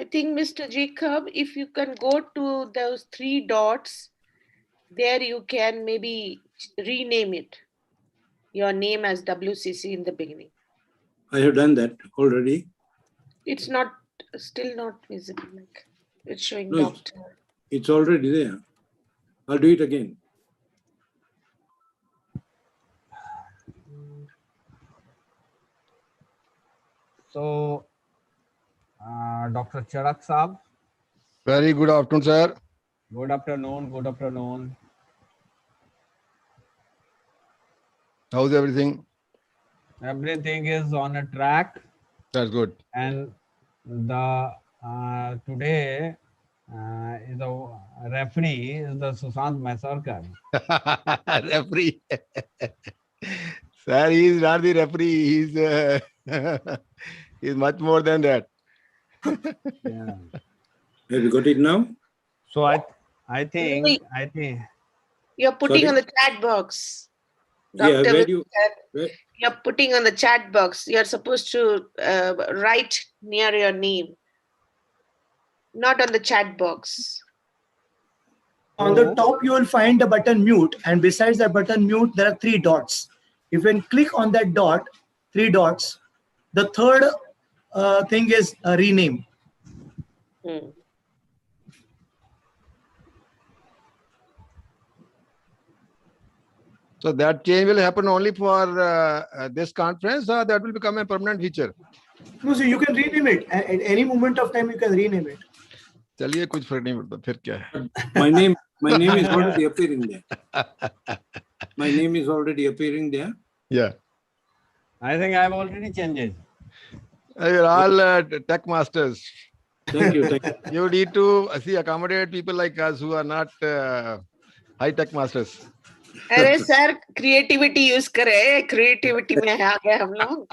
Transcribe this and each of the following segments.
I think, Mr. Jacob, if you can go to those 3 dots, there you can maybe rename it, your name as WCC in the beginning. I have done that already. It's not, still not visible, like it's showing No, doctor. it's already there. I'll do it again. So, Dr. Charak Saab. Very good afternoon, sir. Good afternoon. Good afternoon. How's everything? Everything is on a track, That's good. and the today is the referee is the Sushant Maisarkar. Referee. Sir, he is not the referee. He's much more than that. Yeah. Have you got it now? So I think You're putting Sorry? on the chat box. Yeah, Doctor, where do you, you're putting on the chat box. You're supposed to write near your name, not on the chat box. On the top, you will find the button mute, and besides the button mute, there are 3 dots. If you can click on that dot, 3 dots, the third thing is rename. Hmm. So that change will happen only for this conference, or that will become a permanent feature? No, so you can rename it. At any moment of time, you can rename it. चलिए कुछ फर्क नहीं पड़ता फिर क्या है? my name is already appearing there. My name is already appearing there. Yeah. I think I have already changed it. You're all tech masters. Thank you. Thank you. You need to accommodate people like us who are not high tech masters. अरे sir creativity use करे, creativity में आ गए हम लोग.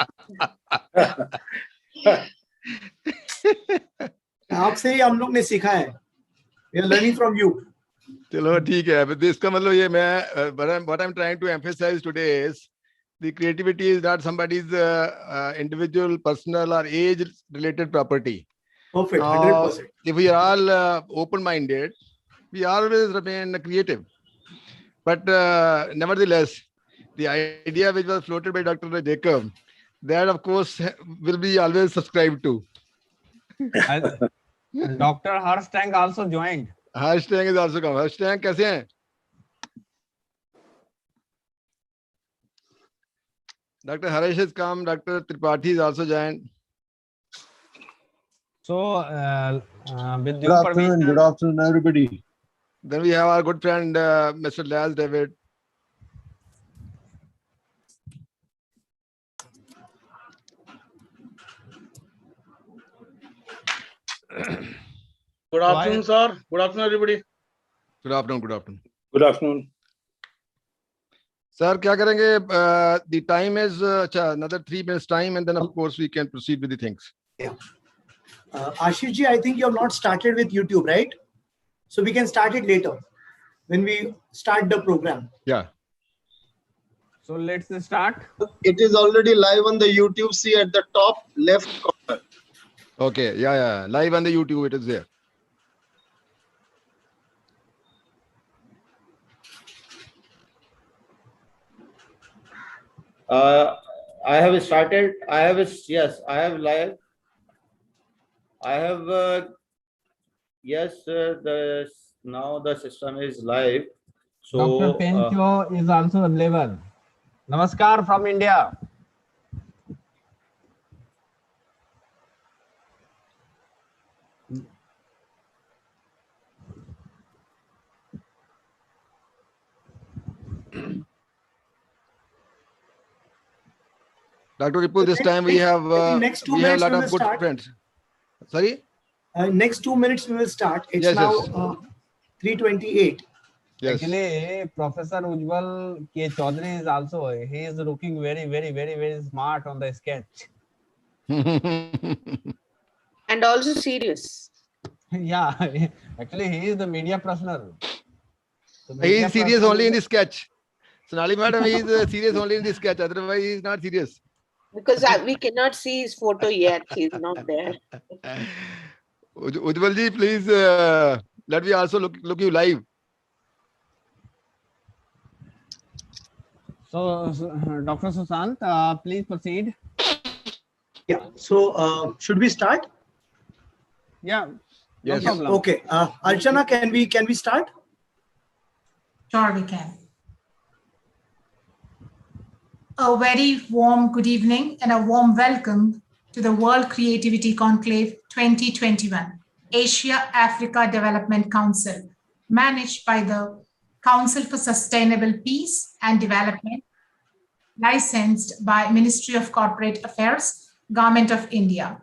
आपसे ही हम लोग ने सीखा है. We are learning from you. चलो ठीक है. But इसका मतलब ये मैं what I'm trying to emphasize today is the creativity is not somebody's individual, personal or age related property. Perfect, 100%. If we are all open-minded, we always remain creative. But nevertheless, the idea which was floated by Dr. Jacob, that of course will be always subscribed to. Dr. Harsh Tank also joined. Harsh Tank is also come. Harsh Tank, कैसे हैं? Dr. Harish has come. Dr. Tripathi is also joined. So, with your permission, Good afternoon, everybody. Then we have our good friend, Mr. Laz David. Good afternoon, sir. Good afternoon, everybody. Good afternoon. Good afternoon. Good afternoon. Sir, क्या करेंगे? The time is another 3 minutes time, and then of course we can proceed with the things. Yeah. Ashish ji, I think you have not started with YouTube, right? So we can start it later when we start the program. Yeah. so let's start. It is already live on the YouTube. See at the top left corner. Okay. Yeah. Live on the YouTube, it is there. I have started. Yes, I have live. I have yes. Now the system is live. So Dr. Pencho is also available. Namaskar from India. Dr. Ripu, this time we have next 2 we have a minutes lot we of will good start. friends. Sorry? Next 2 minutes we will start. It's Yes, now yes. 3:28. Yes. Actually, Professor Ujjwal K. Chaudhary is also, he is looking very smart on the sketch. And also serious. Yeah, actually, he is the media personal. So He media is serious personal only in is- the sketch. Sonali madam, he is serious only in the sketch. Otherwise, he is not serious. Because we cannot see his photo yet. He's not there. Ujjwalji, please let me also look you live. So, Dr. Sushant, please proceed. Yeah. So should we start? Yeah, no Yes. problem. Okay. Archana, can we start? Sure, we can. A very warm good evening and a warm welcome to the World Creativity Conclave 2021, Asia-Africa Development Council, managed by the Council for Sustainable Peace and Development, licensed by Ministry of Corporate Affairs, Government of India.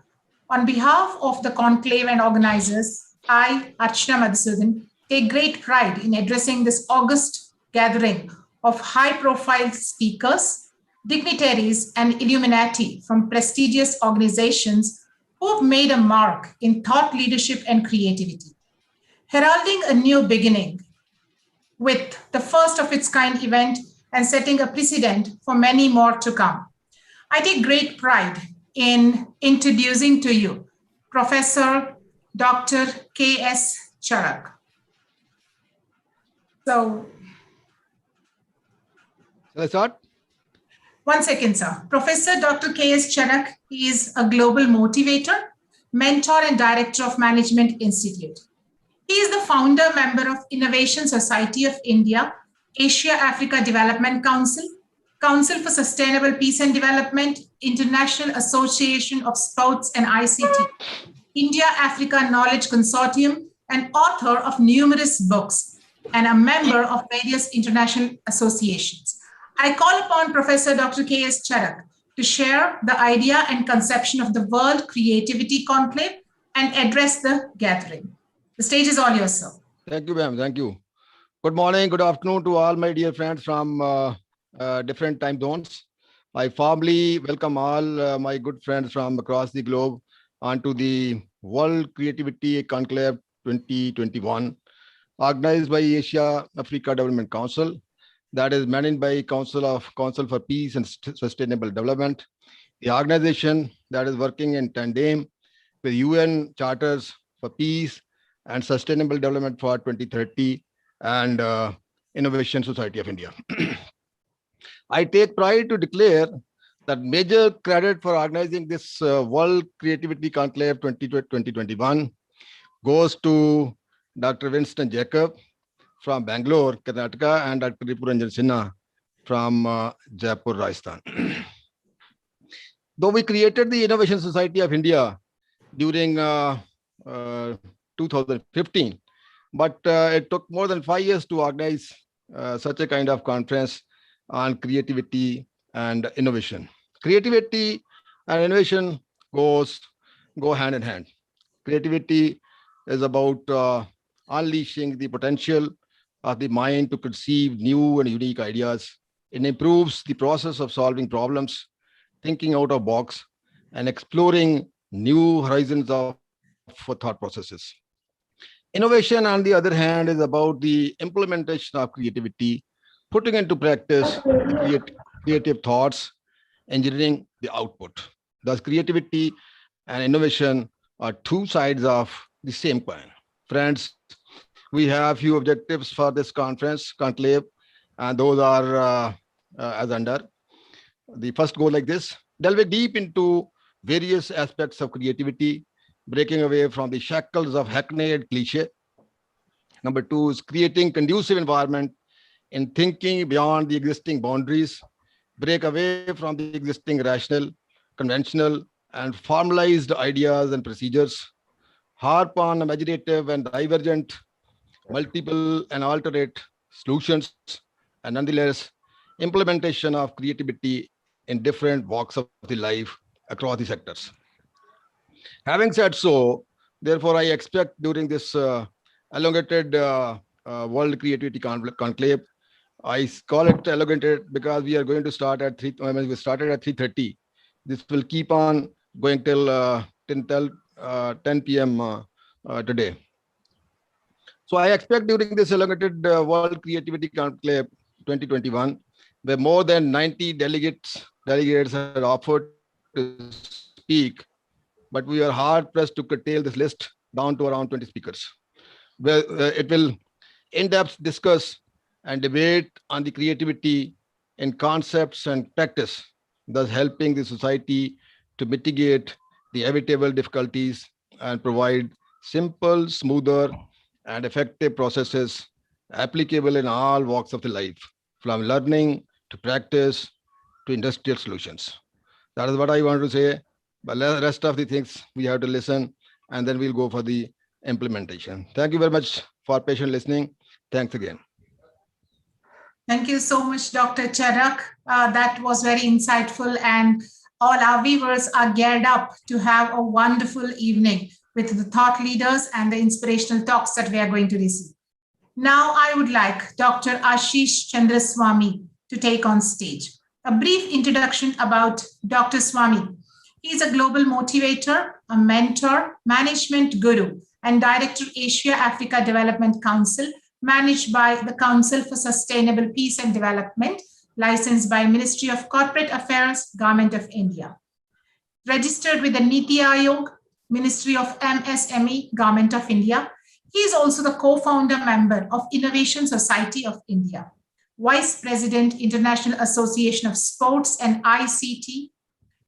On behalf of the conclave and organizers, I, Archana Madhusudan, take great pride in addressing this august gathering of high-profile speakers, dignitaries, and illuminati from prestigious organizations who have made a mark in thought leadership and creativity. Heralding a new beginning with the first of its kind event and setting a precedent for many more to come. I take great pride in introducing to you Professor Dr. K.S. Charak. So, Shall I start? one second, sir. Professor Dr. K.S. Charak is a global motivator, mentor, and director of Management Institute. He is the founder member of Innovation Society of India, Asia-Africa Development Council, Council for Sustainable Peace and Development, International Association of Sports and ICT, India-Africa Knowledge Consortium, and author of numerous books, and a member of various international associations. I call upon Professor Dr. K.S. Charak to share the idea and conception of the World Creativity Conclave and address the gathering. The stage is all yours, sir. Thank you, ma'am. Thank you. Good morning, good afternoon to all my dear friends from different time zones. I formally welcome all my good friends from across the globe onto the World Creativity Conclave 2021, organized by Asia Africa Development Council, that is managed by Council for Peace and Sustainable Development, the organization that is working in tandem with UN Charters for Peace and Sustainable Development for 2030 and Innovation Society of India. I take pride to declare that major credit for organizing this World Creativity Conclave 2021 goes to Dr. Winston Jacob from Bangalore, Karnataka, and Dr. Ripuranjan Sinha from Jaipur, Rajasthan. Though we created the Innovation Society of India during 2015, but it took more than 5 years to organize such a kind of conference on creativity and innovation. Creativity and innovation go hand in hand. Creativity is about unleashing the potential of the mind to conceive new and unique ideas. It improves the process of solving problems, thinking out of box, and exploring new horizons of thought processes. Innovation, on the other hand, is about the implementation of creativity, putting into practice the creative thoughts, engineering the output. Thus, creativity and innovation are two sides of the same coin. Friends, we have few objectives for this conclave, and those are as under. The first goal like this: delve deep into various aspects of creativity, breaking away from the shackles of hackneyed cliche. Number two is creating conducive environment in thinking beyond the existing boundaries, break away from the existing rational, conventional, and formalized ideas and procedures, harp on imaginative and divergent, multiple and alternate solutions, and nonetheless, implementation of creativity in different walks of the life across the sectors. Having said so, therefore, I expect during this elongated World Creativity Conclave, I call it elongated because we are going to start at we started at 3:30. This will keep on going till 10 p.m. Today. So I expect during this elongated World Creativity Conclave 2021, where more than 90 delegates had offered to speak, but we are hard pressed to curtail this list down to around 20 speakers, where it will in-depth discuss and debate on the creativity in concepts and practice, thus helping the society to mitigate the inevitable difficulties and provide simple, smoother, and effective processes applicable in all walks of the life, from learning to practice to industrial solutions. That is what I want to say. But the rest of the things we have to listen, and then we'll go for the implementation. Thank you very much for patient listening. Thanks again. Thank you so much, Dr. Charak. That was very insightful, and all our viewers are geared up to have a wonderful evening with the thought leaders and the inspirational talks that we are going to receive. Now, I would like Dr. Ashish Chandraswamy to take on stage. A brief introduction about Dr. Swamy. He is a global motivator, a mentor, management guru, and Director Asia Africa Development Council, managed by the Council for Sustainable Peace and Development, licensed by Ministry of Corporate Affairs, Government of India. Registered with the Niti Aayog, Ministry of MSME, Government of India. He is also the co-founder member of Innovation Society of India, Vice President, International Association of Sports and ICT,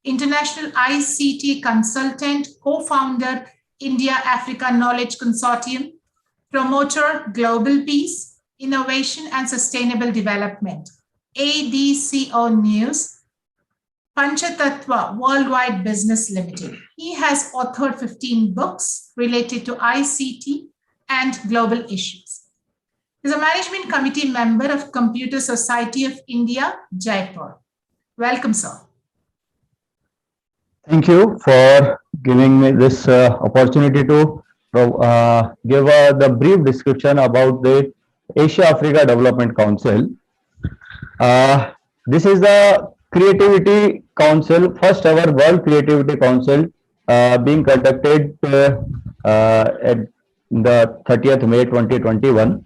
International ICT Consultant, co-founder, India-Africa Knowledge Consortium, promoter, Global Peace, Innovation and Sustainable Development, ADCO News, Panchatattva Worldwide Business Limited. He has authored 15 books related to ICT and global issues. He is a management committee member of Computer Society of India, Jaipur. Welcome, sir. Thank you for giving me this opportunity to give the brief description about the Asia-Africa Development Council. This is the Creativity Council, first ever World Creativity Council being conducted at the 30th May 2021.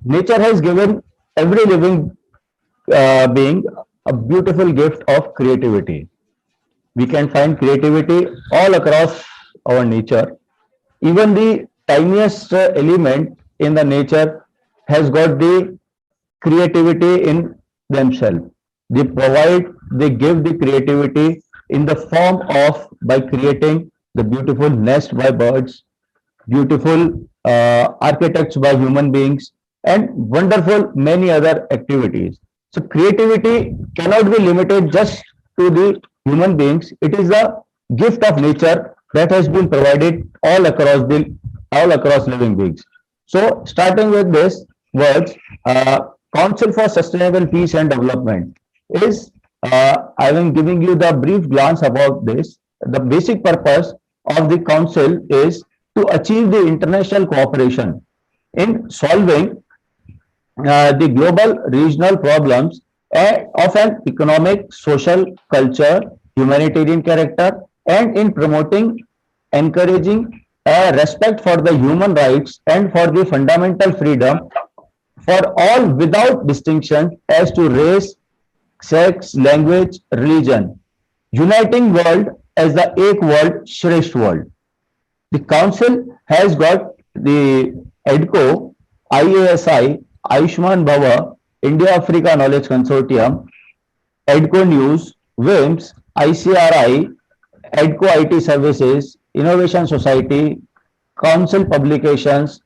Nature has given every living being a beautiful gift of creativity. We can find creativity all across our nature. Even the tiniest element in the nature has got the creativity in themselves. They give the creativity in the form of by creating the beautiful nest by birds, beautiful architects by human beings, and wonderful many other activities. So creativity cannot be limited just to the human beings. It is a gift of nature that has been provided all across living beings. So starting with this words, Council for Sustainable Peace and Development is, I am giving you the brief glance about this. The basic purpose of the council is to achieve the international cooperation in solving the global regional problems of an economic, social, culture, humanitarian character, and in promoting, encouraging respect for the human rights and for the fundamental freedom for all without distinction as to race, sex, language, religion, uniting world as the Ek World, Shresth World. The council has got the EDCO, IASI, Ayushman Bhava, India-Africa Knowledge Consortium, EDCO News, WIMS, ICRI, EDCO IT Services, Innovation Society, Council Publications,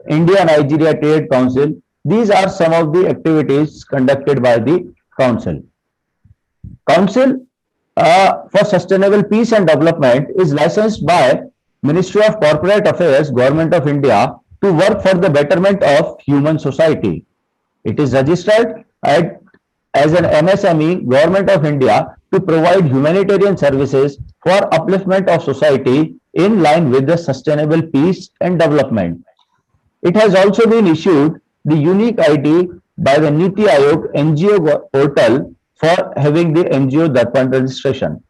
India-Nigeria Trade Council. These are some of the activities conducted by the Council. Council for Sustainable Peace and Development is licensed by Ministry of Corporate Affairs, Government of India, to work for the betterment of human society. It is registered as an MSME, Government of India, to provide humanitarian services for upliftment of society in line with the sustainable peace and development. It has also been issued the unique ID by the Niti Aayog NGO portal for having the NGO Darpan registration.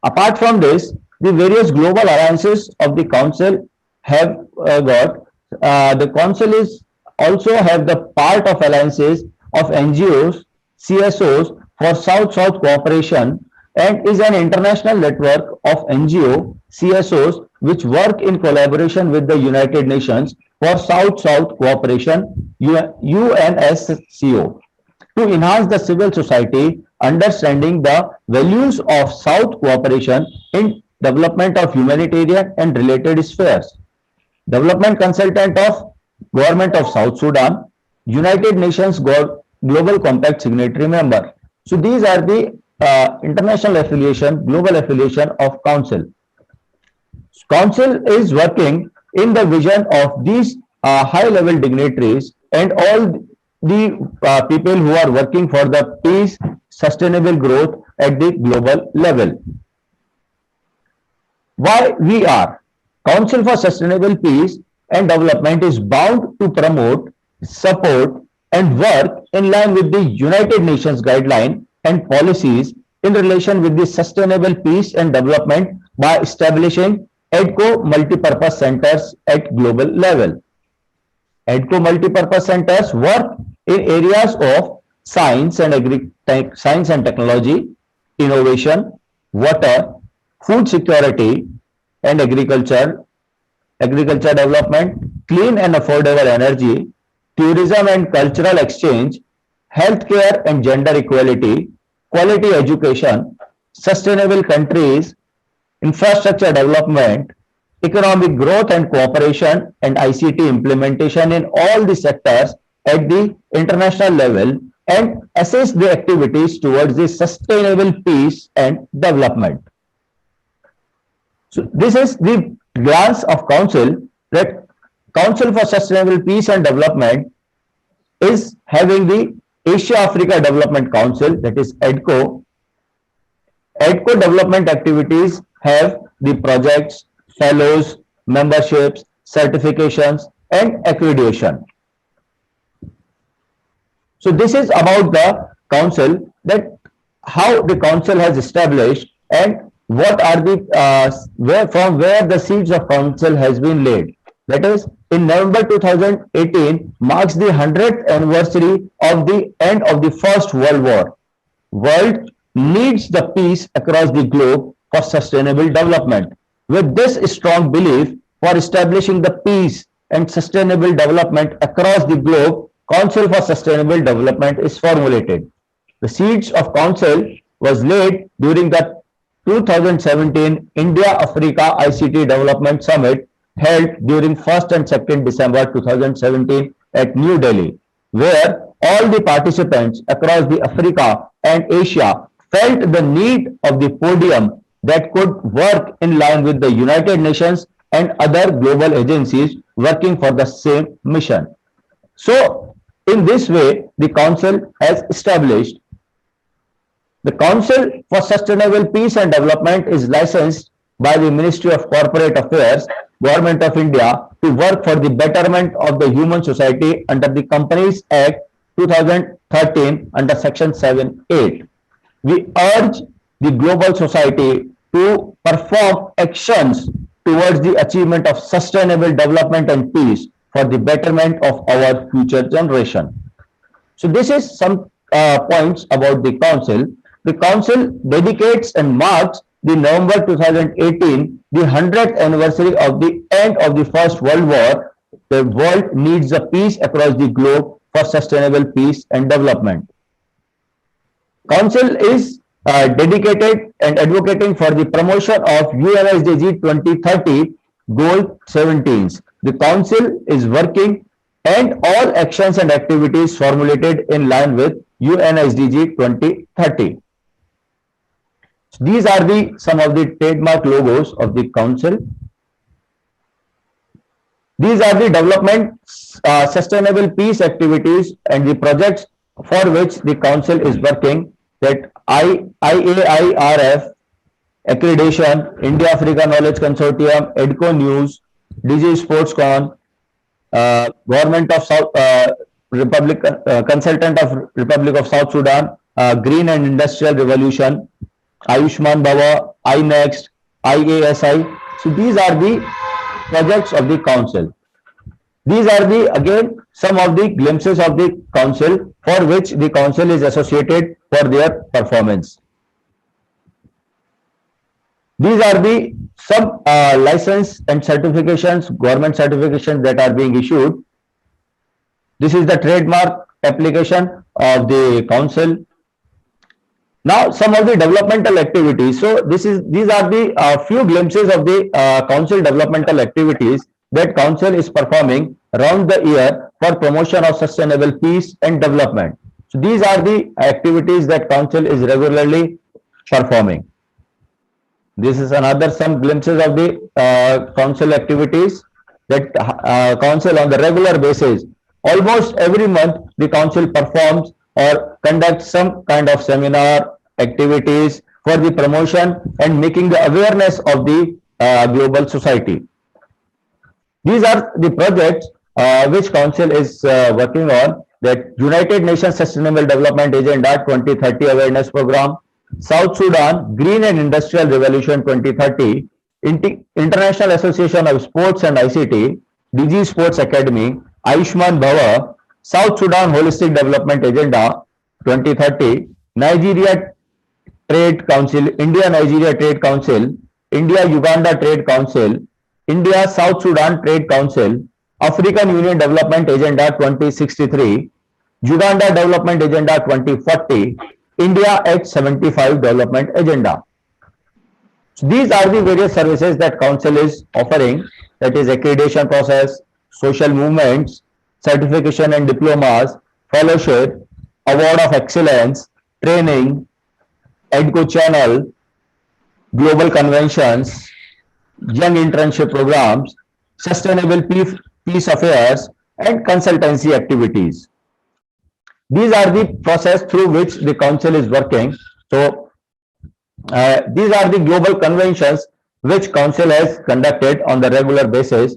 Apart from this, the various global alliances of the council have the council is also have the part of alliances of NGOs, CSOs for South-South cooperation and is an international network of NGO CSOs which work in collaboration with the United Nations for South-South cooperation UNSCO to enhance the civil society understanding the values of South cooperation in development of humanitarian and related spheres. Development Consultant of Government of South Sudan, United Nations Global Compact signatory member. So these are the international affiliation, global affiliation of Council. Council is working in the vision of these high-level dignitaries and all the people who are working for the peace, sustainable growth at the global level. Why we are? Council for Sustainable Peace and Development is bound to promote, support, and work in line with the United Nations guidelines and policies in relation with the sustainable peace and development by establishing EDCO multipurpose centers at global level. EDCO multipurpose centers work in areas of science and technology, innovation, water, food security and agriculture development, clean and affordable energy, tourism and cultural exchange, healthcare and gender equality, quality education, sustainable countries, infrastructure development, economic growth and cooperation, and ICT implementation in all the sectors at the international level, and assess the activities towards the sustainable peace and development. So this is the glance of Council, that Council for Sustainable Peace and Development is having the Asia-Africa Development Council, that is EDCO. EDCO development activities have the projects, fellows, memberships, certifications, and accreditation. So this is about the council, that how the council has established and what are the from where the seeds of council has been laid. That is, in November 2018 marks the 100th anniversary of the end of the First World War. World needs the peace across the globe for sustainable development. With this strong belief for establishing the peace and sustainable development across the globe, Council for Sustainable Development is formulated. The seeds of Council was laid during the 2017 India-Africa ICT Development Summit held during 1st and 2nd December 2017 at New Delhi, where all the participants across the Africa and Asia felt the need of the podium that could work in line with the United Nations and other global agencies working for the same mission. So, in this way, the Council has established. The Council for Sustainable Peace and Development is licensed by the Ministry of Corporate Affairs, Government of India, to work for the betterment of the human society under the Companies Act 2013 under Section 7(8). We urge the global society to perform actions towards the achievement of sustainable development and peace for the betterment of our future generation. So this is some points about the Council. The Council dedicates and marks the November 2018, the 100th anniversary of the end of the First World War. The world needs a peace across the globe for sustainable peace and development. Council is dedicated and advocating for the promotion of UNSDG 2030 Goal 17. The Council is working and all actions and activities formulated in line with UNSDG 2030. These are some of the trademark logos of the Council. These are the development, sustainable peace activities and the projects for which the Council is working, that IAIRF, accreditation, India-Africa Knowledge Consortium, EDCO News, DG SportsCon, Government of South Republic, Consultant of Republic of South Sudan, Green and Industrial Revolution, Ayushman Bhava, iNext, IASI. So these are the projects of the Council. These are again some of the glimpses of the Council for which the Council is associated for their performance. These are the some license and certifications, government certifications that are being issued. This is the trademark application of the council. Now, some of the developmental activities. So, these are the few glimpses of the council developmental activities that council is performing around the year for promotion of sustainable peace and development. So, these are the activities that council is regularly performing. This is another some glimpses of the council activities that council on the regular basis. Almost every month, the council performs or conducts some kind of seminar activities for the promotion and making the awareness of the global society. These are the projects which council is working on, that United Nations Sustainable Development Agenda 2030 Awareness Program, South Sudan Green and Industrial Revolution 2030, International Association of Sports and ICT, DG Sports Academy, Ayushman Bhava, South Sudan Holistic Development Agenda 2030, Nigeria Trade Council, India-Nigeria Trade Council, India-Uganda Trade Council, India-South Sudan Trade Council, African Union Development Agenda 2063, Uganda Development Agenda 2040, India H75 Development Agenda. So these are the various services that council is offering, that is accreditation process, social movements, certification and diplomas, fellowship, award of excellence, training, EDCO channel, global conventions, young internship programs, sustainable peace affairs, and consultancy activities. These are the process through which the council is working. So these are the global conventions which council has conducted on the regular basis.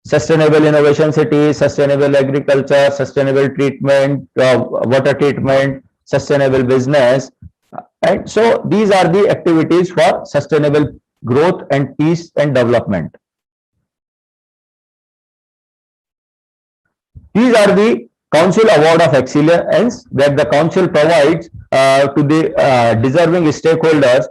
Sustainable innovation cities, sustainable agriculture, sustainable treatment, water treatment, sustainable business. And so these are the activities for sustainable growth and peace and development. These are the council award of excellence that the council provides to the deserving stakeholders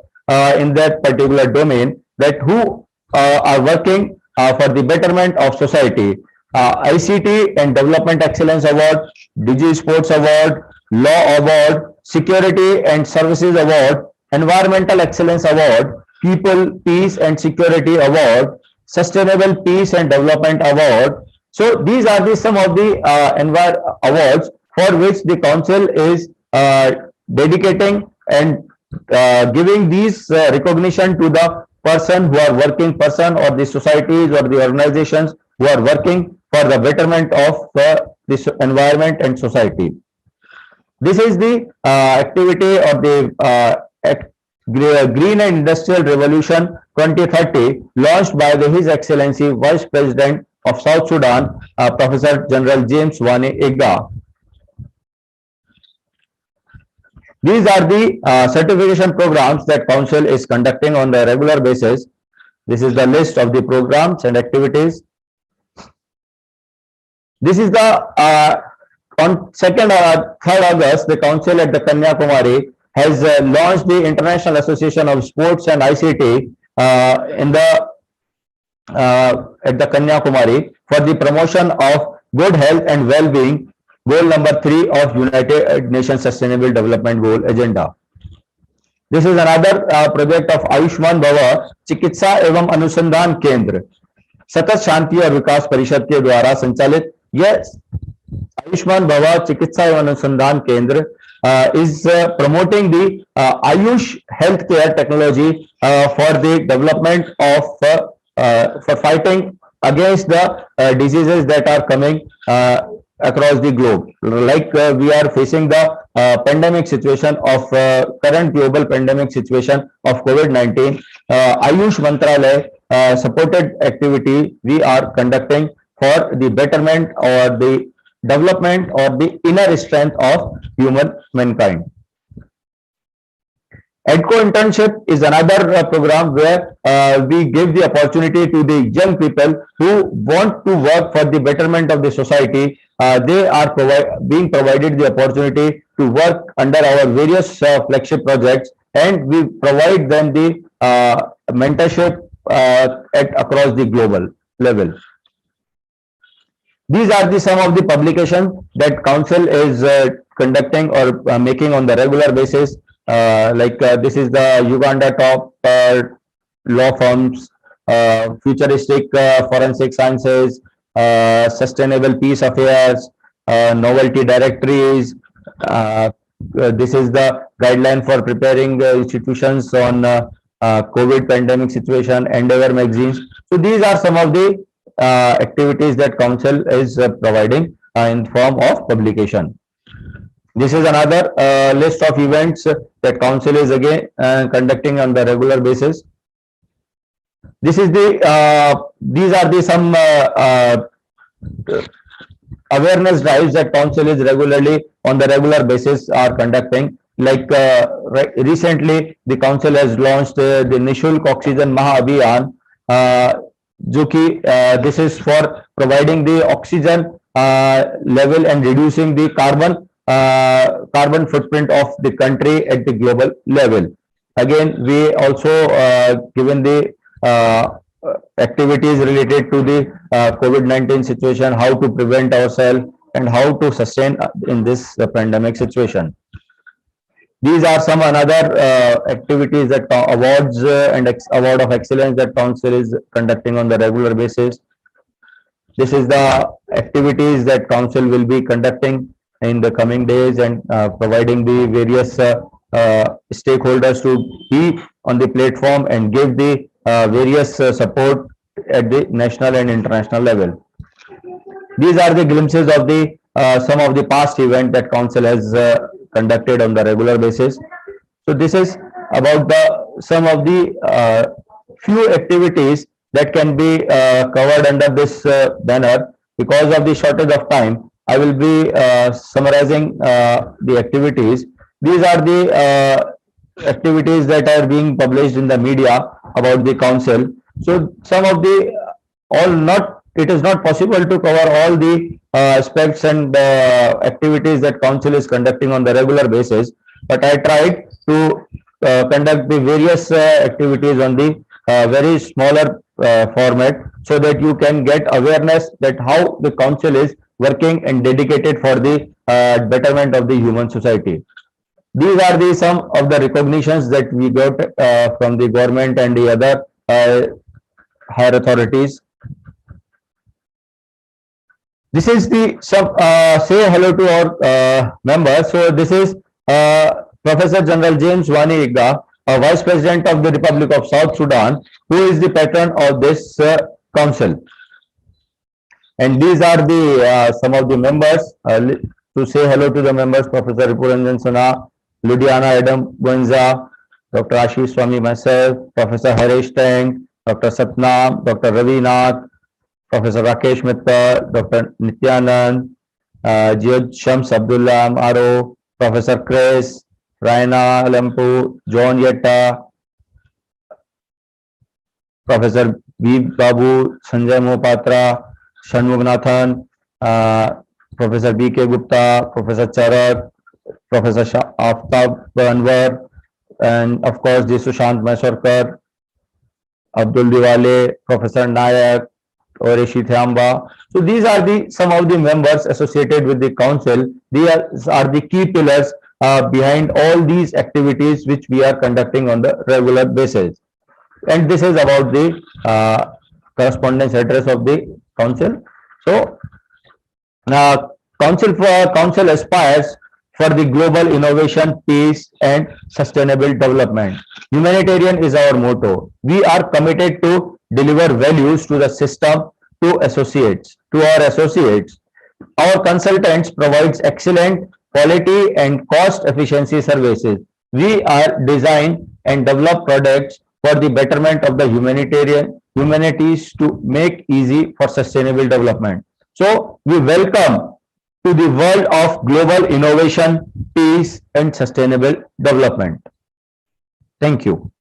in that particular domain, that who are working for the betterment of society. ICT and Development Excellence Award, Digi Sports Award, Law Award, Security and Services Award, Environmental Excellence Award, People, Peace and Security Award, Sustainable Peace and Development Award. So these are the some of the awards for which the council is dedicating and giving these recognition to the person who are working person, or the societies or the organizations who are working for the betterment of this environment and society. This is the activity of the Green and Industrial Revolution 2030, launched by His Excellency Vice President of South Sudan, Professor General James Wani Igga. These are the certification programs that council is conducting on the regular basis. This is the list of the programs and activities. This is the on 2nd or 3rd August, the council at the Kanyakumari has launched the International Association of Sports and ICT in the at the Kanyakumari for the promotion of good health and well-being, goal number 3 of United Nations Sustainable Development Goal Agenda. This is another project of Ayushman Bhava चिकित्सा एवं अनुसंधान केंद्र सतत शांति और विकास परिषद के द्वारा संचालित यह Ayushman Bhava चिकित्सा एवं अनुसंधान केंद्र is promoting the Ayush healthcare technology for the development of for fighting against the diseases that are coming across the globe. Like we are facing the pandemic situation of current global pandemic situation of COVID-19. Ayush Mantralaya supported activity we are conducting for the betterment or the development or the inner strength of mankind. EDCO internship is another program where we give the opportunity to the young people who want to work for the betterment of the society. They are being provided the opportunity to work under our various flagship projects and we provide them the mentorship across the global level. These are the some of the publications that council is conducting or making on the regular basis. This is the Uganda top law firms, futuristic forensic sciences, sustainable peace affairs, novelty directories. This is the guideline for preparing institutions on COVID pandemic situation, Endeavor magazines. So these are some of the activities that council is providing in form of publication. This is another list of events that council is again conducting on the regular basis. This is the these are the some awareness drives that council is regularly on the regular basis are conducting. Like recently, the council has launched the Nishulk Oxygen Maha Abhiyan, this is for providing the oxygen level and reducing the carbon footprint of the country at the global level. Again, we also given the activities related to the COVID-19 situation, how to prevent ourselves and how to sustain in this pandemic situation. These are some another activities that awards and award of excellence that council is conducting on the regular basis. This is the activities that council will be conducting in the coming days and providing the various stakeholders to be on the platform and give the various support at the national and international level. These are the glimpses of the some of the past events that council has conducted on the regular basis. So this is about the some of the few activities that can be covered under this banner. Because of the shortage of time, I will be summarizing the activities. These are the activities that are being published in the media about the council. So some of the all not it is not possible to cover all the aspects and activities that council is conducting on the regular basis, but I tried to conduct the various activities on the very smaller format so that you can get awareness that how the council is working and dedicated for the betterment of the human society. These are the some of the recognitions that we got from the government and the other higher authorities. This is the say hello to our members. So this is Professor General James Wani Igga, Vice President of the Republic of South Sudan, who is the patron of this council. And these are the some of the members. To say hello to the members: Professor Ripuranjan Sana, Ludiana Adam Gonza, Dr. Ashish Swami, myself, Professor Harish Tang, Dr. Satnam, Dr. Ravi Nath, Professor Rakesh Mitta, Dr. Nityanand, Jiyad Shams Abdullah Amaro, Professor Chris, Raina Lampu, John Yetta, Professor B. Babu, Sanjay Mohapatra, Shanmugnathan, Professor B.K. Gupta, Professor Charak, Professor Aftab Anwar, and of course the Sushant Masurkar, Abdul Diwale, Professor Nayak, or Thamba. So these are the some of the members associated with the council. These are the key pillars behind all these activities which we are conducting on the regular basis. And this is about the correspondence address of the council. So council aspires for the global innovation, peace, and sustainable development. Humanitarian is our motto. We are committed to deliver values to the system, to our associates. Our consultants provides excellent quality and cost efficiency services. We are design and develop products for the betterment of the humanities to make easy for sustainable development. So we welcome to the world of global innovation, peace, and sustainable development. Thank you.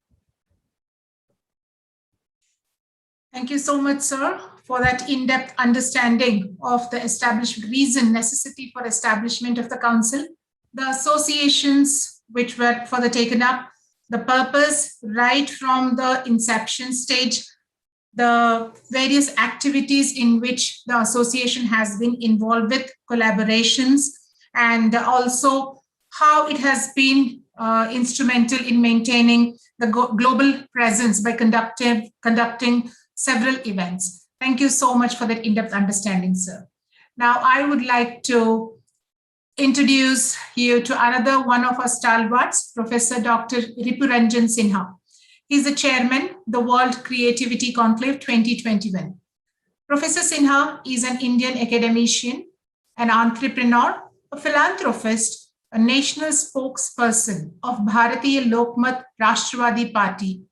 Thank you so much, sir, for that in-depth understanding of the necessity for establishment of the council, the associations which were further taken up, the purpose right from the inception stage, the various activities in which the association has been involved with, collaborations, and also how it has been instrumental in maintaining the global presence by conducting several events. Thank you so much for that in-depth understanding, sir. Now, I would like to introduce you to another one of our stalwarts, Professor Dr. Ripuranjan Sinha. He's the chairman, the World Creativity Conclave 2021. Professor Sinha is an Indian academician, an entrepreneur, a philanthropist, a national spokesperson of Bharatiya Lokmat Rashtrawadi Party,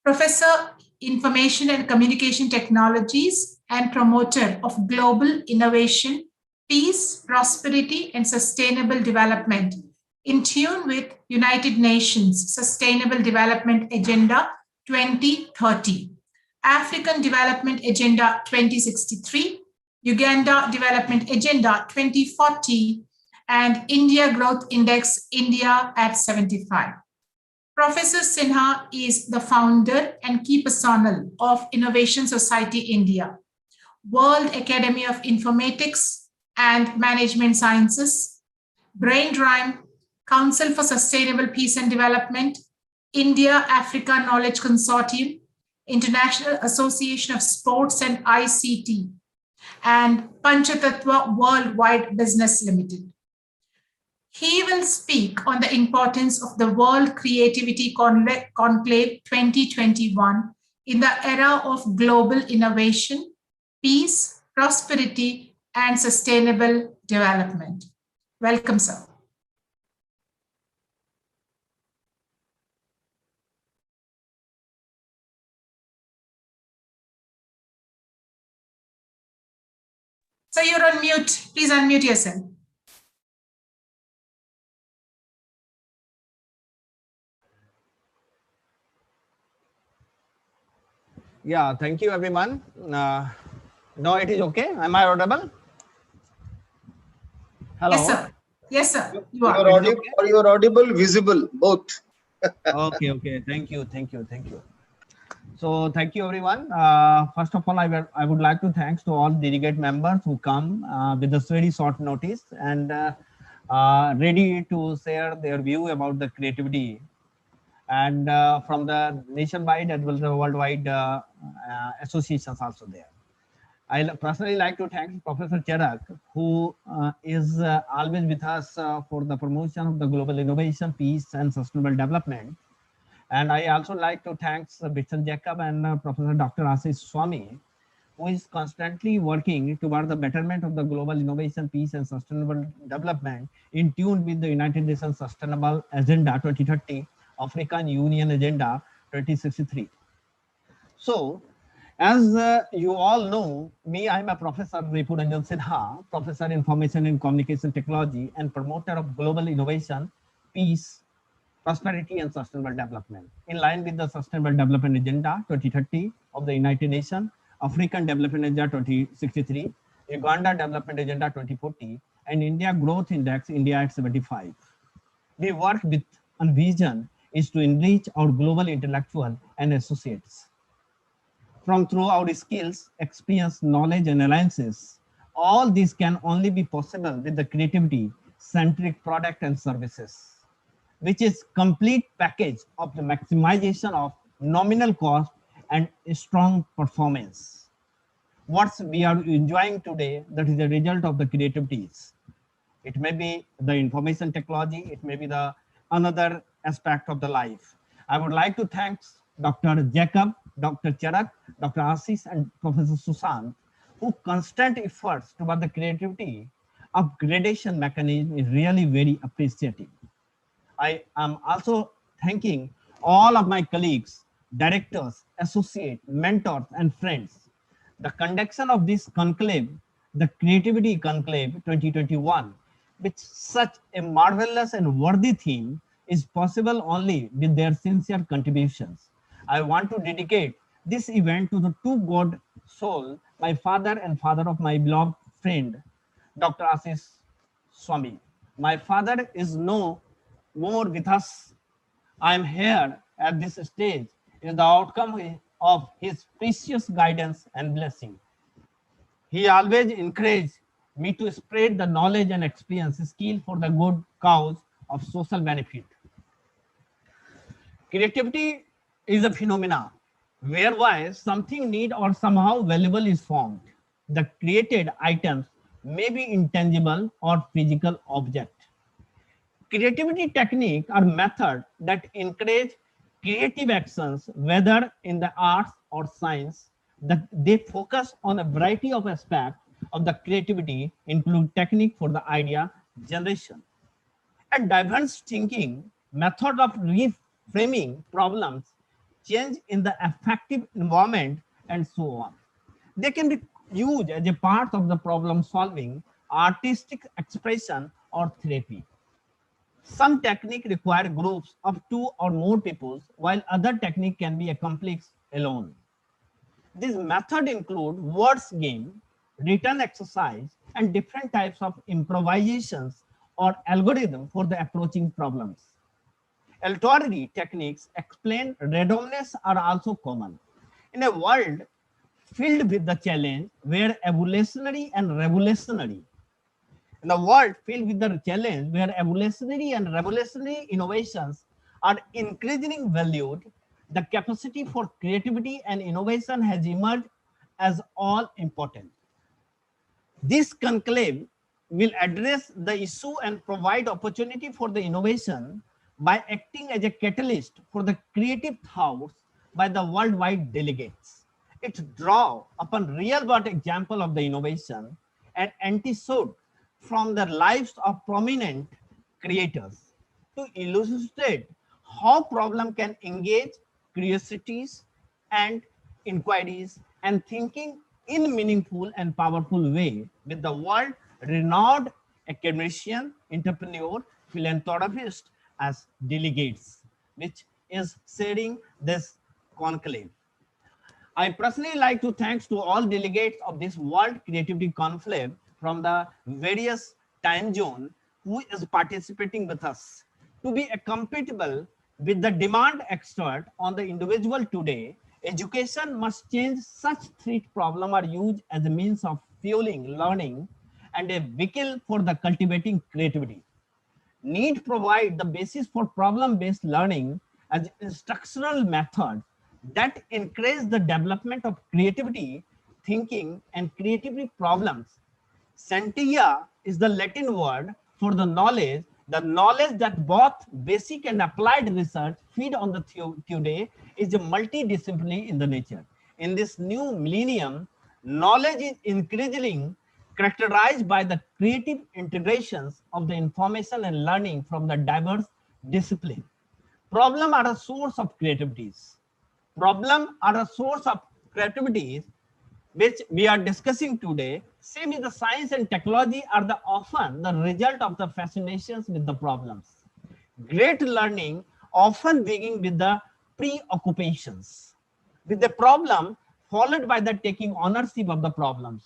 Professor Information and Communication Technologies and promoter of global innovation, peace, prosperity, and sustainable development in tune with United Nations Sustainable Development Agenda 2030, African Development Agenda 2063, Uganda Development Agenda 2040, and India Growth Index India at 75. Professor Sinha is the founder and key personnel of Innovation Society India, World Academy of Informatics and Management Sciences, BrainDrime, Council for Sustainable Peace and Development, India-Africa Knowledge Consortium, International Association of Sports and ICT, and Panchatattva Worldwide Business Limited. He will speak on the importance of the World Creativity Conclave 2021 in the era of global innovation, peace, prosperity, and sustainable development. Welcome, sir. So you're on mute. Please unmute yourself. Yeah, thank you, everyone. No, it is okay. Am I audible? Hello. Yes, sir. Yes, sir. You're audible, visible, both. Okay, okay. Thank you, thank you, thank you. So thank you, everyone. First of all, I would like to thanks to all delegate members who come with a very short notice and ready to share their view about the creativity, and from the nationwide as well as the worldwide associations also there. I personally like to thank Professor Cherak, who is always with us for the promotion of the global innovation, peace, and sustainable development. And I also like to thank Mr. Jacob and Professor Dr. Ashish Swami, who is constantly working toward the betterment of the global innovation, peace, and sustainable development in tune with the United Nations Sustainable Agenda 2030, African Union Agenda 2063. So, as you all know, I'm a Professor Ripuranjan Sinha, Professor Information and Communication Technology and promoter of global innovation, peace, prosperity, and sustainable development. In line with the Sustainable Development Agenda 2030 of the United Nations, African Development Agenda 2063, Uganda Development Agenda 2040, and India Growth Index India at 75. We work with a vision is to enrich our global intellectual and associates from through our skills, experience, knowledge, and alliances. All this can only be possible with the creativity-centric product and services, which is complete package of the maximization of nominal cost and strong performance. What we are enjoying today, that is the result of the creativities. It may be the information technology, it may be the another aspect of the life. I would like to thank Dr. Jacob, Dr. Charak, Dr. Ashish, and Professor Sushant, who constant efforts toward the creativity upgradation mechanism is really very appreciative. I am also thanking all of my colleagues, directors, associates, mentors, and friends. The conduction of this conclave, the Creativity Conclave 2021, with such a marvelous and worthy theme, is possible only with their sincere contributions. I want to dedicate this event to the two God soul, my father and father of my beloved friend, Dr. Ashish Swami. My father is no more with us, I am here at this stage is the outcome of his precious guidance and blessing. He always encouraged me to spread the knowledge and experience skill for the good cause of social benefit. Creativity is a phenomena whereby something neat or somehow valuable is formed. The created items may be intangible or physical object. Creativity technique are methods that encourage creative actions, whether in the arts or science. That they focus on a variety of aspects of the creativity, include technique for the idea generation and diverse thinking, method of reframing problems, change in the affective environment, and so on. They can be used as a part of the problem solving, artistic expression, or therapy. Some technique require groups of two or more people, while other technique can be accomplished alone. These methods include words game, written exercise, and different types of improvisations or algorithm for the approaching problems. Alternative techniques explain randomness are also common. In a world filled with the challenge where evolutionary and revolutionary in the world filled with the challenge where evolutionary and revolutionary innovations are increasingly valued, the capacity for creativity and innovation has emerged as all important. This conclave will address the issue and provide opportunity for the innovation by acting as a catalyst for the creative thoughts by the worldwide delegates. It draws upon real-world example of the innovation and anecdote from the lives of prominent creators to illustrate how problem can engage curiosities and inquiries and thinking in meaningful and powerful way with the world renowned academician, entrepreneur, philanthropist as delegates, which is sharing this conclave. I personally like to thanks to all delegates of this World Creativity Conclave from the various time zone who is participating with us. To be compatible with the demand expert on the individual today, education must change such threat problem are used as a means of fueling learning and a vehicle for the cultivating creativity. Need provide the basis for problem-based learning as instructional method that encourage the development of creativity, thinking, and creativity problems. Scientia is the Latin word for the knowledge that both basic and applied research feed on the today is a multidisciplinary in the nature. In this new millennium, knowledge is increasingly characterized by the creative integrations of the information and learning from the diverse discipline. Problems are a source of creativities. Problems are a source of creativities which we are discussing today. Same as the science and technology are the often the result of the fascinations with the problems. Great learning often begins with the preoccupations, with the problem followed by the taking ownership of the problems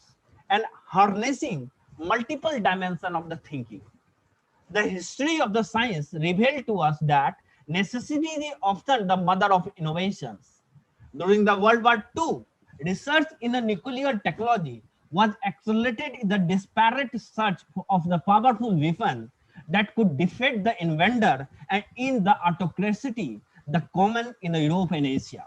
and harnessing multiple dimensions of the thinking. The history of the science revealed to us that necessity is often the mother of innovations. During the World War II, research in the nuclear technology was accelerated in the desperate search of the powerful weapon that could defeat the inventor and in the autocracy the common in Europe and Asia.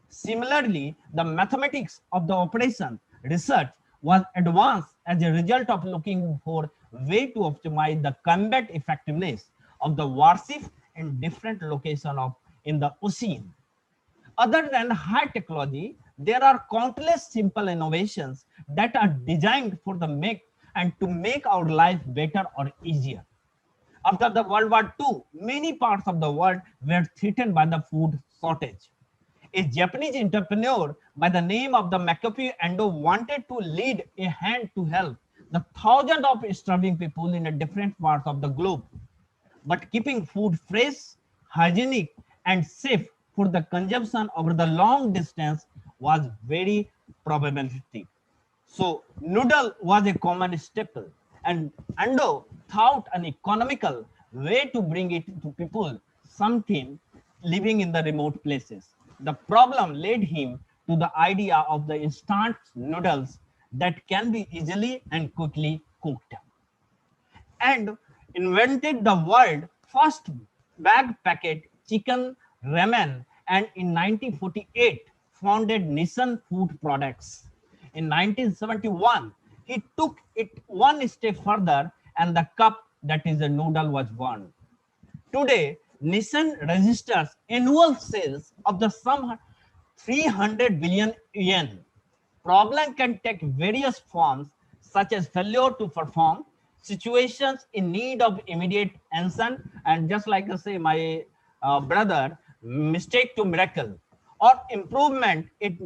Similarly, the mathematics of the operation research was advanced as a result of looking for way to optimize the combat effectiveness of the warship in different locations of in the ocean. Other than high technology, there are countless simple innovations that are designed for the make and to make our life better or easier. After the World War II, many parts of the world were threatened by the food shortage. A Japanese entrepreneur by the name of the Makoto Ando wanted to lead a hand to help the thousands of starving people in a different parts of the globe. But keeping food fresh, hygienic, and safe for the consumption over the long distance was very problematic. So noodle was a common staple, and Ando thought an economical way to bring it to people, something living in the remote places. The problem led him to the idea of the instant noodles that can be easily and quickly cooked, and invented the world first bag packet chicken ramen, and in 1948 founded Nissan Food Products. In 1971, he took it one step further and the cup that is a noodle was born. Today, Nissan registers annual sales of the sum 300 billion yen. Problem can take various forms such as failure to perform, situations in need of immediate answer, and just like I say, my brother, mistake to miracle, or improvement. It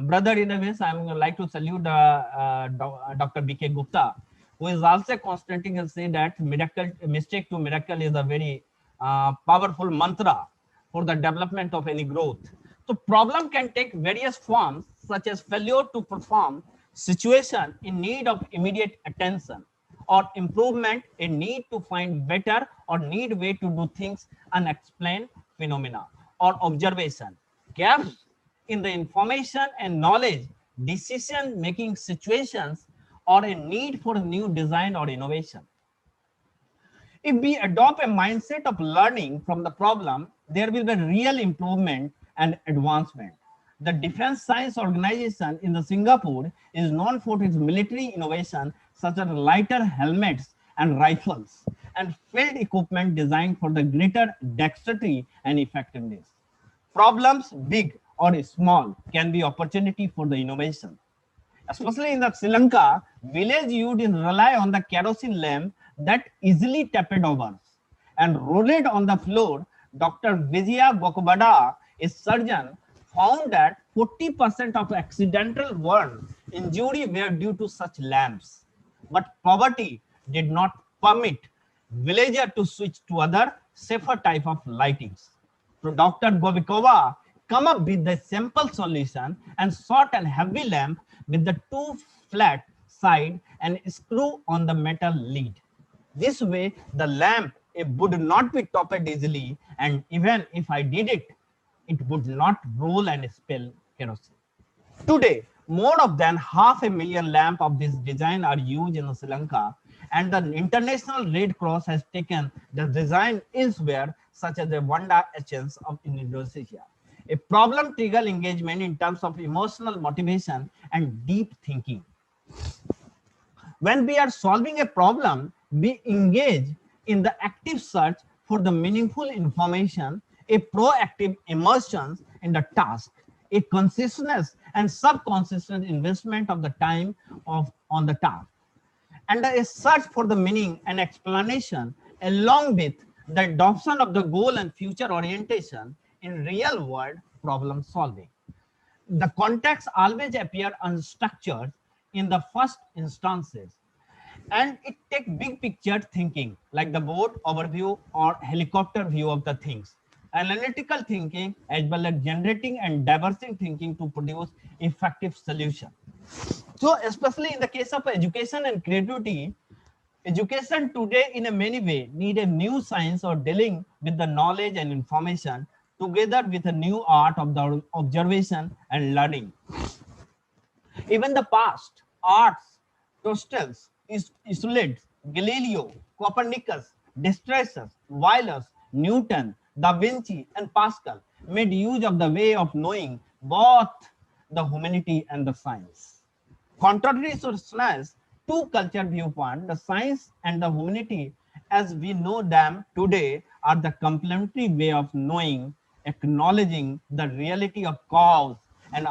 brother in a way, I would like to salute Dr. B.K. Gupta, who is also constantly say that mistake to miracle is a very powerful mantra for the development of any growth. So problem can take various forms such as failure to perform, situation in need of immediate attention, or improvement, a need to find better or need way to do things, unexplained phenomena, or observation, gaps in the information and knowledge, decision making situations, or a need for new design or innovation. If we adopt a mindset of learning from the problem, there will be real improvement and advancement. The Defense Science Organization in the Singapore is known for its military innovation such as lighter helmets and rifles and field equipment designed for the greater dexterity and effectiveness. Problems, big or small, can be opportunity for the innovation. Especially in the Sri Lanka, village youth rely on the kerosene lamp that easily tapped over and rolled on the floor. Dr. Vijaya Gokubada, a surgeon, found that 40% of accidental burn injury were due to such lamps. But poverty did not permit villager to switch to other safer type of lightings. So Dr. Govikova come up with the simple solution and short and heavy lamp with the two flat side and screw on the metal lid. This way, the lamp it would not be topped easily, and even if I did it, it would not roll and spill kerosene. Today, more than 500,000 lamps of this design are used in Sri Lanka, and the International Red Cross has taken the design elsewhere, such as the Wanda Actions of Indonesia. A problem trigger engagement in terms of emotional motivation and deep thinking. When we are solving a problem, we engage in the active search for the meaningful information, a proactive immersion in the task, a consciousness and subconscious investment of the time on the task, and a search for the meaning and explanation, along with the adoption of the goal and future orientation in real world problem solving. The context always appear unstructured in the first instances, and it takes big picture thinking like the boat overview or helicopter view of the things, analytical thinking as well as generating and diversing thinking to produce effective solution. So especially in the case of education and creativity, education today in a many way need a new science or dealing with the knowledge and information together with a new art of the observation and learning. Even the past arts, Aristotle, Isolides, Galileo, Copernicus, Destress, Euler, Newton, Da Vinci, and Pascal made use of the way of knowing both the humanity and the science. Contrary to science, two culture viewpoint, the science and the humanity as we know them today are the complementary way of knowing, acknowledging the reality of cause and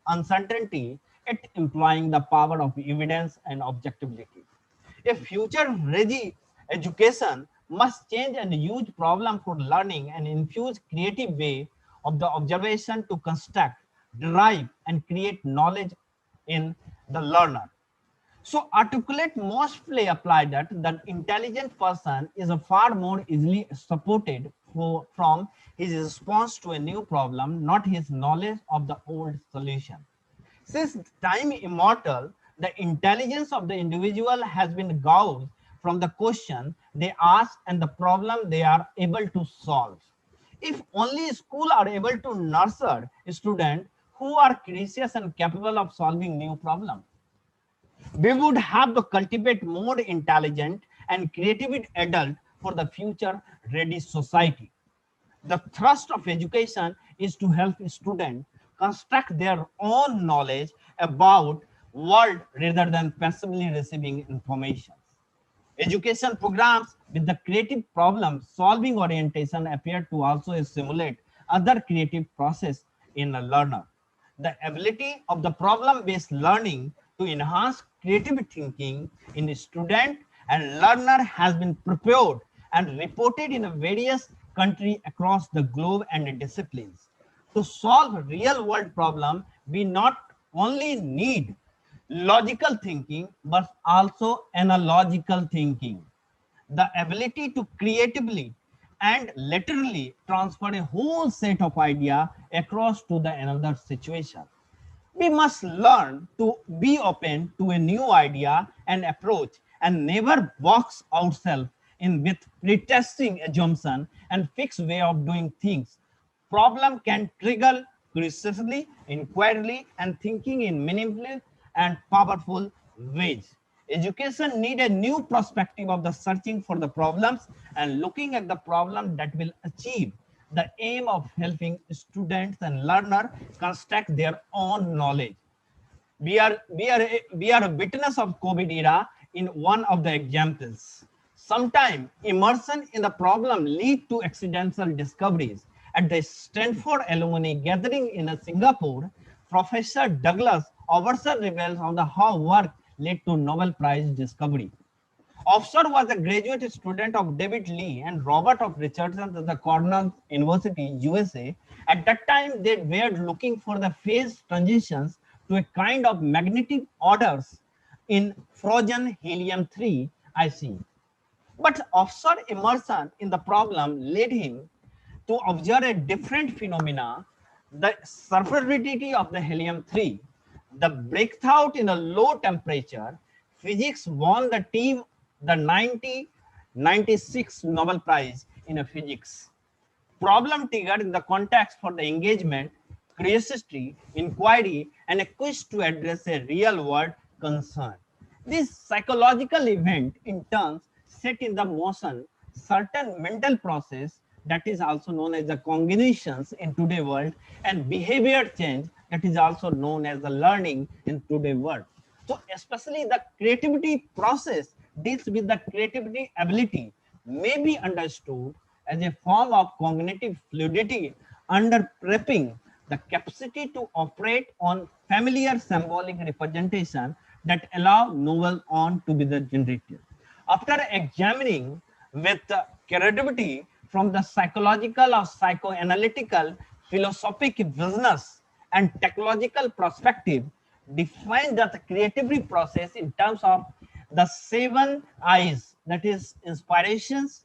uncertainty, it implying the power of evidence and objectivity. A future-ready education must change and use problem for learning and infuse creative way of the observation to construct, derive, and create knowledge in the learner. So articulate mostly apply that the intelligent person is a far more easily supported from his response to a new problem, not his knowledge of the old solution. Since time immortal, the intelligence of the individual has been gauged from the question they ask and the problem they are able to solve. If only school are able to nurture students who are curious and capable of solving new problems, we would have to cultivate more intelligent and creative adult for the future ready society. The thrust of education is to help students construct their own knowledge about world rather than passively receiving information. Education programs with the creative problem solving orientation appear to also simulate other creative process in a learner. The ability of the problem-based learning to enhance creative thinking in a student and learner has been prepared and reported in various countries across the globe and disciplines. To solve real-world problems, we not only need logical thinking, but also analogical thinking. The ability to creatively and literally transfer a whole set of ideas across to the another situation. We must learn to be open to a new idea and approach and never box ourselves in with pretesting assumption and fixed way of doing things. Problem can trigger criticism, inquiry, and thinking in meaningful and powerful ways. Education need a new perspective of the searching for the problems and looking at the problem that will achieve the aim of helping students and learners construct their own knowledge. We are a witness of COVID era in one of the examples. Sometimes immersion in the problem lead to accidental discoveries. At the Stanford alumni gathering in Singapore, Professor Douglas Overser reveals on the how work led to Nobel Prize discovery. Officer was a graduate student of David Lee and Robert of Richardson at the Cornell University, USA. At that time, they were looking for the phase transitions to a kind of magnetic orders in frozen helium-3 IC. But officer immersion in the problem led him to observe a different phenomena, the survivability of the helium-3. The breakthrough in a low temperature, physics won the team the 1996 Nobel Prize in physics. Problem triggered in the context for the engagement, curiosity, inquiry, and a quest to address a real-world concern. This psychological event, in turn, set in the motion certain mental process that is also known as the cognitions in today's world and behavior change that is also known as the learning in today's world. So especially the creativity process deals with the creativity ability may be understood as a form of cognitive fluidity under prepping the capacity to operate on familiar symbolic representation that allow novel on to be the generated. After examining with creativity from the psychological or psychoanalytical, philosophic, business, and technological perspective, define the creativity process in terms of the 7 I's, that is inspirations,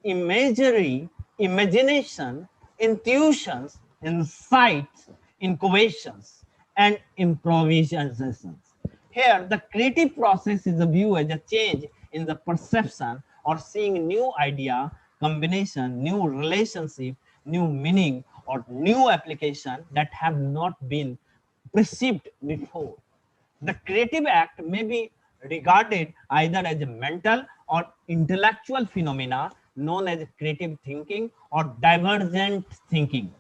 imagery, imagination, intuitions, insights, incubations, and improvisations. Here, the creative process is viewed as a change in the perception or seeing new idea, combination, new relationship, new meaning, or new application that have not been perceived before. The creative act may be regarded either as a mental or intellectual phenomena known as creative thinking or divergent thinking,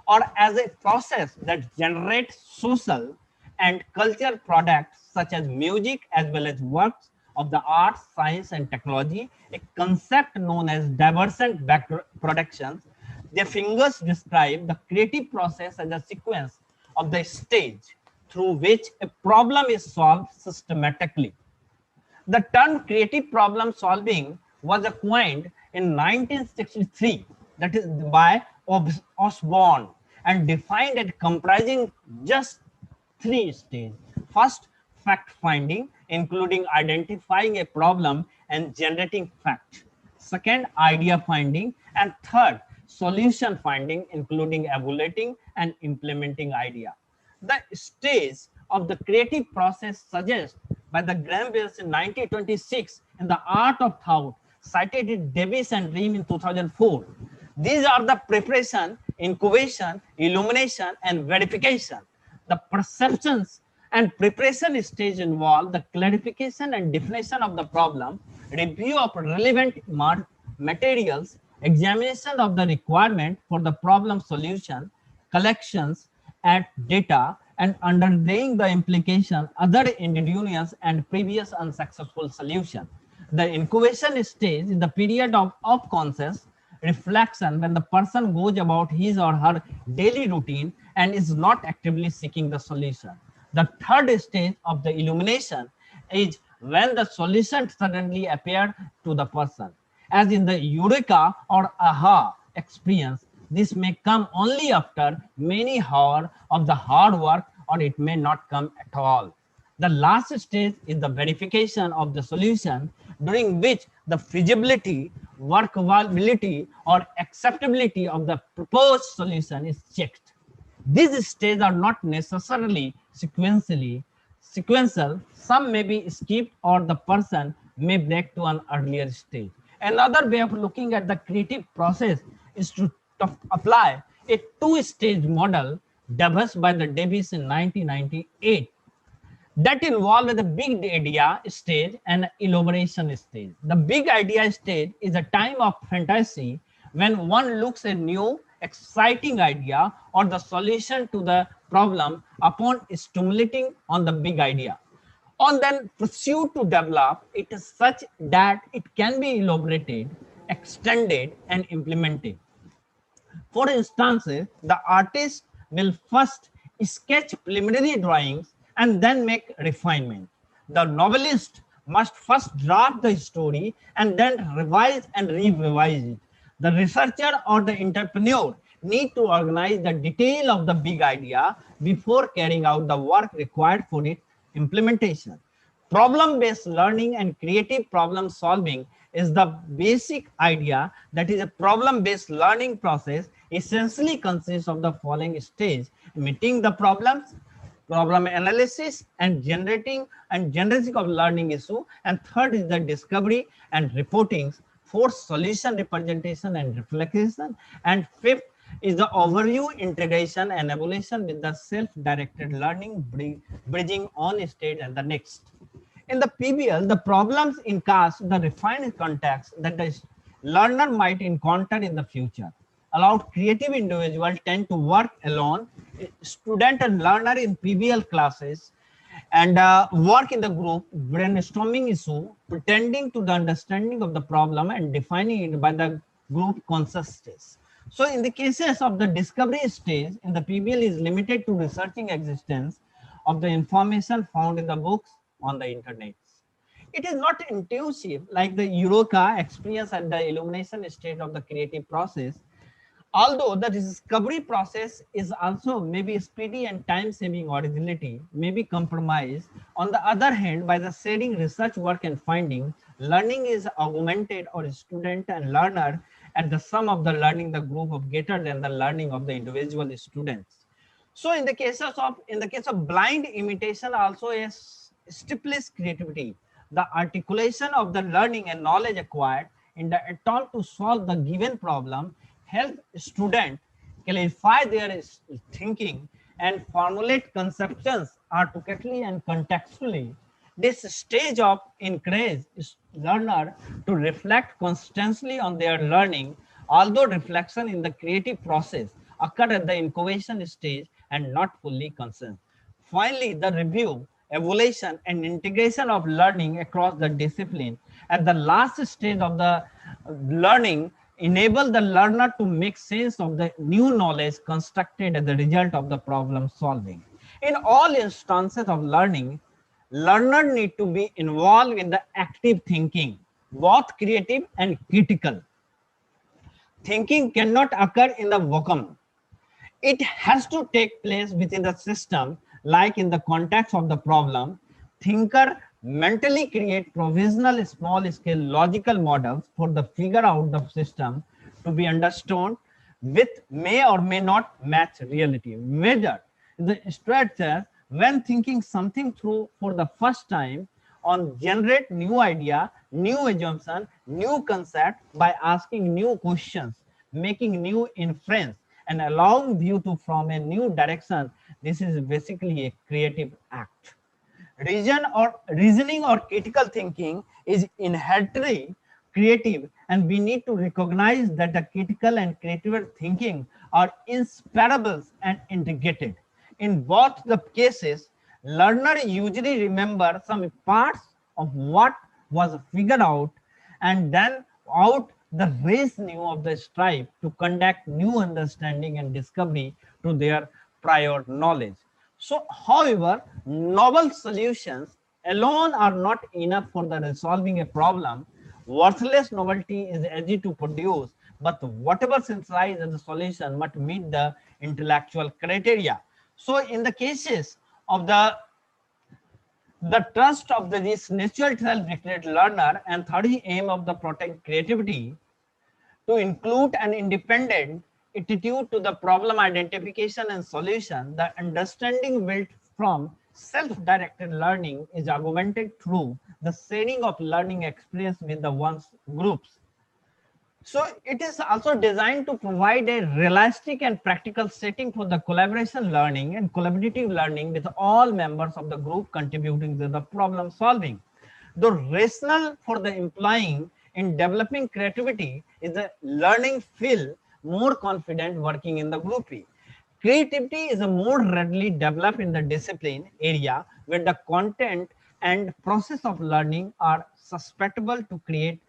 or as a process that generates social and cultural products such as music as well as works of the arts, science, and technology, a concept known as divergent productions. Their fingers describe the creative process as a sequence of the stage through which a problem is solved systematically. The term creative problem solving was coined in 1963, that is by Osborne, and defined as comprising just 3 stages. First, fact finding, including identifying a problem and generating facts. Second, idea finding. And third, solution finding, including evaluating and implementing idea. The stage of the creative process suggested by the Graham Wells in 1926 in The Art of Thought, cited in Davis and Ream in 2004. These are the preparation, incubation, illumination, and verification. The perceptions and preparation stage involve the clarification and definition of the problem, review of relevant materials, examination of the requirement for the problem solution, collections at data, and understanding the implication other indigenous and previous unsuccessful solution. The incubation stage is the period of conscious reflection when the person goes about his or her daily routine and is not actively seeking the solution. The third stage of the illumination is when the solution suddenly appears to the person. As in the eureka or aha experience, this may come only after many hours of the hard work, or it may not come at all. The last stage is the verification of the solution, during which the feasibility, workability, or acceptability of the proposed solution is checked. These stages are not necessarily sequential. Some may be skipped, or the person may break to an earlier stage. Another way of looking at the creative process is to apply a two-stage model devised by the Davis in 1998 that involves the big idea stage and elaboration stage. The big idea stage is a time of fantasy when one looks at new, exciting idea or the solution to the problem upon stimulating on the big idea. On then pursue to develop it is such that it can be elaborated, extended, and implemented. For instance, the artist will first sketch preliminary drawings and then make refinement. The novelist must first draft the story and then revise and revise it. The researcher or the entrepreneur need to organize the detail of the big idea before carrying out the work required for its implementation. Problem-based learning and creative problem solving is the basic idea. That is, a problem-based learning process essentially consists of the following stage: meeting the problems, problem analysis, and generating of learning issue. And third is the discovery and reporting. Fourth, solution representation and reflection. And fifth is the overview, integration, and evaluation with the self-directed learning, bridging on stage and the next. In the PBL, the problems encast the refined context that the learner might encounter in the future. Allowed creative individuals tend to work alone. Student and learner in PBL classes and work in the group, brainstorming issue, pretending to the understanding of the problem and defining it by the group consensus. So in the cases of the discovery stage in the PBL is limited to researching existence of the information found in the books on the internet. It is not intuitive like the eureka experience at the illumination stage of the creative process. Although the discovery process is also maybe speedy and time-saving, originality may be compromised. On the other hand, by the sharing research work and finding, learning is augmented, or student and learner at the sum of the learning the group of greater than the learning of the individual students. So in the case of blind imitation also is stimulus creativity. The articulation of the learning and knowledge acquired in the attempt to solve the given problem help students clarify their thinking and formulate conceptions articulately and contextually. This stage of encourage learner to reflect constantly on their learning, although reflection in the creative process occur at the incubation stage and not fully consent. Finally, the review, evaluation, and integration of learning across the discipline at the last stage of the learning enable the learner to make sense of the new knowledge constructed as a result of the problem solving. In all instances of learning, learner need to be involved in the active thinking, both creative and critical. Thinking cannot occur in the vacuum. It has to take place within the system, like in the context of the problem. Thinker mentally create provisional small-scale logical models for the figure out the system to be understood with may or may not match reality. Whether the structure when thinking something through for the first time on generate new idea, new assumption, new concept by asking new questions. making new inference, and allowing view to from a new direction. This is basically a creative act. Reasoning or critical thinking is inherently creative, and we need to recognize that the critical and creative thinking are inseparable and integrated. In both the cases, learner usually remember some parts of what was figured out, and then out the reasoning of the strive to conduct new understanding and discovery to their prior knowledge. So, however, novel solutions alone are not enough for the resolving a problem. Worthless novelty is easy to produce, but whatever synthesized as a solution must meet the intellectual criteria. So, in the cases of the trust of this natural self-directed learner and third aim of the protect creativity to include an independent attitude to the problem identification and solution, the understanding built from self-directed learning is augmented through the sharing of learning experience with the one's groups. So it is also designed to provide a realistic and practical setting for the collaboration learning and collaborative learning with all members of the group contributing to the problem solving. The rationale for the employing in developing creativity is the learning feel more confident working in the group. Creativity is a more readily developed in the discipline area where the content and process of learning are susceptible to create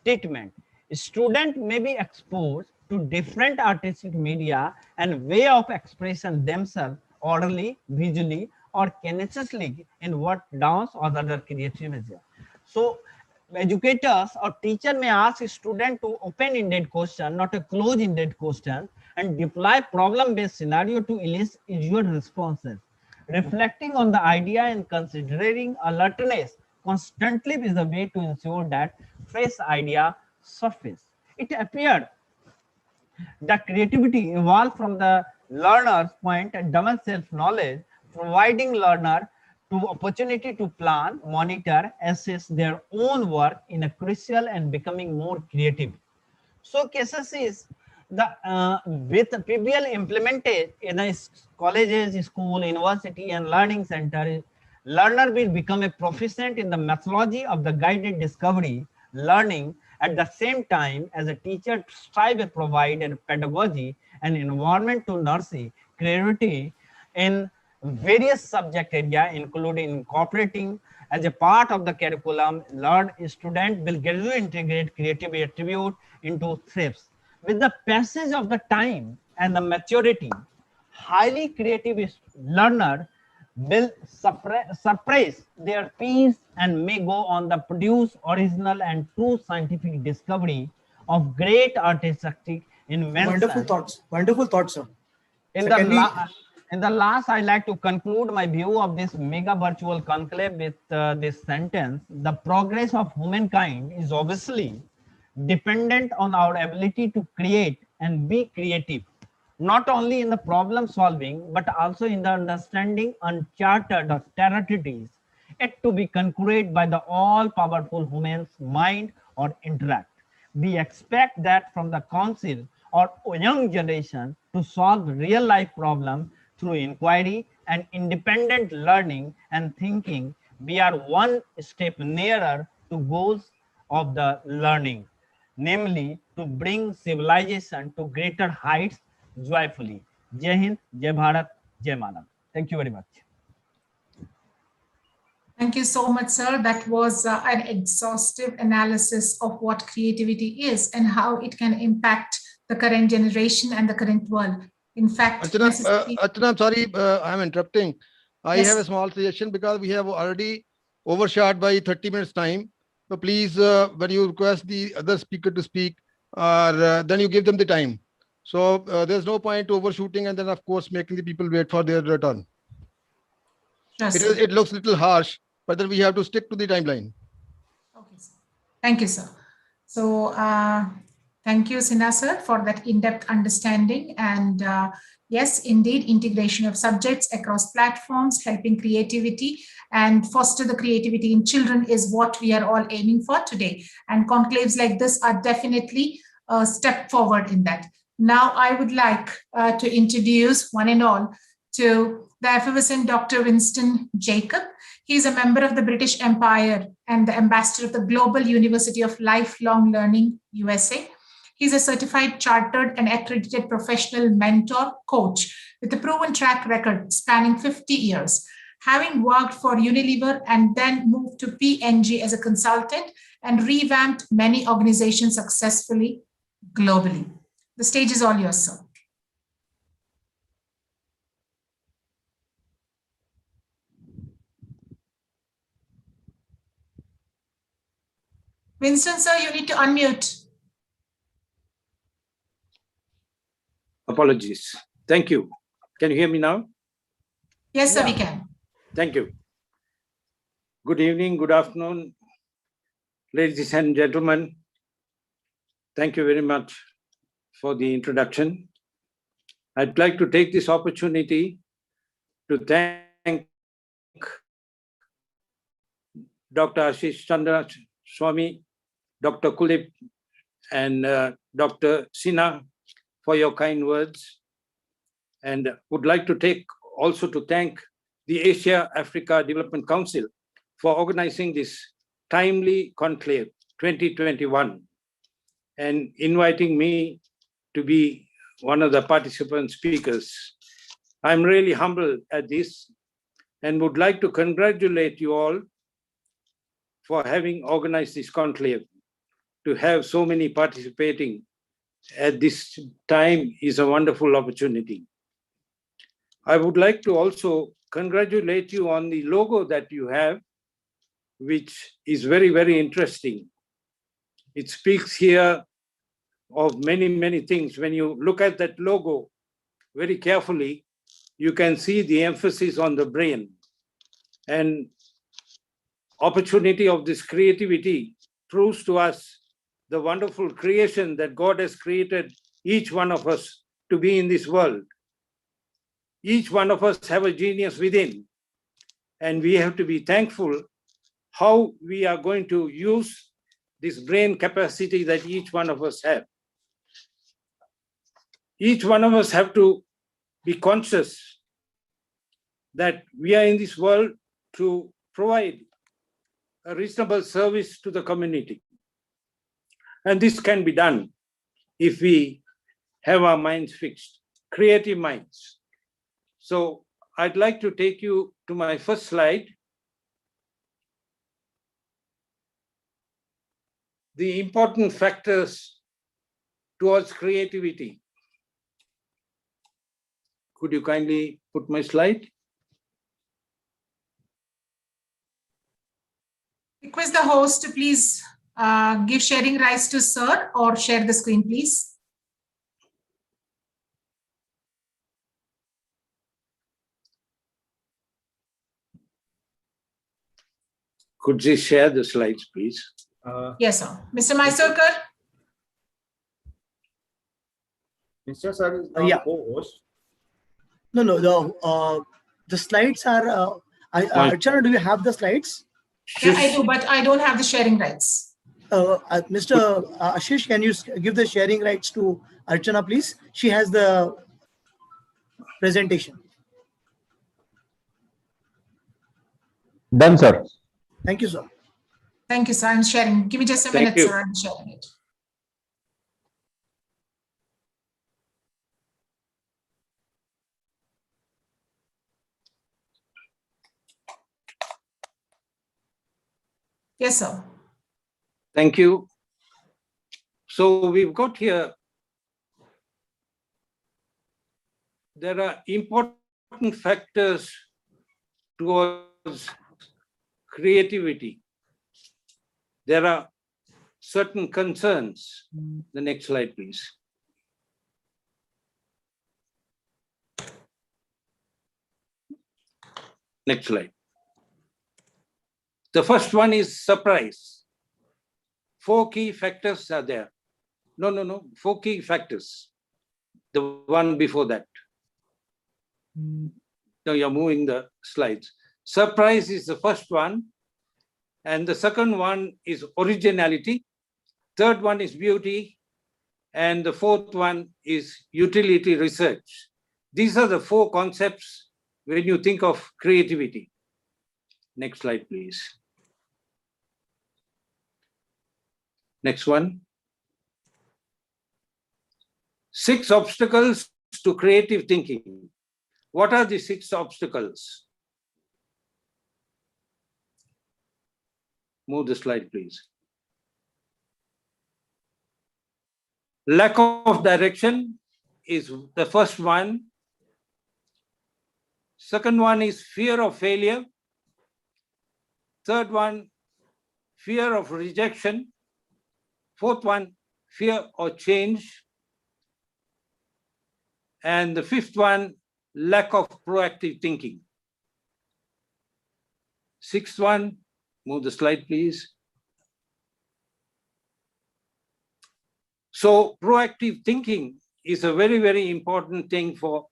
treatment. Students may be exposed to different artistic media and way of expression themselves orally, visually, or kinesthetically in what dance or other creativity. So educators or teacher may ask a student to open-ended question, not a closed-ended question, and deploy problem-based scenario to elicit your responses. Reflecting on the idea and considering alertness constantly is a way to ensure that fresh idea surface. It appeared that creativity evolved from the learner's point and double self-knowledge, providing learner to opportunity to plan, monitor, assess their own work in a crucial and becoming more creative. So cases is the with PBL implemented in a colleges, school, university, and learning center, learner will become a proficient in the methodology of the guided discovery learning. At the same time, as a teacher strive to provide a pedagogy and environment to nurture creativity in various subject area, including incorporating as a part of the curriculum, learn student will gradually integrate creative attribute into thrips. With the passage of the time and the maturity, highly creative learner will surprise their peers and may go on to produce original and true scientific discovery of great artistic invention. Wonderful thoughts, sir. In the last, I like to conclude my view of this mega virtual conclave with this sentence: the progress of humankind is obviously dependent on our ability to create and be creative, not only in the problem solving, but also in the understanding uncharted territories, yet to be conquered by the all-powerful human's mind or intellect. We expect that from the council or young generation to solve real-life problems through inquiry and independent learning and thinking. We are one step nearer to goals of the learning, namely to bring civilization to greater heights joyfully. Jai Hind, Jai Bharat, Jai Manav. Thank you very much. Thank you so much, sir. That was an exhaustive analysis of what creativity is and how it can impact the current generation and the current world. In fact, Archana, I'm sorry, I'm interrupting. I Yes. have a small suggestion because we have already overshot by 30 minutes time. So please, when you request the other speaker to speak, then you give them the time. So there's no point overshooting and then of course making the people wait for their turn. Sure, It looks a little harsh, but then we have to stick to the timeline. Okay, sir. Thank you, sir. So thank you, Sinha sir, for that in-depth understanding. And yes, indeed, integration of subjects across platforms, helping creativity and foster the creativity in children is what we are all aiming for today. And conclaves like this are definitely step forward in that. Now, I would like to introduce one and all to the effervescent Dr. Winston Jacob. He is a member of the British Empire and the ambassador of the Global University of Lifelong Learning, USA. He's a certified, chartered, and accredited professional mentor coach with a proven track record spanning 50 years. Having worked for Unilever and then moved to P&G as a consultant and revamped many organizations successfully globally. The stage is all yours, sir. Winston, sir, you need to unmute. Apologies. Thank you. Can you hear me now? Yes, sir, we can. Thank you. Good evening, good afternoon, ladies and gentlemen. Thank you very much for the introduction. I'd like to take this opportunity to thank Dr. Ashish Chandra Swami, Dr. Kulip, and Dr. Sinha for your kind words, and would like to thank the Asia Africa Development Council for organizing this timely conclave 2021 and inviting me to be one of the participant speakers. I'm really humbled at this and would like to congratulate you all for having organized this conclave. To have so many participating at this time is a wonderful opportunity. I would like to also congratulate you on the logo that you have, which is very, very interesting. It speaks here of many, many things. When you look at that logo very carefully, you can see the emphasis on the brain. And opportunity of this creativity proves to us the wonderful creation that God has created each one of us to be in this world. Each one of us have a genius within, and we have to be thankful how we are going to use this brain capacity that each one of us have. Each one of us have to be conscious that we are in this world to provide a reasonable service to the community. And this can be done if we have our minds fixed, creative minds. So I'd like to take you to my first slide. The important factors towards creativity. Could you kindly put my slide? Request the host to please give sharing rights to sir or share the screen, please. Could you share the slides, please? Yes, sir. Mr. Mysokar? Mr. Sir is Yeah. co-host. No, the slides are. Archana, do you have the slides? Yeah, I do, but I don't have the sharing rights. Mr. Ashish, can you give the sharing rights to Archana, please? She has the presentation. Done, sir. Thank you, sir. Thank you, sir. I'm sharing. Give me just a Thank minute, you. sir. I'm sharing it. Yes, sir. Thank you. So we've got here, there are important factors towards creativity. There are certain concerns. The next slide, please. Next slide. The first one is surprise. 4 key factors are there. No. 4 key factors. The one before that. No, you're moving the slides. Surprise is the first one. And the second one is originality. Third one is beauty. and the fourth one is utility research. These are the four concepts when you think of creativity. Next slide, please. Next one. 6 obstacles to creative thinking. What are the 6 obstacles? Move the slide, please. Lack of direction is the first one. Second one is fear of failure. Third one, fear of rejection. Fourth one, fear of change. And the fifth one, lack of proactive thinking. Sixth one, move the slide, please. So proactive thinking is a very, very important thing for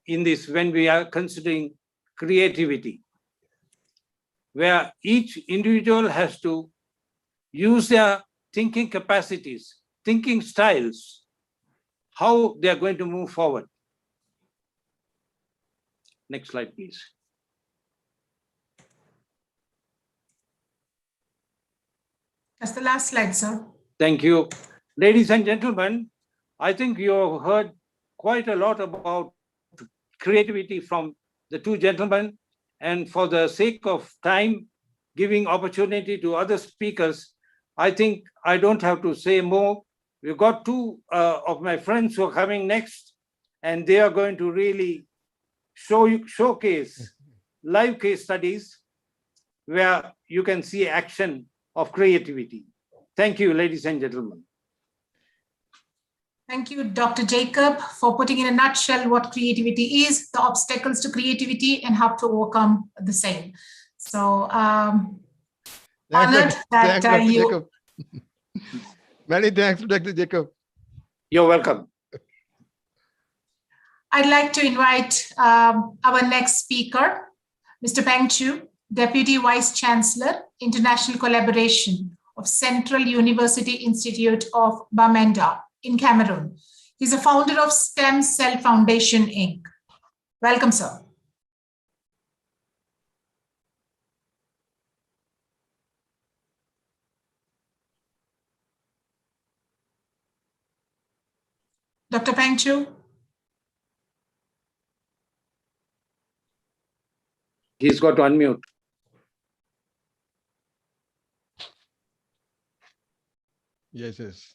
in this when we are considering creativity, where each individual has to use their thinking capacities, thinking styles, how they are going to move forward. Next slide, please. That's the last slide, sir. Thank you. Ladies and gentlemen, I think you have heard quite a lot about creativity from the two gentlemen, and for the sake of time, giving opportunity to other speakers, I think I don't have to say more. We've got two of my friends who are coming next, and they are going to really showcase live case studies where you can see action of creativity. Thank you, ladies and gentlemen. Thank you, Dr. Jacob, for putting in a nutshell what creativity is, the obstacles to creativity, and how to overcome the same. So, honored that Dr. you. Jacob. Many thanks, Dr. Jacob. You're welcome. I'd like to invite our next speaker, Mr. Peng Chu, Deputy Vice Chancellor, International Collaboration of Central University Institute of Bamenda in Cameroon. He's a founder of Stem Cell Foundation, Inc. Welcome, sir. Dr. Peng Chu. He's got to unmute. Yes, yes.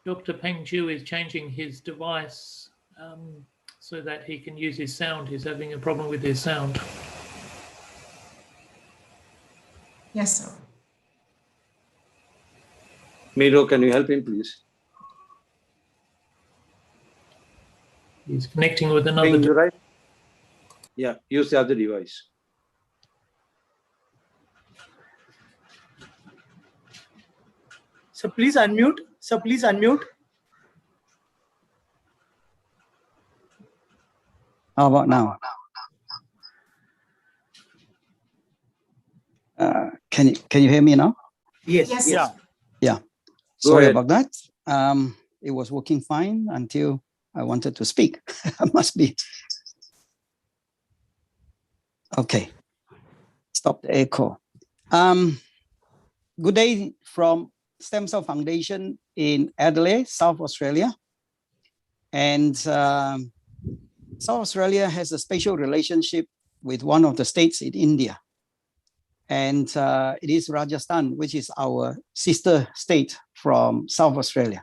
Dr. Peng Chu is changing his device so that he can use his sound. He's having a problem with his sound. Yes, sir. Miro, can you help him, please? He's connecting with another device. Right? Yeah, use the other device. So please unmute. So please unmute. How about now? Can you hear me now? Yes. Yes. Yes. Yeah. Sorry about that. It was working fine until I wanted to speak. Must be. Okay. Stop the echo. Good day from Stem Cell Foundation in Adelaide, South Australia. And South Australia has a special relationship with one of the states in India. And it is Rajasthan, which is our sister state from South Australia.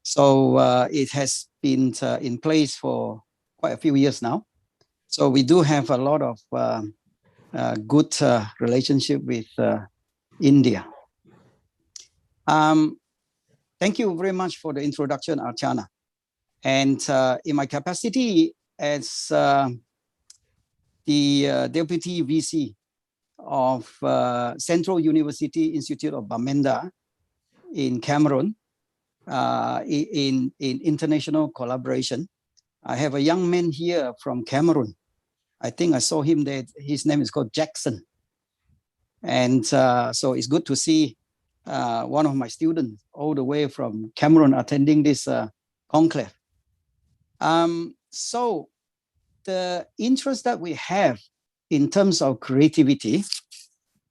So it has been in place for quite a few years now. So we do have a lot of good relationship with India. Thank you very much for the introduction, Archana. And in my capacity as the Deputy VC of Central University Institute of Bamenda in Cameroon, in international collaboration. I have a young man here from Cameroon. I think I saw him there. His name is called Jackson. And so it's good to see one of my students all the way from Cameroon attending this conclave. So the interest that we have in terms of creativity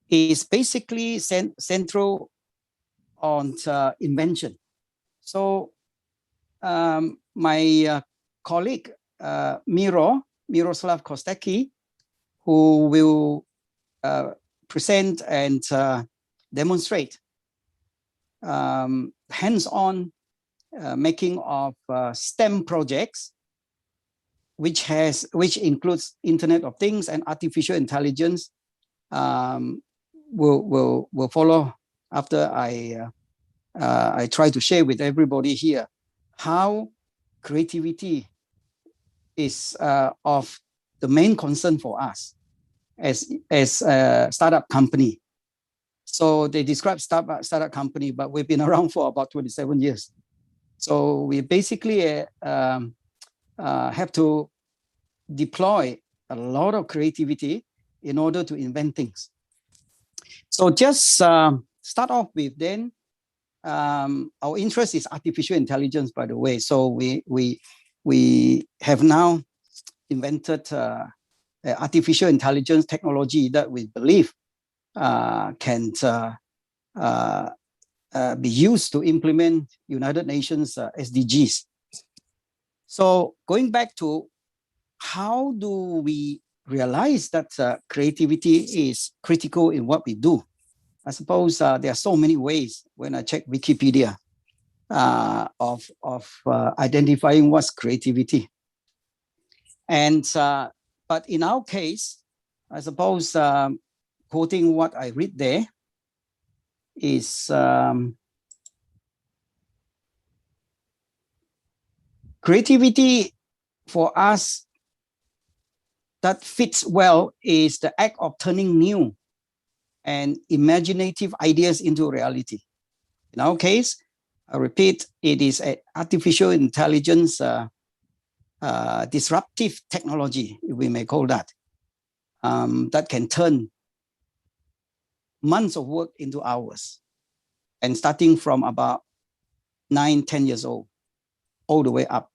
is basically central on invention. So my colleague, Miroslav Kostecki, who will present and demonstrate hands-on making of STEM projects, which includes Internet of Things and artificial intelligence, will follow after I try to share with everybody here how creativity is of the main concern for us as a startup company. So they describe startup company, but we've been around for about 27 years. So we basically have to deploy a lot of creativity in order to invent things. So just start off with then, our interest is artificial intelligence, by the way. So we have now invented artificial intelligence technology that we believe can be used to implement United Nations SDGs. So going back to how do we realize that creativity is critical in what we do? I suppose there are so many ways when I check Wikipedia of identifying what's creativity. And but in our case, I suppose quoting what I read there is creativity for us that fits well is the act of turning new and imaginative ideas into reality. In our case, I repeat, it is an artificial intelligence disruptive technology, if we may call that, that can turn months of work into hours, and starting from about 9-10 years old, all the way up.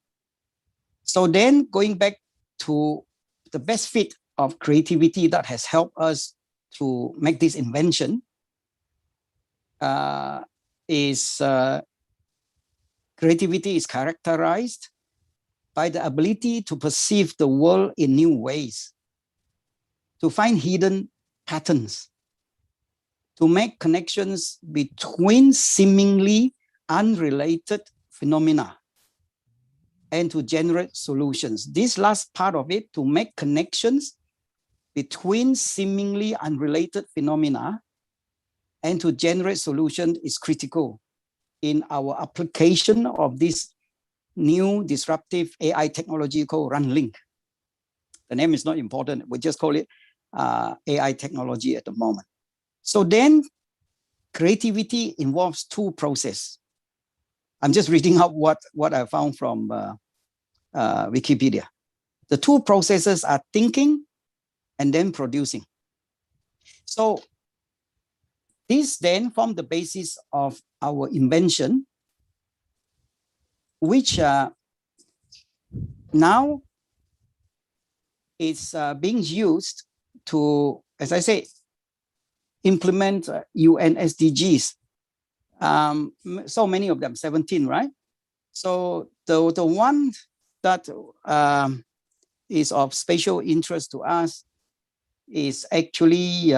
So then going back to the best fit of creativity that has helped us to make this invention is creativity is characterized by the ability to perceive the world in new ways, to find hidden patterns, to make connections between seemingly unrelated phenomena, and to generate solutions. This last part of it, to make connections between seemingly unrelated phenomena and to generate solutions, is critical in our application of this new disruptive AI technology called RunLink. The name is not important. We just call it AI technology at the moment. So then creativity involves two processes. I'm just reading out what I found from Wikipedia. The two processes are thinking and then producing. So this then form the basis of our invention, which now is being used to, as I say, implement UN SDGs. So many of them, 17, right? So the one that is of special interest to us is actually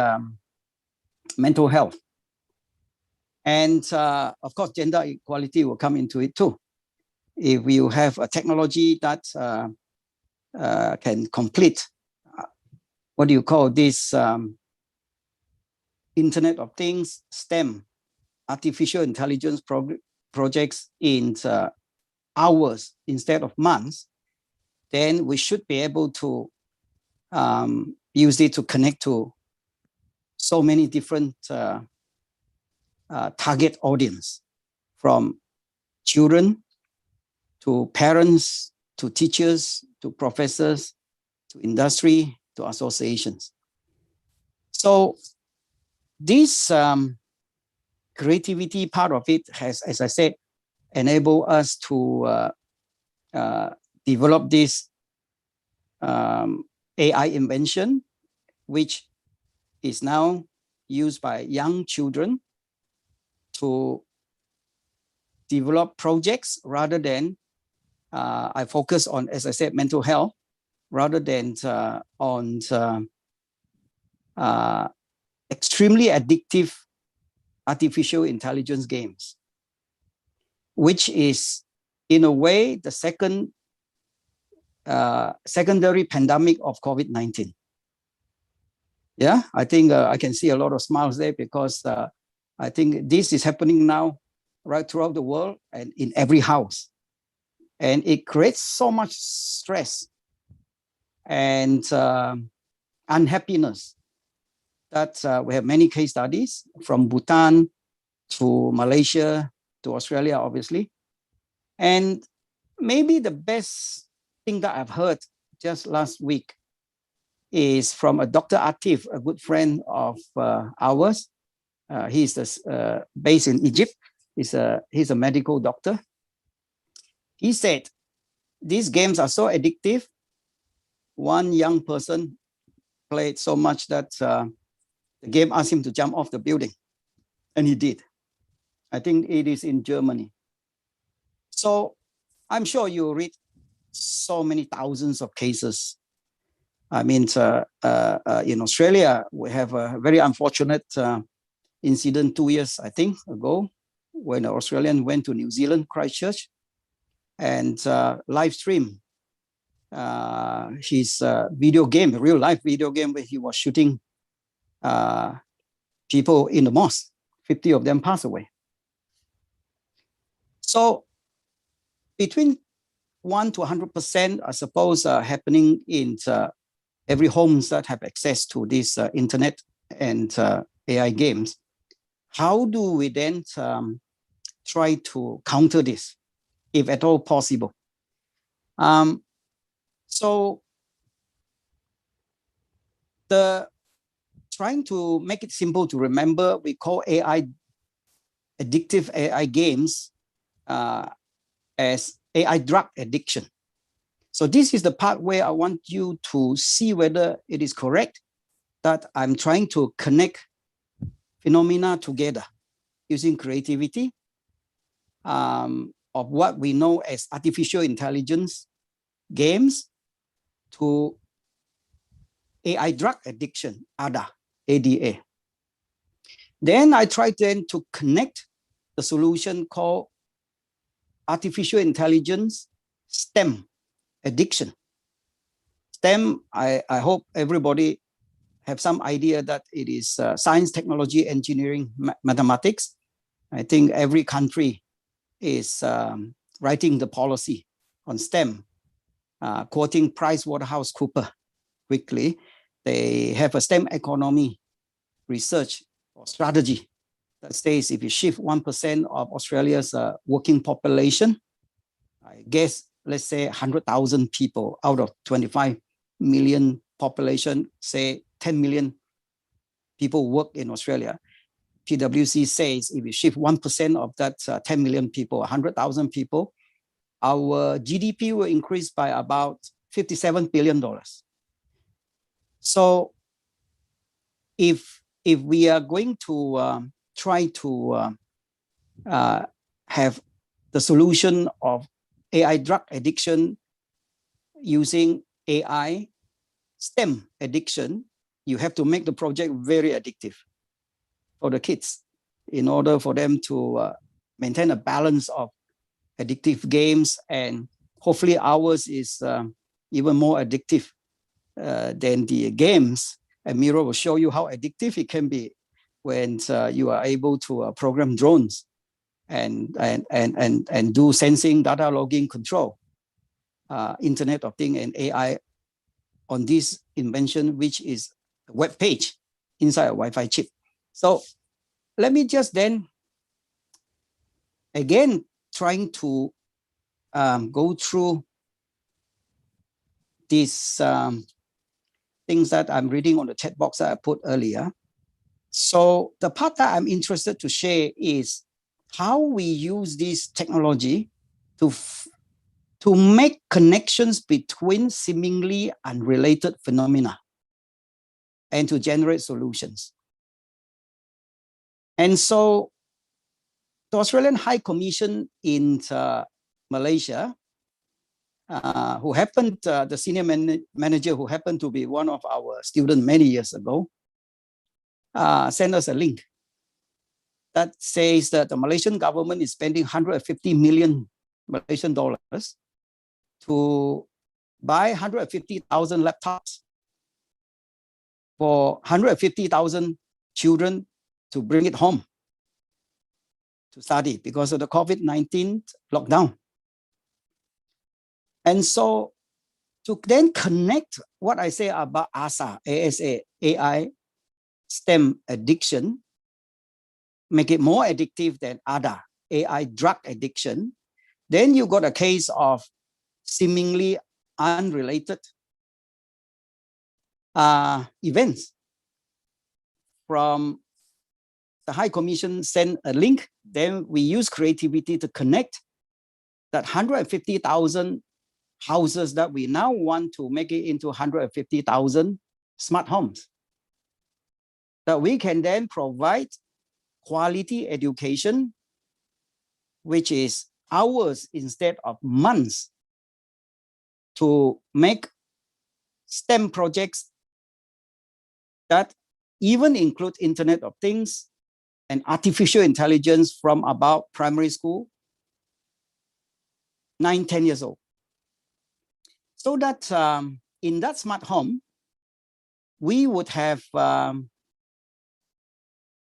mental health. And of course, gender equality will come into it too. If you have a technology that can complete, what do you call this, Internet of Things, STEM, artificial intelligence projects in hours instead of months, then we should be able to use it to connect to so many different target audience, from children, to parents, to teachers, to professors, to industry, to associations. So this creativity part of it has, as I said, enabled us to develop this AI invention, which is now used by young children to develop projects rather than I focus on, as I said, mental health rather than on extremely addictive artificial intelligence games, which is in a way the secondary pandemic of COVID-19. Yeah, I think I can see a lot of smiles there because I think this is happening now right throughout the world and in every house. And it creates so much stress and unhappiness that we have many case studies from Bhutan to Malaysia to Australia, obviously. And maybe the best thing that I've heard just last week is from a Dr. Atif, a good friend of ours. He's based in Egypt. He's a medical doctor. He said, these games are so addictive. One young person played so much that the game asked him to jump off the building, and he did. I think it is in Germany. So I'm sure you read so many thousands of cases. I mean, in Australia, we have a very unfortunate incident 2 years, I think, ago, when an Australian went to New Zealand, Christchurch, and live stream his video game, a real life video game where he was shooting people in the mosque. 50 of them passed away. So between 1 to 100%, I suppose, happening in every homes that have access to this internet and AI games. How do we then try to counter this, if at all possible? So trying to make it simple to remember, we call addictive AI games as AI drug addiction. So this is the part where I want you to see whether it is correct that I'm trying to connect phenomena together using creativity of what we know as artificial intelligence games to AI drug addiction, ADA. Then I try then to connect the solution called artificial intelligence STEM addiction. STEM, I hope everybody have some idea that it is science, technology, engineering, mathematics. I think every country is writing the policy on STEM, quoting PricewaterhouseCoopers quickly. They have a STEM economy research or strategy that says if you shift 1% of Australia's working population, I guess, let's say 100,000 people out of 25 million population, say 10 million people work in Australia. PwC says if you shift 1% of that 10 million people, 100,000 people, our GDP will increase by about $57 billion. So if we are going to try to have the solution of AI drug addiction using AI STEM addiction, you have to make the project very addictive for the kids in order for them to maintain a balance of addictive games, and hopefully ours is even more addictive than the games. And Miro will show you how addictive it can be when you are able to program drones and do sensing, data logging, control, Internet of Things and AI on this invention, which is a web page inside a Wi-Fi chip. So let me just then again trying to go through these things that I'm reading on the chat box that I put earlier. So the part that I'm interested to share is how we use this technology to make connections between seemingly unrelated phenomena and to generate solutions. And so the Australian High Commission in Malaysia, who happened, the senior manager who happened to be one of our students many years ago, sent us a link that says that the Malaysian government is spending 150 million Malaysian dollars to buy 150,000 laptops for 150,000 children to bring it home to study because of the COVID-19 lockdown. And so to then connect what I say about ASA, AI, STEM addiction, make it more addictive than ADA, AI drug addiction, then you got a case of seemingly unrelated events. From the High Commission sent a link, then we use creativity to connect that 150,000 houses that we now want to make it into 150,000 smart homes. That we can then provide quality education, which is hours instead of months, to make STEM projects that even include Internet of Things and artificial intelligence from about primary school, 9, 10 years old. So that in that smart home, we would have the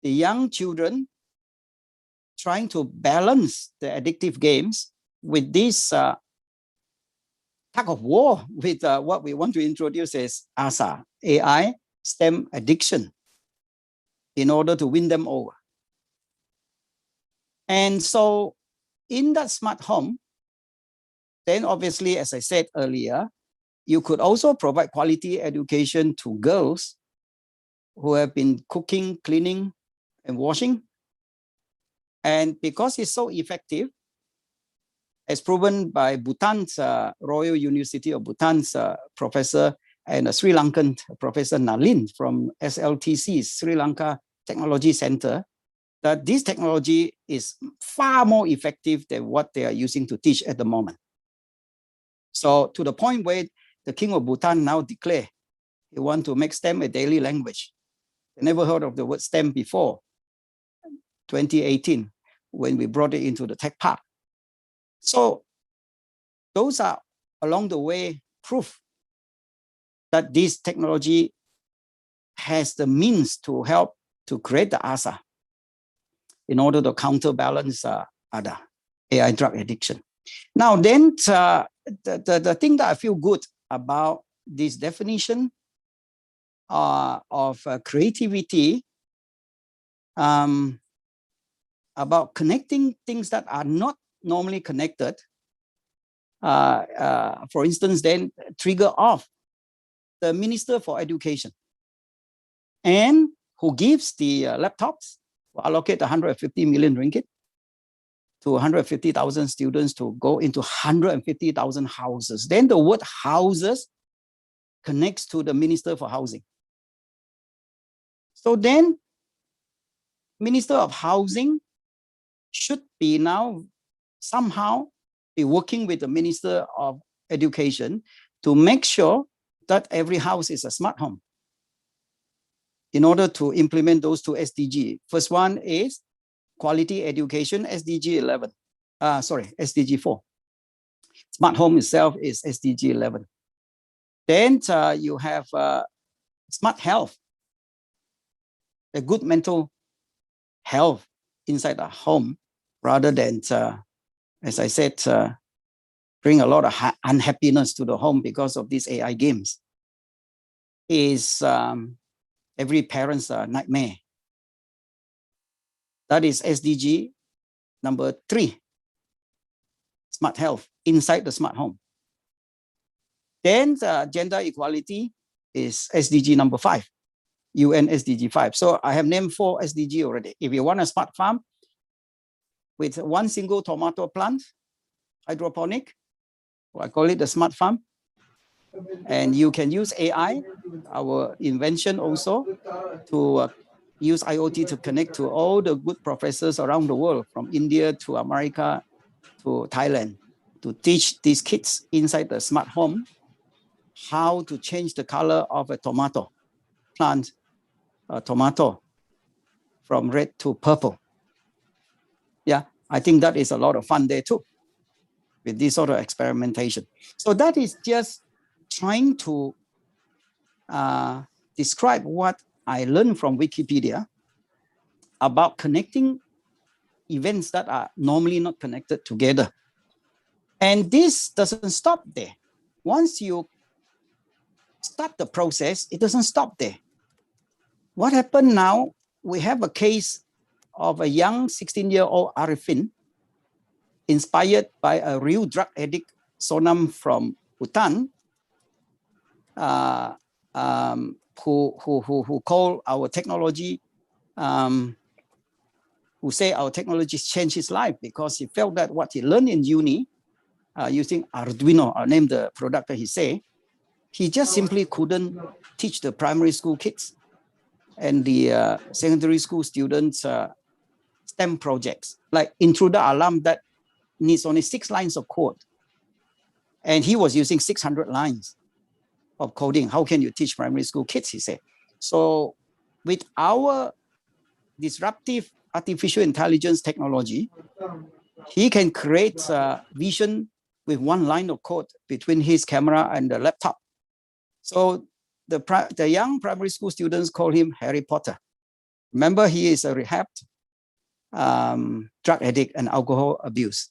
young children trying to balance the addictive games with this tug of war with what we want to introduce as ASA, AI, STEM addiction, in order to win them over. And so in that smart home, then obviously, as I said earlier, you could also provide quality education to girls who have been cooking, cleaning, and washing. And because it's so effective, as proven by Bhutan's Royal University of Bhutan's professor and a Sri Lankan Professor Nalin from SLTC, Sri Lanka Technology Center, that this technology is far more effective than what they are using to teach at the moment. So to the point where the King of Bhutan now declare he wants to make STEM a daily language. I never heard of the word STEM before 2018 when we brought it into the tech park. So those are along the way proof that this technology has the means to help to create the ASA in order to counterbalance other AI drug addiction. Now then, the thing that I feel good about this definition of creativity, about connecting things that are not normally connected, for instance, then trigger off the Minister for Education, and who gives the laptops, allocate 150 million ringgit to 150,000 students to go into 150,000 houses. Then the word houses connects to the Minister for Housing. So then Minister of Housing should be now somehow be working with the Minister of Education to make sure that every house is a smart home in order to implement those two SDG. First one is quality education, SDG 11. SDG 4. Smart home itself is SDG 11. Then you have smart health, a good mental health inside the home, rather than, as I said, bring a lot of unhappiness to the home because of these AI games, is every parent's nightmare. That is SDG number 3. smart health inside the smart home. Then gender equality is SDG number 5, UN SDG 5. So I have named 4 SDG already. If you want a smart farm with one single tomato plant, hydroponic, I call it the smart farm. And you can use AI, our invention also, to use IoT to connect to all the good professors around the world, from India to America to Thailand, to teach these kids inside the smart home how to change the color of a tomato plant, tomato from red to purple. Yeah, I think that is a lot of fun there too, with this sort of experimentation. So that is just trying to describe what I learned from Wikipedia about connecting events that are normally not connected together. And this doesn't stop there. Once you start the process, it doesn't stop there. What happened now, we have a case of a young 16-year-old Arifin, inspired by a real drug addict, Sonam from Bhutan, who call our technology, who say our technology changed his life because he felt that what he learned in uni using Arduino, I named the product that he say, he just simply couldn't teach the primary school kids and the secondary school students STEM projects, like intruder alarm that needs only 6 lines of code. And he was using 600 lines of coding. How can you teach primary school kids, he said. So with our disruptive artificial intelligence technology, he can create vision with 1 line of code between his camera and the laptop. So the young primary school students call him Harry Potter. Remember, he is a rehabbed drug addict and alcohol abuse.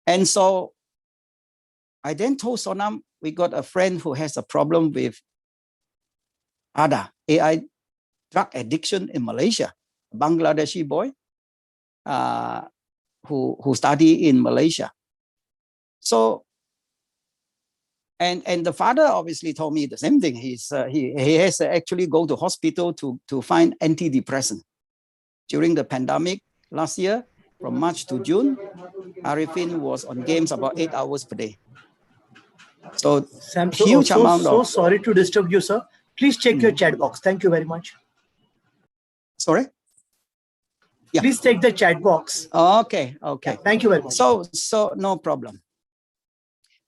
And so I then told Sonam, we got a friend who has a problem with ADA, AI drug addiction in Malaysia, a Bangladeshi boy who study in Malaysia. So, and the father obviously told me the same thing. He has to actually go to hospital to find antidepressant. During the pandemic last year, from March to June, Arifin was on games about 8 hours per day. So Sam, huge amount so of... sorry to disturb you, sir. Please check your chat box. Thank you very much. Sorry? Yeah. Please check the chat box. Okay, okay. Yeah, thank you very much. So no problem.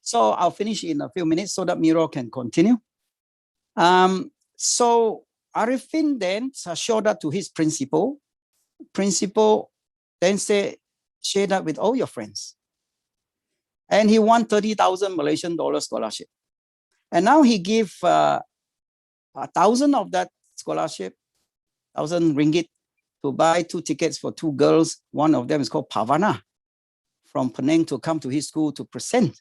So I'll finish in a few minutes so that Miro can continue. So Arifin then showed that to his principal. Principal then said, share that with all your friends. And he won 30,000 Malaysian dollar scholarship. And now he gave 1,000 of that scholarship, 1,000 ringgit, to buy 2 tickets for 2 girls. One of them is called Pavana, from Penang, to come to his school to present.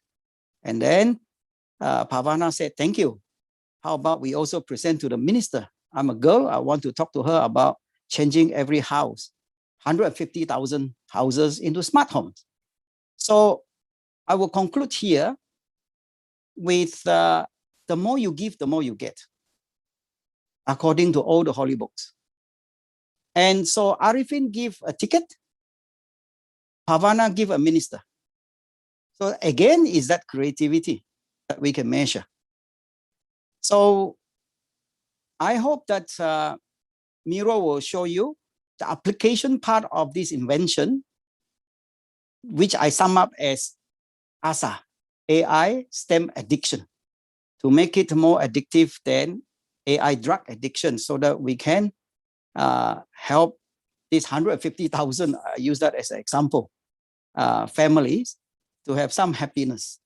And then Pavana said, thank you. How about we also present to the minister? I'm a girl. I want to talk to her about changing every house, 150,000 houses into smart homes. So I will conclude here with the more you give, the more you get, according to all the holy books. And so Arifin give a ticket, Pavana give a minister. So again, is that creativity that we can measure? So I hope that Miro will show you the application part of this invention, which I sum up as ASA, AI STEM addiction, to make it more addictive than AI drug addiction, so that we can help these 150,000, use that as an example, families to have some happiness,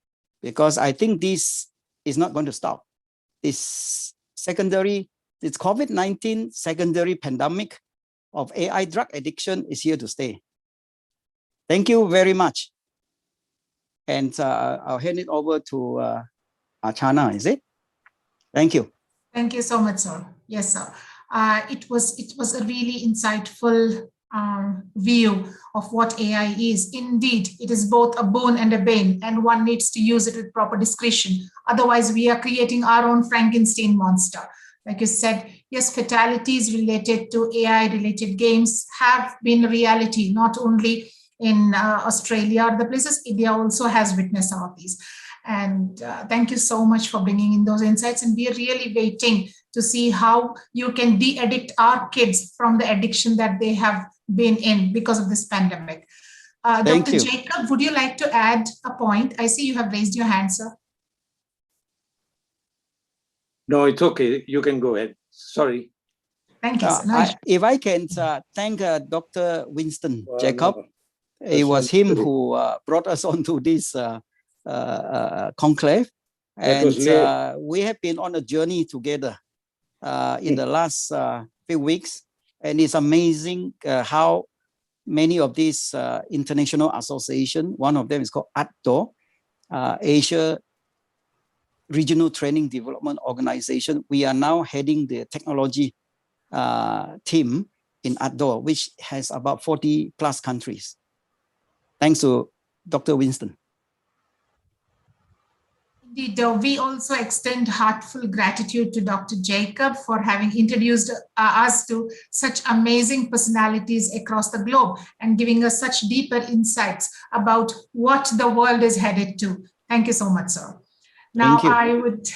because I think this is not going to stop. This COVID-19 secondary pandemic of AI drug addiction is here to stay. Thank you very much. And I'll hand it over to Archana, is it? Thank you. Thank you so much, sir. Yes, sir. It was a really insightful view of what AI is. Indeed, it is both a boon and a bane, and one needs to use it with proper discretion. Otherwise, we are creating our own Frankenstein monster. Like you said, yes, fatalities related to AI-related games have been a reality, not only in Australia or the places. India also has witnessed some of these. And thank you so much for bringing in those insights. And we are really waiting to see how you can de-addict our kids from the addiction that they have been in because of this pandemic. Dr. Jacob, would you like to add a point? I see you have raised your hand, sir. No, it's okay. You can go ahead. Sorry. Thank you, sir. If I can thank Dr. Winston Jacob. It was him who brought us onto this conclave. And we have been on a journey together in the last few weeks. And it's amazing how many of these international associations, one of them is called ADDO, Asia Regional Training Development Organization. We are now heading the technology team in ADDO, which has about 40 plus countries. Thanks to Dr. Winston. Indeed, we also extend heartfelt gratitude to Dr. Jacob for having introduced us to such amazing personalities across the globe and giving us such deeper insights about what the world is headed to. Thank you so much, sir. Now, I would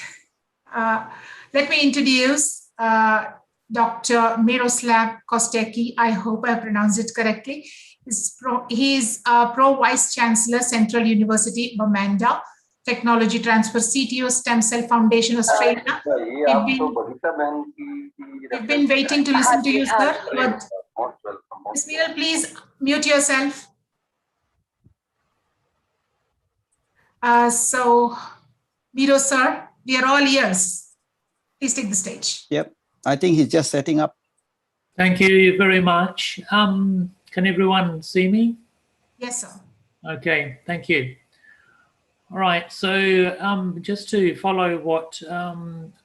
let me introduce Dr. Miroslav Kostecki. I hope I pronounced it correctly. He is Pro Vice Chancellor, Central University, Bamanda. Technology Transfer CTO, Stem Cell Foundation, Australia. We've been waiting to listen to you, sir. But Ms. Meera, please mute yourself. So, Miro, sir, we are all ears. Please take the stage. Yep, I think he's just setting up. Thank you very much. Can everyone see me? Yes, sir. Okay, thank you. All right, so just to follow what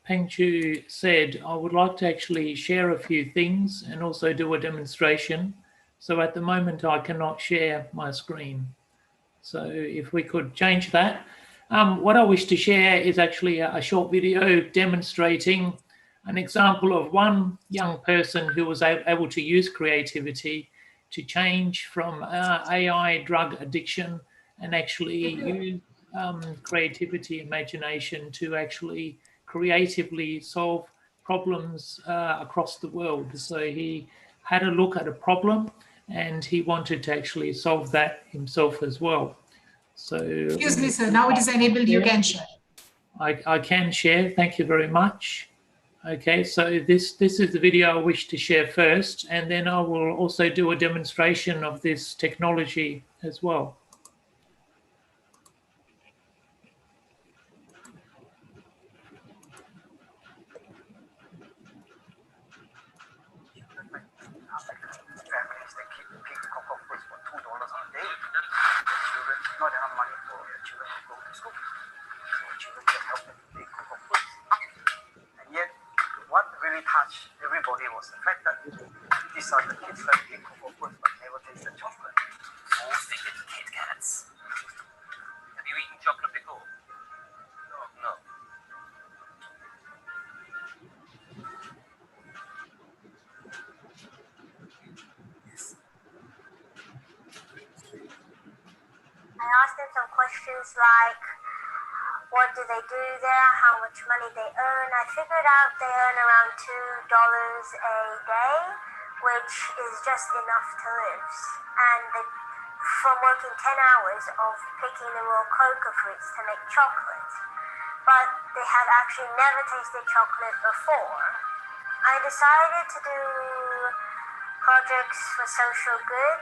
Peng Chu said, I would like to actually share a few things and also do a demonstration. So at the moment, I cannot share my screen. So if we could change that. What I wish to share is actually a short video demonstrating an example of one young person who was able to use creativity to change from AI drug addiction and actually use creativity, imagination to actually creatively solve problems across the world. So he had a look at a problem and he wanted to actually solve that himself as well. So excuse me, sir, now it is enabled, you can share. I can share, thank you very much. Okay, so this is the video I wish to share first, and then I will also do a demonstration of this technology as well. Not enough money for the children to go to school. So children get help them to make cocoa puffs. And yet, what really touched everybody was the fact that these are the kids that make cocoa puffs but never tasted chocolate. All figured Kit Kats. Have you eaten chocolate before? No. No. I asked them some questions like, what do they do there, how much money they earn. I figured out they earn around $2 a day, which is just enough to live. And from working 10 hours of picking the raw cocoa fruits to make chocolate. But they have actually never tasted chocolate before. I decided to do projects for social good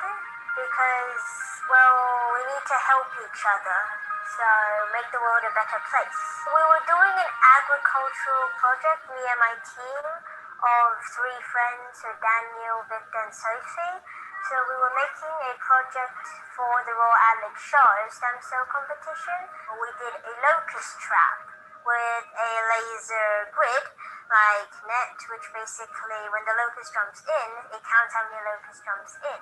because, well, we need to help each other, so make the world a better place. We were doing an agricultural project, me and my team of 3 friends, so Daniel, Victor and Sophie. So we were making a project for the Royal Adelaide Show stem cell competition. We did a locust trap with a laser grid like net, which basically when the locust jumps in, it counts how many locusts jumps in.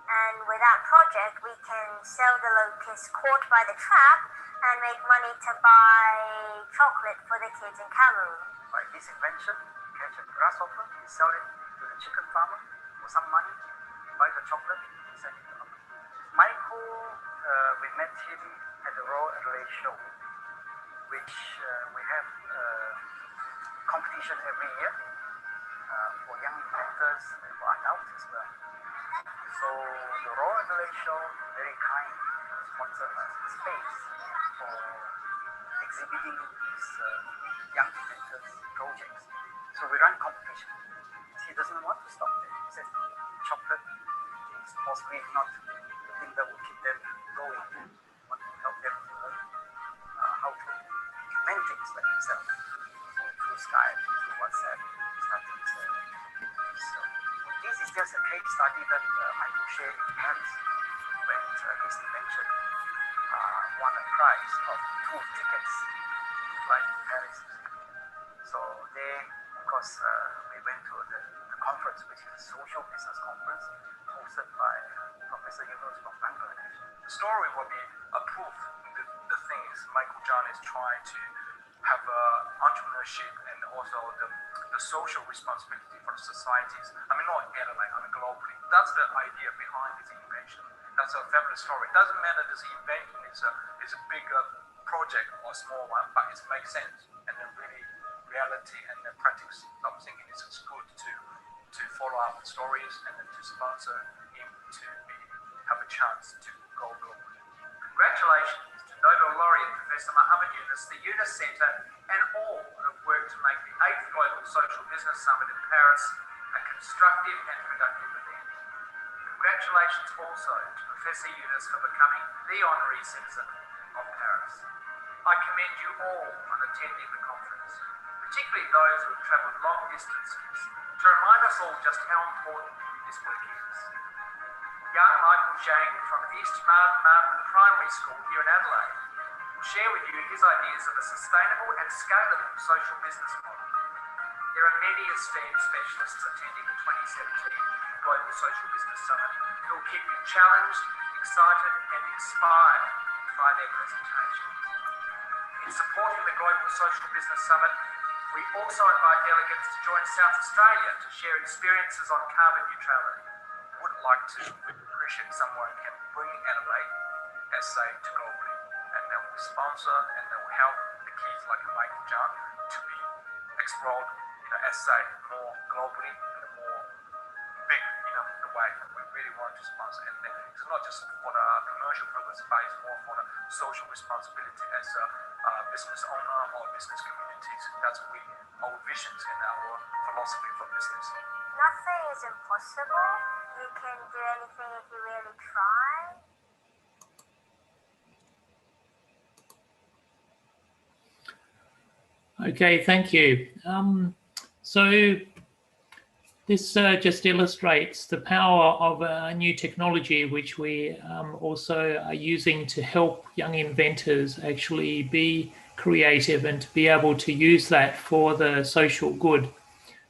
And with that project, we can sell the locusts caught by the trap and make money to buy chocolate for the kids in Cameroon. By this invention, catch a grasshopper, sell it to the chicken farmer for some money, buy the chocolate, send it up. Michael, we met him at the Royal Adelaide show, which we have competition every year for young inventors and for adults as well. So the Royal Adelaide show very kind sponsored us a space for exhibiting these young inventors projects. So we run competition. He doesn't want to stop there. He said chocolate is possibly not the thing that will keep them going. We want to help them to learn how to invent things like themselves. So through Skype, through WhatsApp, we started. So this is just a case study that Michael shared in Paris when his invention won a prize of 2 tickets to fly to Paris. So there, of course, we went to the conference, which is a social business conference hosted by Professor Yunus from Bangladesh. The story will be a proof that the thing is Michael John is trying to have entrepreneurship and also the social responsibility for the societies. I mean, not Adelaide, I mean globally. That's the idea behind this invention. That's a fabulous story. It doesn't matter this invention is a big project or small one, but it makes sense. And then really reality and then practice. I'm thinking it's good to follow up stories and then to sponsor him to have a chance to go globally. Congratulations to Nobel laureate Professor Muhammad Yunus, the Yunus Centre, and all who have worked to make the 8th Global Social Business Summit in Paris a constructive and productive event. Congratulations also to Professor Yunus for becoming the honorary citizen of Paris. I commend you all on attending the conference, particularly those who have travelled long distances, to remind us all just how important this work is. Young Michael Zhang from East Martin Primary School here in Adelaide will share with you his ideas of a sustainable and scalable social business model. There are many esteemed specialists attending the 2017 Global Social Business Summit who will keep you challenged, excited and inspired by their presentations. In supporting the Global Social Business Summit, we also invite delegates to join South Australia to share experiences on carbon neutrality. I would like to appreciate someone can bring Adelaide SA to globally, and they will sponsor and they will help the kids like Michael John to be explored SA more globally and more big, the way we really want to sponsor. And it's not just for the commercial purpose, but it's more for the social responsibility as a business owner or business communities. That's our visions and our philosophy for business. Nothing is impossible. You can do anything if you really try. Okay, thank you. So this just illustrates the power of a new technology, which we also are using to help young inventors actually be creative and to be able to use that for the social good.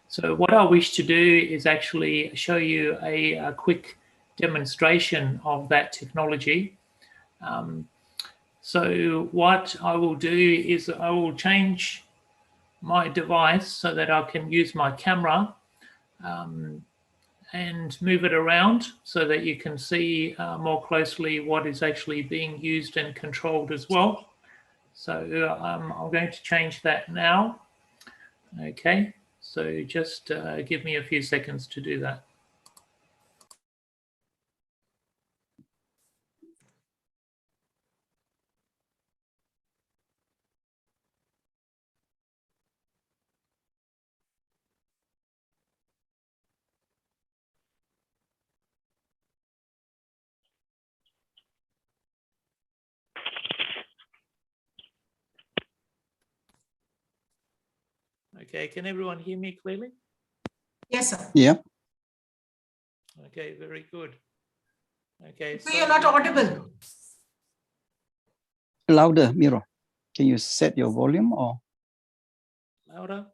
So what I wish to do is actually show you a quick demonstration of that technology. So what I will do is I will change my device so that I can use my camera and move it around so that you can see more closely what is actually being used and controlled as well. So I'm going to change that now. Okay, so just give me a few seconds to do that. Okay, can everyone hear me clearly? Yes, sir. Yeah. Okay, very good. Okay, so you're not audible. Louder, Miro. Can you set your volume or? Louder?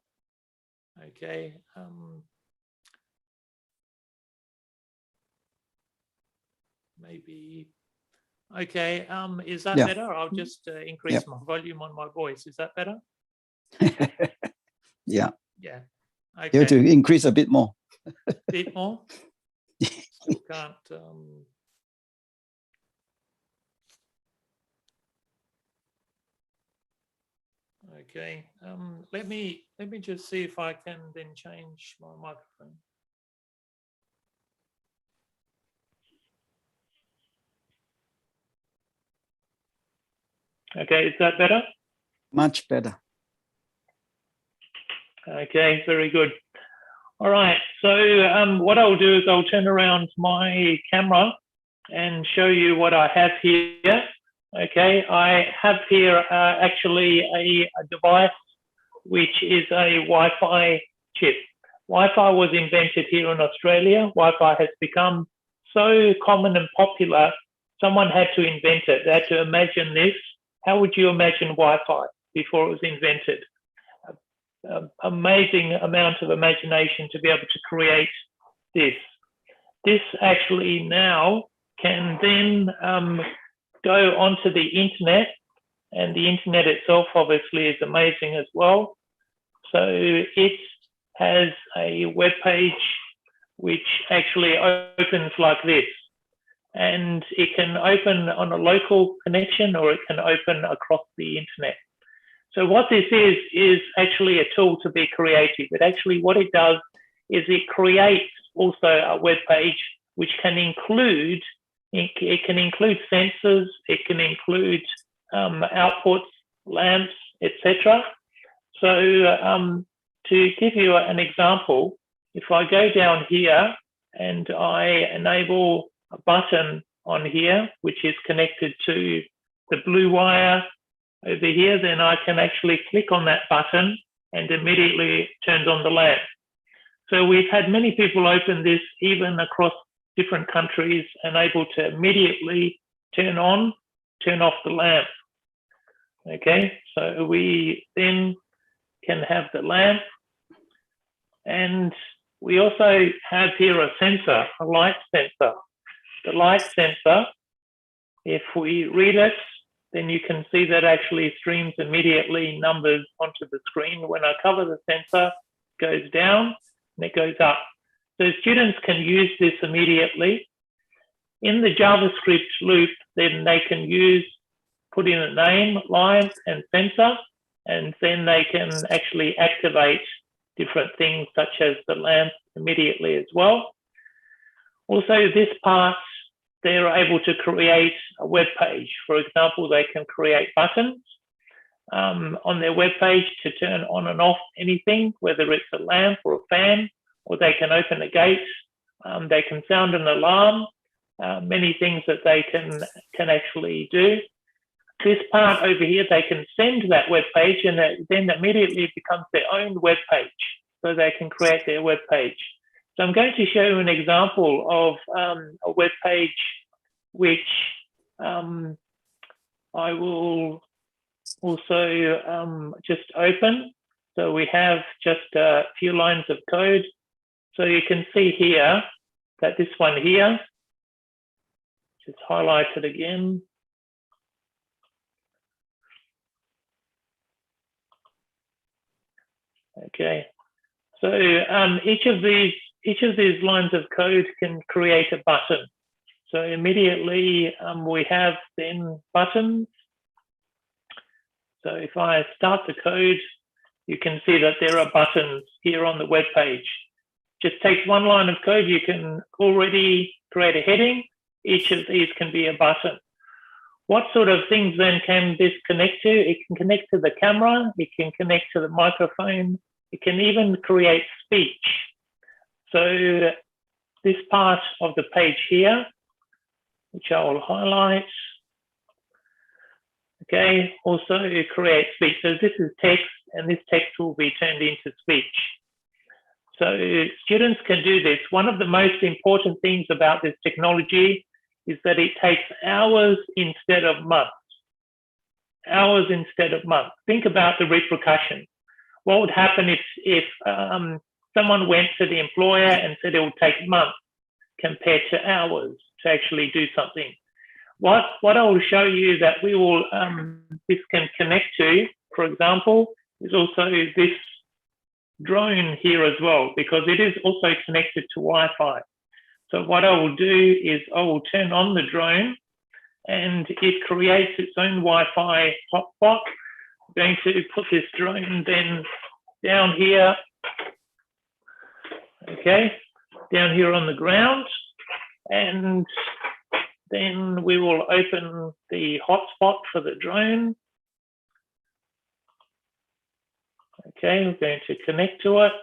Okay. Maybe. Okay. Is that Yeah. better? I'll just increase my volume on my voice. Is that better? Yeah. Yeah. You have to Okay. increase a bit more. Bit more. Still can't. Okay. Let me just see if I can then change my microphone. Okay, is that better? Much better. Okay, very good. All right, so what I'll do is I'll turn around my camera and show you what I have here. Okay, I have here actually a device which is a Wi-Fi chip. Wi-Fi was invented here in Australia. Wi-Fi has become so common and popular, someone had to invent it. They had to imagine this. How would you imagine Wi-Fi before it was invented? Amazing amount of imagination to be able to create this. This actually now can then go onto the internet, and the internet itself obviously is amazing as well. So it has a web page which actually opens like this, and it can open on a local connection or it can open across the internet. So what this is actually a tool to be creative. But actually what it does is it creates also a web page which can include, it can include sensors, it can include outputs, lamps, etc. So to give you an example, if I go down here and I enable a button on here, which is connected to the blue wire over here, then I can actually click on that button and immediately it turns on the lamp. So we've had many people open this even across different countries and able to immediately turn on, turn off the lamp. Okay, so we then can have the lamp, and we also have here a sensor, a light sensor. The light sensor, if we read it, then you can see that actually streams immediately numbers onto the screen. When I cover the sensor, it goes down and it goes up. So students can use this immediately. In the JavaScript loop, then they can put in a name, line, and sensor, and then they can actually activate different things such as the lamp immediately as well. Also, this part, they're able to create a web page. For example, they can create buttons on their web page to turn on and off anything, whether it's a lamp or a fan, or they can open a gate. They can sound an alarm, many things that they can actually do. This part over here, they can send that web page, and it then immediately becomes their own web page, so they can create their web page. So I'm going to show you an example of a web page which I will also just open. So we have just a few lines of code. So you can see here that this one here, just highlight it again. Okay, so each of these lines of code can create a button. So immediately we have then buttons. So if I start the code, you can see that there are buttons here on the web page. Just takes one line of code, you can already create a heading. Each of these can be a button. What sort of things then can this connect to? It can connect to the camera, it can connect to the microphone, it can even create speech. So this part of the page here, which I will highlight, okay, also it creates speech. So this is text, and this text will be turned into speech. So students can do this. One of the most important things about this technology is that it takes hours instead of months. Hours instead of months. Think about the repercussions. what would happen if someone went to the employer and said it would take months compared to hours to actually do something. What I will show you that we will this can connect to, for example, is also this drone here as well, because it is also connected to Wi-Fi. So what I will do is I will turn on the drone and it creates its own Wi-Fi hotspot. I'm going to put this drone then down here, okay, down here on the ground, and then we will open the hotspot for the drone. Okay, we're going to connect to it.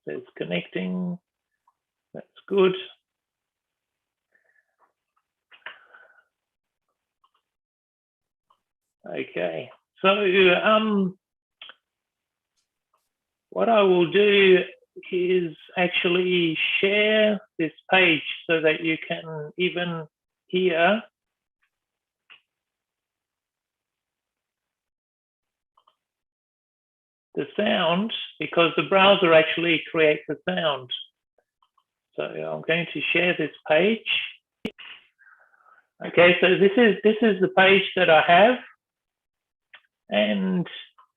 So it's connecting. That's good. Okay, so what I will do is actually share this page so that you can even hear the sound, because the browser actually creates the sound. So I'm going to share this page. Okay, so this is the page that I have, and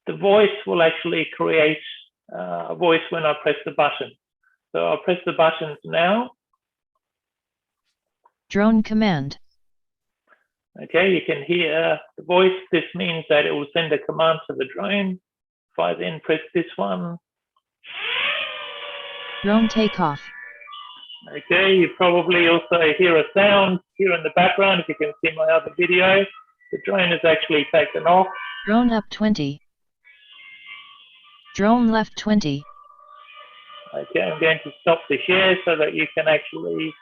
the voice will actually create a voice when I press the button. So I'll press the buttons now. Drone command. Okay, you can hear the voice. This means that it will send a command to the drone. If I then press this one. Drone takeoff. Okay, you probably also hear a sound here in the background. If you can see my other video, the drone is actually taken off. Drone up 20. Drone left 20. Okay, I'm going to stop the share so that you can actually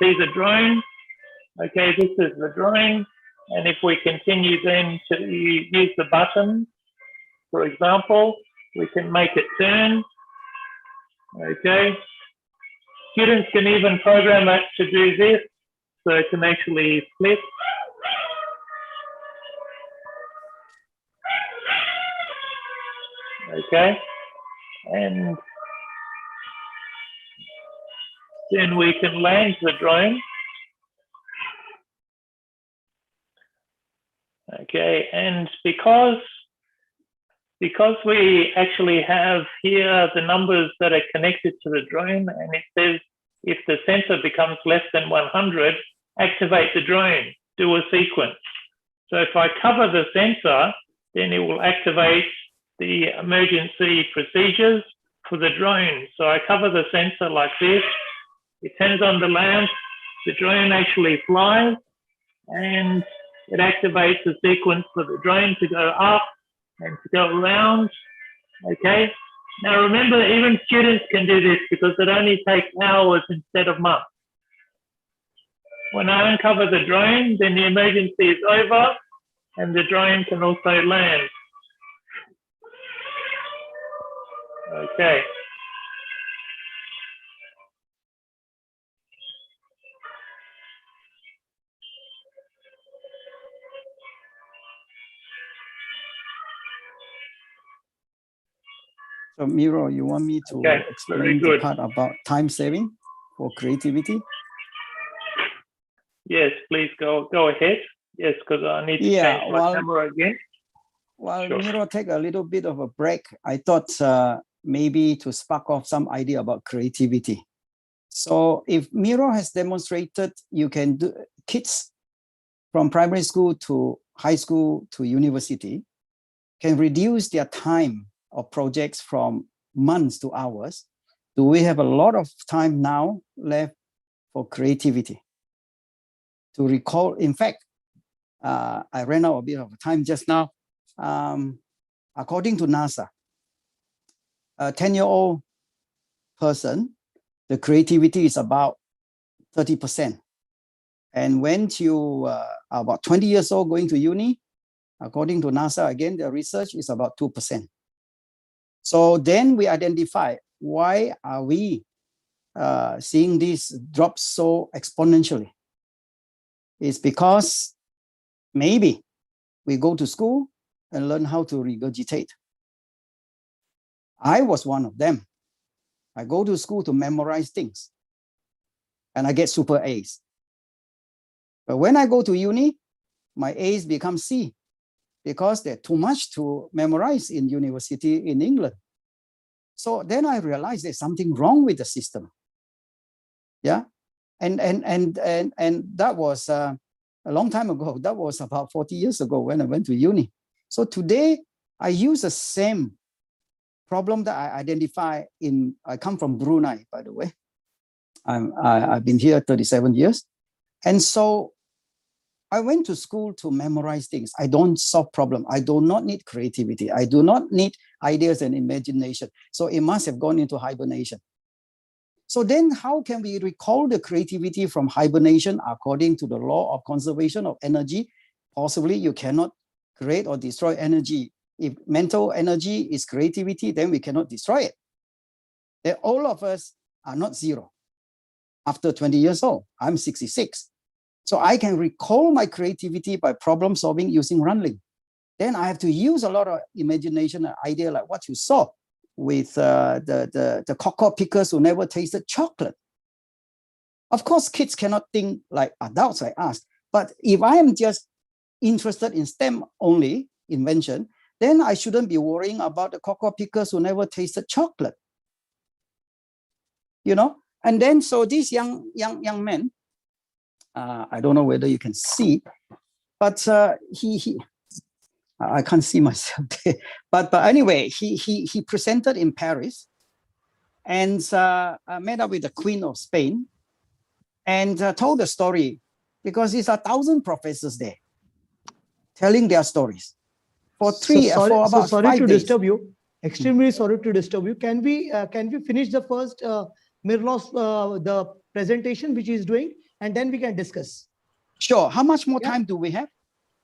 see the drone. Okay, this is the drone. And if we continue then to use the button, for example, we can make it turn. Okay. Students can even program it to do this, so it can actually flip. Okay, and then we can land the drone. Okay, and because we actually have here the numbers that are connected to the drone, and it says if the sensor becomes less than 100, activate the drone, do a sequence. So if I cover the sensor, then it will activate the emergency procedures for the drone. So I cover the sensor like this, it turns on the lamp, the drone actually flies, and it activates the sequence for the drone to go up and to go around. Okay, now remember, even students can do this because it only takes hours instead of months. When I uncover the drone, then the emergency is over and the drone can also land. Okay. So Miro, you want me to explain the part about time saving for creativity? Yes, please go ahead. Yes, because I need to change my camera again. While Miro take a little bit of a break, I thought maybe to spark off some idea about creativity. So if Miro has demonstrated you can do, kids from primary school to high school to university can reduce their time of projects from months to hours. Do we have a lot of time now left for creativity? To recall, in fact, I ran out a bit of time just now. According to NASA, a 10-year-old person, the creativity is about 30%. And when you are about 20 years old going to uni, according to NASA, again, the research is about 2%. So then we identify why are we seeing this drop so exponentially? It's because maybe we go to school and learn how to regurgitate. I was one of them. I go to school to memorize things and I get super A's. But when I go to uni, my A's become C because there's too much to memorize in university in England. So then I realized there's something wrong with the system. Yeah. And that was a long time ago. That was about 40 years ago when I went to uni. So today I use the same problem that I identify in, I come from Brunei, by the way. I've been here 37 years. And so I went to school to memorize things. I don't solve problems. I do not need creativity. I do not need ideas and imagination. So it must have gone into hibernation. So then how can we recall the creativity from hibernation according to the law of conservation of energy? Possibly you cannot create or destroy energy. If mental energy is creativity, then we cannot destroy it. Then all of us are not zero. After 20 years old, I'm 66. So I can recall my creativity by problem solving using running. Then I have to use a lot of imagination and idea like what you saw with the cocoa pickers who never tasted chocolate. Of course, kids cannot think like adults like us. But if I am just interested in STEM only invention, then I shouldn't be worrying about the cocoa pickers who never tasted chocolate. You know? And then so this young man, I don't know whether you can see, but I can't see myself there. But anyway, he presented in Paris and met up with the Queen of Spain and told the story because there's 1,000 professors there telling their stories for about 5 days. Disturb you. Extremely sorry to disturb you. Can we finish the first Mirlos the presentation which he's doing, and then we can discuss. Sure. How much more time do we have?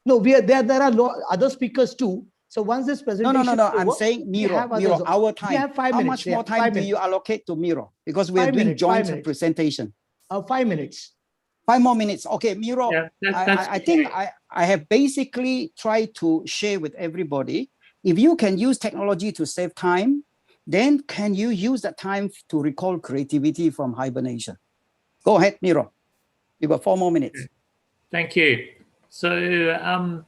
No, we are there. There are other speakers too. So once this presentation, no. I'm saying Miro, our time. We have 5 How minutes. much more time do you allocate to Miro? Because we are doing joint presentation. 5 minutes. 5 more minutes. Okay, Miro. Yeah, I think I have basically tried to share with everybody. If you can use technology to save time, then can you use that time to recall creativity from hibernation? Go ahead, Miro. You got 4 more minutes. Thank you. So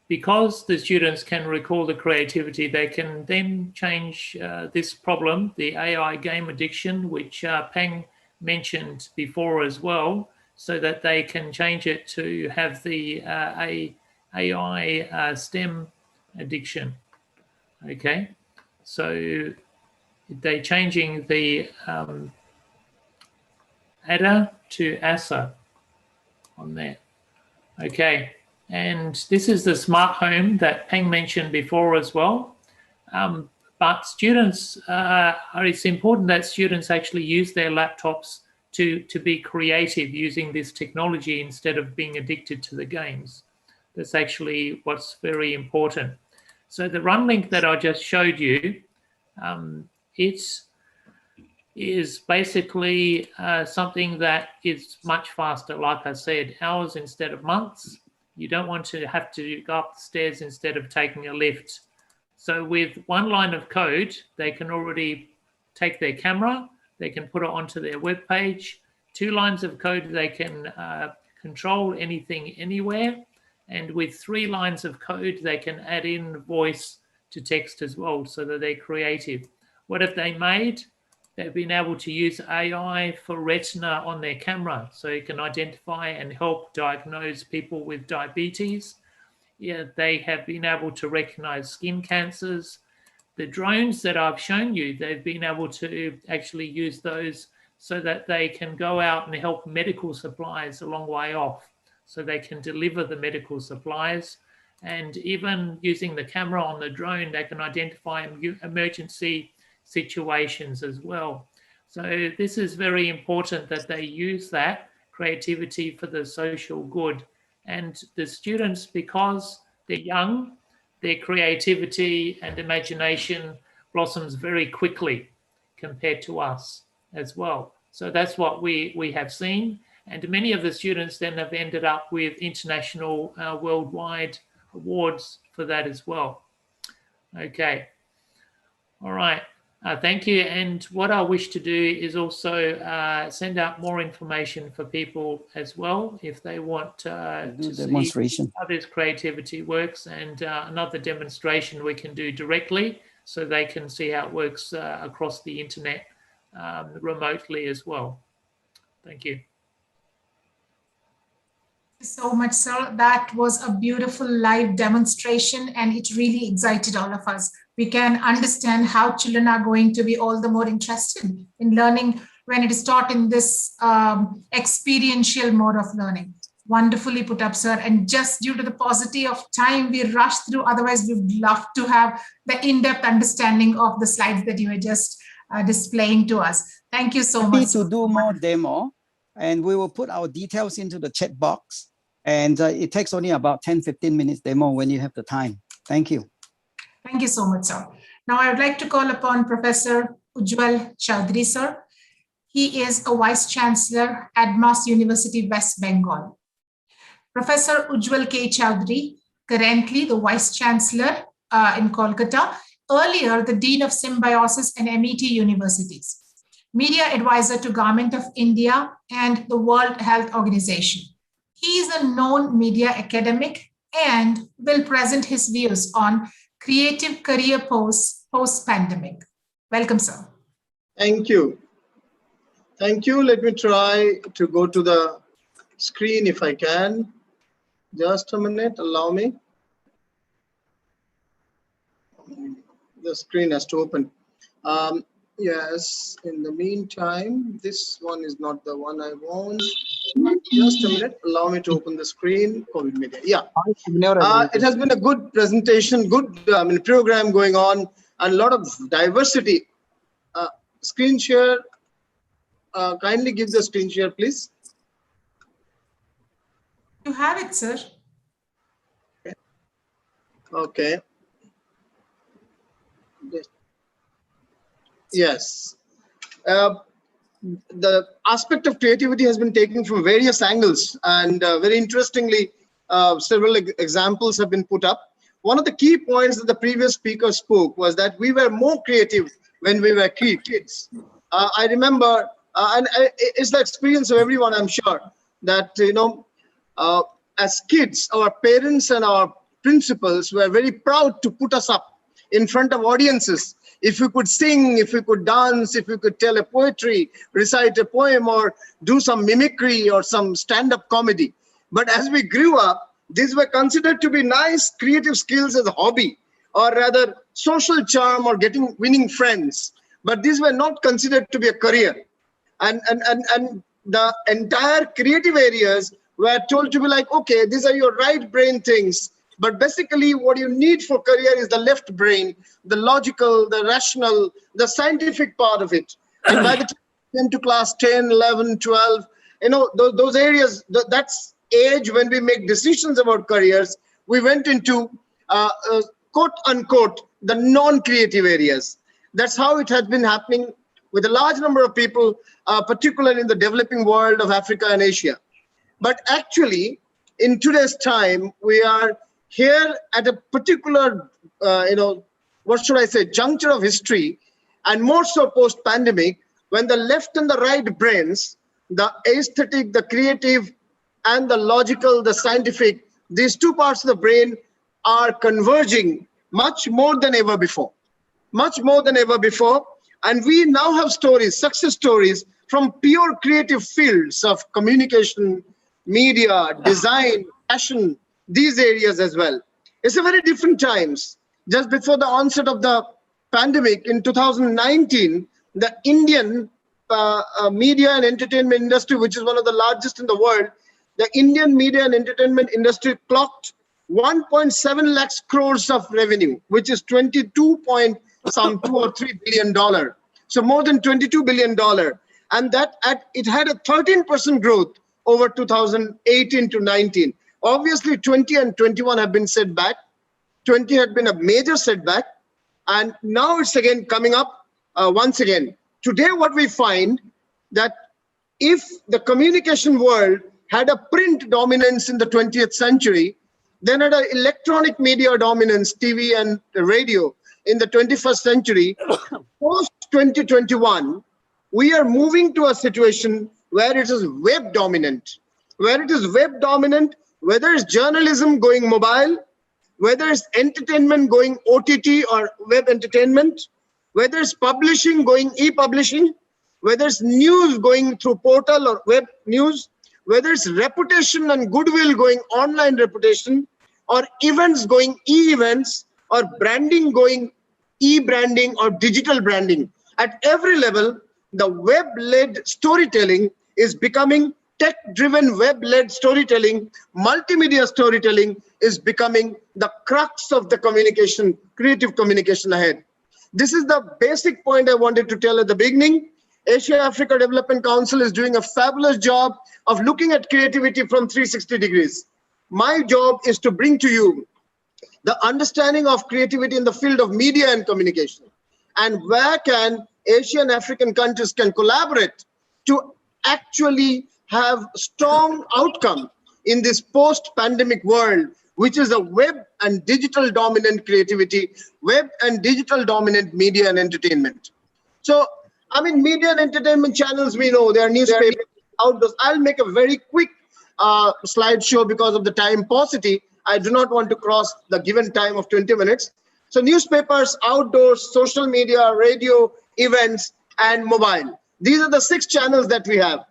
because the students can recall the creativity, they can then change this problem, the AI game addiction, which Peng mentioned before as well, so that they can change it to have the AI STEM addiction. Okay, so they're changing the ADA to ASA on there. Okay, and this is the smart home that Peng mentioned before as well. But students, it's important that students actually use their laptops to be creative using this technology instead of being addicted to the games. That's actually what's very important. So the run link that I just showed you, it is basically something that is much faster. Like I said, hours instead of months. You don't want to have to go up the stairs instead of taking a lift. So with 1 line of code, they can already take their camera, they can put it onto their web page. 2 lines of code, they can control anything anywhere. And with 3 lines of code, they can add in voice to text as well, so that they're creative. What have they made? They've been able to use AI for retina on their camera, so you can identify and help diagnose people with diabetes. Yeah, they have been able to recognize skin cancers. The drones that I've shown you, they've been able to actually use those so that they can go out and help medical supplies a long way off, so they can deliver the medical supplies. And even using the camera on the drone, they can identify emergency situations as well. So this is very important that they use that creativity for the social good. And the students, because they're young, their creativity and imagination blossoms very quickly compared to us as well. So that's what we have seen. And many of the students then have ended up with international worldwide awards for that as well. Okay. All right. Thank you. And what I wish to do is also send out more information for people as well, if they want to demonstration. see how this creativity works, and another demonstration we can do directly so they can see how it works across the internet remotely as well. Thank you. So much, sir. That was a beautiful live demonstration, and it really excited all of us. We can understand how children are going to be all the more interested in learning when it is taught in this experiential mode of learning. Wonderfully put up, sir. And just due to the paucity of time, we rushed through. Otherwise, we would love to have the in-depth understanding of the slides that you were just displaying to us. Thank you so much. To do more demo, and we will put our details into the chat box, and it takes only about 10-15 minutes demo when you have the time. Thank you. Thank you so much, sir. Now I would like to call upon Professor Ujjwal Chaudhary, sir. He is a Vice Chancellor at Mass University, West Bengal. Professor Ujjwal K. Chaudhary, currently the Vice Chancellor in Kolkata, earlier the Dean of Symbiosis and MET Universities, Media Advisor to Government of India and the World Health Organization. He is a known media academic and will present his views on creative career post-pandemic. Welcome, sir. Thank you. Thank you. Let me try to go to the screen if I can. Just a minute, allow me. The screen has to open. Yes, in the meantime, this one is not the one I want. Just a minute, allow me to open the screen. COVID media. Yeah. It has been a good presentation, good program going on, and a lot of diversity. Screen share. Kindly give the screen share, please. You have it, sir. Okay. Yes. The aspect of creativity has been taken from various angles, and very interestingly, several examples have been put up. One of the key points that the previous speaker spoke was that we were more creative when we were kids. I remember, and it's the experience of everyone, I'm sure, that, as kids, our parents and our principals were very proud to put us up in front of audiences. If we could sing, if we could dance, if we could tell a poetry, recite a poem, or do some mimicry or some stand-up comedy. But as we grew up, these were considered to be nice creative skills as a hobby, or rather social charm or winning friends. But these were not considered to be a career. And the entire creative areas were told to be like, okay, these are your right brain things. But basically what you need for career is the left brain, the logical, the rational, the scientific part of it. And by the time you came to class 10, 11, 12, those areas, that's age when we make decisions about careers, we went into quote unquote, the non-creative areas. That's how it has been happening with a large number of people, particularly in the developing world of Africa and Asia. But actually, in today's time, we are here at a particular, what should I say, juncture of history, and more so post-pandemic, when the left and the right brains, the aesthetic, the creative, and the logical, the scientific, these two parts of the brain are converging much more than ever before. Much more than ever before. And we now have stories, success stories, from pure creative fields of communication, media, design, fashion, these areas as well. It's a very different times. Just before the onset of the pandemic in 2019, the Indian media and entertainment industry, which is one of the largest in the world, the Indian media and entertainment industry clocked 1.7 lakhs crores of revenue, which is 22 or 3 billion dollar. So more than $22 billion. And it had a 13% growth over 2018 to 19. Obviously, 20 and 21 have been set back. 20 had been a major setback. And now it's again coming up once again. Today, what we find that if the communication world had a print dominance in the 20th century, then had an electronic media dominance, TV and radio, in the 21st century, post 2021, we are moving to a situation where it is web dominant. Where it is web dominant, whether it's journalism going mobile, whether it's entertainment going OTT or web entertainment, whether it's publishing going e-publishing, whether it's news going through portal or web news, whether it's reputation and goodwill going online reputation, or events going e-events, or branding going e-branding or digital branding. At every level, the web-led storytelling is becoming tech-driven web-led storytelling, multimedia storytelling is becoming the crux of the communication, creative communication ahead. This is the basic point I wanted to tell at the beginning. Asia-Africa Development Council is doing a fabulous job of looking at creativity from 360 degrees. My job is to bring to you the understanding of creativity in the field of media and communication, and where can Asian African countries can collaborate to actually have strong outcome in this post-pandemic world, which is a web and digital dominant creativity, web and digital dominant media and entertainment. So, I mean, media and entertainment channels, we know there are newspapers, outdoors. I'll make a very quick slideshow because of the time paucity. I do not want to cross the given time of 20 minutes. So newspapers, outdoors, social media, radio, events, and mobile. These are the 6 channels that we have.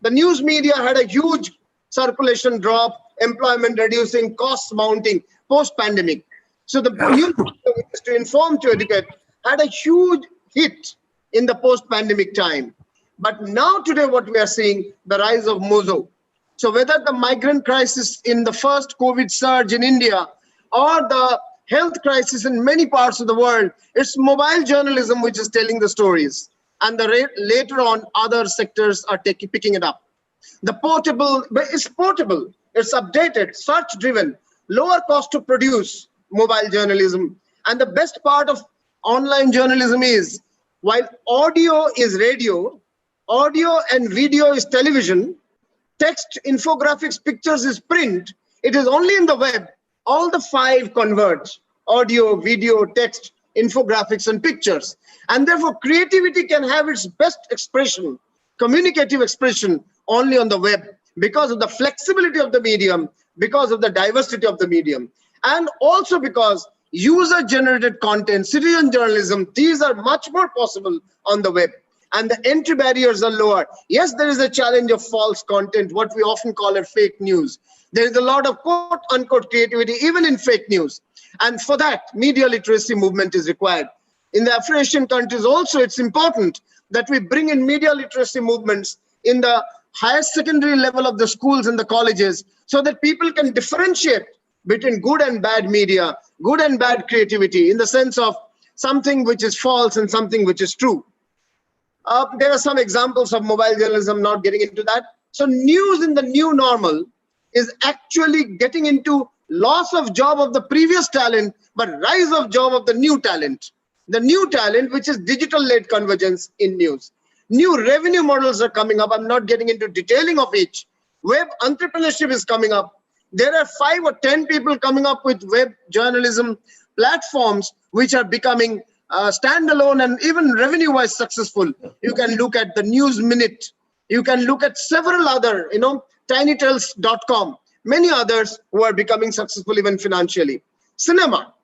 The news media had a huge circulation drop, employment reducing, costs mounting, post-pandemic. So the news media, to inform, to educate, had a huge hit in the post-pandemic time. But now today what we are seeing, the rise of Mozo. So whether the migrant crisis in the first COVID surge in India or the health crisis in many parts of the world, it's mobile journalism which is telling the stories. And later on, other sectors are picking it up. The portable, it's updated, search-driven, lower cost to produce mobile journalism. And the best part of online journalism is, while audio is radio, audio and video is television, text, infographics, pictures is print, it is only in the web, all the 5 converge: audio, video, text, infographics, and pictures. And therefore, creativity can have its best expression, communicative expression, only on the web, because of the flexibility of the medium, because of the diversity of the medium, and also because user-generated content, citizen journalism, these are much more possible on the web. And the entry barriers are lower. Yes, there is a challenge of false content, what we often call it fake news. There is a lot of quote-unquote creativity, even in fake news. And for that, media literacy movement is required. In the Afro-Asian countries also, it's important that we bring in media literacy movements in the higher secondary level of the schools and the colleges, so that people can differentiate between good and bad media, good and bad creativity, in the sense of something which is false and something which is true. There are some examples of mobile journalism, not getting into that. So news in the new normal is actually getting into loss of job of the previous talent, but rise of job of the new talent. The new talent, which is digital-led convergence in news. New revenue models are coming up. I'm not getting into detailing of each. Web entrepreneurship is coming up. There are 5 or 10 people coming up with web journalism platforms, which are becoming standalone and even revenue-wise successful. You can look at the News Minute. You can look at several other, tinytales.com, many others who are becoming successful even financially. Cinema.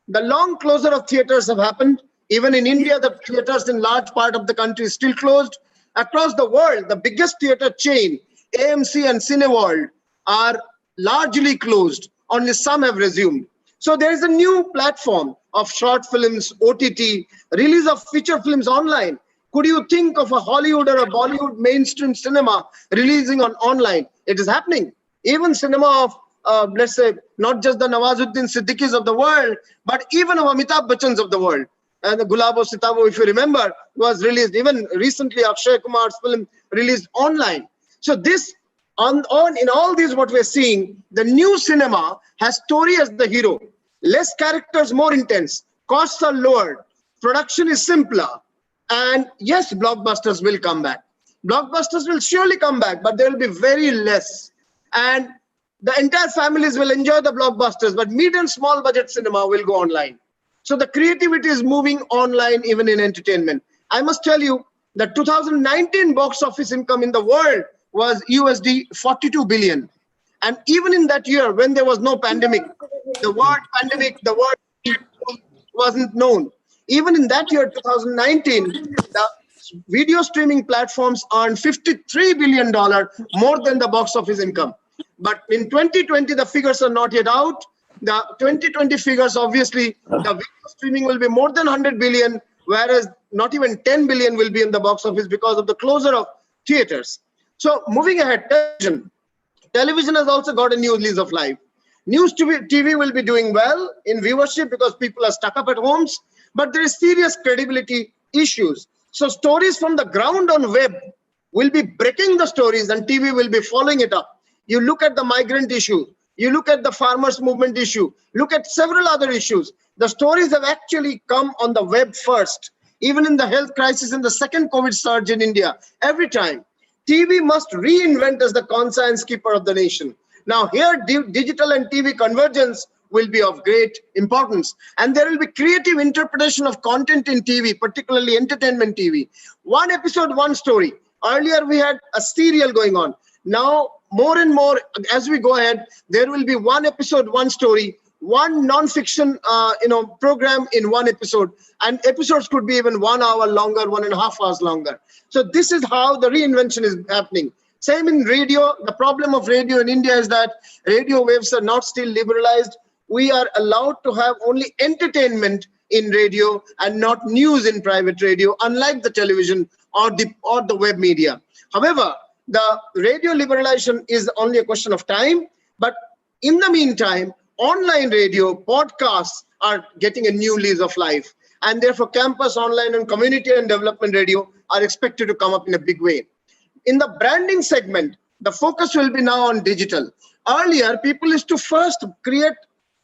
The long closure of theaters have happened. Even in India, the theaters in large part of the country is still closed. Across the world, the biggest theater chain, AMC and Cineworld, are largely closed. Only some have resumed. So there is a new platform of short films, OTT, release of feature films online. Could you think of a Hollywood or a Bollywood mainstream cinema releasing on online? It is happening. Even cinema of, let's say, not just the Nawazuddin Siddiquis of the world, but even of Amitabh Bachchans of the world. And the Gulabo Sitabo, if you remember, was released. Even recently, Akshay Kumar's film released online. So this, in all these, what we're seeing, the new cinema has story as the hero. Less characters, more intense. Costs are lowered. Production is simpler. And yes, blockbusters will come back. Blockbusters will surely come back, but there will be very less. And the entire families will enjoy the blockbusters, but mid and small budget cinema will go online. So the creativity is moving online even in entertainment. I must tell you that 2019 box office income in the world was USD 42 billion. And even in that year, when there was no pandemic, the word wasn't known. Even in that year, 2019, the video streaming platforms earned $53 billion, more than the box office income. But in 2020, the figures are not yet out. The 2020 figures, obviously, the video streaming will be more than 100 billion, whereas not even 10 billion will be in the box office because of the closure of theaters. So moving ahead, television has also got a new lease of life. News TV will be doing well in viewership because people are stuck up at homes, but there is serious credibility issues. So stories from the ground on web will be breaking the stories and TV will be following it up. You look at the migrant issue, you look at the farmers movement issue, look at several other issues. The stories have actually come on the web first. Even in the health crisis in the second COVID surge in India, every time, TV must reinvent as the conscience keeper of the nation. Now here, digital and TV convergence will be of great importance. And there will be creative interpretation of content in TV, particularly entertainment TV. One episode, one story. Earlier, we had a serial going on. Now, more and more, as we go ahead, there will be one episode, one story, one non-fiction program in one episode. And episodes could be even 1 hour longer, 1.5 hours longer. So this is how the reinvention is happening. Same in radio. The problem of radio in India is that radio waves are not still liberalized. We are allowed to have only entertainment in radio and not news in private radio, unlike the television or the web media. However, the radio liberalization is only a question of time. But in the meantime, online radio, podcasts are getting a new lease of life. And therefore, campus, online, and community and development radio are expected to come up in a big way. In the branding segment, the focus will be now on digital. Earlier, people used to first create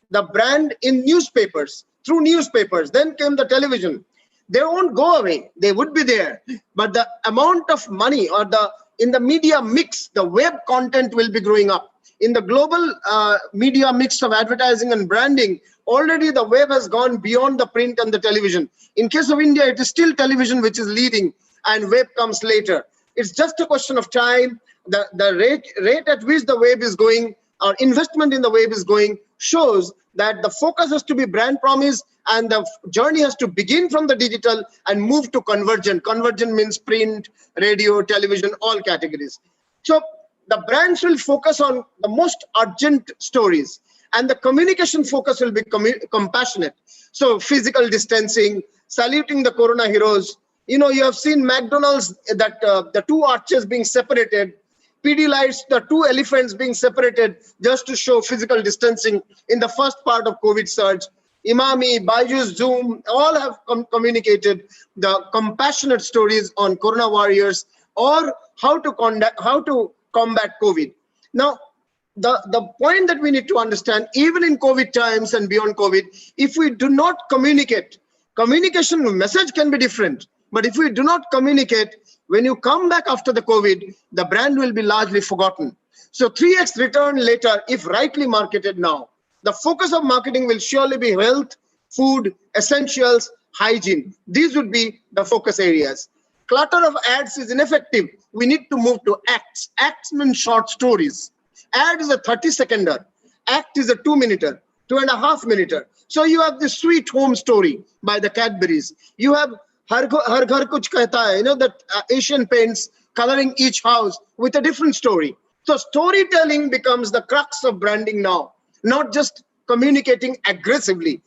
the brand in newspapers, through newspapers. Then came the television. They won't go away. They would be there. But the amount of money or in the media mix, the web content will be growing up. In the global media mix of advertising and branding, already the web has gone beyond the print and the television. In case of India, it is still television which is leading and web comes later. It's just a question of time. The rate at which the web is going, or investment in the web is going, shows that the focus has to be brand promise and the journey has to begin from the digital and move to convergent. Convergent means print, radio, television, all categories. So the brands will focus on the most urgent stories and the communication focus will be compassionate. So physical distancing, saluting the corona heroes. You know, you have seen McDonald's, that the two arches being separated, PD lights, the two elephants being separated just to show physical distancing in the first part of COVID surge. Imami, Byju's, Zoom, all have communicated the compassionate stories on corona warriors or how to combat COVID. Now, the point that we need to understand, even in COVID times and beyond COVID, if we do not communicate, communication message can be different. But if we do not communicate, when you come back after the COVID, the brand will be largely forgotten. So 3x return later, if rightly marketed now. The focus of marketing will surely be health, food, essentials, hygiene. These would be the focus areas. Clutter of ads is ineffective. We need to move to acts. Acts mean short stories. Ad is a 30-seconder. Act is a 2-minuter, 2.5-minuter. So you have the Sweet Home Story by the Cadburys. You have Har Ghar Kuch Kehta Hai, that Asian paints coloring each house with a different story. So storytelling becomes the crux of branding now, not just communicating aggressively.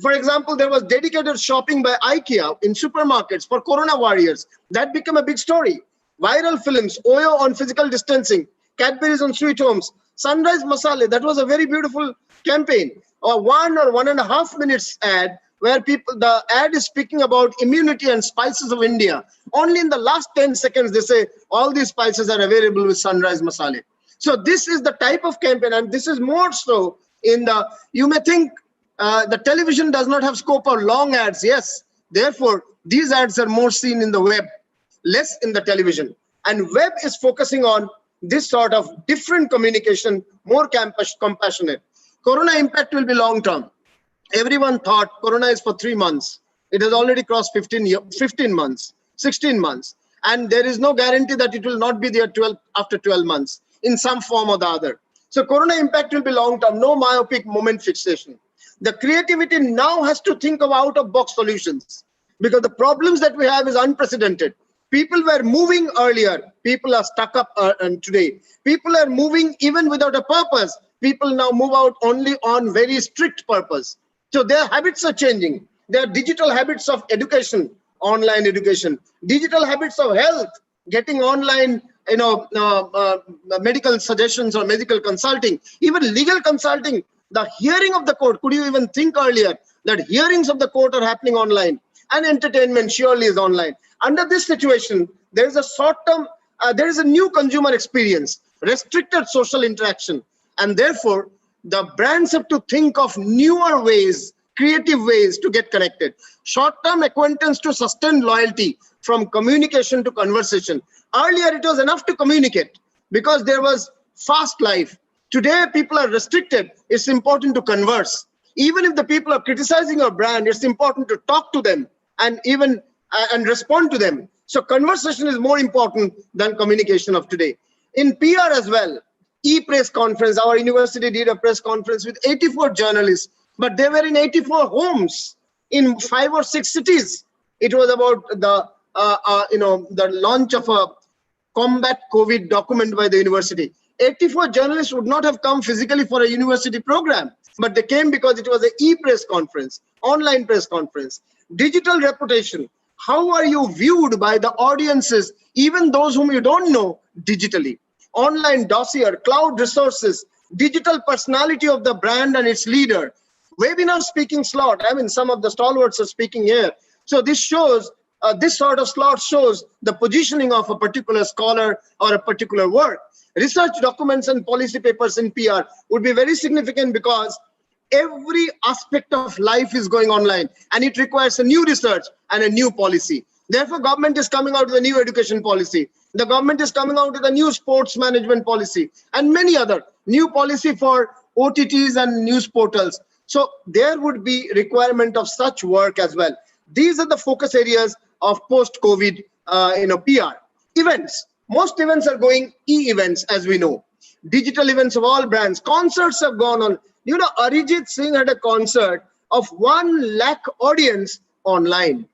For example, there was dedicated shopping by IKEA in supermarkets for corona warriors. That became a big story. Viral films, Oyo on physical distancing, Cadbury's on sweet homes, Sunrise Masale, that was a very beautiful campaign. Or 1 or 1.5 minutes ad where the ad is speaking about immunity and spices of India. Only in the last 10 seconds, they say all these spices are available with Sunrise Masale. So this is the type of campaign, and this is more so you may think the television does not have scope for long ads. Yes, therefore, these ads are more seen in the web, less in the television. And web is focusing on this sort of different communication, more compassionate. Corona impact will be long-term. Everyone thought Corona is for 3 months. It has already crossed 15 months, 16 months. And there is no guarantee that it will not be there after 12 months in some form or the other. So Corona impact will be long term, no myopic moment fixation. The creativity now has to think of out of box solutions, because the problems that we have is unprecedented. People were moving earlier. People are stuck up and today. People are moving even without a purpose. People now move out only on very strict purpose. So their habits are changing. Their digital habits of education, online education, digital habits of health, getting online, medical suggestions or medical consulting, even legal consulting, the hearing of the court. Could you even think earlier that hearings of the court are happening online? And entertainment surely is online. Under this situation, there is a short-term, there is a new consumer experience, restricted social interaction, and therefore the brands have to think of newer ways, creative ways to get connected. Short-term acquaintance to sustain loyalty, from communication to conversation. Earlier, it was enough to communicate because there was fast life. Today, people are restricted. It's important to converse. Even if the people are criticizing your brand, it's important to talk to them and even and respond to them. So conversation is more important than communication of today. In PR as well, e-press conference, our university did a press conference with 84 journalists, but they were in 84 homes in 5 or 6 cities. It was about the launch of a combat COVID document by the university. 84 journalists would not have come physically for a university program, but they came because it was an e-press conference, online press conference. Digital reputation. How are you viewed by the audiences, even those whom you don't know, digitally? Online dossier, cloud resources, digital personality of the brand and its leader. Webinar speaking slot. I mean, some of the stalwarts are speaking here. So this shows, this sort of slot shows the positioning of a particular scholar or a particular work. Research documents and policy papers in PR would be very significant because every aspect of life is going online and it requires a new research and a new policy. Therefore, government is coming out with a new education policy. The government is coming out with a new sports management policy and many other new policy for OTTs and news portals. So there would be requirement of such work as well. These are the focus areas of post-COVID PR. Events. Most events are going e-events, as we know. Digital events of all brands. Concerts have gone on. You know, Arijit Singh had a concert of 1 lakh audience online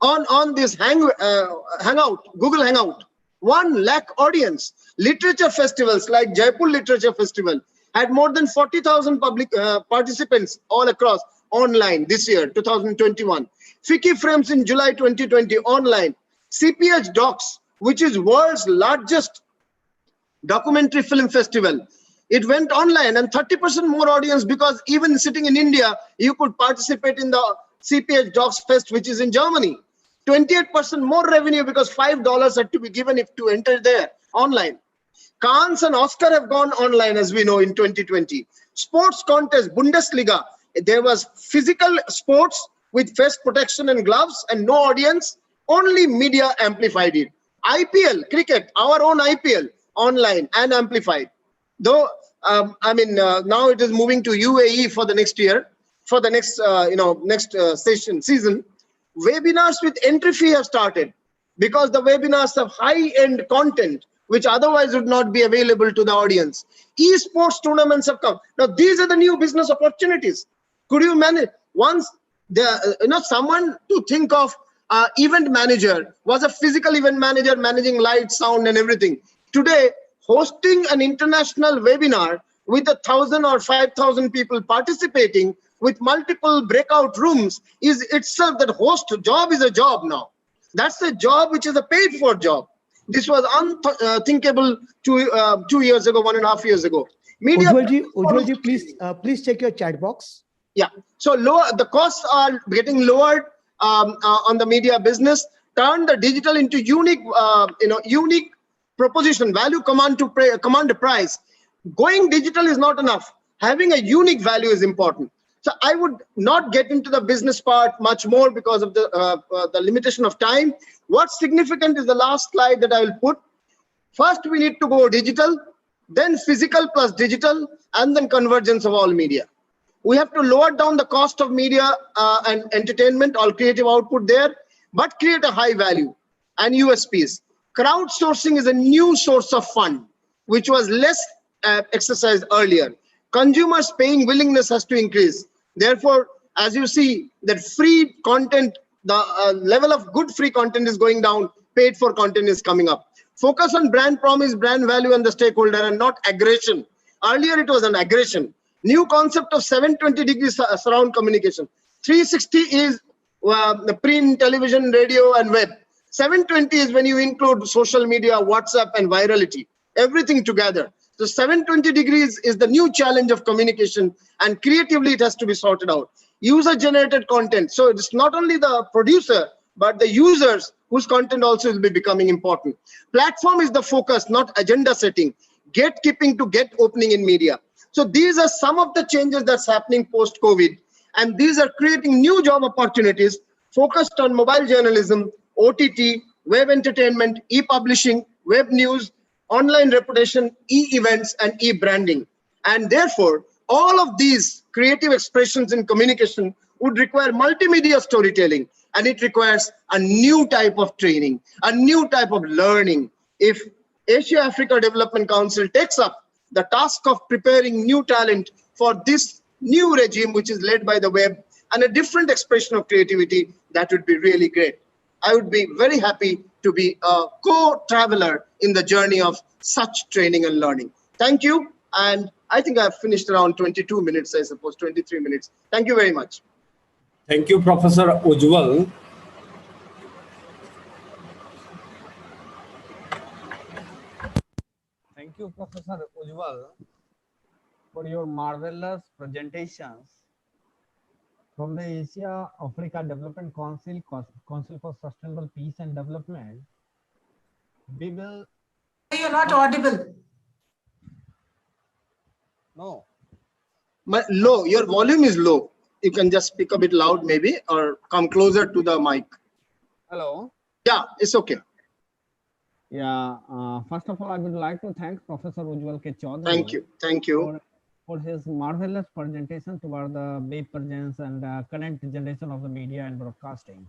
on this Hangout, Google Hangout. 1 lakh audience. Literature festivals like Jaipur Literature Festival had more than 40,000 public participants all across online this year, 2021. Fiki Frames in July 2020 online. CPH Docs, which is world's largest documentary film festival. It went online and 30% more audience because even sitting in India, you could participate in the CPH Docs Fest, which is in Germany. 28% more revenue because $5 had to be given if to enter there online. Cannes and Oscar have gone online, as we know, in 2020. Sports contest, Bundesliga. There was physical sports with face protection and gloves and no audience. Only media amplified it. IPL, cricket, our own IPL, online and amplified. Though, now it is moving to UAE for the next year, for the next, season. Webinars with entry fee have started because the webinars have high-end content which otherwise would not be available to the audience. Esports tournaments have come. Now, these are the new business opportunities. Could you manage? Once someone to think of event manager was a physical event manager managing light, sound, and everything. Today, hosting an international webinar with 1,000 or 5,000 people participating with multiple breakout rooms is itself, that host job is a job now. That's a job which is a paid for job. This was unthinkable 2 years ago, 1.5 years ago. Media. Ujjwalji, please check your chat box. Yeah. So the costs are getting lowered on the media business. Turn the digital into unique proposition, value command a price. Going digital is not enough. Having a unique value is important. So I would not get into the business part much more because of the limitation of time. What's significant is the last slide that I will put. First, we need to go digital, then physical plus digital, and then convergence of all media. We have to lower down the cost of media and entertainment or creative output there, but create a high value and USPs. Crowdsourcing is a new source of fund, which was less exercised earlier. Consumers' paying willingness has to increase. Therefore, as you see, that free content, the level of good free content is going down, paid for content is coming up. Focus on brand promise, brand value, and the stakeholder, and not aggression. Earlier, it was an aggression. New concept of 720 degrees surround communication. 360 is the print, television, radio, and web. 720 is when you include social media, WhatsApp, and virality, everything together. So 720 degrees is the new challenge of communication, and creatively it has to be sorted out. User-generated content. So it's not only the producer, but the users whose content also will be becoming important. Platform is the focus, not agenda setting. Gatekeeping to get opening in media. So these are some of the changes that's happening post-COVID, and these are creating new job opportunities focused on mobile journalism, OTT, web entertainment, e-publishing, web news, online reputation, e-events, and e-branding. And therefore, all of these creative expressions in communication would require multimedia storytelling, and it requires a new type of training, a new type of learning. If Asia Africa Development Council takes up the task of preparing new talent for this new regime, which is led by the web, and a different expression of creativity, that would be really great. I would be very happy to be a co-traveler in the journey of such training and learning. Thank you. And I think I've finished around 22 minutes, I suppose, 23 minutes. Thank you very much. Thank you, Professor Ujjwal. Thank you, Professor Ujjwal, for your marvelous presentations from the Asia Africa Development Council, Council for Sustainable Peace and Development. We will. You're not audible. No. Low, your volume is low. You can just speak a bit loud maybe, or come closer to the mic. Hello. Yeah, it's okay. Yeah, first of all, I would like to thank Professor Ujjwal K. Chaudhary. Thank you. For his marvelous presentation toward the web presence and current generation of the media and broadcasting.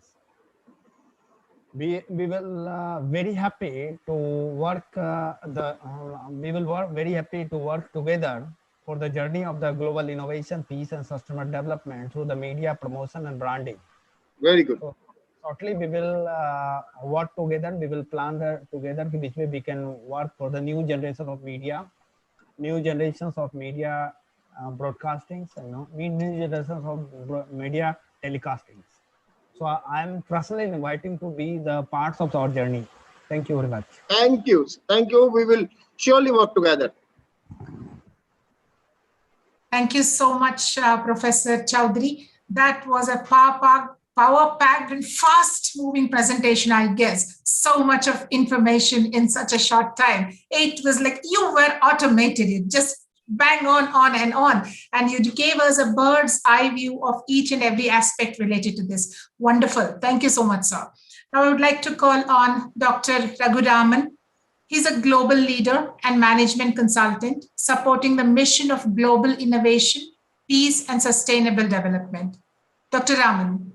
We will very happy to work very happy to work together for the journey of the global innovation, peace, and sustainable development through the media promotion and branding. Very good. So, shortly, we will work together. We will plan together which way we can work for the new generation of media, new generations of media broadcastings, new generations of media telecastings. So I'm personally inviting to be the parts of our journey. Thank you very much. Thank you. Thank you. We will surely work together. Thank you so much, Professor Chaudhary. That was a power-packed and fast-moving presentation, I guess. So much of information in such a short time. It was like you were automated. It just bang on and on. And you gave us a bird's eye view of each and every aspect related to this. Wonderful. Thank you so much, sir. Now I would like to call on Dr. Raghuraman. He's a global leader and management consultant supporting the mission of global innovation, peace, and sustainable development. Dr. Raman.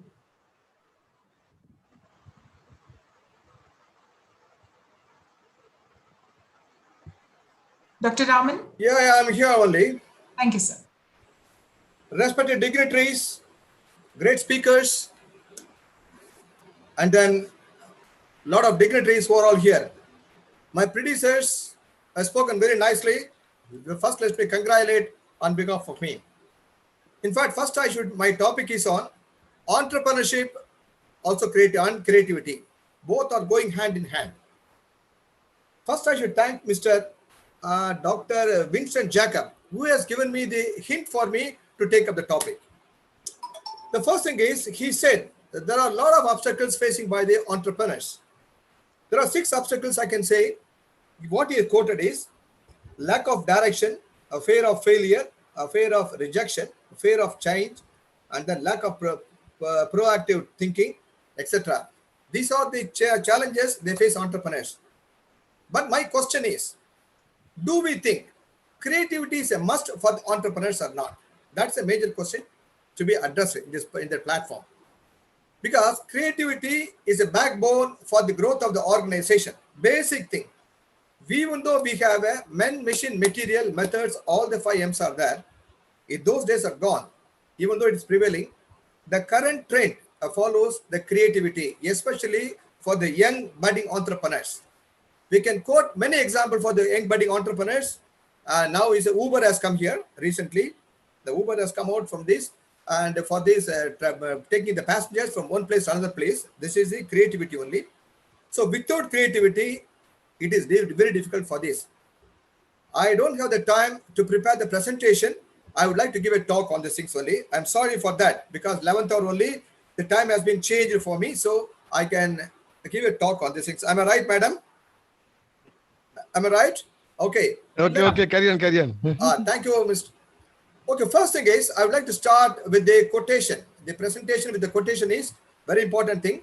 Dr. Raman? Yeah, I'm here only. Thank you, sir. Respected dignitaries, great speakers, and then a lot of dignitaries who are all here. My predecessors have spoken very nicely. First, let me congratulate on behalf of me. In fact, first my topic is on entrepreneurship, also creativity. Both are going hand in hand. First, I should thank Mr. Dr. Vincent Jacob, who has given me the hint for me to take up the topic. The first thing is, he said that there are a lot of obstacles facing by the entrepreneurs. There are 6 obstacles I can say. What he quoted is lack of direction, a fear of failure, a fear of rejection, a fear of change, and then lack of proactive thinking, etc. These are the challenges they face entrepreneurs. But my question is, do we think creativity is a must for the entrepreneurs or not? That's a major question to be addressed in the platform. Because creativity is a backbone for the growth of the organization. Basic thing. Even though we have a men, machine, material, methods, all the 5 M's are there, if those days are gone, even though it is prevailing, the current trend follows the creativity, especially for the young budding entrepreneurs. We can quote many examples for the young budding entrepreneurs. Now is Uber has come here recently. The Uber has come out from this, and for this taking the passengers from one place to another place. This is the creativity only. So without creativity, it is very difficult for this. I don't have the time to prepare the presentation. I would like to give a talk on these things only. I'm sorry for that, because 11th hour only, the time has been changed for me, so I can give a talk on these things. Am I right, madam? Am I right? Okay. Okay, carry on. Thank you, Mr. Okay, first thing is, I would like to start with the quotation. The presentation with the quotation is very important thing.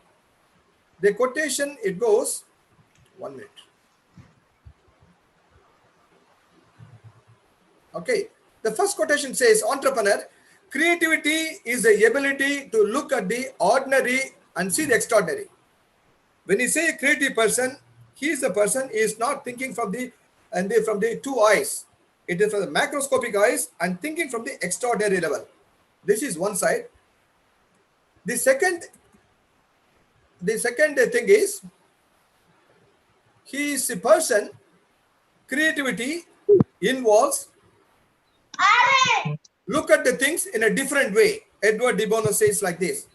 The quotation, it goes, 1 minute. Okay, the first quotation says, entrepreneur, creativity is the ability to look at the ordinary and see the extraordinary. When you say a creative person, he is the person is not thinking from the two eyes. It is from the macroscopic eyes and thinking from the extraordinary level. This is one side. The second thing is, he is a person, creativity involves look at the things in a different way. Edward de Bono says like this.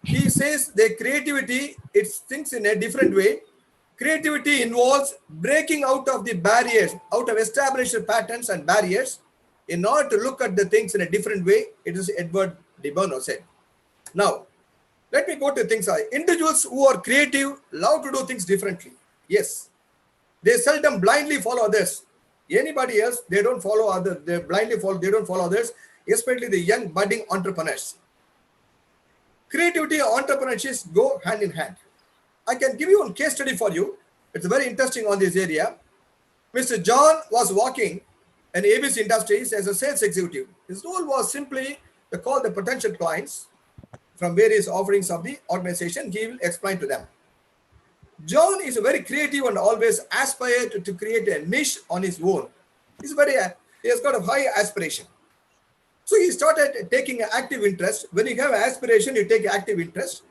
He says the creativity, it thinks in a different way. Creativity involves breaking out of the barriers, out of established patterns and barriers in order to look at the things in a different way. It is Edward de Bono said. Now, let me go to things. Individuals who are creative love to do things differently. Yes. They seldom blindly follow others. Anybody else, they don't follow others. They blindly follow, they don't follow others, especially the young budding entrepreneurs. Creativity and entrepreneurship go hand in hand. I can give you one case study for you. It's very interesting on this area. Mr. John was working in ABC Industries as a sales executive. His role was simply to call the potential clients from various offerings of the organization. He will explain to them. John is very creative and always aspired to create a niche on his own. He has got a high aspiration. So he started taking an active interest. When you have an aspiration, you take active interest.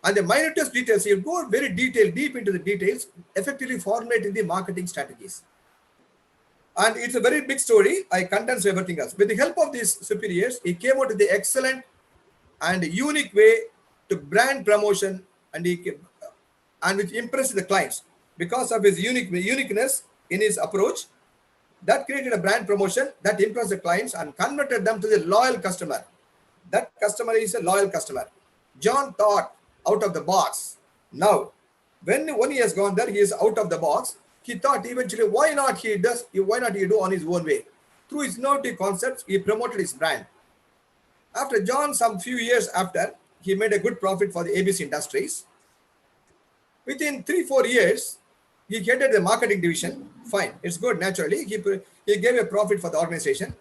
And the minutest details, you go very deep into the details, effectively formulating the marketing strategies. And it's a very big story. I condense everything else. With the help of these superiors, he came out with the excellent and unique way to brand promotion, and which impressed the clients because of his uniqueness in his approach. That created a brand promotion that impressed the clients and converted them to the loyal customer. That customer is a loyal customer. John thought out of the box. Now, when he has gone there, he is out of the box. He thought eventually, why not he do on his own way? Through his innovative concepts, he promoted his brand. After John, some few years after, he made a good profit for the ABC Industries. Within 3-4 years, he headed the marketing division. Fine, it's good, naturally. He gave a profit for the organization.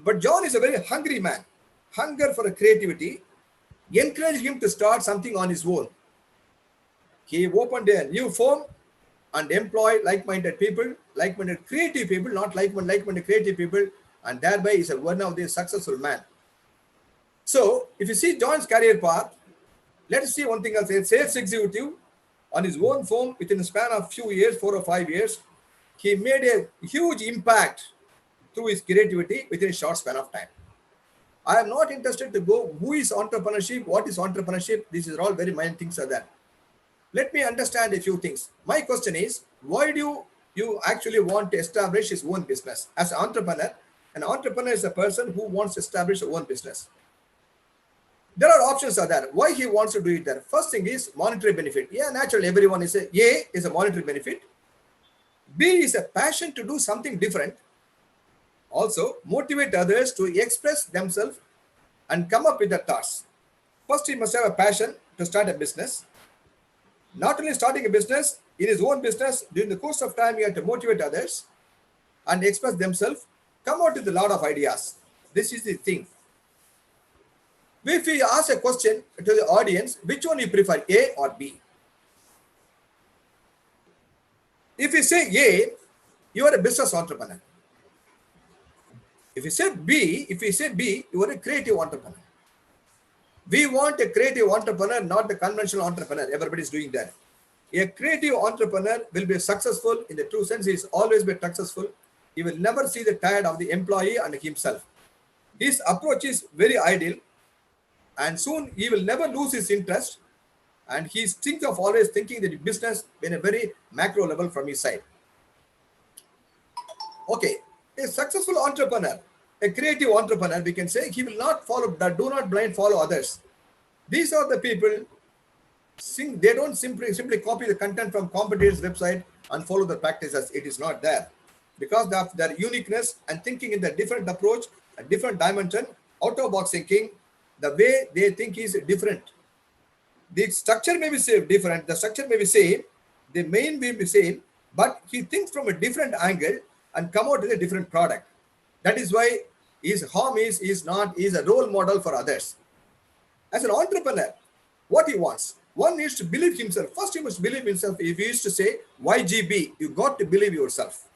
But John is a very hungry man. Hunger for creativity encouraged him to start something on his own. He opened a new firm and employed like-minded people, like-minded creative people, not like-minded creative people, and thereby is one of the successful man. So, if you see John's career path, let us see one thing else. A sales executive on his own firm within a span of few years, 4 or 5 years, he made a huge impact through his creativity within a short span of time. I am not interested to go who is entrepreneurship, what is entrepreneurship. These are all very minor things are there. Let me understand a few things. My question is, why do you actually want to establish his own business? As an entrepreneur is a person who wants to establish his own business. There are options are there. Why he wants to do it there? First thing is monetary benefit. Yeah, naturally, everyone is A is a monetary benefit. B is a passion to do something different. Also, motivate others to express themselves and come up with the thoughts. First, he must have a passion to start a business. Not only starting a business, in his own business, during the course of time, he had to motivate others and express themselves, come out with a lot of ideas. This is the thing. If we ask a question to the audience, which one you prefer, A or B? If you say A, you are a business entrepreneur. If you say B, you are a creative entrepreneur. We want a creative entrepreneur, not the conventional entrepreneur. Everybody is doing that. A creative entrepreneur will be successful in the true sense. He is always been successful. He will never see the tired of the employee and himself. His approach is very ideal, and soon he will never lose his interest. And he thinks of always thinking the business in a very macro level from his side. Okay, a successful entrepreneur, a creative entrepreneur, we can say he will not follow that, do not blind follow others. These are the people, they don't simply copy the content from competitors' website and follow the practices. It is not there. Because of their uniqueness and thinking in the different approach, a different dimension, out of box thinking, the way they think is different. The structure may be different, the structure may be same, the main may be same, but he thinks from a different angle and come out with a different product. That is why his home is a role model for others. As an entrepreneur, what he wants, one needs to believe himself. First, he must believe himself. If he used to say YGB, you got to believe yourself.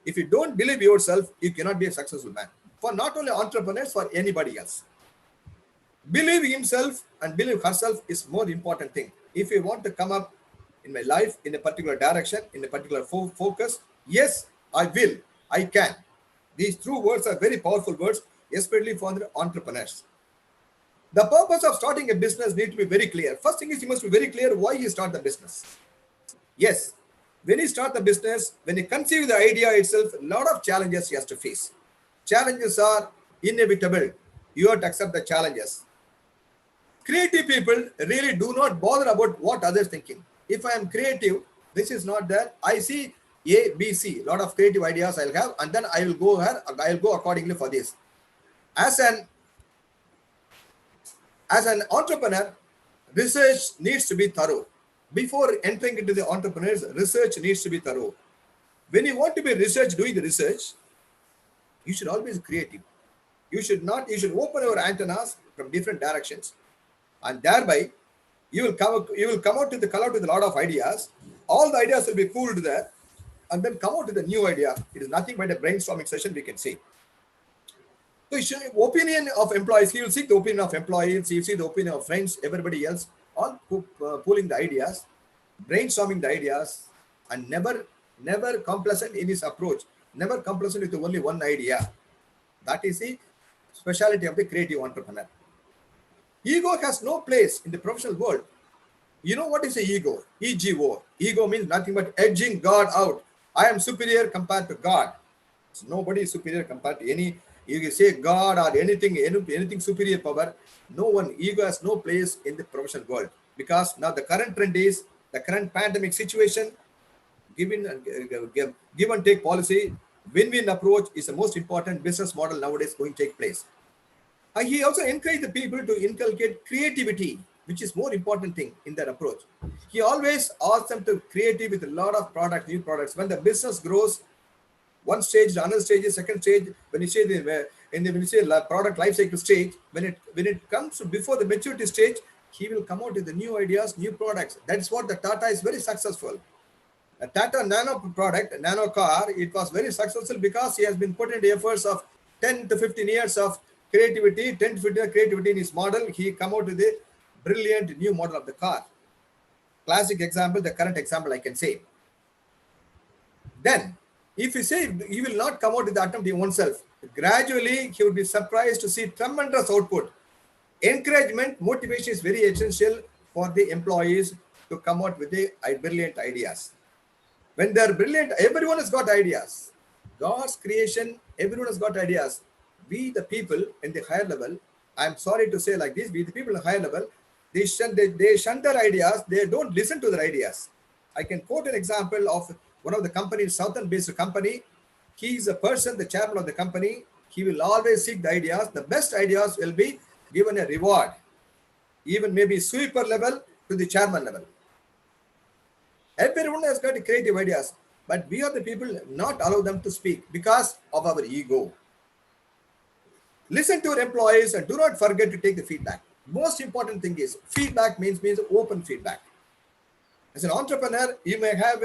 If you don't believe yourself, you cannot be a successful man. For not only entrepreneurs, for anybody else. Believe himself and believe herself is more important thing. If you want to come up in my life in a particular direction, in a particular focus, yes, I will, I can. These true words are very powerful words, especially for the entrepreneurs. The purpose of starting a business needs to be very clear. First thing is you must be very clear why you start the business. Yes, when you start the business, when you conceive the idea itself, a lot of challenges you have to face. Challenges are inevitable. You have to accept the challenges. Creative people really do not bother about what others thinking. If I am creative, this is not there. I see A, B, C, lot of creative ideas I'll have, and then I will go here, I'll go accordingly for this. As an entrepreneur, research needs to be thorough. Before entering into the entrepreneurs, research needs to be thorough. When you want to be doing the research, you should always be creative. You should open your antennas from different directions. And thereby, you will come out with a lot of ideas. All the ideas will be pooled there, and then come out with a new idea. It is nothing but a brainstorming session, we can say. So, opinion of employees, he will seek the opinion of employees, he will seek the opinion of friends, everybody else, all pooling the ideas, brainstorming the ideas, and never complacent in his approach, never complacent with only one idea. That is the specialty of the creative entrepreneur. Ego has no place in the professional world. You know what is the ego? EGO. Ego means nothing but edging God out. I am superior compared to God. So nobody is superior compared to any. You can say God or anything superior power. No one. Ego has no place in the professional world, because now the current trend is the current pandemic situation. Give and take policy, win-win approach is the most important business model nowadays going to take place. And he also encouraged the people to inculcate creativity, which is more important thing in that approach. He always asked them to creative with a lot of products, new products. When the business grows, one stage, another stage, second stage, when you say product life cycle stage, when it comes to before the maturity stage, he will come out with the new ideas, new products. That's what the Tata is very successful. A Tata Nano product, Nano car, it was very successful because he has been put in the efforts of 10 to 15 years of creativity, 10 to 15 years creativity in his model. He come out with a brilliant new model of the car. Classic example, the current example I can say. Then, if you say he will not come out with the attempt in oneself, gradually he will be surprised to see tremendous output. Encouragement, motivation is very essential for the employees to come out with the brilliant ideas. When they're brilliant, everyone has got ideas. God's creation, everyone has got ideas. We, the people in the higher level, I'm sorry to say like this, we, the people in the higher level, they shun their ideas, they don't listen to their ideas. I can quote an example of one of the companies, Southern-based company. He is a person, the chairman of the company. He will always seek the ideas. The best ideas will be given a reward, even maybe sweeper level to the chairman level. Everyone has got creative ideas, but we are the people not allow them to speak because of our ego. Listen to your employees and do not forget to take the feedback. Most important thing is feedback means open feedback. As an entrepreneur, you may have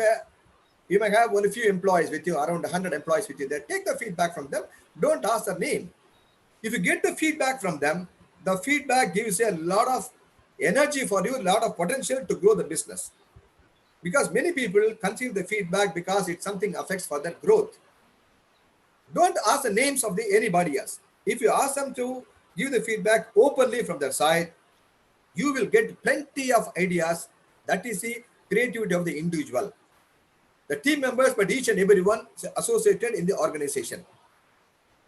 only a few employees with you, around 100 employees with you there. Take the feedback from them. Don't ask their name. If you get the feedback from them, the feedback gives you a lot of energy for you, a lot of potential to grow the business. Because many people conceive the feedback because it's something affects for their growth. Don't ask the names of anybody else. If you ask them to give the feedback openly from their side, you will get plenty of ideas. That is the creativity of the individual. The team members, but each and everyone associated in the organization.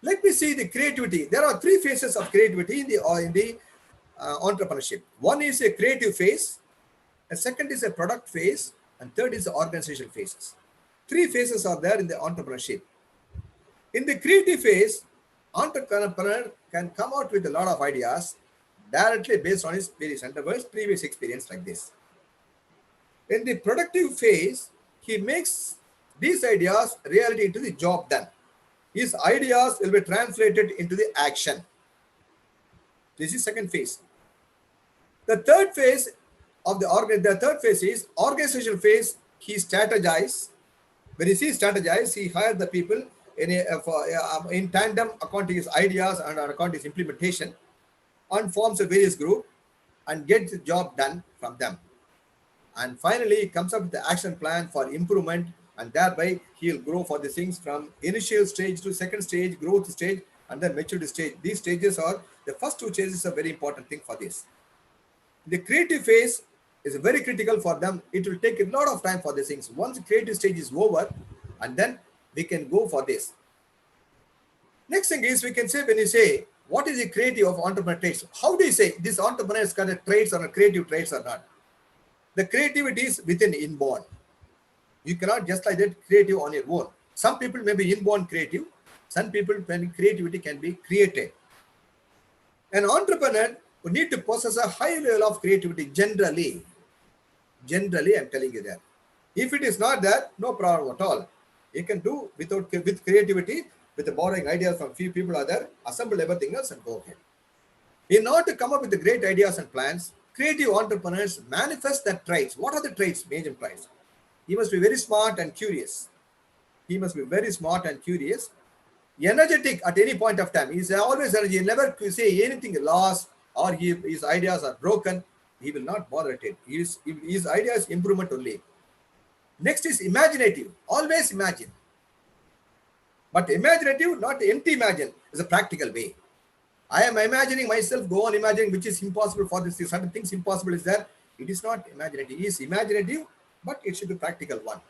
Let me see the creativity. There are three phases of creativity in the entrepreneurship. One is a creative phase, a second is a product phase, and third is the organizational phases. Three phases are there in the entrepreneurship. In the creative phase, entrepreneur can come out with a lot of ideas directly based on his various endeavors, previous experience like this. In the productive phase, he makes these ideas reality into the job done. His ideas will be translated into the action. This is second phase. The third phase of the third phase is organizational phase. He strategizes. When he sees strategize, he hires the people in tandem according to his ideas and according to his implementation, and forms a various group and gets the job done from them. And finally, he comes up with the action plan for improvement, and thereby he'll grow for the things from initial stage to second stage, growth stage, and then maturity stage. These stages are the first two stages are very important thing for this. The creative phase is very critical for them. It will take a lot of time for these things. Once the creative stage is over, and then we can go for this. Next thing is, we can say, when you say, what is the creative of entrepreneur traits? How do you say this entrepreneur has got a traits or a creative traits or not? The creativity is within inborn. You cannot just like that creative on your own. Some people may be inborn creative. Some people, when creativity can be created. An entrepreneur would need to possess a high level of creativity generally. Generally, I'm telling you that. If it is not there, no problem at all. You can do with creativity, with the borrowing ideas from few people are there, assemble everything else and go ahead. In order to come up with the great ideas and plans, creative entrepreneurs manifest their traits. What are the traits, major traits? He must be very smart and curious. He must be very smart and curious. Energetic at any point of time. He's always energy. He never say anything lost or his ideas are broken. He will not bother it. His ideas improvement only. Next is imaginative. Always imagine. But imaginative, not empty imagine, is a practical way. I am imagining myself, go on imagining, which is impossible for this. Certain things impossible is there. It is not imaginative. It is imaginative, but it should be practical one.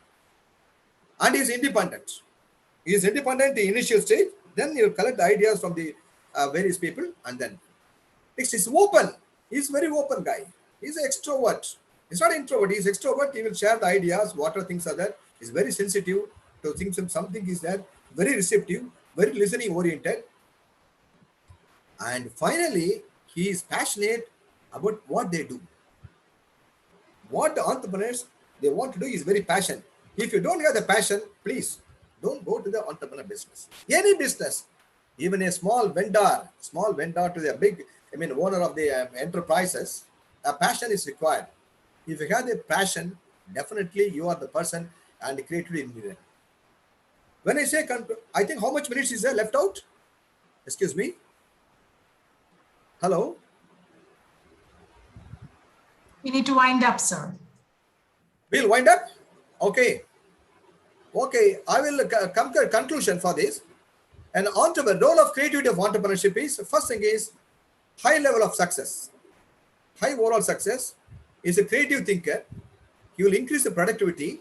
And he is independent. He is independent in the initial stage. Then you collect the ideas from the various people, and then next is open. He is very open guy. He is an extrovert. He's not introvert. He is extrovert. He will share the ideas, what are things are there. He's very sensitive to things. Something is there. Very receptive. Very listening oriented. And finally, he is passionate about what they do. What the entrepreneurs they want to do is very passionate. If you don't have the passion, please don't go to the entrepreneur business. Any business, even a small vendor to the big, owner of the enterprises, a passion is required. If you have the passion, definitely you are the person and the creativity engineer. When I say, I think how much minutes is there left out? Excuse me. Hello. We need to wind up, sir. We'll wind up? Okay. Okay, I will come to a conclusion for this. And the role of creativity of entrepreneurship is, first thing is high level of success. High overall success is a creative thinker. He will increase the productivity,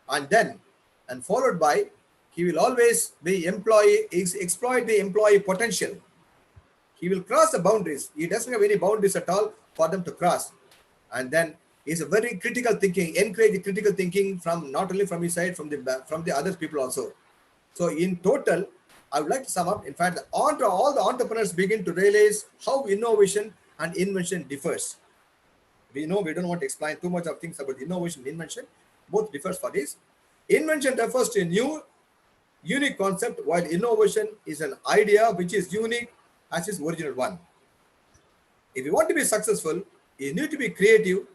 and followed by, he will always be exploit the employee potential. He will cross the boundaries. He doesn't have any boundaries at all for them to cross. And then is a very critical thinking, encourage the critical thinking from not only from his side, from the other people also. So in total, I would like to sum up. In fact, all the entrepreneurs begin to realize how innovation and invention differs. We know we don't want to explain too much of things about innovation and invention. Both differs for this. Invention refers to a new, unique concept, while innovation is an idea which is unique as his original one. If you want to be successful, you need to be creative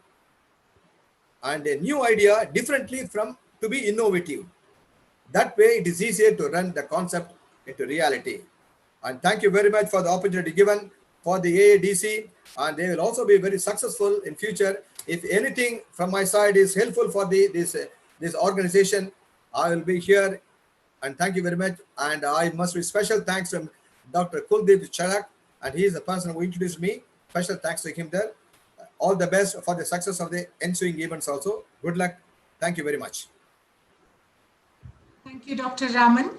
and a new idea differently from to be innovative. That way, it is easier to run the concept into reality. And thank you very much for the opportunity given for the AADC, and they will also be very successful in future. If anything from my side is helpful for this organization, I will be here. And thank you very much. And I must be special thanks to Dr. Kuldeep Charak, and he is the person who introduced me. Special thanks to him there. All the best for the success of the ensuing events also. Good luck. Thank you very much. Thank you, Dr. Raman,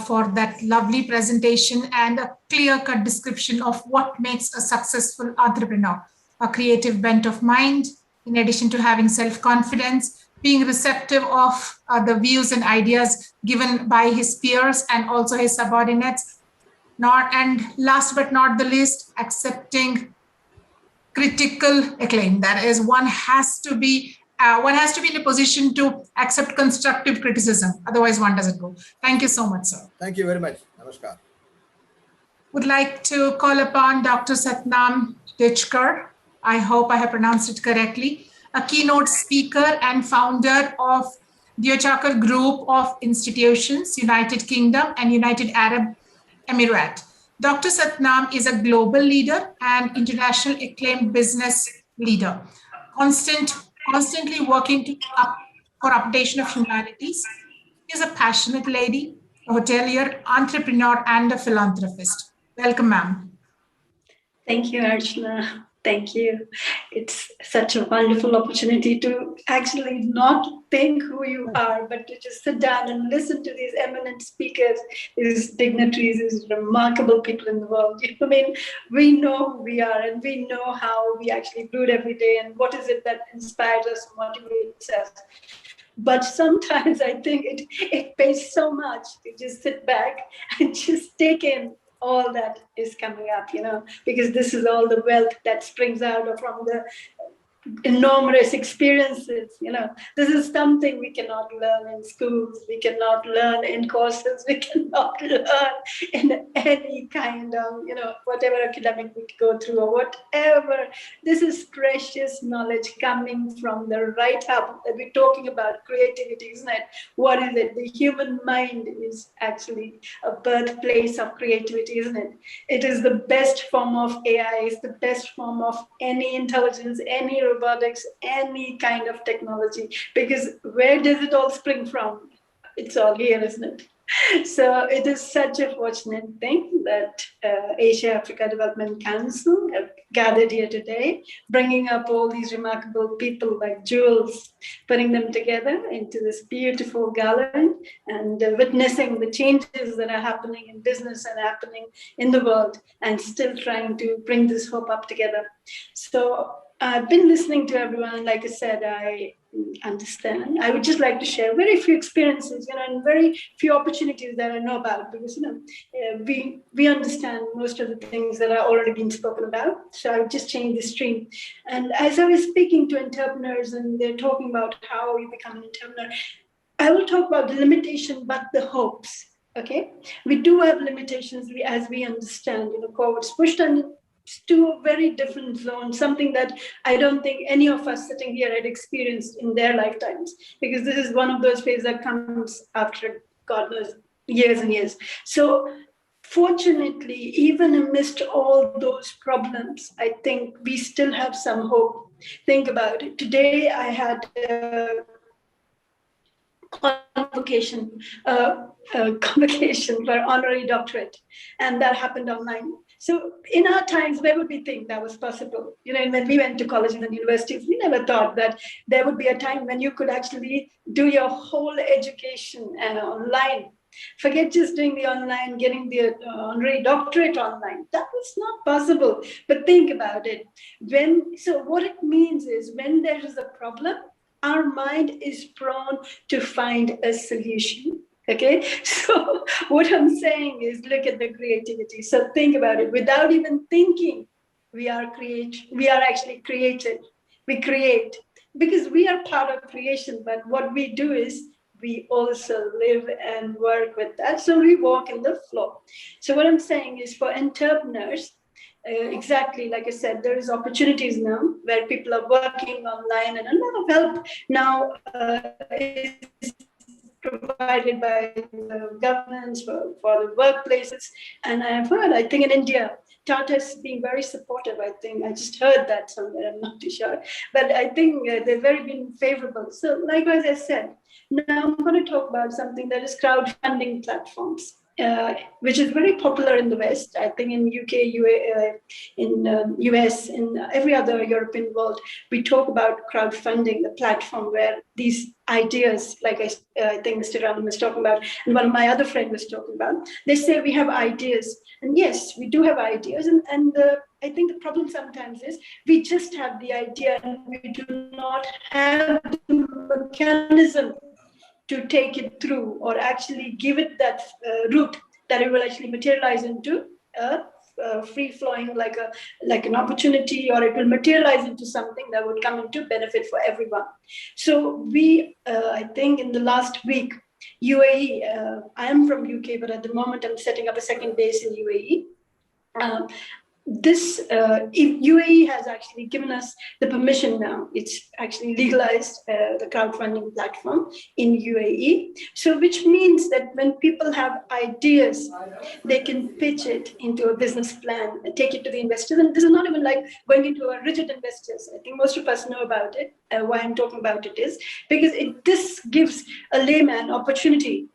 for that lovely presentation and a clear-cut description of what makes a successful entrepreneur. A creative bent of mind, in addition to having self-confidence, being receptive of the views and ideas given by his peers and also his subordinates. And last but not the least, accepting critical acclaim. That is, one has to be in a position to accept constructive criticism. Otherwise, one doesn't go. Thank you so much, sir. Thank you very much. Namaskar. Would like to call upon Dr. Satnam Dichkar. I hope I have pronounced it correctly. A keynote speaker and founder of the Ochakar Group of Institutions, United Kingdom and United Arab Emirates. Dr. Satnam is a global leader and international acclaimed business leader, constantly working for updation of humanities. She is a passionate lady, a hotelier, entrepreneur, and a philanthropist. Welcome, ma'am. Thank you, Archana. Thank you. It's such a wonderful opportunity to actually not think who you are, but to just sit down and listen to these eminent speakers, these dignitaries, these remarkable people in the world. I mean, we know who we are, and we know how we actually do it every day, and what is it that inspires us, motivates us. But sometimes I think it pays so much to just sit back and just take in all that is coming up, because this is all the wealth that springs out from the enormous experiences. This is something we cannot learn in schools, we cannot learn in courses, we cannot learn in any kind of, whatever academic we go through or whatever. This is precious knowledge coming from the right up that we're talking about creativity, isn't it? What is it? The human mind is actually a birthplace of creativity, isn't it? It is the best form of AI, it's the best form of any intelligence, any robotics, any kind of technology, because where does it all spring from? It's all here, isn't it? So it is such a fortunate thing that Asia-Africa Development Council have gathered here today, bringing up all these remarkable people like jewels, putting them together into this beautiful garland and witnessing the changes that are happening in business and happening in the world, and still trying to bring this hope up together. So I've been listening to everyone, and like I said, I understand. I would just like to share very few experiences, and very few opportunities that I know about, because we understand most of the things that are already been spoken about. So I would just change the stream. And as I was speaking to entrepreneurs, and they're talking about how you become an entrepreneur, I will talk about the limitation, but the hopes. Okay, we do have limitations, as we understand. COVID's pushed on to a very different zone, something that I don't think any of us sitting here had experienced in their lifetimes, because this is one of those phases that comes after, God knows, years and years. So fortunately, even amidst all those problems, I think we still have some hope. Think about it. Today, I had a convocation for honorary doctorate, and that happened online. So in our times, where would we think that was possible? When we went to colleges and universities, we never thought that there would be a time when you could actually do your whole education online. Forget just doing the online, getting the honorary doctorate online. That was not possible. But think about it. So what it means is, when there is a problem, our mind is prone to find a solution. Okay, so what I'm saying is, look at the creativity. So think about it. Without even thinking, we are actually creative. We create because we are part of creation. But what we do is we also live and work with that. So we walk in the flow. So what I'm saying is for entrepreneurs, exactly like I said, there is opportunities now where people are working online, and a lot of help now is provided by the governments for the workplaces. And I have heard, I think in India, Tata is being very supportive. I think I just heard that somewhere, I'm not too sure. But I think they've very been favorable. So likewise, I said, now I'm going to talk about something that is crowdfunding platforms. Which is very popular in the West. I think in UK, in US, in every other European world, we talk about crowdfunding, the platform where these ideas, like I think Mr. Raman was talking about, and one of my other friends was talking about, they say we have ideas. And yes, we do have ideas. And I think the problem sometimes is we just have the idea and we do not have the mechanism to take it through or actually give it that route that it will actually materialize into a free flowing, like an opportunity, or it will materialize into something that would come into benefit for everyone. So we, I think in the last week, UAE, I am from UK, but at the moment I'm setting up a second base in UAE. This UAE has actually given us the permission now. It's actually legalized the crowdfunding platform in UAE. So which means that when people have ideas, they can pitch it into a business plan and take it to the investors. And this is not even like going into a rigid investors. I think most of us know about it. Why I'm talking about it is because this gives a layman opportunity,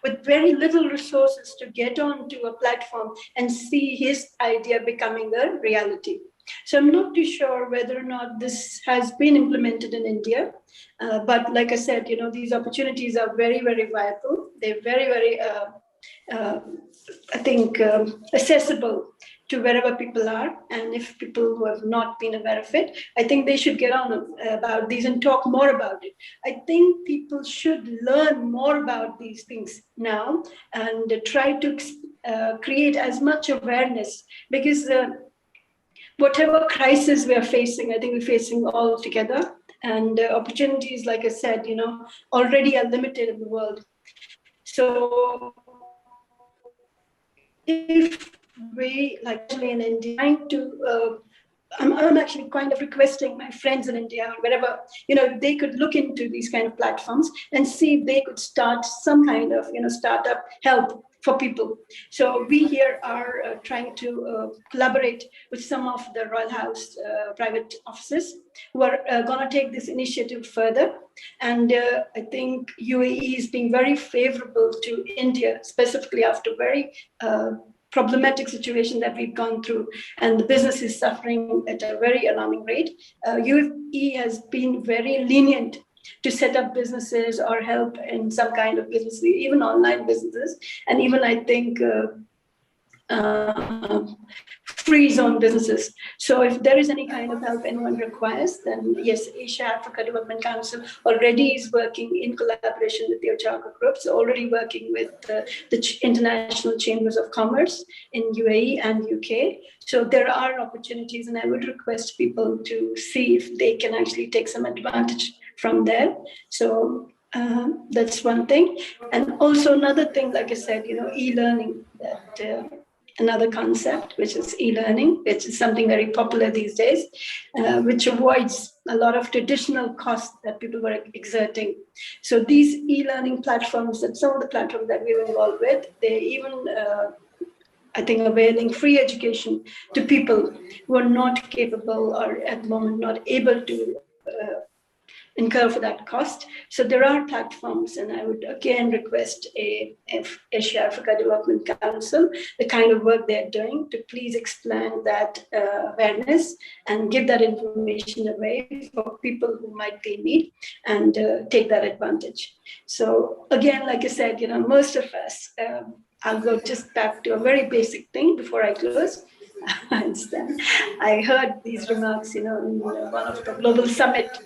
with very little resources to get onto a platform and see his idea becoming a reality. So I'm not too sure whether or not this has been implemented in India. But like I said, these opportunities are very, very viable. They're very, very, I think, accessible to wherever people are. And if people who have not been aware of it, I think they should get on about these and talk more about it. I think people should learn more about these things now and try to create as much awareness, because whatever crisis we are facing, I think we're facing all together. And opportunities, like I said, already are limited in the world. So if we, like in India, trying to, I'm actually kind of requesting my friends in India or wherever, they could look into these kind of platforms and see if they could start some kind of, startup help for people. So we here are trying to collaborate with some of the Royal House private offices who are going to take this initiative further. And I think UAE is being very favorable to India, specifically after very problematic situation that we've gone through, and the business is suffering at a very alarming rate. UAE has been very lenient to set up businesses or help in some kind of business, even online businesses, and even I think free zone businesses. So if there is any kind of help anyone requires, then yes, Asia Africa Development Council already is working in collaboration with the Ochaka groups, already working with the International Chambers of Commerce in UAE and UK. So there are opportunities, and I would request people to see if they can actually take some advantage from there. So that's one thing. And also another thing, like I said, e-learning, that another concept, which is e-learning, which is something very popular these days, which avoids a lot of traditional costs that people were exerting. So these e-learning platforms, that some of the platforms that we're involved with, they even I think availing free education to people who are not capable or at the moment not able to incur for that cost. So there are platforms, and I would again request Asia Africa Development Council, the kind of work they're doing, to please expand that awareness and give that information away for people who might be in need and take that advantage. So again, like I said, most of us, I'll go just back to a very basic thing before I close. I understand. I heard these remarks, in one of the global summit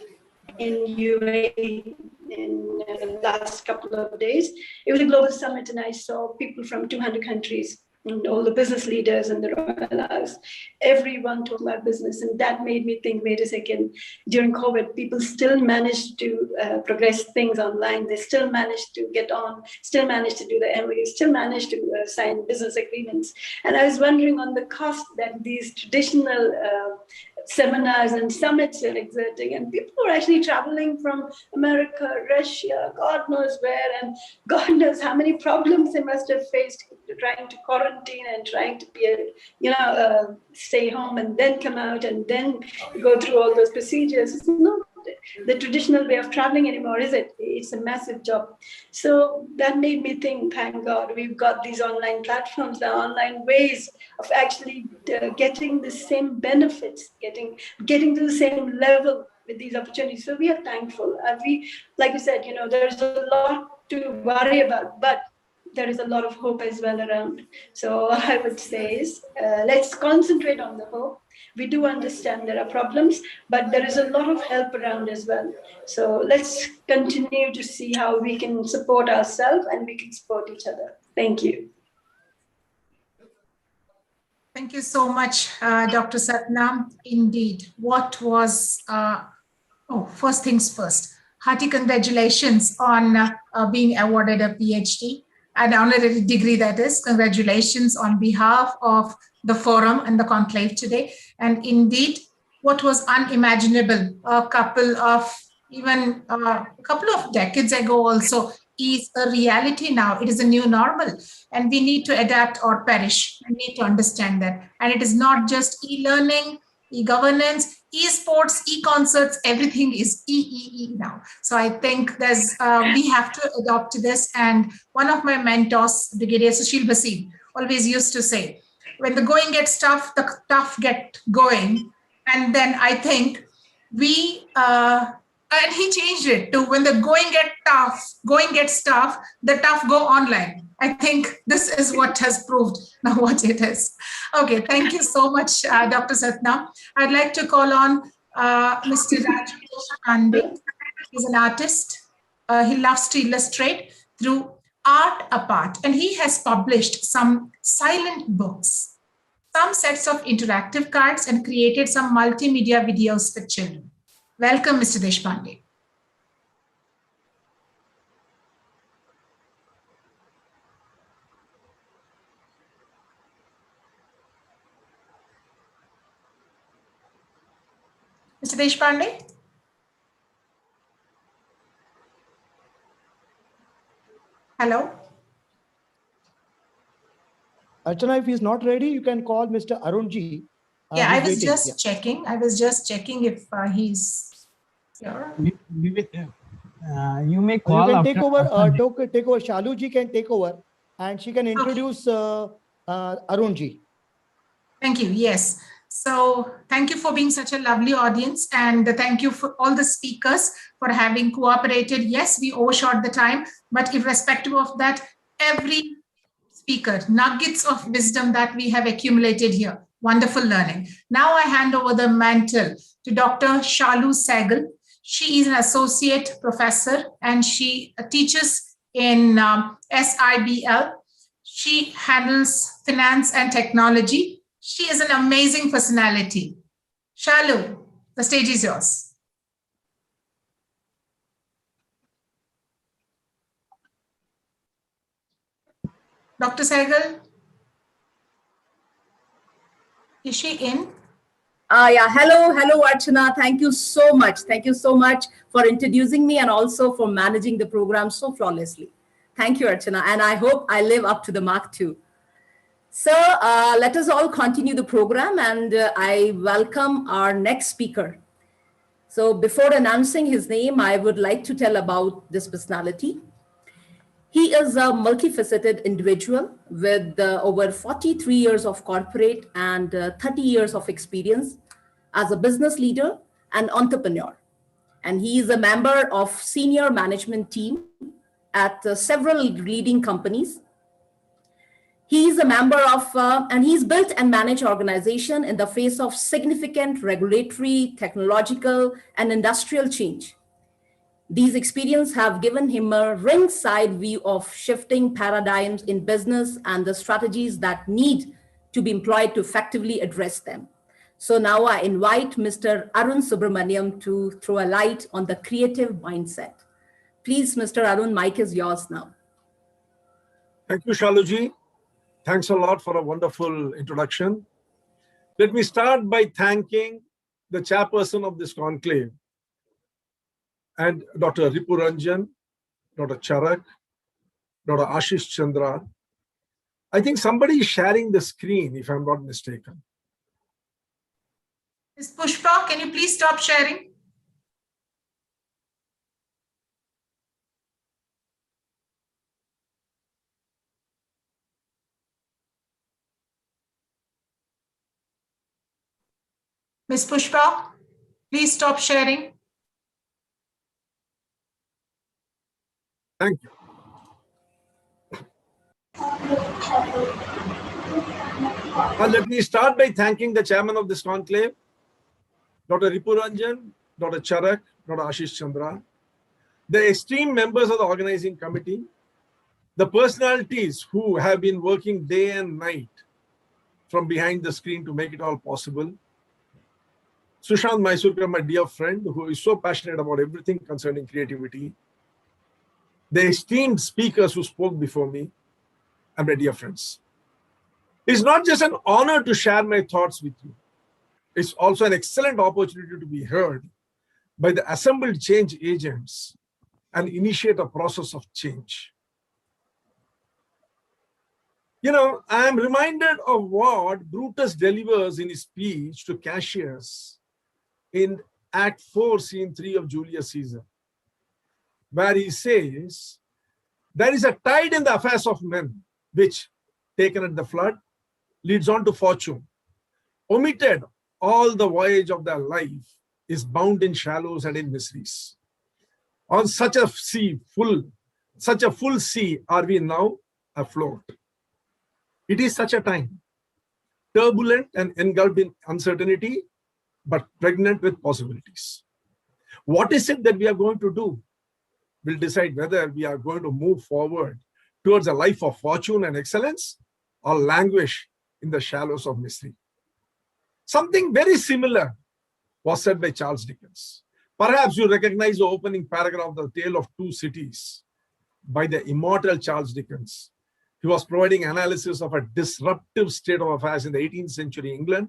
in UAE in the last couple of days. It was a global summit, and I saw people from 200 countries and all the business leaders and the Royals, everyone talked about business. And that made me think, wait a second, during COVID, people still managed to progress things online. They still managed to get on, still managed to do the MOU, still managed to sign business agreements. And I was wondering on the cost that these traditional seminars and summits are exerting, and people are actually traveling from America, Russia, God knows where, and God knows how many problems they must have faced trying to quarantine and trying to be, stay home and then come out and then go through all those procedures. It's not the traditional way of traveling anymore, is it? It's a massive job. So that made me think, thank God, we've got these online platforms, the online ways of actually getting the same benefits, getting to the same level with these opportunities. So we are thankful. Like you said, there's a lot to worry about, but there is a lot of hope as well around. So all I would say is, let's concentrate on the hope. We do understand there are problems, but there is a lot of help around as well. So let's continue to see how we can support ourselves and we can support each other. Thank you. Thank you so much, Dr. Satnam. Indeed, what was, first things first, hearty congratulations on being awarded a PhD, an honorary degree, that is. Congratulations on behalf of the forum and the conclave today. And indeed, what was unimaginable a couple of decades ago also is a reality now. It is a new normal, and we need to adapt or perish. We need to understand that. And it is not just e-learning, e-governance, e-sports, e-concerts, everything is E now. So I think we have to adopt this. And one of my mentors, Brigadier Sushil Basil, always used to say, when the going gets tough, the tough get going. And then I think and he changed it to, when the going gets tough, the tough go online. I think this is what has proved now what it is. Okay, thank you so much, Dr. Satnam. I'd like to call on Mr. Rajesh Pandey. He's an artist. He loves to illustrate through art apart, and he has published some silent books, some sets of interactive cards, and created some multimedia videos for children. Welcome, Mr. Deshpande. Mr. Deshpande? Hello? Archana, if he's not ready, you can call Mr. Arunji. Yeah, I was just checking. I was just checking if he's here. You may call. You can take over. Shaluji can take over, and she can introduce Arunji. Thank you. Yes. So thank you for being such a lovely audience, and thank you for all the speakers for having cooperated. Yes, we overshot the time, but irrespective of that, every speaker, nuggets of wisdom that we have accumulated here. Wonderful learning. Now I hand over the mantle to Dr. Shalu Sehgal. She is an associate professor and she teaches in SIBL. She handles finance and technology. She is an amazing personality. Shalu, the stage is yours. Dr. Sehgal? Is she in? Yeah. Hello, Archana. Thank you so much. Thank you so much for introducing me and also for managing the program so flawlessly. Thank you, Archana. And I hope I live up to the mark too. So let us all continue the program, and I welcome our next speaker. So before announcing his name, I would like to tell about this personality. He is a multifaceted individual with over 43 years of corporate and 30 years of experience as a business leader and entrepreneur. And he is a member of senior management team at several leading companies. He is a member of, and he's built and managed organization in the face of significant regulatory, technological, and industrial change. These experiences have given him a ringside view of shifting paradigms in business and the strategies that need to be employed to effectively address them. So now I invite Mr. Arun Subramaniam to throw a light on the creative mindset. Please, Mr. Arun, mic is yours now. Thank you, Shaluji. Thanks a lot for a wonderful introduction. Let me start by thanking the chairperson of this conclave and Dr. Ripu Ranjan, Dr. Charak, Dr. Ashish Chandra. I think somebody is sharing the screen, if I'm not mistaken. Ms. Pushpa, can you please stop sharing? Ms. Pushpa, please stop sharing. Thank you. Let me start by thanking the chairman of this conclave, Dr. Ripu Ranjan, Dr. Charak, Dr. Ashish Chandra, the esteemed members of the organizing committee, the personalities who have been working day and night from behind the screen to make it all possible, Sushant Mysurkar, my dear friend, who is so passionate about everything concerning creativity, the esteemed speakers who spoke before me, and my dear friends. It's not just an honor to share my thoughts with you. It's also an excellent opportunity to be heard by the assembled change agents and initiate a process of change. You know, I am reminded of what Brutus delivers in his speech to Cassius in Act 4, Scene 3 of Julius Caesar, where he says, there is a tide in the affairs of men, which, taken at the flood, leads on to fortune. Omitted, all the voyage of their life is bound in shallows and in miseries. On such a full sea are we now afloat. It is such a time, turbulent and engulfed in uncertainty, but pregnant with possibilities. What is it that we are going to do will decide whether we are going to move forward towards a life of fortune and excellence or languish in the shallows of misery. Something very similar was said by Charles Dickens. Perhaps you recognize the opening paragraph of The Tale of Two Cities by the immortal Charles Dickens. He was providing analysis of a disruptive state of affairs in the 18th century England,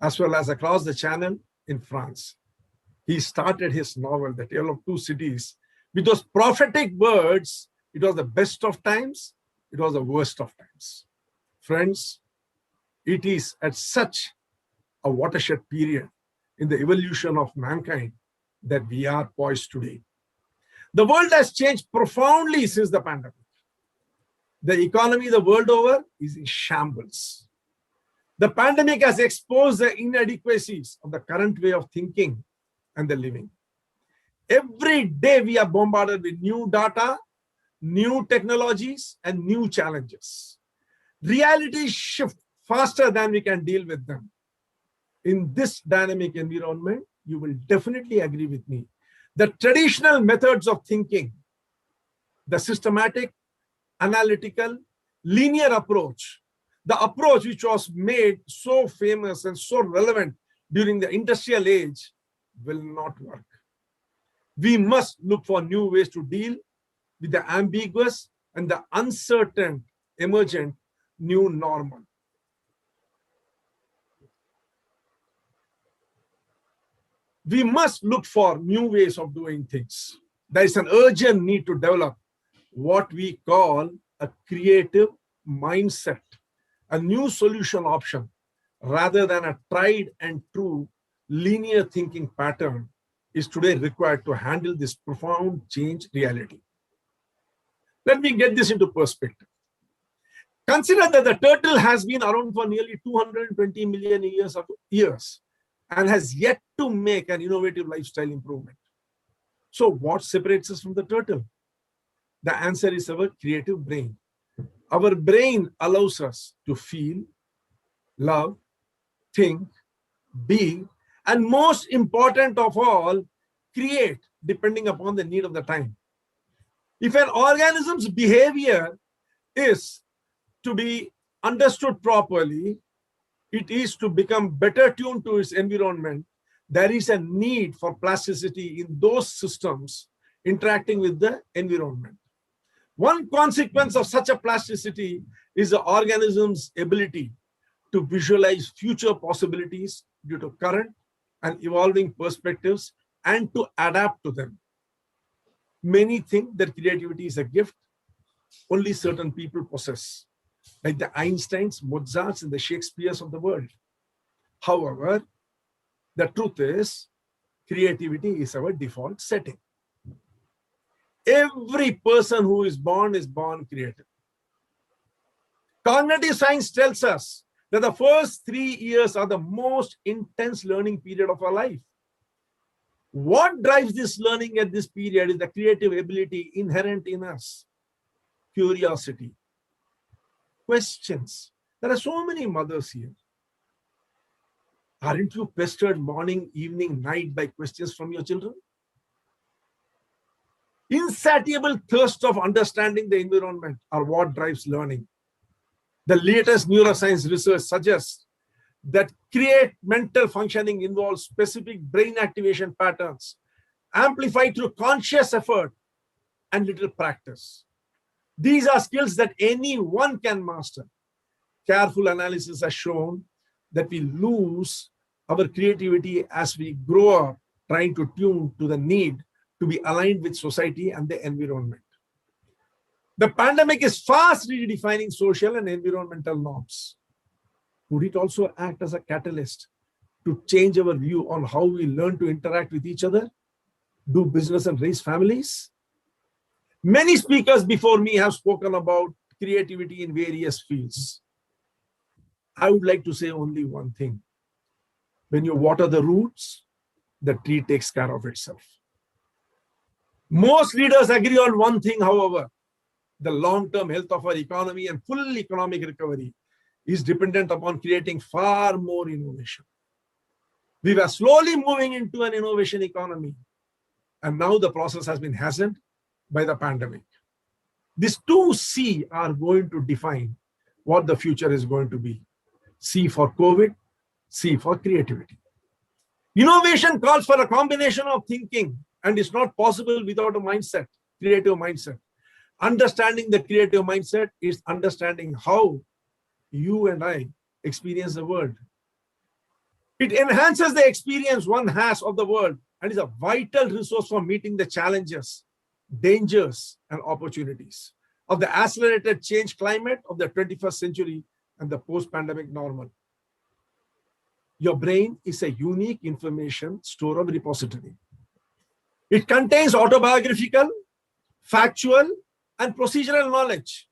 as well as across the Channel in France. He started his novel, The Tale of Two Cities, with those prophetic words. It was the best of times, it was the worst of times. Friends, it is at such a watershed period in the evolution of mankind that we are poised today. The world has changed profoundly since the pandemic. The economy the world over is in shambles. The pandemic has exposed the inadequacies of the current way of thinking and the living. Every day we are bombarded with new data, new technologies, and new challenges. Realities shift faster than we can deal with them. In this dynamic environment, you will definitely agree with me. The traditional methods of thinking, the systematic, analytical, linear approach, the approach which was made so famous and so relevant during the industrial age, will not work. We must look for new ways to deal with the ambiguous and the uncertain emergent new normal. We must look for new ways of doing things. There is an urgent need to develop what we call a creative mindset, a new solution option, rather than a tried and true linear thinking pattern is today required to handle this profound change reality. Let me get this into perspective. Consider that the turtle has been around for nearly 220 million years and has yet to make an innovative lifestyle improvement. So what separates us from the turtle? The answer is our creative brain. Our brain allows us to feel, love, think, be, and most important of all, create depending upon the need of the time. If an organism's behavior is to be understood properly, it is to become better tuned to its environment. There is a need for plasticity in those systems interacting with the environment. One consequence of such a plasticity is the organism's ability to visualize future possibilities due to current and evolving perspectives and to adapt to them. Many think that creativity is a gift only certain people possess, like the Einsteins, Mozarts, and the Shakespeares of the world. However, the truth is, creativity is our default setting. Every person who is born creative. Cognitive science tells us that the first 3 years are the most intense learning period of our life. What drives this learning at this period is the creative ability inherent in us. Curiosity, questions. There are so many mothers here. Aren't you pestered morning, evening, night by questions from your children? Insatiable thirst of understanding the environment are what drives learning. The latest neuroscience research suggests that create mental functioning involves specific brain activation patterns amplified through conscious effort and little practice. These are skills that anyone can master. Careful analysis has shown that we lose our creativity as we grow up trying to tune to the need to be aligned with society and the environment. The pandemic is fast redefining social and environmental norms. Would it also act as a catalyst to change our view on how we learn to interact with each other, do business, and raise families? Many speakers before me have spoken about creativity in various fields. I would like to say only one thing. When you water the roots, the tree takes care of itself. Most leaders agree on one thing, however. The long-term health of our economy and full economic recovery is dependent upon creating far more innovation. We were slowly moving into an innovation economy, and now the process has been hastened by the pandemic. These two C are going to define what the future is going to be. C for COVID, C for creativity. Innovation calls for a combination of thinking, and it's not possible without a mindset, creative mindset. Understanding the creative mindset is understanding how you and I experience the world. It enhances the experience one has of the world and is a vital resource for meeting the challenges, dangers, and opportunities of the accelerated change climate of the 21st century and the post-pandemic normal. Your brain is a unique information store of repository. It contains autobiographical, factual, and procedural knowledge.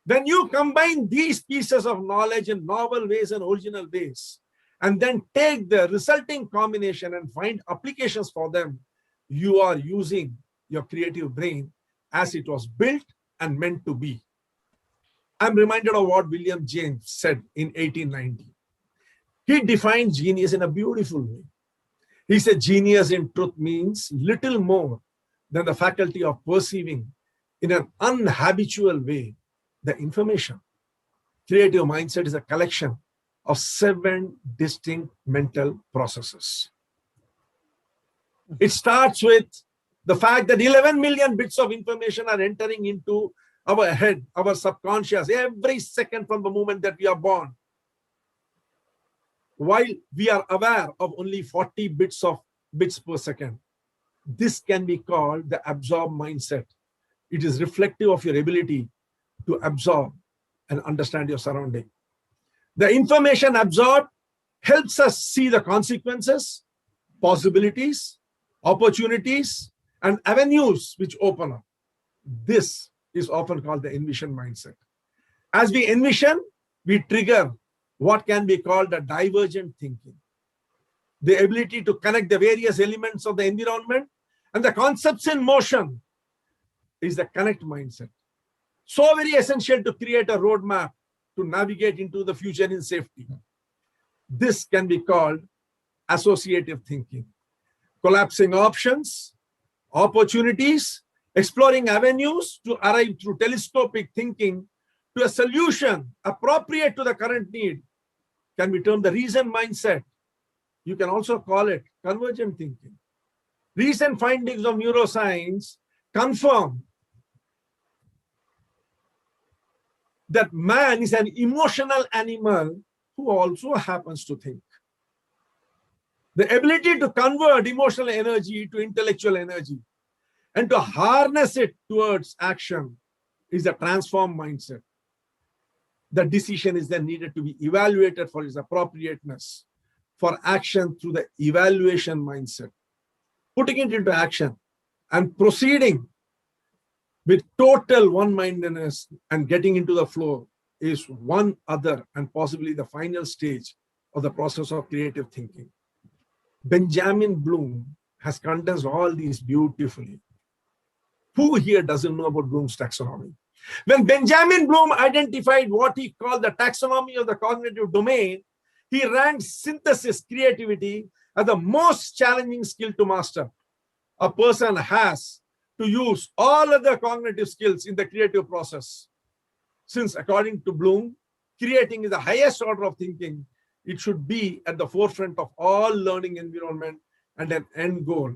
When you combine these pieces of knowledge in novel ways and original ways, and then take the resulting combination and find applications for them, you are using your creative brain as it was built and meant to be. I'm reminded of what William James said in 1890. He defined genius in a beautiful way. He said, genius in truth means little more than the faculty of perceiving in an unhabitual way the information. Creative mindset is a collection of 7 distinct mental processes. It starts with the fact that 11 million bits of information are entering into our head, our subconscious, every second from the moment that we are born. While we are aware of only 40 bits per second. This can be called the absorb mindset. It is reflective of your ability to absorb and understand your surrounding. The information absorbed helps us see the consequences, possibilities, opportunities, and avenues which open up. This is often called the envision mindset. As we envision, we trigger what can be called a divergent thinking. The ability to connect the various elements of the environment and the concepts in motion is the connect mindset. So very essential to create a roadmap to navigate into the future in safety. This can be called associative thinking. Collapsing options, opportunities, exploring avenues to arrive through telescopic thinking to a solution appropriate to the current need can be termed the reason mindset. You can also call it convergent thinking. Recent findings of neuroscience confirm that man is an emotional animal who also happens to think. The ability to convert emotional energy to intellectual energy and to harness it towards action is a transformed mindset. The decision is then needed to be evaluated for its appropriateness for action through the evaluation mindset. Putting it into action and proceeding with total one-mindedness and getting into the flow is one other and possibly the final stage of the process of creative thinking. Benjamin Bloom has condensed all these beautifully. Who here doesn't know about Bloom's taxonomy? When Benjamin Bloom identified what he called the taxonomy of the cognitive domain, he ranked synthesis, creativity, as the most challenging skill to master. A person has to use all other cognitive skills in the creative process. Since according to Bloom, creating is the highest order of thinking, it should be at the forefront of all learning environment and an end goal.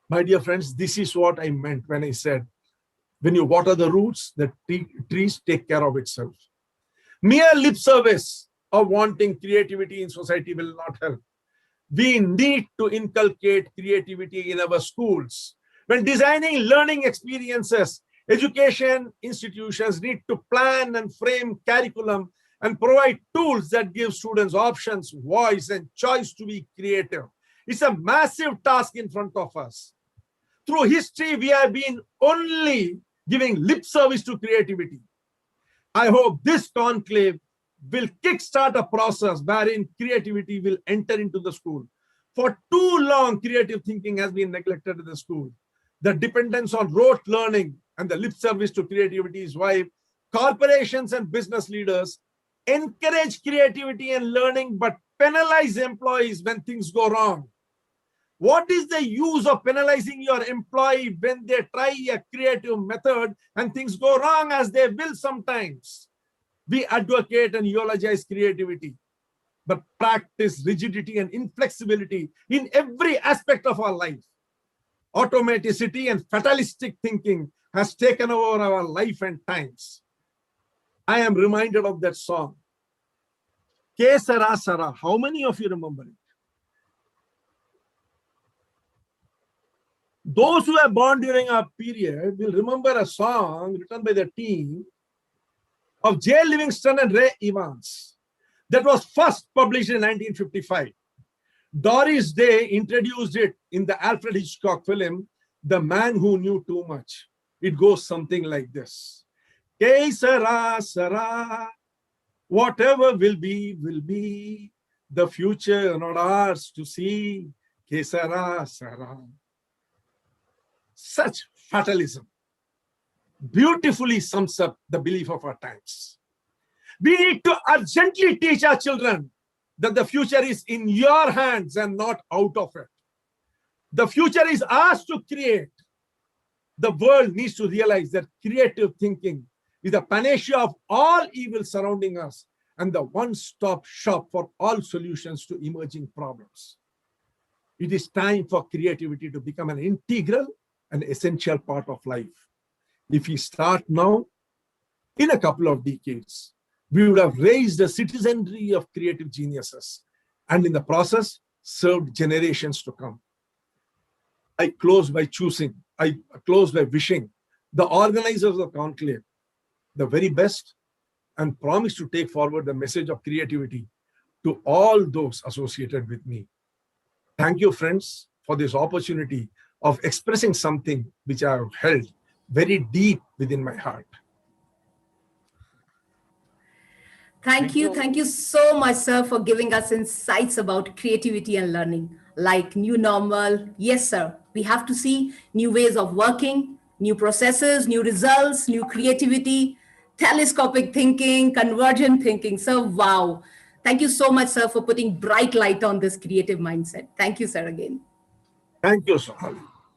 My dear friends, this is what I meant when I said, when you water the roots, the trees take care of itself. Mere lip service of wanting creativity in society will not help. We need to inculcate creativity in our schools. When designing learning experiences, education institutions need to plan and frame curriculum and provide tools that give students options, voice, and choice to be creative. It's a massive task in front of us. Through history, we have been only giving lip service to creativity. I hope this conclave will kickstart a process wherein creativity will enter into the school. For too long, creative thinking has been neglected in the school. The dependence on rote learning and the lip service to creativity is why corporations and business leaders encourage creativity and learning but penalize employees when things go wrong. What is the use of penalizing your employee when they try a creative method and things go wrong, as they will sometimes? We advocate and eulogize creativity, but practice rigidity and inflexibility in every aspect of our life. Automaticity and fatalistic thinking has taken over our life and times. I am reminded of that song, Ke Sara Sara. How many of you remember it? Those who are born during our period will remember a song written by the team of J. Livingston and Ray Evans that was first published in 1955. Doris Day introduced it in the Alfred Hitchcock film, The Man Who Knew Too Much. It goes something like this. Que sera, sera, whatever will be, the future not ours to see. Que sera, sera. Such fatalism beautifully sums up the belief of our times. We need to urgently teach our children that the future is in your hands and not out of it. The future is ours to create. The world needs to realize that creative thinking is the panacea of all evil surrounding us and the one-stop shop for all solutions to emerging problems. It is time for creativity to become an integral and essential part of life. If we start now, in a couple of decades, we would have raised a citizenry of creative geniuses and in the process served generations to come. I close by wishing the organizers of the conclave the very best and promise to take forward the message of creativity to all those associated with me. Thank you, friends, for this opportunity of expressing something which I have held very deep within my heart. Thank you so much, sir, for giving us insights about creativity and learning, like new normal. Yes, sir, we have to see new ways of working, new processes, new results, new creativity, telescopic thinking, convergent thinking. So, wow. Thank you so much, sir, for putting bright light on this creative mindset. Thank you, sir, again. Thank you, sir.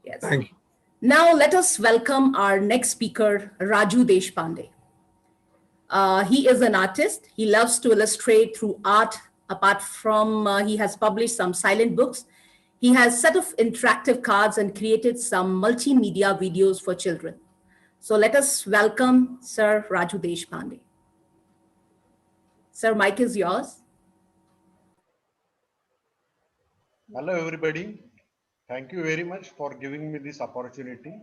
Yes. Thank you. Now let us welcome our next speaker, Raju Deshpande. He is an artist. He loves to illustrate through art. Apart from, he has published some silent books. He has set of interactive cards and created some multimedia videos for children. So let us welcome Sir Raju Deshpande. Sir, mic is yours. Hello, everybody. Thank you very much for giving me this opportunity.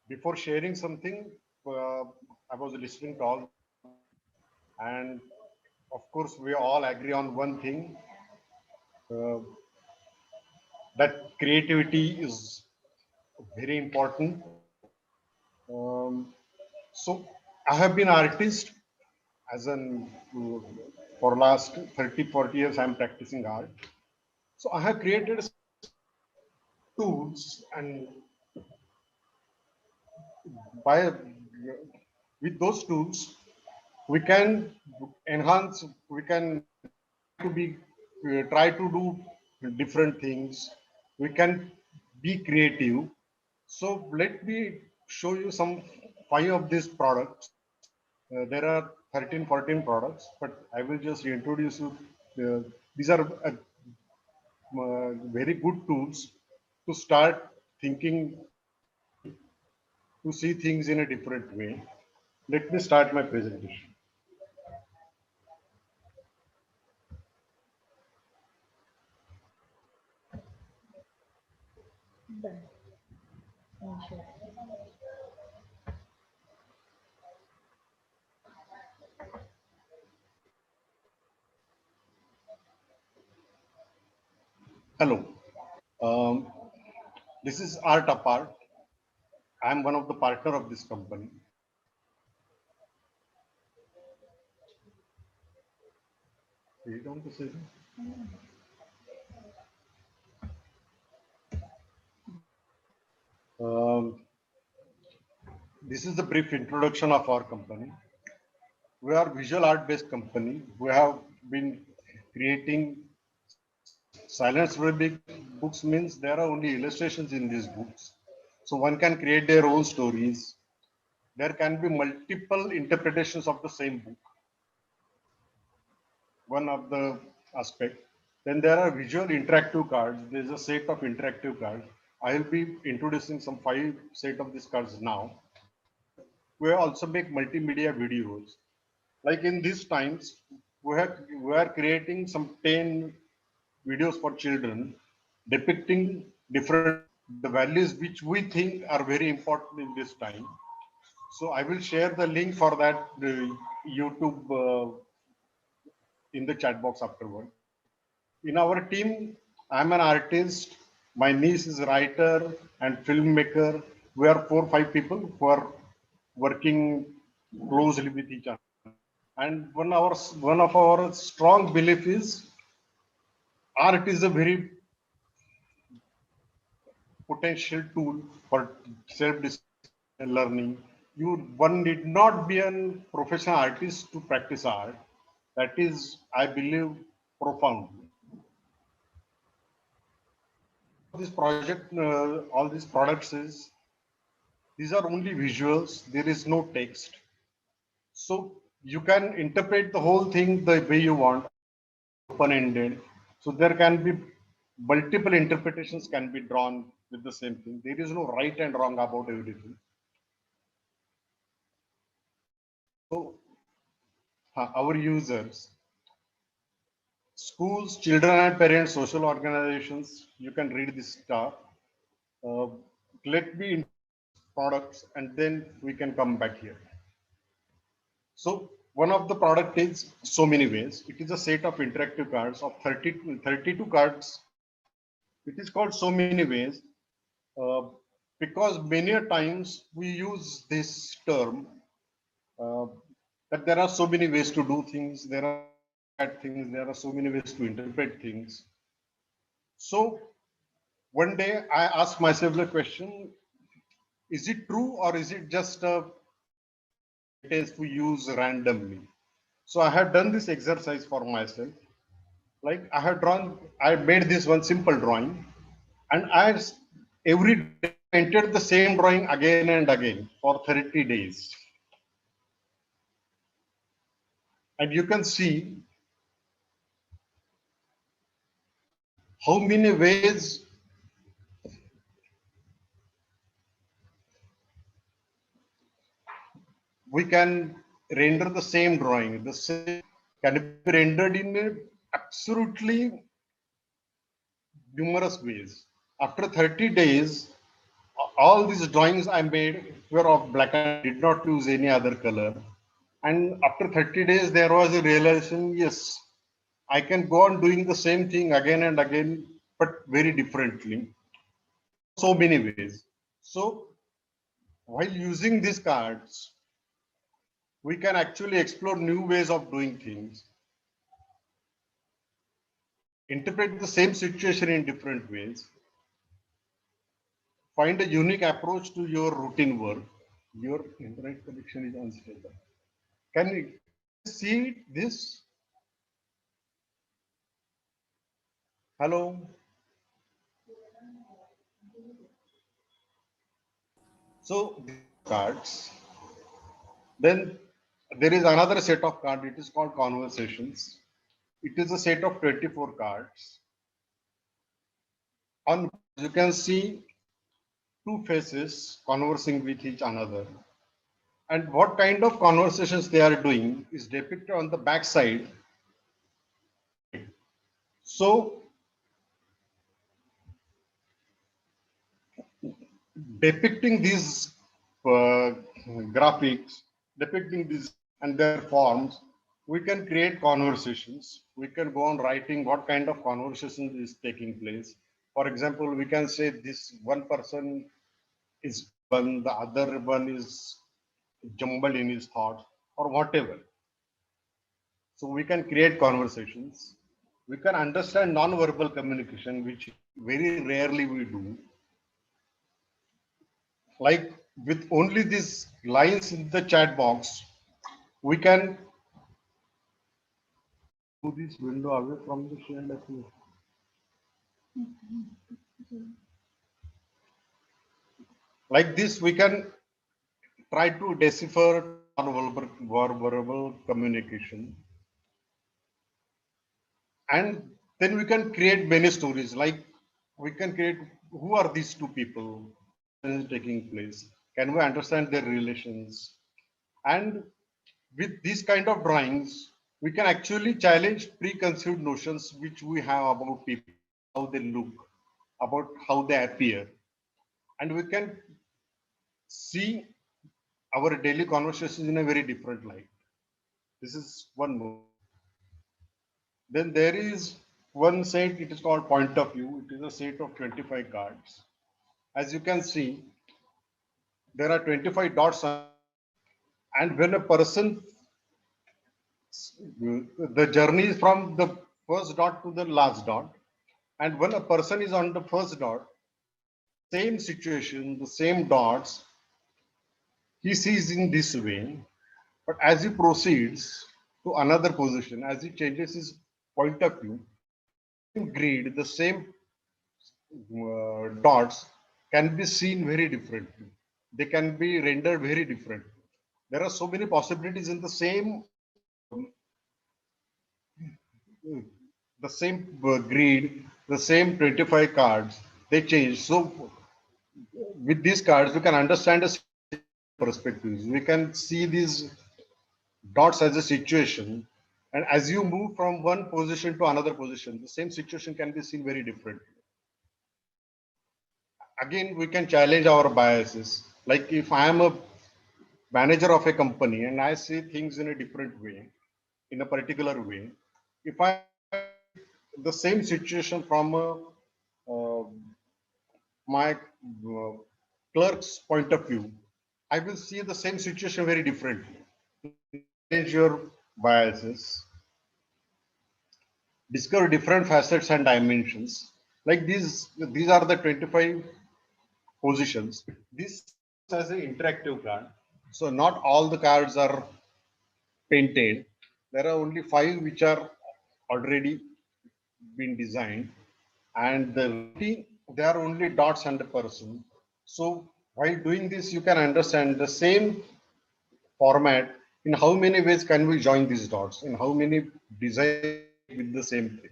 Before sharing something, I was listening to all, and of course, we all agree on one thing, that creativity is very important. So I have been artist as an for last 30-40 years. I'm practicing art. So I have created tools, and by with those tools we can enhance, we can to be try to do different things, we can be creative. So let me show you some 5 of these products. There are 13-14 products, but I will just introduce you. These are very good tools to start thinking, to see things in a different way. Let me start my presentation. Hello. This is Art Apart. I am one of the partner of this company. Read on the side. This is the brief introduction of our company. We are visual art based company. We have been creating silent big books, means there are only illustrations in these books. So one can create their own stories. There can be multiple interpretations of the same book. One of the aspect. Then there are visual interactive cards. There's a set of interactive cards. I will be introducing some 5 set of these cards now. We also make multimedia videos. Like in these times, we are creating some 10 videos for children depicting different the values which we think are very important in this time. So I will share the link for that YouTube in the chat box afterward. In our team, I'm an artist. My niece is a writer and filmmaker. We are 4-5 people who are working closely with each other. And one of our strong belief is art is a very potential tool for self-discovery learning. One need not be a professional artist to practice art. That is, I believe, profound. This project, all these products these are only visuals. There is no text. So you can interpret the whole thing the way you want, open-ended. So there can be multiple interpretations can be drawn with the same thing. There is no right and wrong about everything. So our users, schools, children and parents, social organizations, you can read this stuff. Let me introduce products and then we can come back here. So one of the product is So Many Ways. It is a set of interactive cards of 32 cards. It is called So Many Ways because many times we use this term that there are so many ways to do things. There are things. There are so many ways to interpret things. So one day I asked myself the question: is it true or is it just a sentence we use randomly? So I have done this exercise for myself. Like I made this one simple drawing, and every day entered the same drawing again and again for 30 days. And you can see how many ways we can render the same drawing. The same can be rendered in absolutely numerous ways. After 30 days, all these drawings I made were of black and did not use any other color. And after 30 days, there was a realization, yes, I can go on doing the same thing again and again, but very differently. So many ways. So while using these cards, we can actually explore new ways of doing things, interpret the same situation in different ways, find a unique approach to your routine work. Your internet connection is unstable. Can you see this? Hello? So these cards. Then there is another set of cards. It is called conversations. It is a set of 24 cards. On you can see two faces conversing with each another. And what kind of conversations they are doing is depicted on the back side. So depicting these graphics, depicting these and their forms, we can create conversations. We can go on writing what kind of conversation is taking place. For example, we can say this one person is one, the other one is jumbled in his thoughts or whatever. So we can create conversations. We can understand non-verbal communication, which very rarely we do. Like with only these lines in the chat box, we can move this window away from the shared approach. Like this, we can try to decipher non-verbal communication. And then we can create many stories. Like we can create who are these two people is taking place. Can we understand their relations? And with these kind of drawings, we can actually challenge preconceived notions which we have about people, how they look, about how they appear. And we can see our daily conversations in a very different light. This is one more. Then there is one set, it is called point of view. It is a set of 25 cards. As you can see, there are 25 dots on, and when a person, the journey is from the first dot to the last dot, and when a person is on the first dot, same situation, the same dots, he sees in this way. But as he proceeds to another position, as he changes his point of view, same grid, the same dots can be seen very differently. They can be rendered very differently. There are so many possibilities in the same grid, the same 25 cards. They change. So with these cards, we can understand a perspectives. We can see these dots as a situation, and as you move from one position to another position, the same situation can be seen very differently. Again, we can challenge our biases. Like if I am a manager of a company and I see things in a different way, in a particular way, if I the same situation from my clerk's point of view, I will see the same situation very differently. Change your biases, discover different facets and dimensions. Like these are the 25 positions. This as an interactive card. So not all the cards are painted. There are only 5 which are already been designed, and they are only dots and a person. So while doing this, you can understand the same format. In how many ways can we join these dots? In how many designs with the same thing?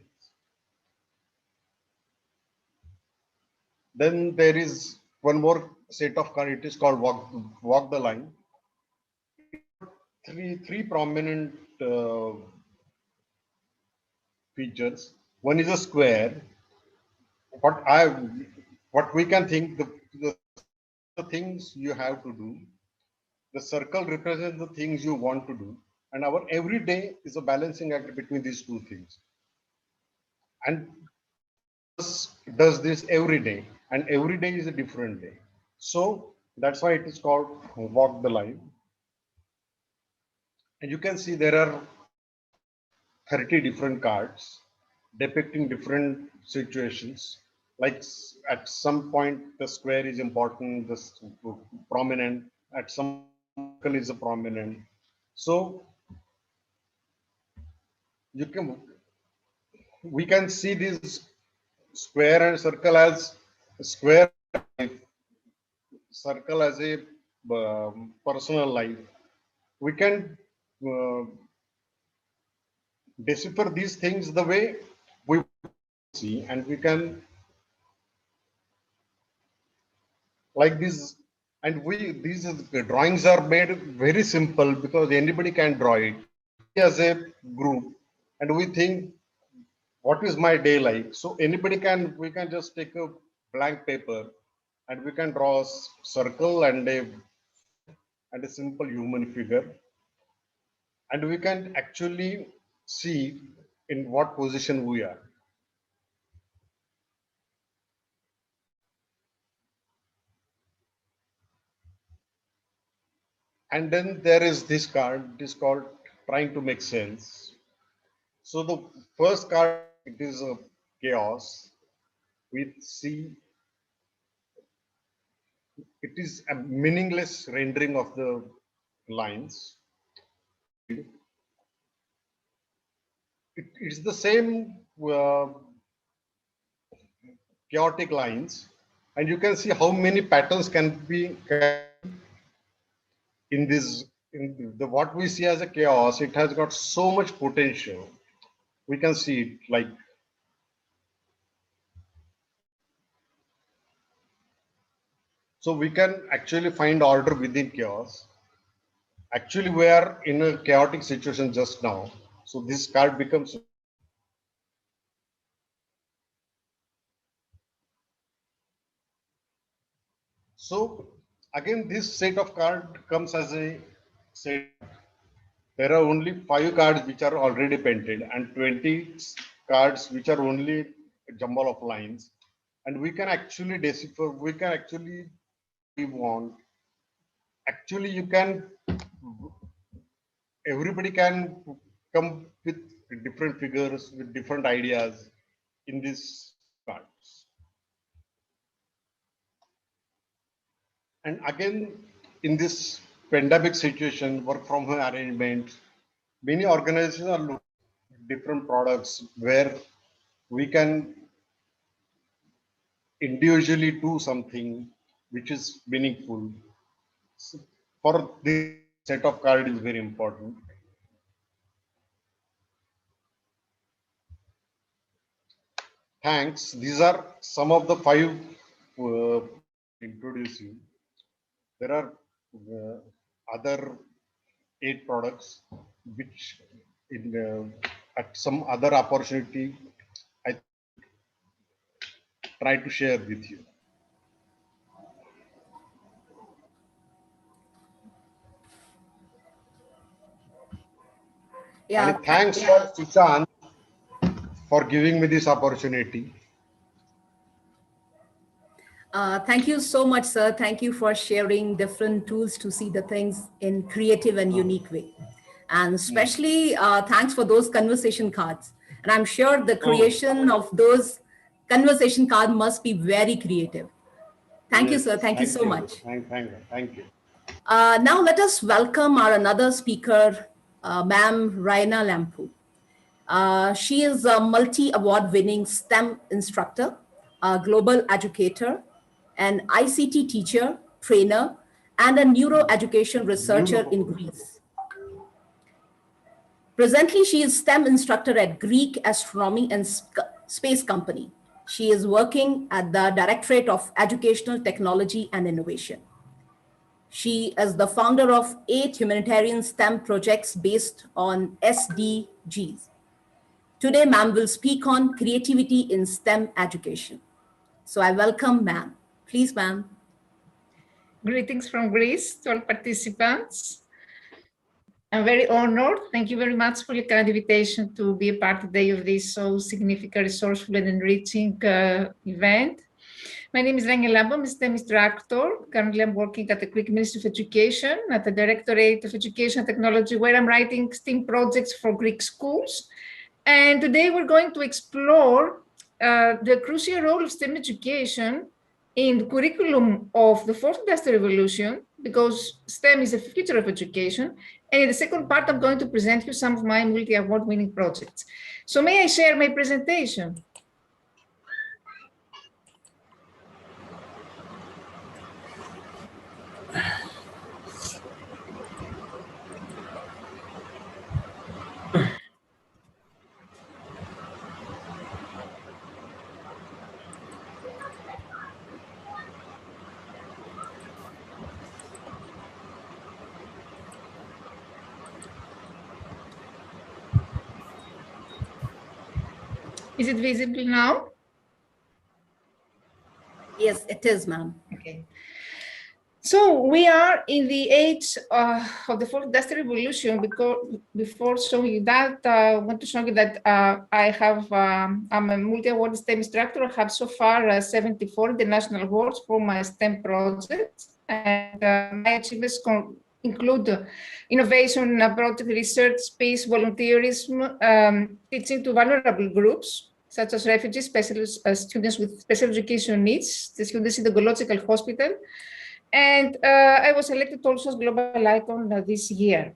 Then there is one more set of cards. It is called walk the line. Three prominent features. One is a square. What we can think the things you have to do. The circle represents the things you want to do, and our every day is a balancing act between these two things. And does this every day, and every day is a different day. So that's why it is called walk the line. And you can see there are 30 different cards depicting different situations. Like at some point, the square is important, the prominent, at some circle is a prominent. So we can see this square and circle as circle as a personal life. We can decipher these things the way we see, and we can like this. And these drawings are made very simple because anybody can draw it as a group, and we think, what is my day like? So we can just take a blank paper and we can draw a circle and a simple human figure, and we can actually see in what position we are. And then there is this card, it is called trying to make sense. So the first card, it is a chaos. We see it is a meaningless rendering of the lines. It is the same chaotic lines, and you can see how many patterns can be in this. In the what we see as a chaos, it has got so much potential. We can see it like so. We can actually find order within chaos. Actually, we are in a chaotic situation just now. So this card becomes. So again, this set of cards comes as a set. There are only 5 cards which are already painted and 20 cards which are only a jumble of lines. And we can actually decipher, we can actually, we want. Actually, you can, everybody can come with different figures, with different ideas in these cards. And again, in this pandemic situation, work from home arrangement, many organizations are looking at different products where we can individually do something which is meaningful. So for this set of cards is very important. Thanks. These are some of the 5 introducing. There are other 8 products which in at some other opportunity I try to share with you. Yeah. And thanks for Sushant for giving me this opportunity. Thank you so much, sir. Thank you for sharing different tools to see the things in creative and unique way. And especially thanks for those conversation cards. And I'm sure the creation of those conversation cards must be very creative. Thank you, sir. Thank you so much. Thank you. Now let us welcome our another speaker, Ma'am Raina Lampu. She is a multi-award winning STEM instructor, a global educator, an ICT teacher, trainer, and a neuroeducation researcher in Greece. Presently, she is STEM instructor at Greek Astronomy and Space Company. She is working at the Directorate of Educational Technology and Innovation. She is the founder of 8 humanitarian STEM projects based on SDGs. Today, ma'am will speak on creativity in STEM education. So I welcome ma'am. Please, ma'am. Greetings from Greece to all participants. I'm very honored. Thank you very much for your kind invitation to be a part today of this so significant, resourceful, and enriching event. My name is Rania Lamba. I'm a STEM instructor. Currently, I'm working at the Greek Ministry of Education, at the Directorate of Education and Technology, where I'm writing STEM projects for Greek schools. And today, we're going to explore the crucial role of STEM education in the curriculum of the fourth industrial revolution, because STEM is the future of education. And in the second part, I'm going to present you some of my multi-award winning projects. So may I share my presentation? Is it visible now? Yes, it is, ma'am. Okay. So we are in the age of the fourth industrial revolution. Because before showing you that, I want to show you that I'm a multi-award STEM instructor. I have so far 74 international awards for my STEM projects, and my achievements include innovation, project research, space volunteerism, teaching to vulnerable groups, such as refugees, students with special education needs, the students in the Gological Hospital. And I was elected also as global icon this year.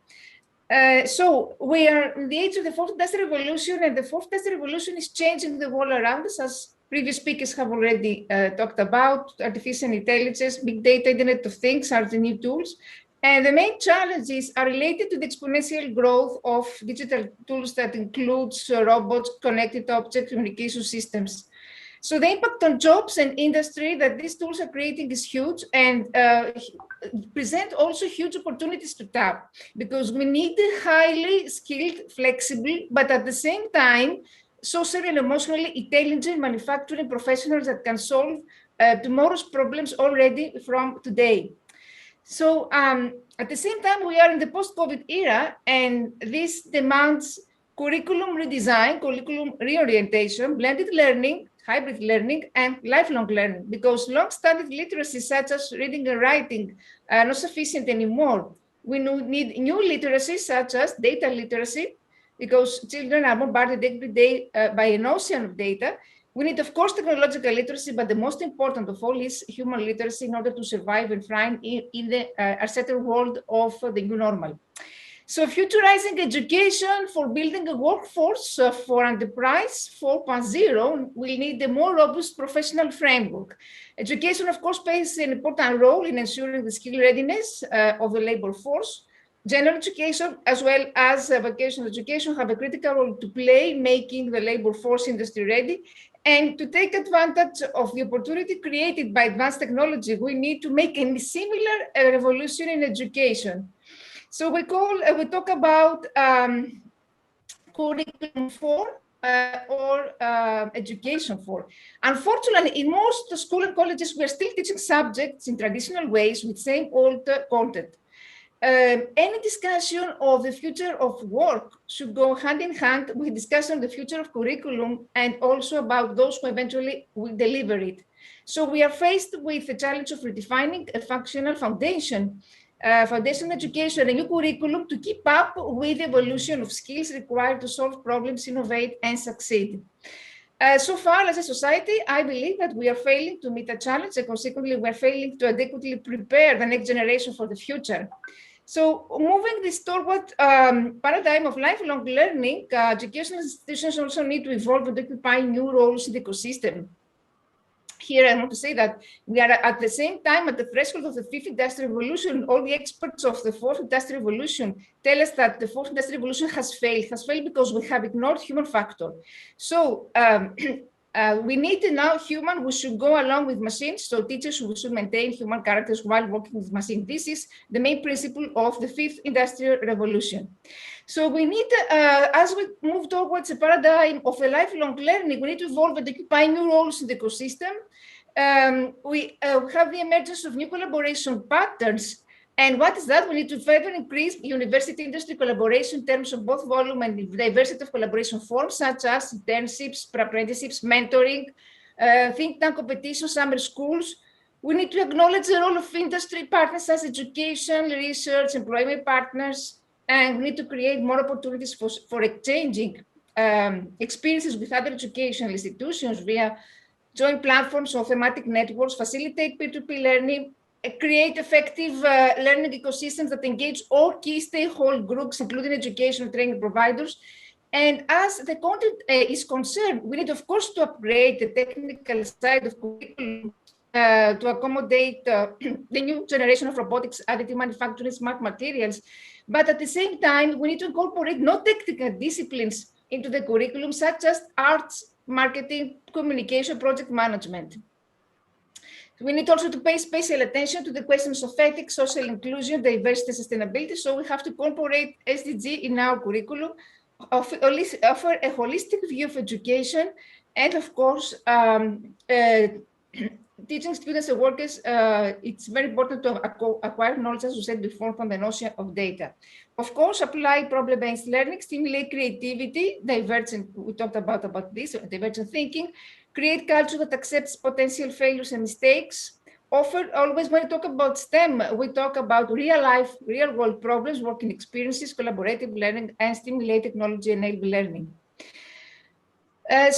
So we are in the age of the fourth industrial revolution, and the fourth industrial revolution is changing the world around us, as previous speakers have already talked about. Artificial intelligence, big data, Internet of Things are the new tools. And the main challenges are related to the exponential growth of digital tools that includes robots, connected object communication systems. So the impact on jobs and industry that these tools are creating is huge, and present also huge opportunities to tap, because we need highly skilled, flexible, but at the same time, socially and emotionally intelligent manufacturing professionals that can solve tomorrow's problems already from today. So at the same time, we are in the post-COVID era, and this demands curriculum redesign, curriculum reorientation, blended learning, hybrid learning, and lifelong learning, because long-studied literacy such as reading and writing are not sufficient anymore. We need new literacy such as data literacy, because children are bombarded every day by an ocean of data. We need, of course, technological literacy, but the most important of all is human literacy in order to survive and thrive in the uncertain world of the new normal. So futurizing education for building a workforce for enterprise 4.0, we need a more robust professional framework. Education, of course, plays an important role in ensuring the skill readiness of the labor force. General education, as well as vocational education, have a critical role to play, making the labor force industry ready. And to take advantage of the opportunity created by advanced technology, we need to make a similar revolution in education. So we talk about curriculum 4 or education 4. Unfortunately, in most schools and colleges, we are still teaching subjects in traditional ways with same old content. Any discussion of the future of work should go hand in hand with discussion of the future of curriculum, and also about those who eventually will deliver it. So we are faced with the challenge of redefining a functional foundation education, a new curriculum to keep up with the evolution of skills required to solve problems, innovate, and succeed. So far, as a society, I believe that we are failing to meet the challenge, and consequently, we are failing to adequately prepare the next generation for the future. So moving this toward paradigm of lifelong learning, educational institutions also need to evolve and occupy new roles in the ecosystem. Here, I want to say that we are at the same time at the threshold of the fifth industrial revolution. All the experts of the fourth industrial revolution tell us that the fourth industrial revolution has failed because we have ignored human factor. So we need now human who should go along with machines. So teachers who should maintain human characters while working with machines. This is the main principle of the fifth industrial revolution. So we need, as we move towards a paradigm of a lifelong learning, we need to evolve and occupy new roles in the ecosystem. We have the emergence of new collaboration patterns. And what is that? We need to further increase university-industry collaboration in terms of both volume and diversity of collaboration forms, such as internships, apprenticeships, mentoring, think tank competitions, summer schools. We need to acknowledge the role of industry partners as education, research, employment partners, and we need to create more opportunities for exchanging experiences with other educational institutions via joint platforms or thematic networks, facilitate peer-to-peer learning, create effective learning ecosystems that engage all key stakeholder groups, including education training providers. And as the content is concerned, we need, of course, to upgrade the technical side of curriculum to accommodate the new generation of robotics, additive manufacturing, smart materials. But at the same time, we need to incorporate non-technical disciplines into the curriculum, such as arts, marketing, communication, project management. We need also to pay special attention to the questions of ethics, social inclusion, diversity, sustainability. So we have to incorporate SDG in our curriculum, offer a holistic view of education, and of course, teaching students and workers, it's very important to acquire knowledge, as we said before, from the notion of data. Of course, apply problem-based learning, stimulate creativity, divergent, we talked about this, divergent thinking, create culture that accepts potential failures and mistakes, offer, always when we talk about STEM, we talk about real life, real world problems, working experiences, collaborative learning, and stimulate technology-enabled learning. Here,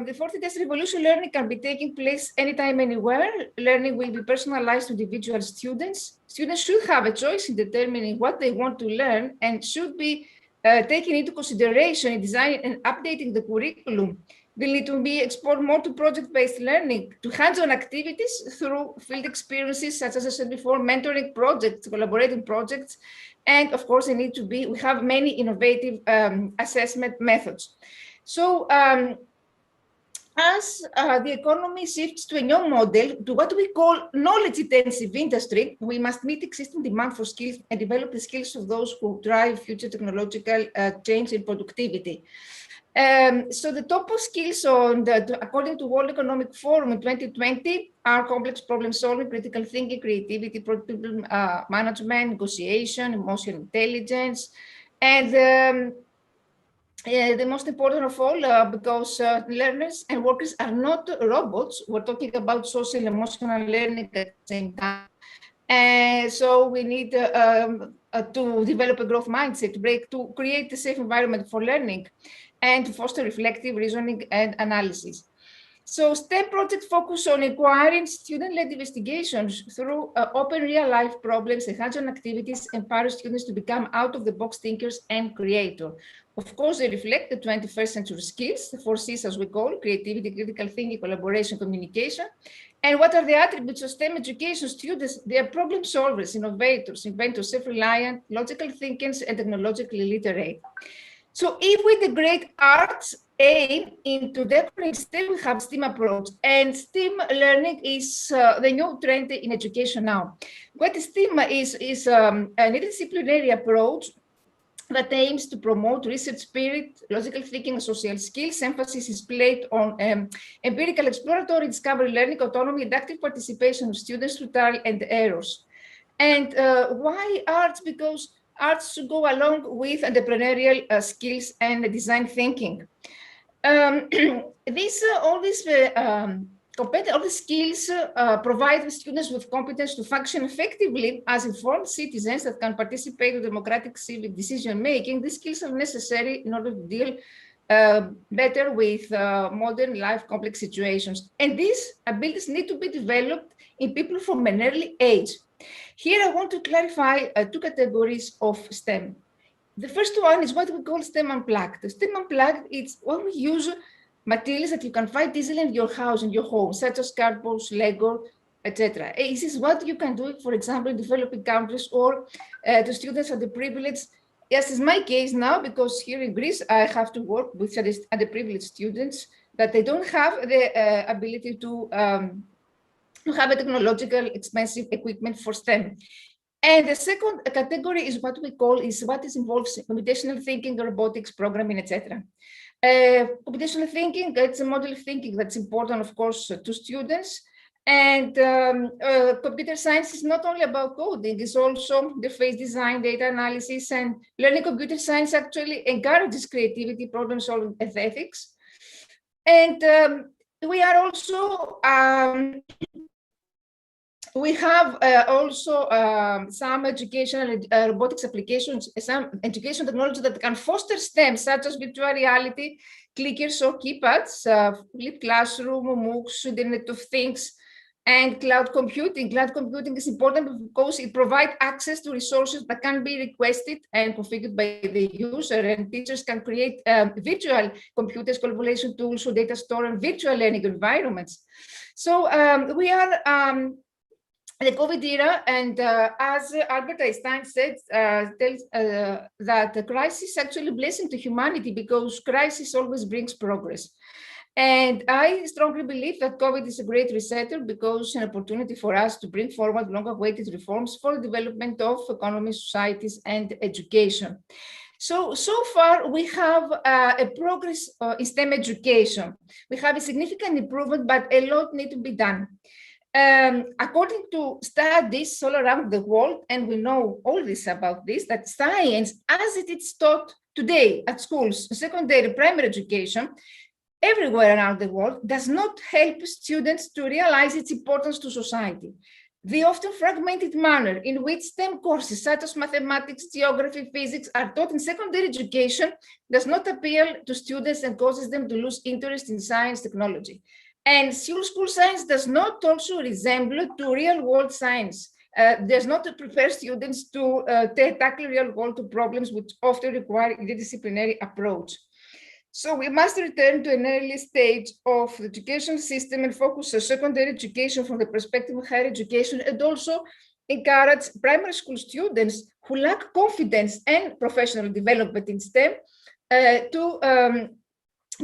the fourth industrial revolution learning can be taking place anytime, anywhere. Learning will be personalized to individual students. Students should have a choice in determining what they want to learn and should be taken into consideration in designing and updating the curriculum. They need to be exposed more to project-based learning, to hands-on activities through field experiences, such as I said before, mentoring projects, collaborating projects, and of course, we have many innovative assessment methods. So as the economy shifts to a new model, to what we call knowledge-intensive industry, we must meet existing demand for skills and develop the skills of those who drive future technological change and productivity. So the top of skills according to World Economic Forum in 2020 are complex problem solving, critical thinking, creativity, problem management, negotiation, emotional intelligence, and the most important of all, because learners and workers are not robots. We're talking about social emotional learning at the same time. So we need to develop a growth mindset, to create a safe environment for learning, and to foster reflective reasoning and analysis. So STEM projects focus on acquiring student-led investigations through open real-life problems and hands-on activities, empower students to become out-of-the-box thinkers and creators. Of course, they reflect the 21st century skills, the 4 C's as we call, creativity, critical thinking, collaboration, communication. And what are the attributes of STEM education students? They are problem solvers, innovators, inventors, self-reliant, logical thinkers, and technologically literate. So if we integrate arts aim into decorating STEM, we have STEAM approach. And STEAM learning is the new trend in education now. What STEAM is an interdisciplinary approach that aims to promote research spirit, logical thinking, and social skills. Emphasis is placed on empirical exploratory discovery learning, autonomy, and active participation of students through trial and errors. And why arts? Because arts should go along with entrepreneurial skills and design thinking. All the skills provide the students with competence to function effectively as informed citizens that can participate in democratic civic decision-making. These skills are necessary in order to deal better with modern life complex situations. And these abilities need to be developed in people from an early age. Here, I want to clarify two categories of STEM. The first one is what we call STEM Unplugged. STEM Unplugged is when we use materials that you can find easily in your house, in your home, such as cardboard, Lego, etc. This is what you can do, for example, in developing countries or to students of the privilege. Yes, it's my case now, because here in Greece, I have to work with underprivileged students that they don't have the ability to have a technological expensive equipment for STEM. And the second category is what we call what involves computational thinking, robotics, programming, etc. Computational thinking, it's a model of thinking that's important, of course, to students. And computer science is not only about coding, it's also the face design, data analysis, and learning computer science actually encourages creativity, problem solving, and ethics. And we are also we have also some educational robotics applications, some education technology that can foster STEM, such as virtual reality, clickers or keypads, flipped classroom, MOOCs, Internet of Things, and cloud computing. Cloud computing is important because it provides access to resources that can be requested and configured by the user, and teachers can create virtual computers, collaboration tools, or data store, and virtual learning environments. So we are the COVID era, and as Albert Einstein said, tells that the crisis is actually a blessing to humanity, because crisis always brings progress. And I strongly believe that COVID is a great resetter, because an opportunity for us to bring forward long-awaited reforms for the development of economies, societies, and education. So far, we have a progress in STEM education. We have a significant improvement, but a lot needs to be done. According to studies all around the world, and we know all this about this, that science, as it is taught today at schools, secondary, primary education, everywhere around the world, does not help students to realize its importance to society. The often fragmented manner in which STEM courses such as mathematics, geography, physics are taught in secondary education does not appeal to students and causes them to lose interest in science technology. And school science does not also resemble to real-world science. Does not prepare students to tackle real-world problems, which often require a interdisciplinary approach. So we must return to an early stage of the education system and focus on secondary education from the perspective of higher education, and also encourage primary school students who lack confidence and professional development in STEM to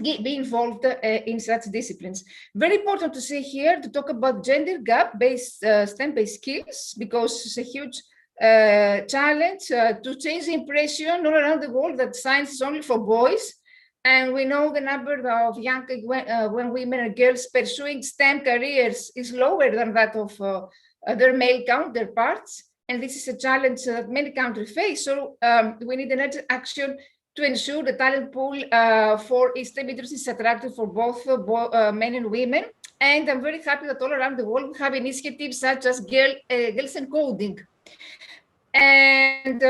be involved in such disciplines. Very important to say here to talk about gender gap-based STEM-based skills, because it's a huge challenge to change the impression all around the world that science is only for boys. And we know the number of young women and girls pursuing STEM careers is lower than that of their male counterparts. And this is a challenge that many countries face. So we need an urgent action to ensure the talent pool for STEM is attractive for both men and women. And I'm very happy that all around the world we have initiatives such as Girls and Coding. And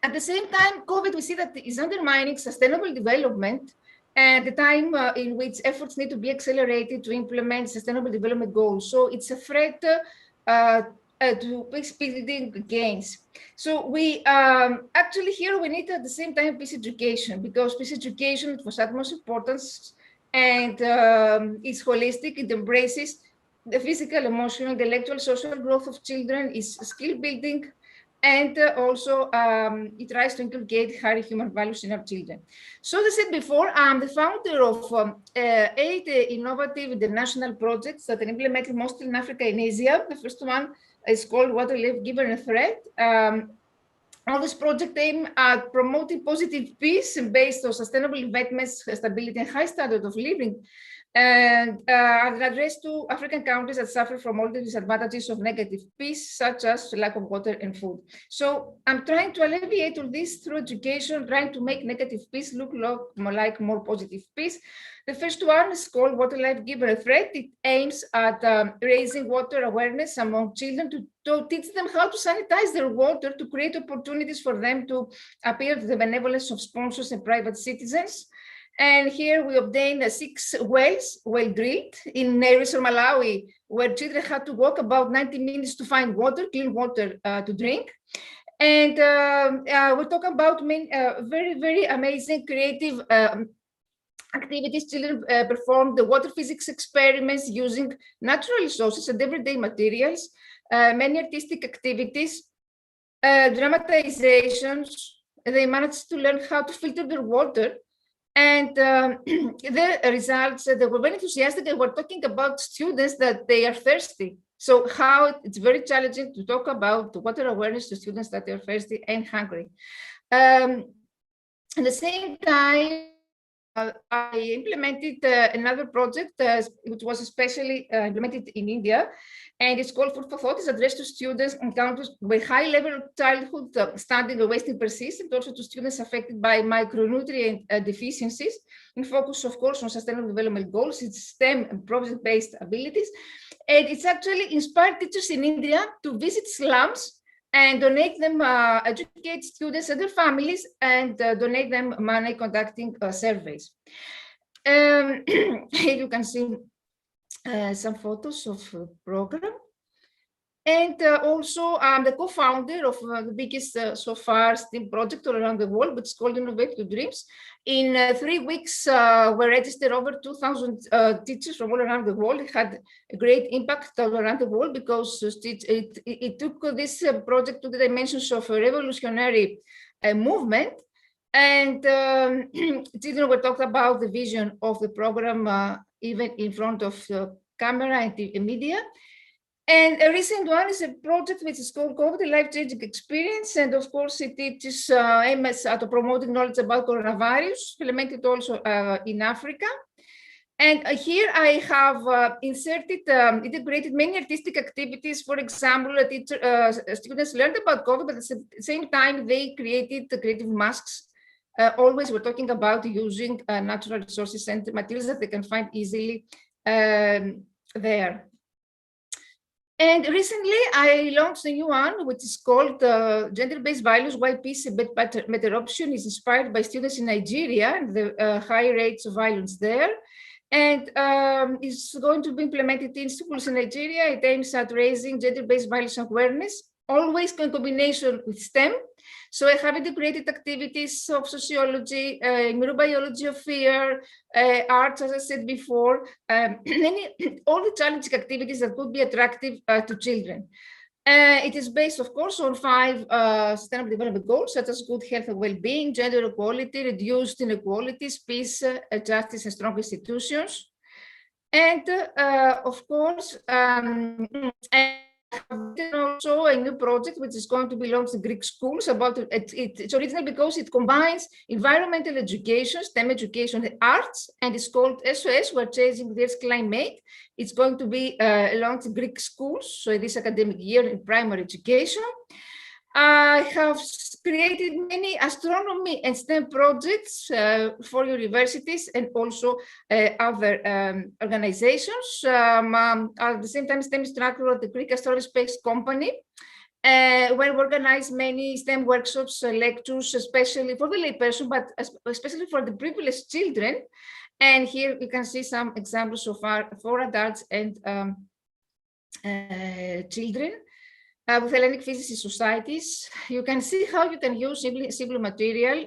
at the same time, COVID, we see that is undermining sustainable development and the time in which efforts need to be accelerated to implement sustainable development goals. So it's a threat to peace-building gains. So we actually here we need at the same time peace education, because peace education was utmost importance, and it's holistic. It embraces the physical, emotional, intellectual, social growth of children, is skill building, and also it tries to inculcate higher human values in our children. So as I said before, I'm the founder of 8 innovative international projects that are implemented mostly in Africa and Asia. The first one is called Water, Life, Given, and Threat. All this project aim at promoting positive peace based on sustainable investments, stability, and high standard of living, and address to African countries that suffer from all the disadvantages of negative peace, such as lack of water and food. So I'm trying to alleviate all this through education, trying to make negative peace look like more positive peace. The first one is called Water, Life, Given, and Threat. It aims at raising water awareness among children to teach them how to sanitize their water, to create opportunities for them to appeal to the benevolence of sponsors and private citizens. And here we obtained 6 wells, well drilled, in Nairobi, Malawi, where children had to walk about 90 minutes to find water, clean water to drink. And we're talking about many, very, very amazing creative activities. Children performed the water physics experiments using natural resources and everyday materials, many artistic activities, dramatizations. They managed to learn how to filter their water. And the results, they were very enthusiastic, and we're talking about students that they are thirsty. So how it's very challenging to talk about water awareness to students that are thirsty and hungry. At the same time, I implemented another project, which was especially implemented in India, and it's called Food for Thought. It's addressed to students encounters with high level of childhood stunting or wasting persist, and also to students affected by micronutrient deficiencies, in focus, of course, on sustainable development goals, it's STEM and project-based abilities. And it's actually inspired teachers in India to visit slums and donate them, educate students and their families, and donate them money conducting surveys. Here you can see some photos of the program. And also, I'm the co-founder of the biggest so far STEAM project all around the world, which is called Innovate to Dreams. In 3 weeks, we registered over 2,000 teachers from all around the world. It had a great impact all around the world because it took this project to the dimensions of a revolutionary movement. And children were talking about the vision of the program, even in front of the camera and the media. And a recent one is a project which is called COVID, Life-Changing Experience. And of course, it teaches aims at promoting knowledge about coronavirus, implemented also in Africa. And here I have integrated many artistic activities. For example, students learned about COVID, but at the same time, they created the creative masks. Always we're talking about using natural resources and materials that they can find easily there. And recently, I launched a new one, which is called Gender-Based Values, Why Peace a Better Option, is inspired by students in Nigeria and the high rates of violence there. And it's going to be implemented in schools in Nigeria. It aims at raising gender-based violence awareness, always in combination with STEM. So I have integrated activities of sociology, neurobiology of fear, arts, as I said before, all the challenging activities that could be attractive to children. It is based, of course, on 5 sustainable development goals, such as good health and well-being, gender equality, reduced inequalities, peace, justice, and strong institutions. And of course, also a new project which is going to be launched in Greek schools about it's original because it combines environmental education, STEM education, and arts, and it's called SOS, We're Changing the Earth's Climate. It's going to be launched in Greek schools, so this academic year in primary education. I have created many astronomy and STEM projects for universities and also other organizations. At the same time, STEM instructor at the Greek Astronomy Space Company, where we organize many STEM workshops, lectures, especially for the layperson, but especially for the privileged children. And here you can see some examples so far for adults and children. With Hellenic Physics Societies, you can see how you can use simple material.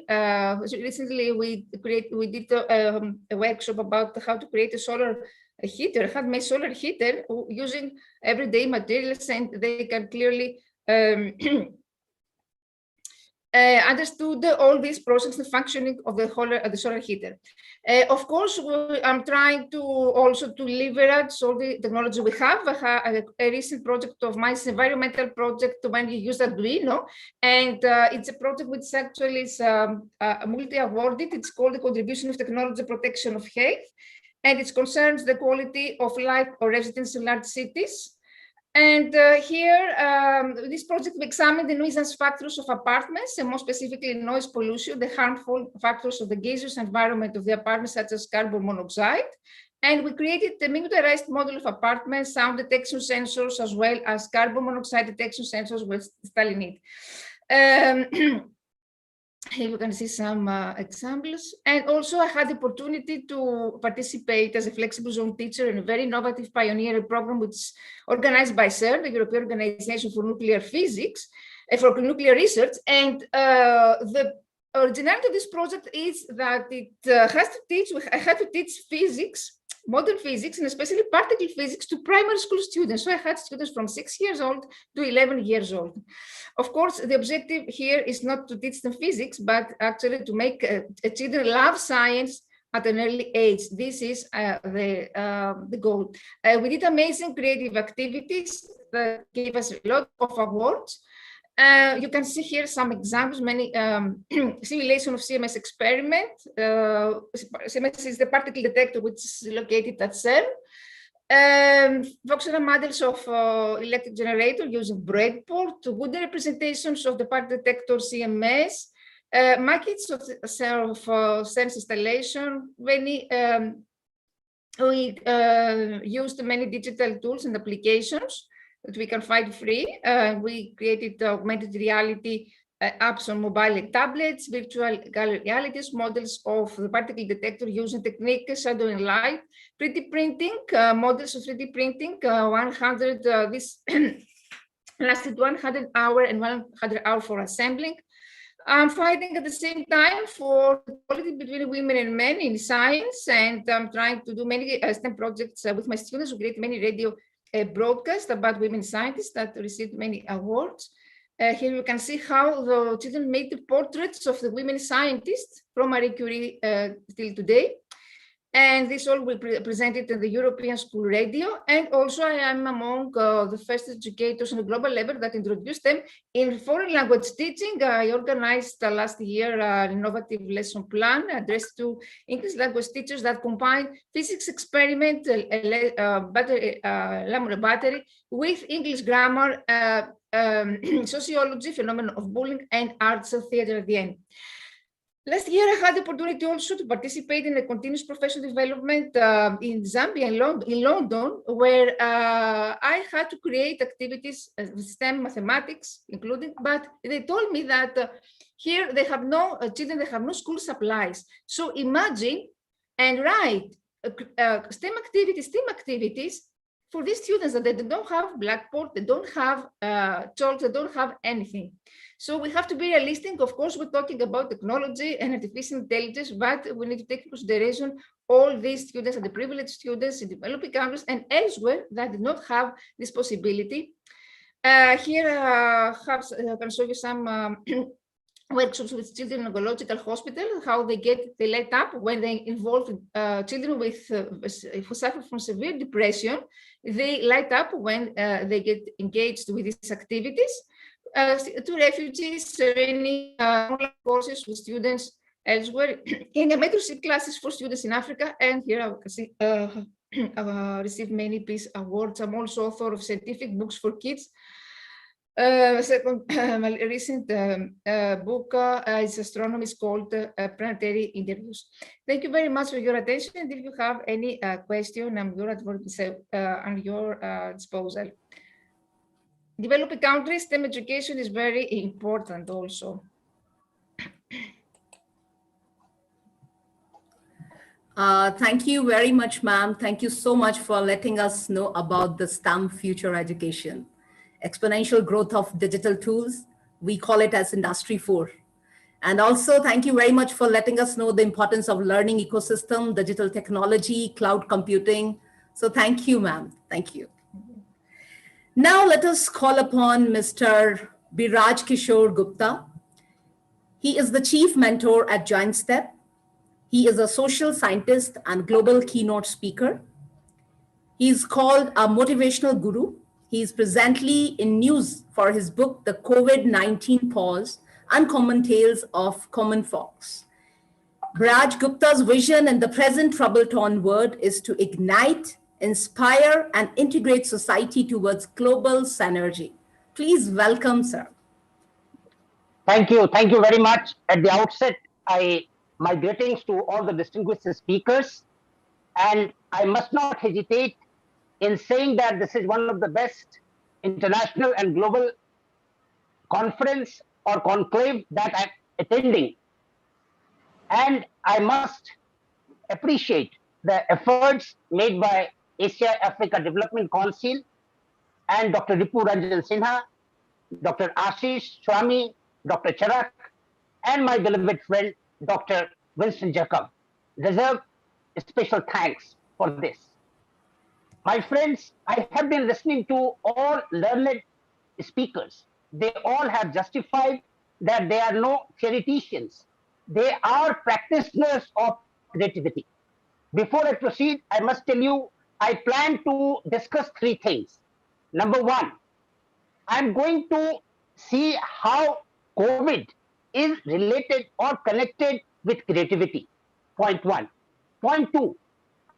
Recently, we did a workshop about how to create a solar heater, handmade solar heater using everyday materials, and they can clearly understood all these processes, the functioning of the solar heater. Of course, I'm trying to also to leverage all the technology we have. A recent project of mine is environmental project when you use Arduino, and it's a project which actually is multi-awarded. It's called the Contribution of Technology Protection of Health, and it concerns the quality of life or residence in large cities. And here, this project examined the nuisance factors of apartments, and more specifically noise pollution, the harmful factors of the gaseous environment of the apartment, such as carbon monoxide. And we created a miniaturized model of apartments, sound detection sensors, as well as carbon monoxide detection sensors with Stalinite. Here you can see some examples. And also I had the opportunity to participate as a flexible zone teacher in a very innovative pioneer program, which is organized by CERN, the European Organization for Nuclear Physics, for nuclear research. And the originality of this project is that it has to teach, I had to teach physics, modern physics, and especially particle physics to primary school students. So I had students from 6 years old to 11 years old. Of course, the objective here is not to teach them physics, but actually to make children love science at an early age. This is the goal. We did amazing creative activities that gave us a lot of awards. You can see here some examples, many simulation of CMS experiment. CMS is the particle detector, which is located at CERN. Functional models of electric generator using breadboard, good representations of the particle detector CMS, maquettes of self-sense installation. We used many digital tools and applications that we can find free. We created augmented reality apps on mobile and tablets, virtual realities, models of the particle detector using techniques, shadow and light, 3D printing, models of 3D printing, 100, this lasted 100 hours and 100 hours for assembling. I'm fighting at the same time for equality between women and men in science, and I'm trying to do many STEM projects with my students who create many radio broadcasts about women scientists that received many awards. Here you can see how the children made the portraits of the women scientists from Marie Curie till today. And this all will be presented in the European School Radio. And also I am among the first educators on a global level that introduced them in foreign language teaching. I organized last year an innovative lesson plan addressed to English language teachers that combine physics experiment, Lamont battery, with English grammar, sociology, phenomenon of bullying, and arts and theater at the end. Last year, I had the opportunity also to participate in a continuous professional development in Zambia, in London, where I had to create activities with STEM mathematics, including, but they told me that here they have no children, they have no school supplies. So imagine and write STEM activities for these students that they don't have blackboard, they don't have chalk, they don't have anything. So we have to be realistic. Of course, we're talking about technology and artificial intelligence, but we need to take into consideration all these students and the privileged students in developing countries and elsewhere that do not have this possibility. Here I can show you some workshops with children in oncological hospital, how they light up when they involve children who suffer from severe depression. They light up when they get engaged with these activities. To refugees, training online courses with students elsewhere, in the mentorship classes for students in Africa, and here I can see received many peace awards. I'm also author of scientific books for kids. My recent book is astronomy, is called Planetary Interviews. Thank you very much for your attention. And if you have any question, I'm on your disposal. Developing countries, STEM education is very important also. Thank you very much, ma'am. Thank you so much for letting us know about the STEM future education. Exponential growth of digital tools. We call it as Industry 4. And also, thank you very much for letting us know the importance of learning ecosystem, digital technology, cloud computing. So thank you, ma'am. Thank you. Now let us call upon Mr. Biraj Kishore Gupta. He is the chief mentor at Giant Step. He is a social scientist and global keynote speaker. He is called a motivational guru. He is presently in news for his book, The COVID-19 Pause, Uncommon Tales of Common Folks. Biraj Gupta's vision in the present trouble-torn world is to ignite, inspire, and integrate society towards global synergy. Please welcome, sir. Thank you. Thank you very much. At the outset, my greetings to all the distinguished speakers. And I must not hesitate in saying that this is one of the best international and global conference or conclave that attending. And I must appreciate the efforts made by Asia Africa Development Council and Dr. Ripu Ranjan Sinha, Dr. Ashish Swami, Dr. Charak, and my beloved friend, Dr. Winston Jacob, deserve special thanks for this. My friends, I have been listening to all learned speakers. They all have justified that they are no theoreticians. They are practitioners of creativity. Before I proceed, I must tell you, I plan to discuss three things. Number one, I'm going to see how COVID is related or connected with creativity. Point one. Point two,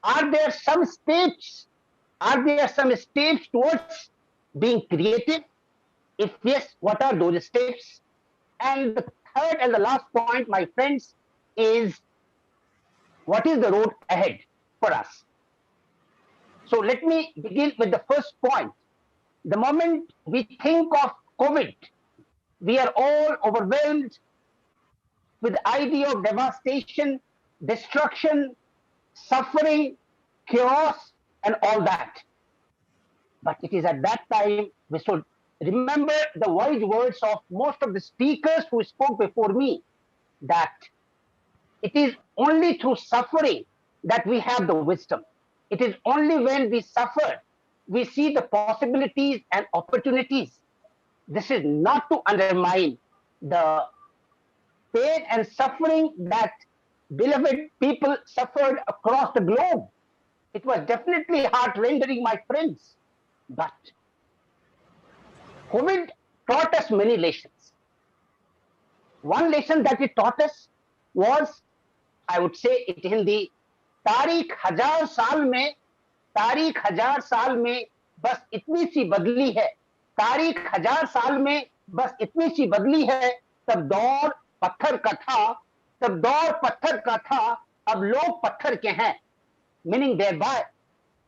are there some steps? Are there some steps towards being creative? If yes, what are those steps? And the third and the last point, my friends, is what is the road ahead for us? So let me begin with the first point. The moment we think of COVID, we are all overwhelmed with the idea of devastation, destruction, suffering, chaos, and all that. But it is at that time we should remember the wise words of most of the speakers who spoke before me, that it is only through suffering that we have the wisdom. It is only when we suffer, we see the possibilities and opportunities. This is not to undermine the pain and suffering that beloved people suffered across the globe. It was definitely heart-rending, my friends. But COVID taught us many lessons. One lesson that it taught us was, I would say it in the तारीख हजार साल में बस इतनी सी बदली है, तारीख हजार साल में बस इतनी सी बदली है, तब दौर पत्थर का था, अब लोग पत्थर के हैं. Meaning thereby,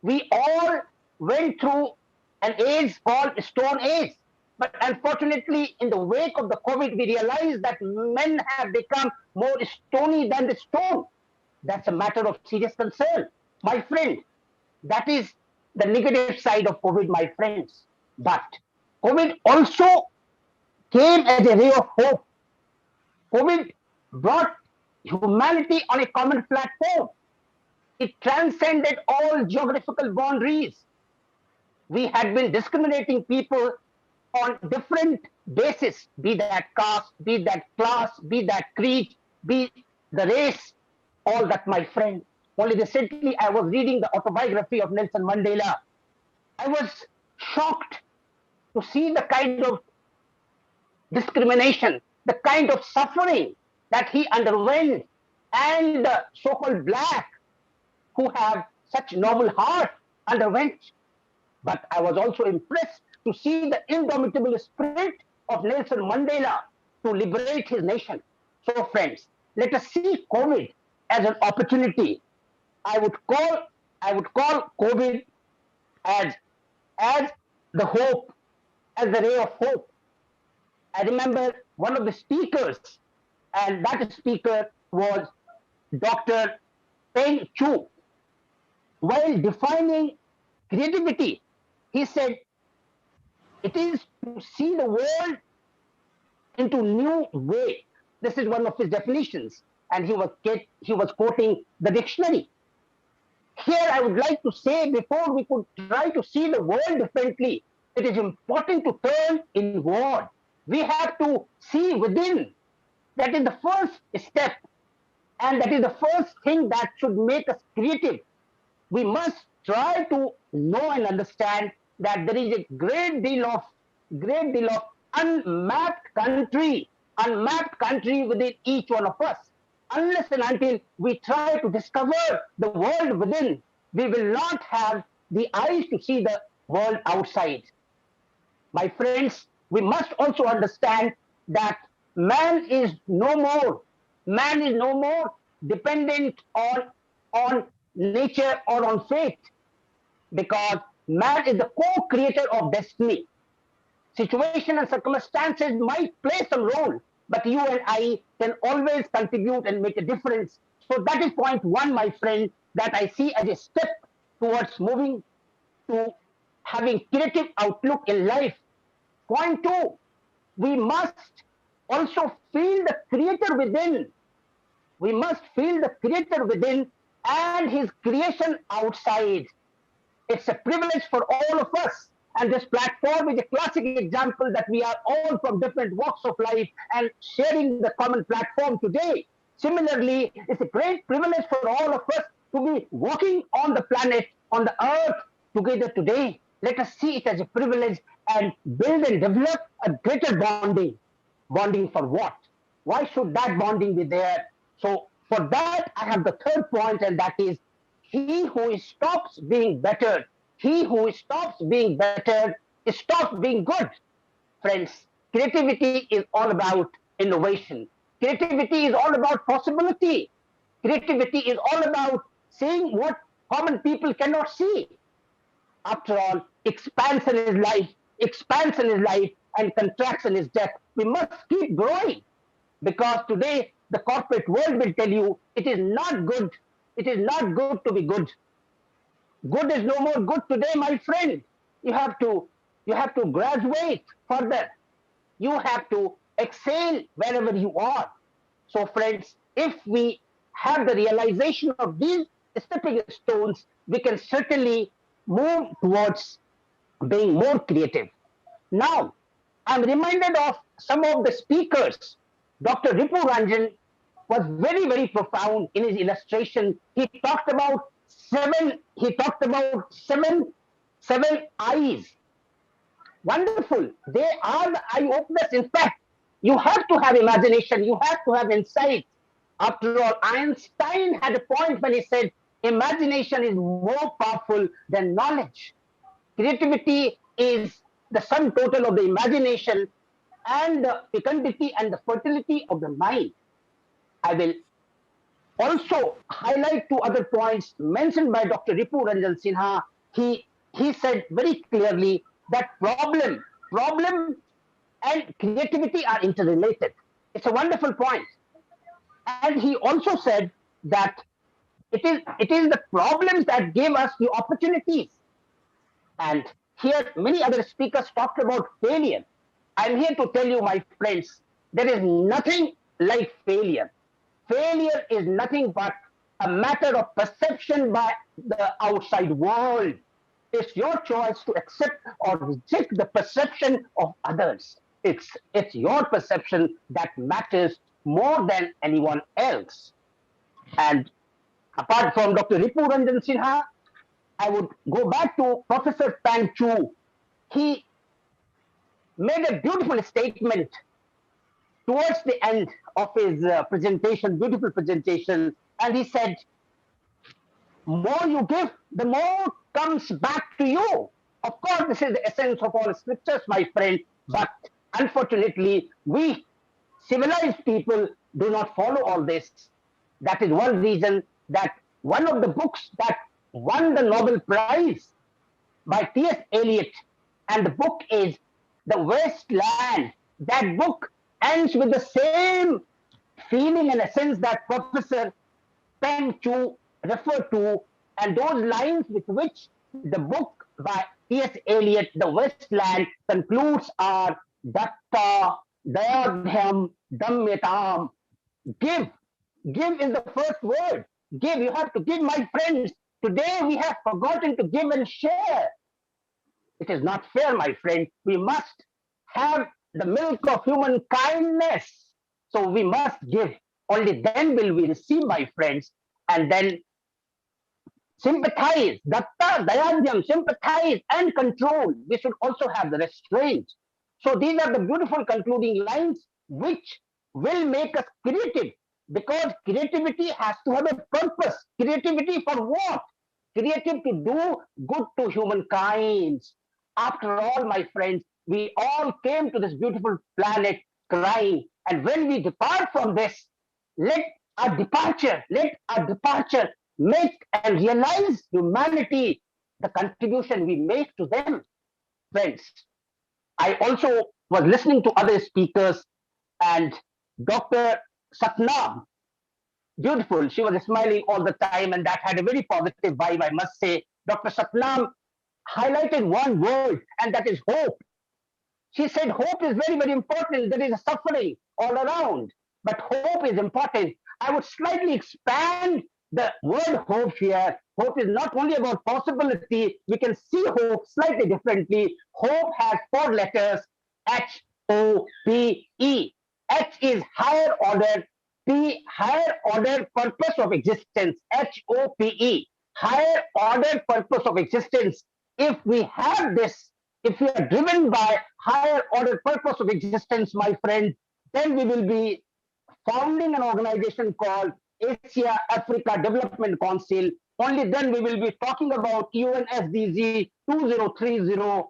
we all went through an age called Stone Age. But unfortunately, in the wake of the COVID, we realized that men have become more stony than the stone. That's a matter of serious concern. My friend, that is the negative side of COVID, my friends. But COVID also came as a ray of hope. COVID brought humanity on a common platform. It transcended all geographical boundaries. We had been discriminating people on different bases, be that caste, be that class, be that creed, be the race, all that, my friend. Only recently, I was reading the autobiography of Nelson Mandela. I was shocked to see the kind of discrimination, the kind of suffering that he underwent, and the so-called black who have such noble heart underwent. But I was also impressed to see the indomitable spirit of Nelson Mandela to liberate his nation. So friends, let us see COVID as an opportunity. I would call COVID as the hope, as the ray of hope. I remember one of the speakers, and that speaker was Dr. Peng Chu. While defining creativity, he said, it is to see the world into new way. This is one of his definitions, and he was quoting the dictionary. Here I would like to say, before we could try to see the world differently, it is important to turn inward. We have to see within. That is the first step, and that is the first thing that should make us creative. We must try to know and understand that there is a great deal of unmapped country within each one of us. Unless and until we try to discover the world within, we will not have the eyes to see the world outside. My friends, we must also understand that man is no more dependent on nature or on fate, because man is the co-creator of destiny. Situation and circumstances might play some role, but you and I can always contribute and make a difference. So that is point one, my friend, that I see as a step towards moving to having creative outlook in life. Point two, we must also feel the creator within. We must feel the creator within and his creation outside. It's a privilege for all of us. And this platform is a classic example that we are all from different walks of life and sharing the common platform today. Similarly, it's a great privilege for all of us to be walking on the planet, on the earth together today. Let us see it as a privilege and build and develop a greater bonding. Bonding for what? Why should that bonding be there? So for that, I have the third point, and that is he who stops being better, he who stops being better, stops being good. Friends, creativity is all about innovation. Creativity is all about possibility. Creativity is all about seeing what common people cannot see. After all, expansion is life, expansion is life, and contraction is death. We must keep growing because today the corporate world will tell you it is not good. It is not good to be good. Good is no more good today, my friend. You have to graduate further. You have to excel wherever you are. So friends, if we have the realization of these stepping stones, we can certainly move towards being more creative. Now, I'm reminded of some of the speakers. Dr. Ripu Ranjan was very, very profound in his illustration. He talked about seven eyes. Wonderful. They are the eye openers. In fact, you have to have imagination. You have to have insight. After all, Einstein had a point when he said, imagination is more powerful than knowledge. Creativity is the sum total of the imagination and the fecundity and the fertility of the mind. I will also highlight two other points mentioned by Dr. Ripu Ranjan Sinha. He said very clearly that problem and creativity are interrelated. It's a wonderful point. And he also said that it is the problems that give us the opportunities. And here many other speakers talked about failure. I'm here to tell you, my friends, there is nothing like failure. Failure is nothing but a matter of perception by the outside world. It's your choice to accept or reject the perception of others. It's your perception that matters more than anyone else. And apart from Dr. Ripu Ranjan Sinha, I would go back to Professor Pang Chu. He made a beautiful statement towards the end of his presentation, beautiful presentation, and he said, more you give, the more comes back to you. Of course, this is the essence of all scriptures, my friend, but unfortunately, we civilized people do not follow all this. That is one reason that one of the books that won the Nobel Prize by T.S. Eliot, and the book is The Wasteland. That book ends with the same feeling and essence that Professor Peng Chu referred to, and those lines with which the book by T.S. Eliot, The Wasteland, concludes are Datta Dayadhyam Damyatam. Give. Give is the first word. Give. You have to give, my friends. Today we have forgotten to give and share. It is not fair, my friend. We must have the milk of human kindness. So we must give. Only then will we receive, my friends. And then sympathize. Datta, Dayandyam, sympathize and control. We should also have the restraint. So these are the beautiful concluding lines which will make us creative, because creativity has to have a purpose. Creativity for what? Creative to do good to humankind. After all, my friends, we all came to this beautiful planet crying. And when we depart from this, let our departure make and realize humanity, the contribution we make to them. Friends, I also was listening to other speakers, and Dr. Satnam. Beautiful. She was smiling all the time, and that had a very positive vibe, I must say. Dr. Satnam highlighted one word, and that is hope. She said hope is very, very important. There is a suffering all around, but hope is important. I would slightly expand the word hope here. Hope is not only about possibility. We can see hope slightly differently. Hope has 4 letters, H-O-P-E. H is higher order, P, higher order purpose of existence, H-O-P-E, higher order purpose of existence. If we have this, if we are driven by higher order purpose of existence, my friend, then we will be founding an organization called Asia Africa Development Council. Only then we will be talking about UNSDG 2030,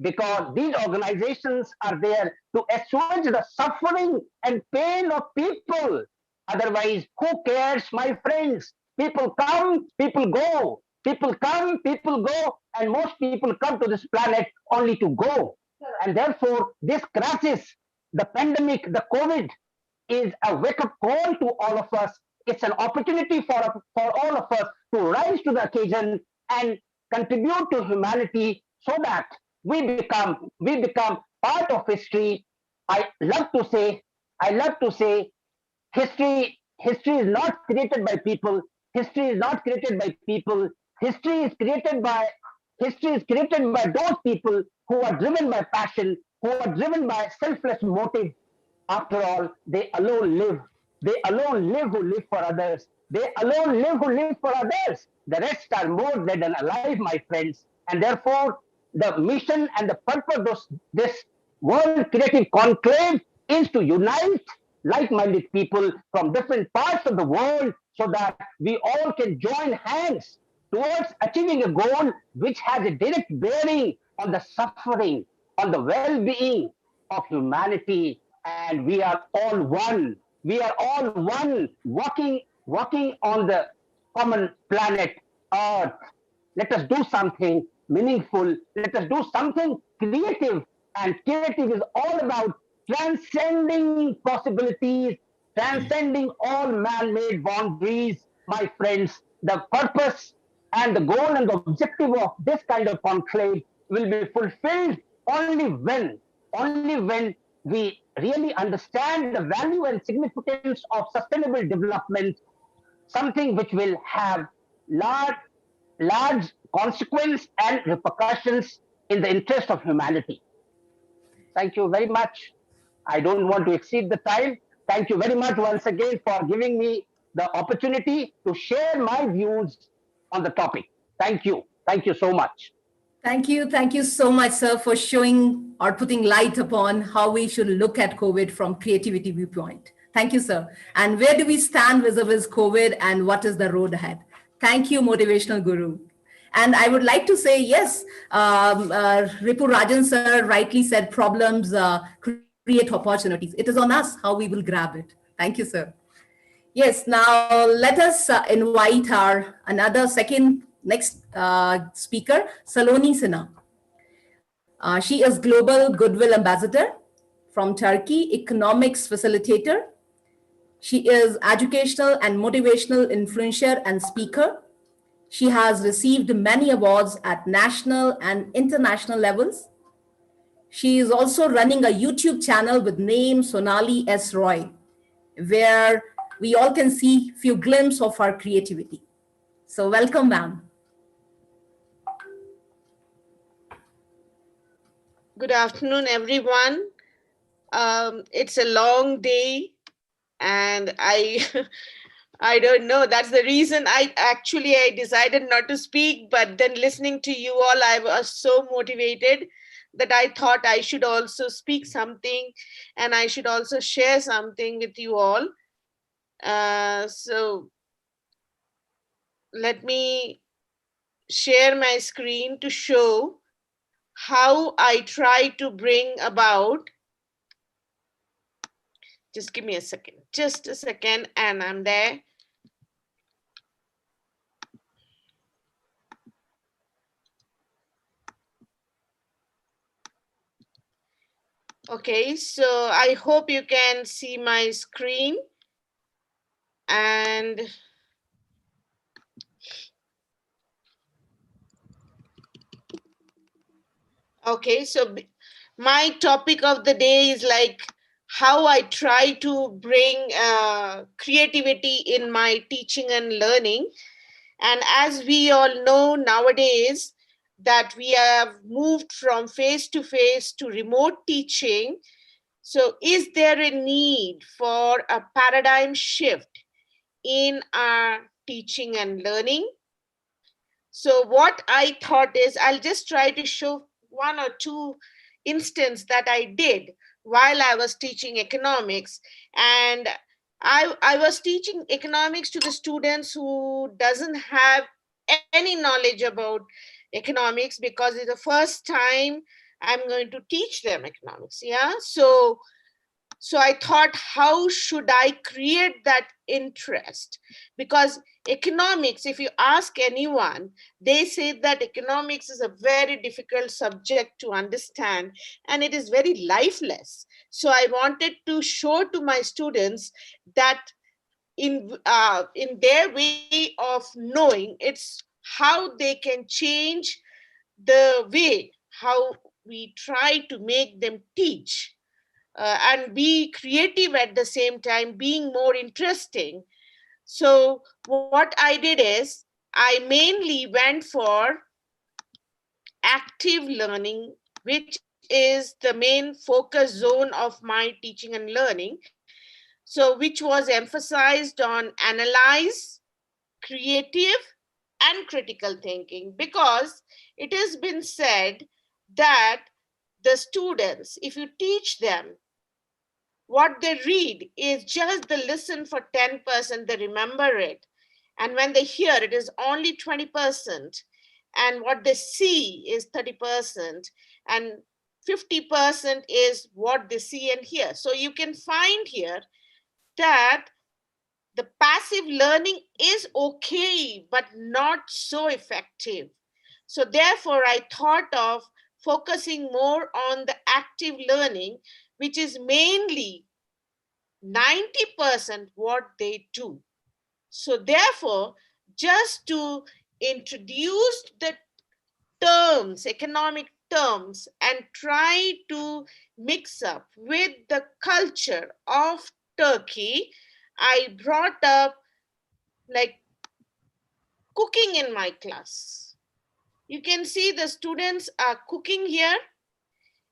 because these organizations are there to assuage the suffering and pain of people. Otherwise, who cares, my friends? People come, people go. People come, people go, and most people come to this planet only to go. And therefore, this crisis, the pandemic, the COVID, is a wake-up call to all of us. It's an opportunity for all of us to rise to the occasion and contribute to humanity so that we become part of history. I love to say, history is not created by people. History is not created by people. History is created by those people who are driven by passion, who are driven by selfless motive. After all, they alone live. They alone live who live for others. They alone live who live for others. The rest are more dead than alive, my friends. And therefore, the mission and the purpose of this World Creative Conclave is to unite like-minded people from different parts of the world so that we all can join hands towards achieving a goal which has a direct bearing on the suffering, on the well-being of humanity. And we are all one. We are all one, walking on the common planet Earth. Let us do something meaningful. Let us do something creative. And creative is all about transcending possibilities, transcending all man-made boundaries. My friends, the purpose and the goal and the objective of this kind of conclave will be fulfilled only when we really understand the value and significance of sustainable development, something which will have large consequence and repercussions in the interest of humanity. Thank you very much. I don't want to exceed the time. Thank you very much once again for giving me the opportunity to share my views on the topic. Thank you. Thank you so much. Thank you. Thank you so much, sir, for showing or putting light upon how we should look at COVID from creativity viewpoint. Thank you, sir. And where do we stand vis-a-vis COVID and what is the road ahead? Thank you, Motivational Guru. And I would like to say, yes, Ripu Rajan, sir, rightly said problems create opportunities. It is on us how we will grab it. Thank you, sir. Yes, now let us invite our next speaker, Saloni Sinha. She is Global Goodwill Ambassador from Turkey, Economics Facilitator. She is educational and motivational influencer and speaker. She has received many awards at national and international levels. She is also running a YouTube channel with name Sonali S. Roy, where we all can see few glimpses of her creativity. So welcome, ma'am. Good afternoon, everyone. It's a long day and I don't know. That's the reason I decided not to speak, but then listening to you all, I was so motivated that I thought I should also speak something and I should also share something with you all. So let me share my screen to show how I try to bring about. Just give me a second, just a second, and I'm there. Okay, so I hope you can see my screen. And okay, so my topic of the day is like how I try to bring creativity in my teaching and learning. And as we all know nowadays, that we have moved from face to face to remote teaching. So, is there a need for a paradigm shift in our teaching and learning? So what I thought is I'll just try to show one or two instances that I did while I was teaching economics. And I was teaching economics to the students who doesn't have any knowledge about economics, because it's the first time I'm going to teach them economics. Yeah. So I thought, how should I create that interest? Because economics, if you ask anyone, they say that economics is a very difficult subject to understand and it is very lifeless. So I wanted to show to my students that in their way of knowing, it's how they can change the way how we try to make them teach, and be creative at the same time, being more interesting. So what I did is I mainly went for active learning, which is the main focus zone of my teaching and learning. So which was emphasized on analyze, creative, and critical thinking, because it has been said that the students, if you teach them, what they read is just the listen for 10%, they remember it. And when they hear, it is only 20%. And what they see is 30%. And 50% is what they see and hear. So you can find here that the passive learning is okay, but not so effective. So therefore, I thought of focusing more on the active learning, which is mainly 90% what they do. So therefore, just to introduce the terms, economic terms, and try to mix up with the culture of Turkey, I brought up like cooking in my class. You can see the students are cooking here,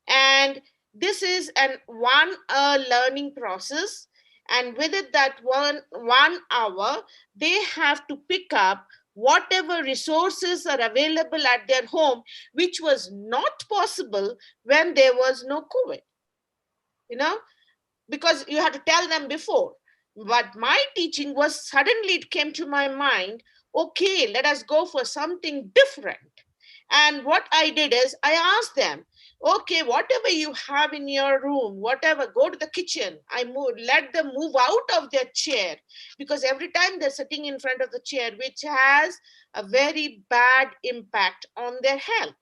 and this is an 1 hour learning process, and within that one hour they have to pick up whatever resources are available at their home, which was not possible when there was no COVID, you know, because you had to tell them before. But my teaching was, suddenly it came to my mind, okay, let us go for something different. And what I did is I asked them, okay, whatever you have in your room, whatever, go to the kitchen. Let them move out of their chair, because every time they're sitting in front of the chair, which has a very bad impact on their health.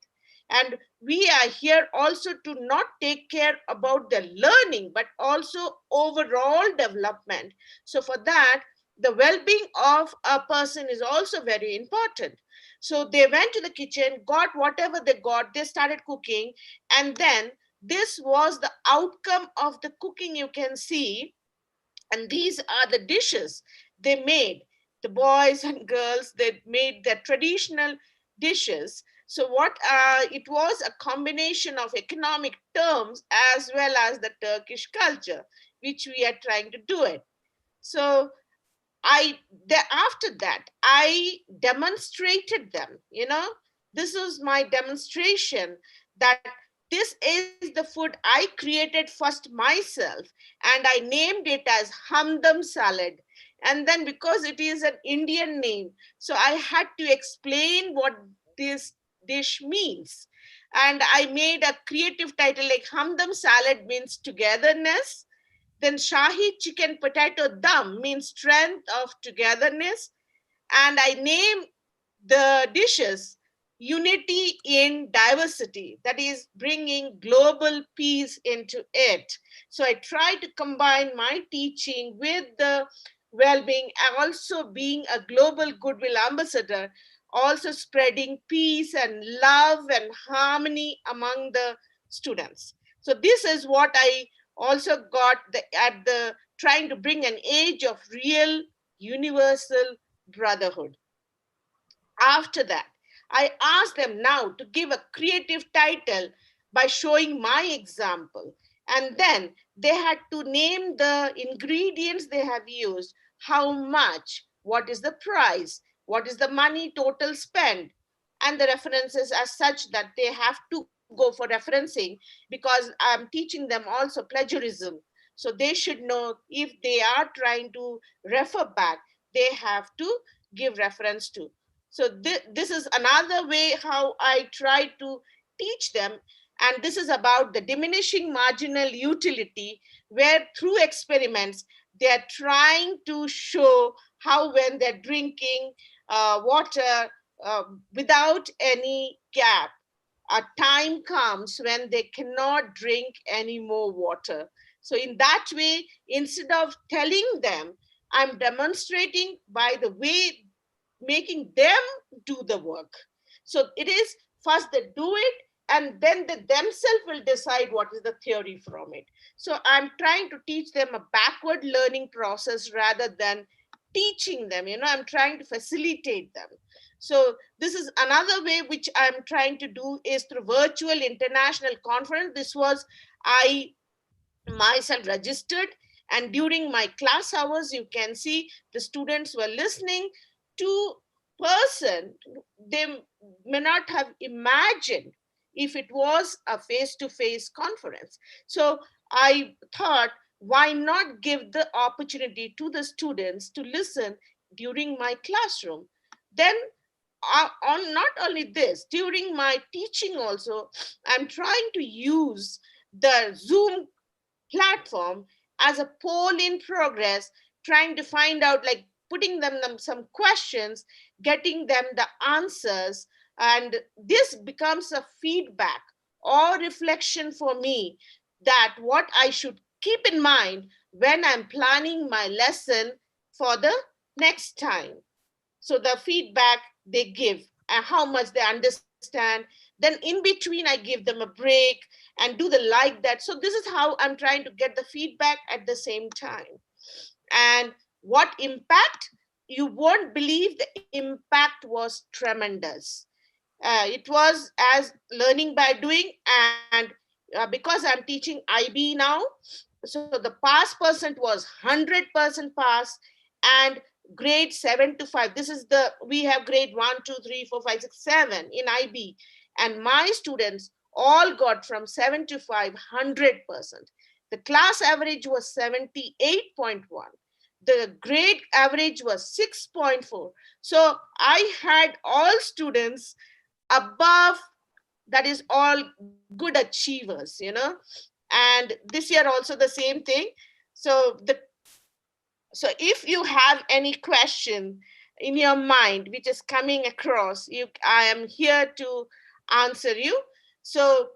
And we are here also to not take care about the learning, but also overall development. So for that, the well-being of a person is also very important. So they went to the kitchen, got whatever they got, they started cooking, and then this was the outcome of the cooking, you can see. And these are the dishes they made. The boys and girls, they made their traditional dishes. So what it was a combination of economic terms as well as the Turkish culture, which we are trying to do it. So after that, I demonstrated them, this was my demonstration, that this is the food I created first myself, and I named it as hamdam salad. And then, because it is an Indian name, so I had to explain what this dish means. And I made a creative title like hamdam salad means togetherness, then Shahi chicken potato dum means strength of togetherness. And I named the dishes unity in diversity, that is bringing global peace into it. So I try to combine my teaching with the well-being, and also being a global goodwill ambassador, also spreading peace and love and harmony among the students. So this is what I also got at the trying to bring an age of real universal brotherhood. After that, I asked them now to give a creative title by showing my example. And then they had to name the ingredients they have used, how much, what is the price, what is the money total spent, and the references as such that they have to go for referencing, because I'm teaching them also plagiarism. So they should know if they are trying to refer back, they have to give reference to. So this is another way how I try to teach them. And this is about the diminishing marginal utility, where through experiments, they are trying to show how when they're drinking water without any gap, a time comes when they cannot drink any more water. So in that way, instead of telling them, I'm demonstrating by the way, making them do the work. So it is first they do it, and then they themselves will decide what is the theory from it. So I'm trying to teach them a backward learning process rather than teaching them. I'm trying to facilitate them. So this is another way which I'm trying to do is through virtual international conference. This was I myself registered, and during my class hours you can see the students were listening to person they may not have imagined if it was a face-to-face conference. So I thought, why not give the opportunity to the students to listen during my classroom? Then on not only this, during my teaching also, I'm trying to use the Zoom platform as a poll in progress, trying to find out, like putting them some questions, getting them the answers, and this becomes a feedback or reflection for me that what I should keep in mind when I'm planning my lesson for the next time. So the feedback they give and how much they understand, then in between I give them a break and do the like that. So this is how I'm trying to get the feedback at the same time. And what impact? You won't believe the impact was tremendous. It was as learning by doing, and because I'm teaching IB now, so the pass percent was 100% pass, and grade 7 to 5. This is the, we have grade 1, 2, 3, 4, 5, 6, 7 in IB, and my students all got from 7 to 5, 100%. The class average was 78.1. The grade average was 6.4. So I had all students above, that is all good achievers. And this year also the same thing. So if you have any question in your mind which is coming across, I am here to answer you. So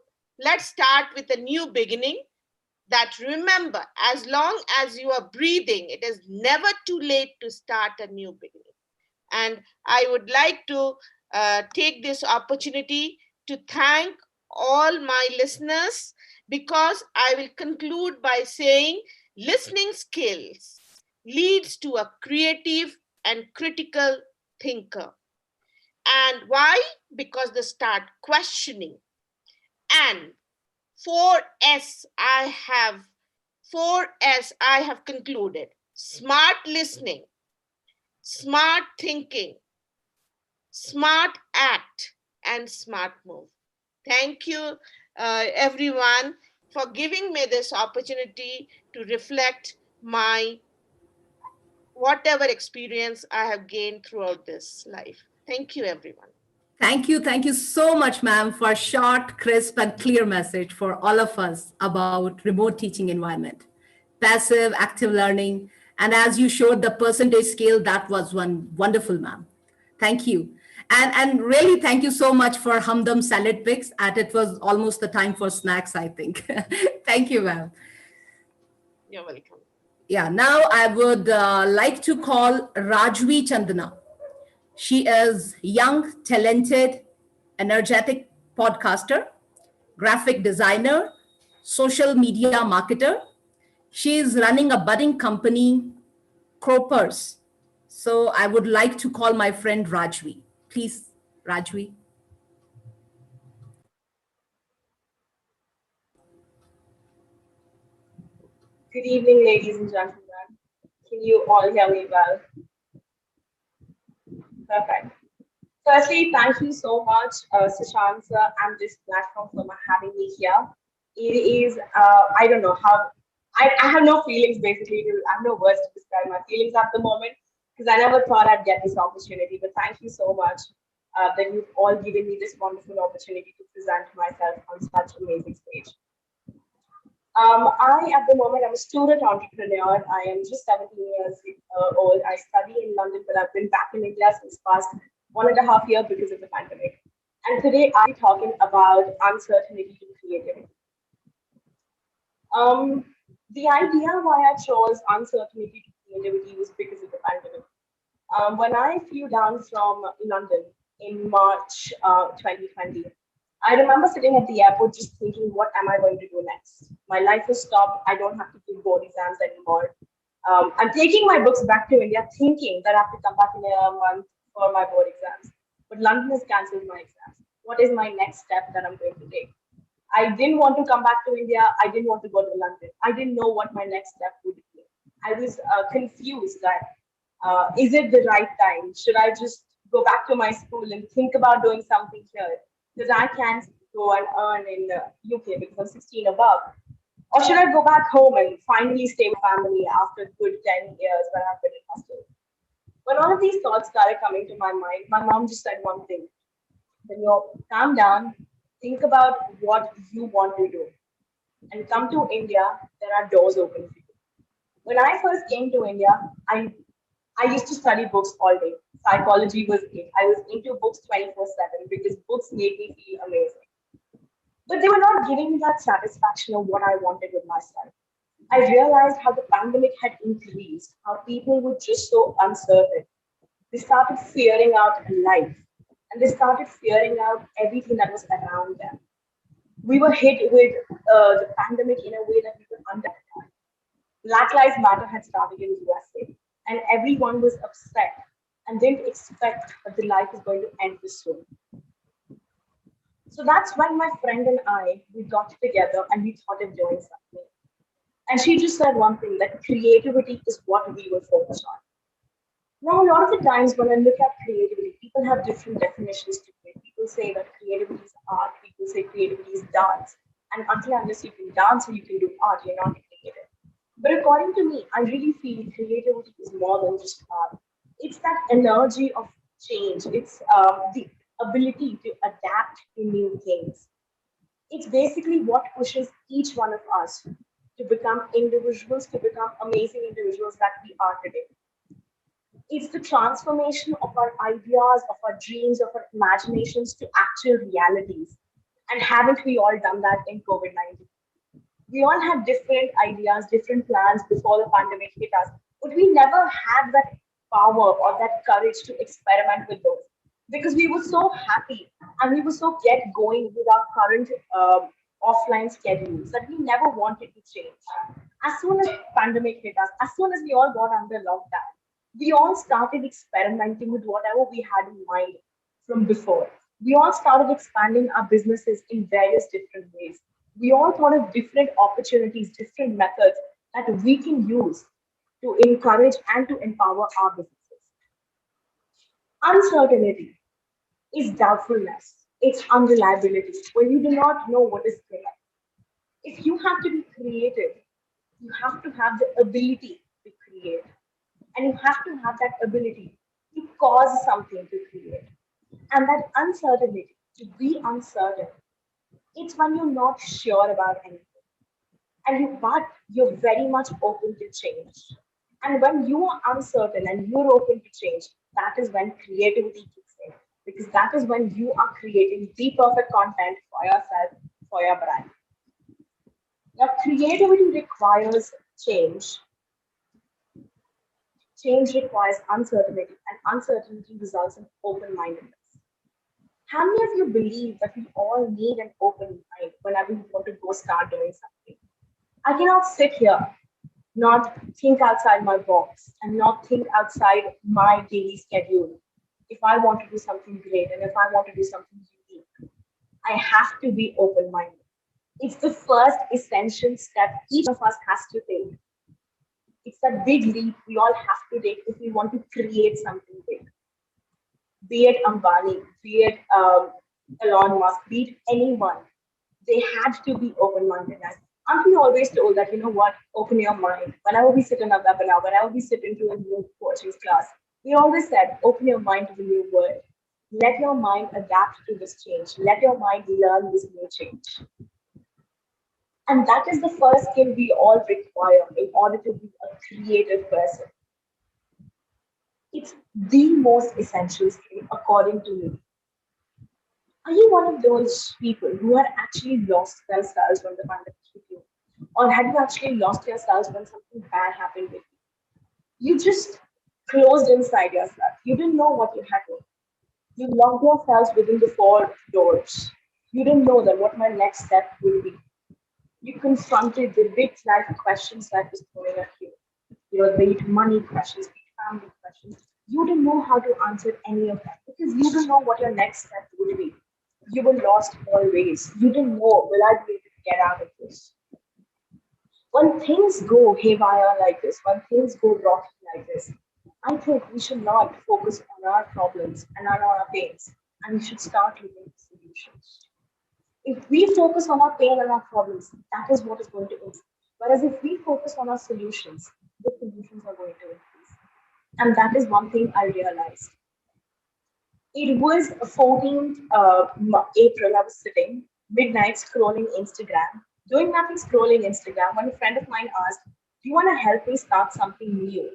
let's start with a new beginning. That remember, as long as you are breathing, it is never too late to start a new beginning. And I would like to take this opportunity to thank all my listeners, because I will conclude by saying listening skills leads to a creative and critical thinker. And why? Because they start questioning. And 4S I have concluded: smart listening, smart thinking, smart act, and smart move. Thank you, everyone, for giving me this opportunity to reflect my whatever experience I have gained throughout this life. Thank you, everyone. Thank you. Thank you so much, ma'am, for a short, crisp, and clear message for all of us about remote teaching environment, passive, active learning. And as you showed the percentage scale, that was one wonderful, ma'am. Thank you. And really, thank you so much for Humdum Salad Picks. And it was almost the time for snacks, I think. Thank you, ma'am. You're welcome. Yeah, now I would like to call Rajvi Chandana. She is young, talented, energetic podcaster, graphic designer, social media marketer. She is running a budding company, Cropers. So I would like to call my friend Rajvi. Please, Rajvi. Good evening, ladies and gentlemen. Can you all hear me well? Perfect. Firstly, thank you so much, Sushant sir, and this platform for having me here. It is, I don't know how, I have no feelings basically. I have no words to describe my feelings at the moment because I never thought I'd get this opportunity. But thank you so much that you've all given me this wonderful opportunity to present myself on such amazing stage. At the moment, I'm a student entrepreneur. I am just 17 years old. I study in London, but I've been back in India since past 1.5 years because of the pandemic. And today I'll be talking about uncertainty to creativity. The idea why I chose uncertainty to creativity was because of the pandemic. When I flew down from London in March 2020, I remember sitting at the airport just thinking, what am I going to do next? My life has stopped. I don't have to give board exams anymore. I'm taking my books back to India thinking that I have to come back in a month for my board exams. But London has cancelled my exams. What is my next step that I'm going to take? I didn't want to come back to India. I didn't want to go to London. I didn't know what my next step would be. I was confused that is it the right time? Should I just go back to my school and think about doing something here? Because I can't go and earn in the UK because I'm 16 above. Or should I go back home and finally stay with family after a good 10 years when I've been in hostel? When all of these thoughts started coming to my mind, my mom just said one thing. Then you calm down, think about what you want to do. And come to India, there are doors open for you. When I first came to India, I used to study books all day. Psychology was it. I was into books 24/7 because books made me feel amazing. But they were not giving me that satisfaction of what I wanted with myself. I realized how the pandemic had increased, how people were just so uncertain. They started fearing out life and they started fearing out everything that was around them. We were hit with the pandemic in a way that we could understand. Black Lives Matter had started in the USA, and everyone was upset and didn't expect that the life is going to end this soon. So that's when my friend and we got together and we thought of doing something. And she just said one thing, that creativity is what we will focus on. Now, a lot of the times when I look at creativity, people have different definitions to it. People say that creativity is art. People say creativity is dance. And until unless you can dance or you can do art, you're not creative. But according to me, I really feel creativity is more than just art. It's that energy of change. It's the ability to adapt to new things. It's basically what pushes each one of us to become individuals, to become amazing individuals that we are today. It's the transformation of our ideas, of our dreams, of our imaginations to actual realities. And haven't we all done that in COVID-19? We all had different ideas, different plans before the pandemic hit us, but we never had that power or that courage to experiment with those because we were so happy and we were so get going with our current offline schedules that we never wanted to change. As soon as the pandemic hit us, as soon as we all got under lockdown, we all started experimenting with whatever we had in mind from before. We all started expanding our businesses in various different ways. We all thought of different opportunities, different methods that we can use to encourage and to empower our businesses. Uncertainty is doubtfulness, it's unreliability, when you do not know what is there. If you have to be creative, you have to have the ability to create, and you have to have that ability to cause something to create. And that uncertainty, to be uncertain, it's when you're not sure about anything but you're very much open to change. And when you are uncertain and you're open to change, that is when creativity kicks in. because that is when you are creating the perfect content for yourself, for your brand. Now, creativity requires change. Change requires uncertainty, and uncertainty results in open-mindedness. How many of you believe that we all need an open mind whenever we want to go start doing something? I cannot sit here, not think outside my box, and not think outside my daily schedule. If I want to do something great and if I want to do something unique, I have to be open minded. It's the first essential step each of us has to take. It's that big leap we all have to take if we want to create something big. Be it Ambani, be it Elon Musk, be it anyone, they had to be open-minded. Aren't we always told that, you know what, open your mind? Whenever we sit in a webinar, whenever we sit into a new coaching class, we always said, open your mind to the new world. Let your mind adapt to this change. Let your mind learn this new change. And that is the first skill we all require in order to be a creative person. It's the most essential skill, according to me. Are you one of those people who had actually lost themselves when the pandemic hit you? Or had you actually lost yourselves when something bad happened with you? You just closed inside yourself. You didn't know what you had to. You locked yourselves within the four doors. You didn't know that what my next step would be. You confronted the big life questions that was throwing at you. You know, be it money questions, be it family questions. You didn't know how to answer any of that because you didn't know what your next step would be. You were lost always. You didn't know, will I be able to get out of this? When things go haywire like this, when things go rocky like this, I think we should not focus on our problems and on our pains, and we should start looking for solutions. If we focus on our pain and our problems, that is what is going to improve. Whereas if we focus on our solutions, the solutions are going to increase. And that is one thing I realized. It was 14th April. I was sitting midnight scrolling Instagram, doing nothing scrolling Instagram, when a friend of mine asked, do you want to help me start something new?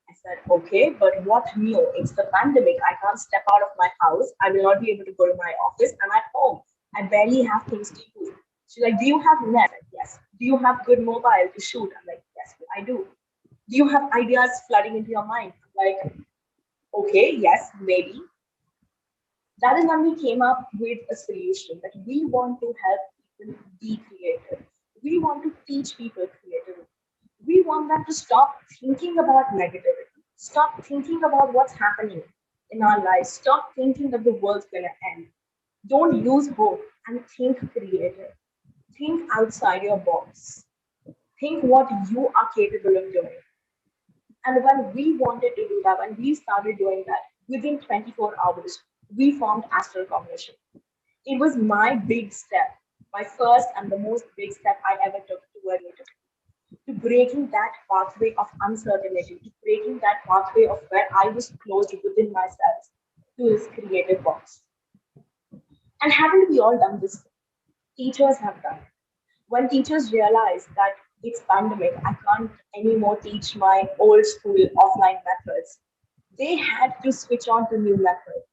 I said, okay, but what new? It's the pandemic. I can't step out of my house. I will not be able to go to my office. I'm at home. I barely have things to use. She's like, do you have net? Yes. Do you have good mobile to shoot? I'm like, yes, I do. Do you have ideas flooding into your mind? I'm like, okay, yes, maybe. That is when we came up with a solution that we want to help people be creative. We want to teach people creativity. We want them to stop thinking about negativity, stop thinking about what's happening in our lives, stop thinking that the world's going to end. Don't lose hope and think creative. Think outside your box. Think what you are capable of doing. And when we wanted to do that, when we started doing that, within 24 hours, we formed Astral Cognition. It was my big step, my first and the most big step I ever took toward it. To breaking that pathway of uncertainty, to breaking that pathway of where I was closed within myself to this creative box. And haven't we all done this? Teachers have done. When teachers realize that it's pandemic, I can't anymore teach my old school offline methods, they had to switch on to new methods.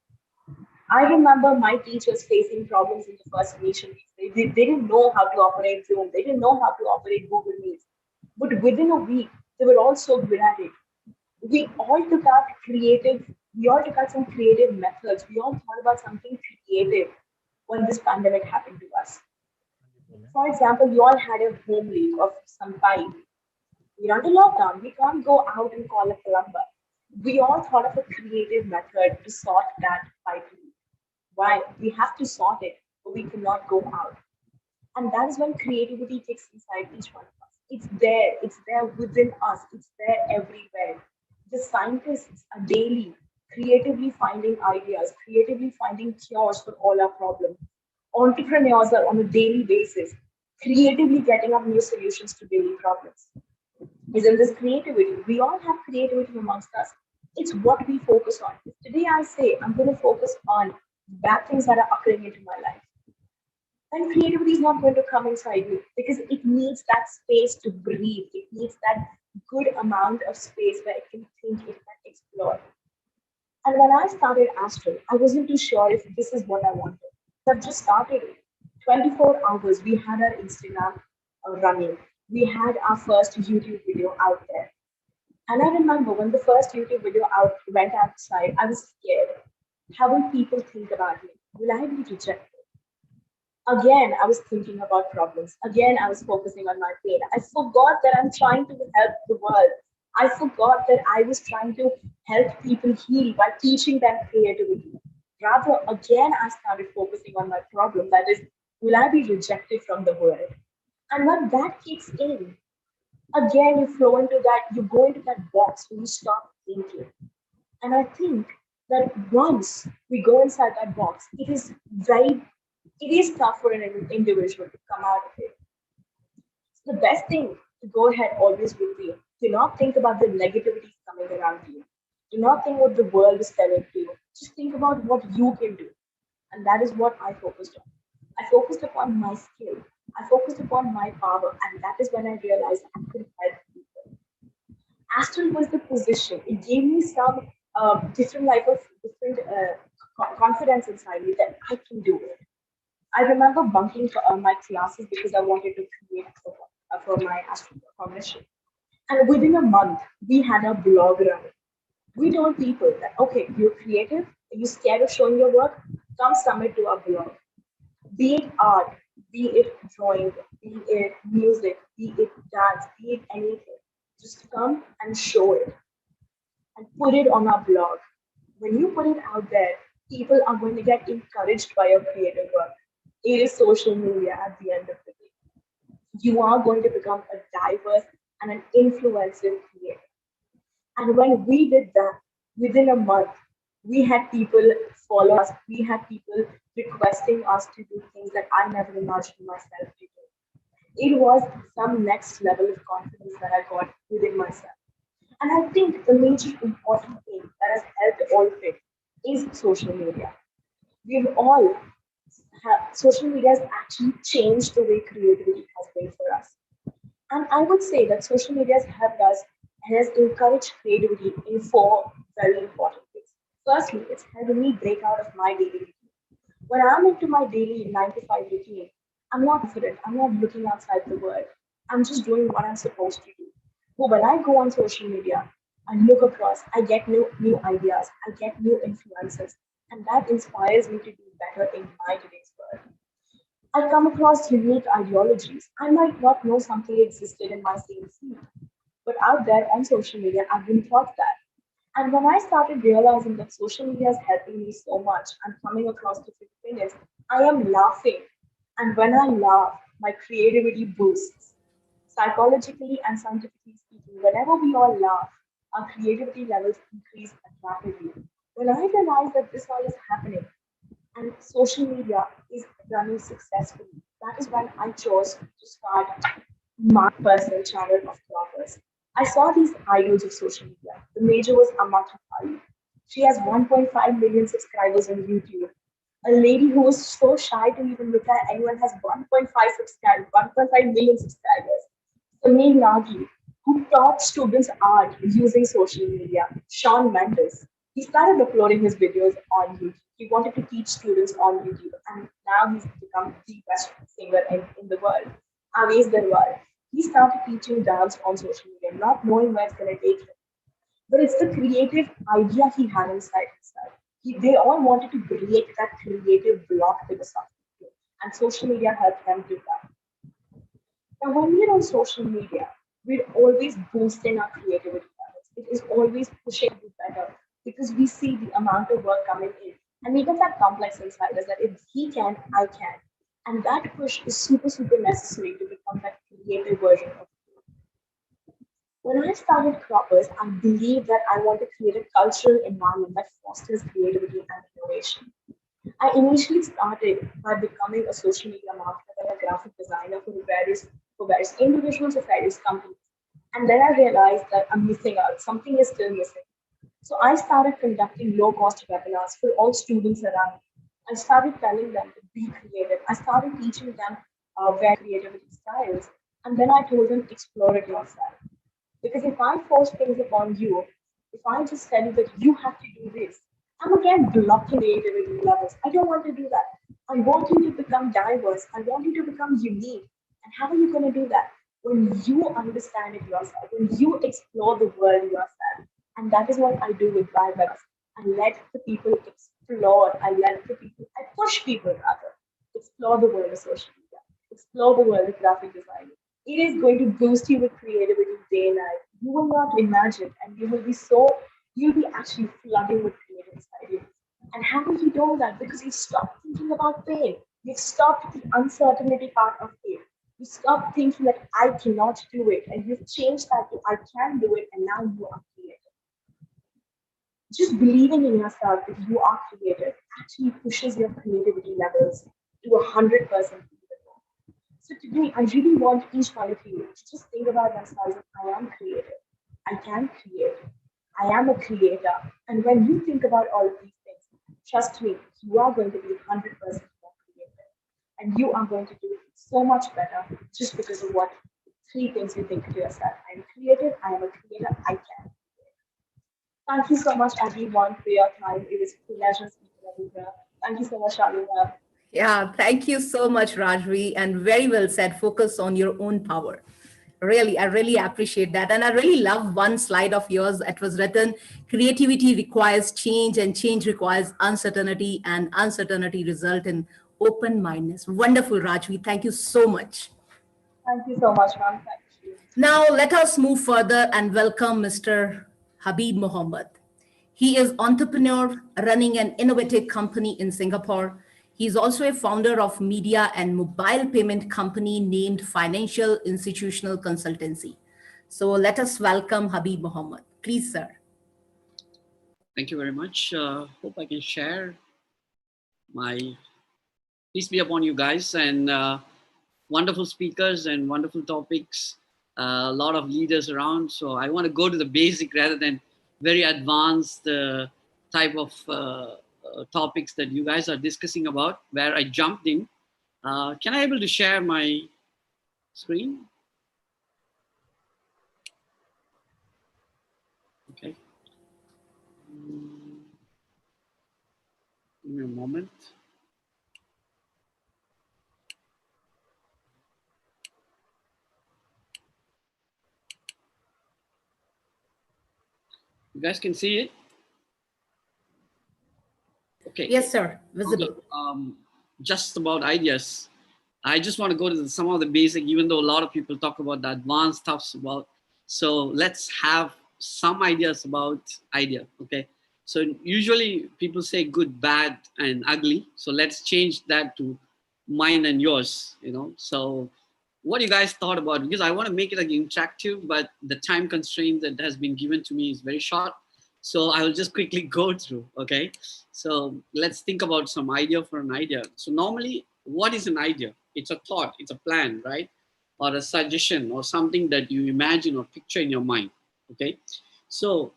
I remember my teachers facing problems in the first initial weeks. They didn't know how to operate Zoom. They didn't know how to operate Google Meets. But within a week, they were all so good at it. We all took out some creative methods. We all thought about something creative when this pandemic happened to us. For example, we all had a home leak of some pipe. We're under lockdown. We can't go out and call a plumber. We all thought of a creative method to sort that pipe leak. Why? We have to sort it, but we cannot go out. And that is when creativity kicks inside each one of us. It's there within us, it's there everywhere. The scientists are daily creatively finding ideas, creatively finding cures for all our problems. Entrepreneurs are on a daily basis creatively getting up new solutions to daily problems. Isn't this creativity? We all have creativity amongst us. It's what we focus on. If today I say I'm going to focus on bad things that are occurring into my life, then creativity is not going to come inside you because it needs that space to breathe. It needs that good amount of space where it can think, it can explore. And when I started Astral, I wasn't too sure if this is what I wanted. I've just started it. 24 hours, we had our Instagram running. We had our first YouTube video out there. And I remember when the first YouTube video went outside, I was scared. How will people think about me? Will I be rejected? Again, I was thinking about problems. Again, I was focusing on my pain. I forgot that I'm trying to help the world. I forgot that I was trying to help people heal by teaching them creativity. Rather, again, I started focusing on my problem. That is, will I be rejected from the world? And when that kicks in, again, you flow into that, you go into that box where you stop thinking. And I think that once we go inside that box, it is tough for an individual to come out of it. So the best thing to go ahead always would be do not think about the negativities coming around you. Do not think what the world is telling you. Just think about what you can do. And that is what I focused on. I focused upon my skill. I focused upon my power. And that is when I realized I could help people. Astral was the position. It gave me some different confidence inside me that I can do it. I remember bunking my classes because I wanted to create for my astral cognition. And within a month, we had a blog running. We told people that, okay, you're creative, you're scared of showing your work, come submit to our blog. Be it art, be it drawing, be it music, be it dance, be it anything. Just come and show it and put it on our blog. When you put it out there, people are going to get encouraged by your creative work. It is social media at the end of the day. You are going to become a diverse and an influencer creator. And when we did that, within a month, we had people follow us. We had people requesting us to do things that I never imagined myself to do. It was some next level of confidence that I got within myself. And I think the major important thing that has helped all of it is social media. We've all social media has actually changed the way creativity has been for us. And I would say that social media has helped us and has encouraged creativity in four very important ways. Firstly, it's helped me break out of my daily routine. When I'm into my daily 9 to 5 routine, I'm not confident. I'm not looking outside the world. I'm just doing what I'm supposed to do. But when I go on social media and look across, I get new ideas, I get new influences, and that inspires me to do better in my today's world. I come across unique ideologies. I might not know something existed in my same field, but out there on social media, I've been taught that. And when I started realizing that social media is helping me so much, I'm coming across different opinions, I am laughing. And when I laugh, my creativity boosts. Psychologically and scientifically speaking, whenever we all laugh, our creativity levels increase rapidly. When I realized that this all is happening, and social media is running successfully. That is when I chose to start my personal channel of bloggers. I saw these idols of social media. The major was Amata Kali. She has 1.5 million subscribers on YouTube. A lady who was so shy to even look at anyone has 1.5 million subscribers. Samir Nagi, who taught students art using social media. Shawn Mendes, he started uploading his videos on YouTube. He wanted to teach students on YouTube, and now he's become the best singer in the world. Aves Darwal, he started teaching dance on social media, not knowing where it's going to take him. But it's the creative idea he had inside himself. They all wanted to create that creative block with the something, and social media helped them do that. Now, when we're on social media, we're always boosting our creativity levels. It is always pushing to better because we see the amount of work coming in. And we get that complex inside us that if he can, I can. And that push is super, super necessary to become that creative version of you. When I started Croppers, I believed that I want to create a cultural environment that fosters creativity and innovation. I initially started by becoming a social media marketer and a graphic designer for various individuals or various companies. And then I realized that I'm missing out. Something is still missing. So I started conducting low-cost webinars for all students around me. I started telling them to be creative. I started teaching them their creativity styles. And then I told them, explore it yourself. Because if I force things upon you, if I just tell you that you have to do this, I'm again blocking creativity levels. I don't want to do that. I want you to become diverse. I want you to become unique. And how are you going to do that? When you understand it yourself, when you explore the world yourself. And that is what I do with Vibex. I let the people explore. I push people rather, explore the world of social media, explore the world of graphic design. It is going to boost you with creativity day and night. You will not imagine, and you'll be actually flooding with creative ideas. And how do you do that? Because you stop thinking about pain. You stop the uncertainty part of it. You stop thinking that I cannot do it, and you've changed that to I can do it, and now you are creative. Just believing in yourself that you are creative actually pushes your creativity levels to 100%. So today, I really want each one of you to just think about themselves as I am creative. I can create. I am a creator. And when you think about all of these things, trust me, you are going to be 100% more creative. And you are going to do so much better just because of what three things you think to yourself. I am creative, I am a creator, I can. Thank you so much, everyone, for your time. It was a pleasure speaking with you. Thank you so much, Shalina. Yeah, thank you so much, Rajvi, and very well said. Focus on your own power. Really, I really appreciate that. And I really love one slide of yours. It was written, creativity requires change and change requires uncertainty and uncertainty result in open-mindedness. Wonderful, Rajvi. Thank you so much. Thank you so much, ma'am. Thank you. Now let us move further and welcome Mr. Habib Mohammed. He is entrepreneur running an innovative company in Singapore. He is also a founder of media and mobile payment company named Financial Institutional Consultancy. So let us welcome Habib Mohammed. Please, sir. Thank you very much. Hope I can share my peace be upon you guys and wonderful speakers and wonderful topics. A lot of leaders around. So I want to go to the basic rather than very advanced type of topics that you guys are discussing about, where I jumped in. Can I able to share my screen? Okay. Give me a moment. You guys can see it? Okay. Yes, sir. Visible. Just about ideas. I just want to go to some of the basic, even though a lot of people talk about the advanced stuffs about. So let's have some ideas about idea. Okay. So usually people say good, bad, and ugly. So let's change that to mine and yours, you know. So what you guys thought about, because I want to make it like interactive, but the time constraint that has been given to me is very short. So I will just quickly go through, okay? So let's think about some idea for an idea. So normally, what is an idea? It's a thought, it's a plan, right? Or a suggestion or something that you imagine or picture in your mind, okay? So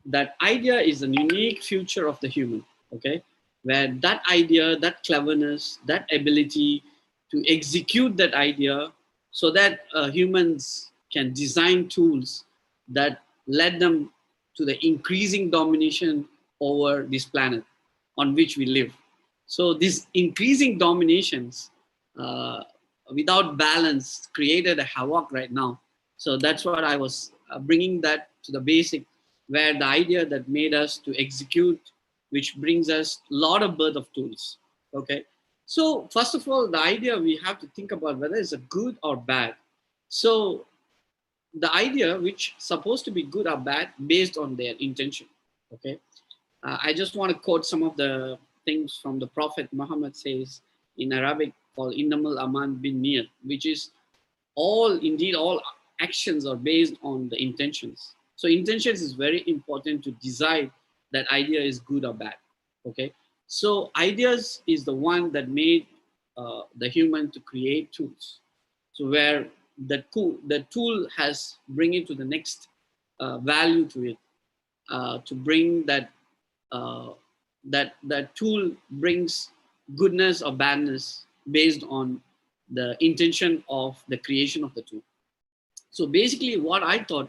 that idea is a unique future of the human, okay? Where that idea, that cleverness, that ability to execute that idea so that humans can design tools that led them to the increasing domination over this planet on which we live. So these increasing dominations without balance created a havoc right now. So that's what I was bringing that to the basic, where the idea that made us to execute, which brings us a lot of birth of tools. Okay. So first of all, the idea we have to think about whether it's a good or bad. So the idea which supposed to be good or bad based on their intention. Okay. I just want to quote some of the things from the Prophet Muhammad says in Arabic called Innamal Aman bin Niyat, which is indeed all actions are based on the intentions. So intentions is very important to decide that idea is good or bad. Okay. So ideas is the one that made the human to create tools. So where the tool has bring it to the next value to it, to bring that that tool brings goodness or badness based on the intention of the creation of the tool. So basically what I thought,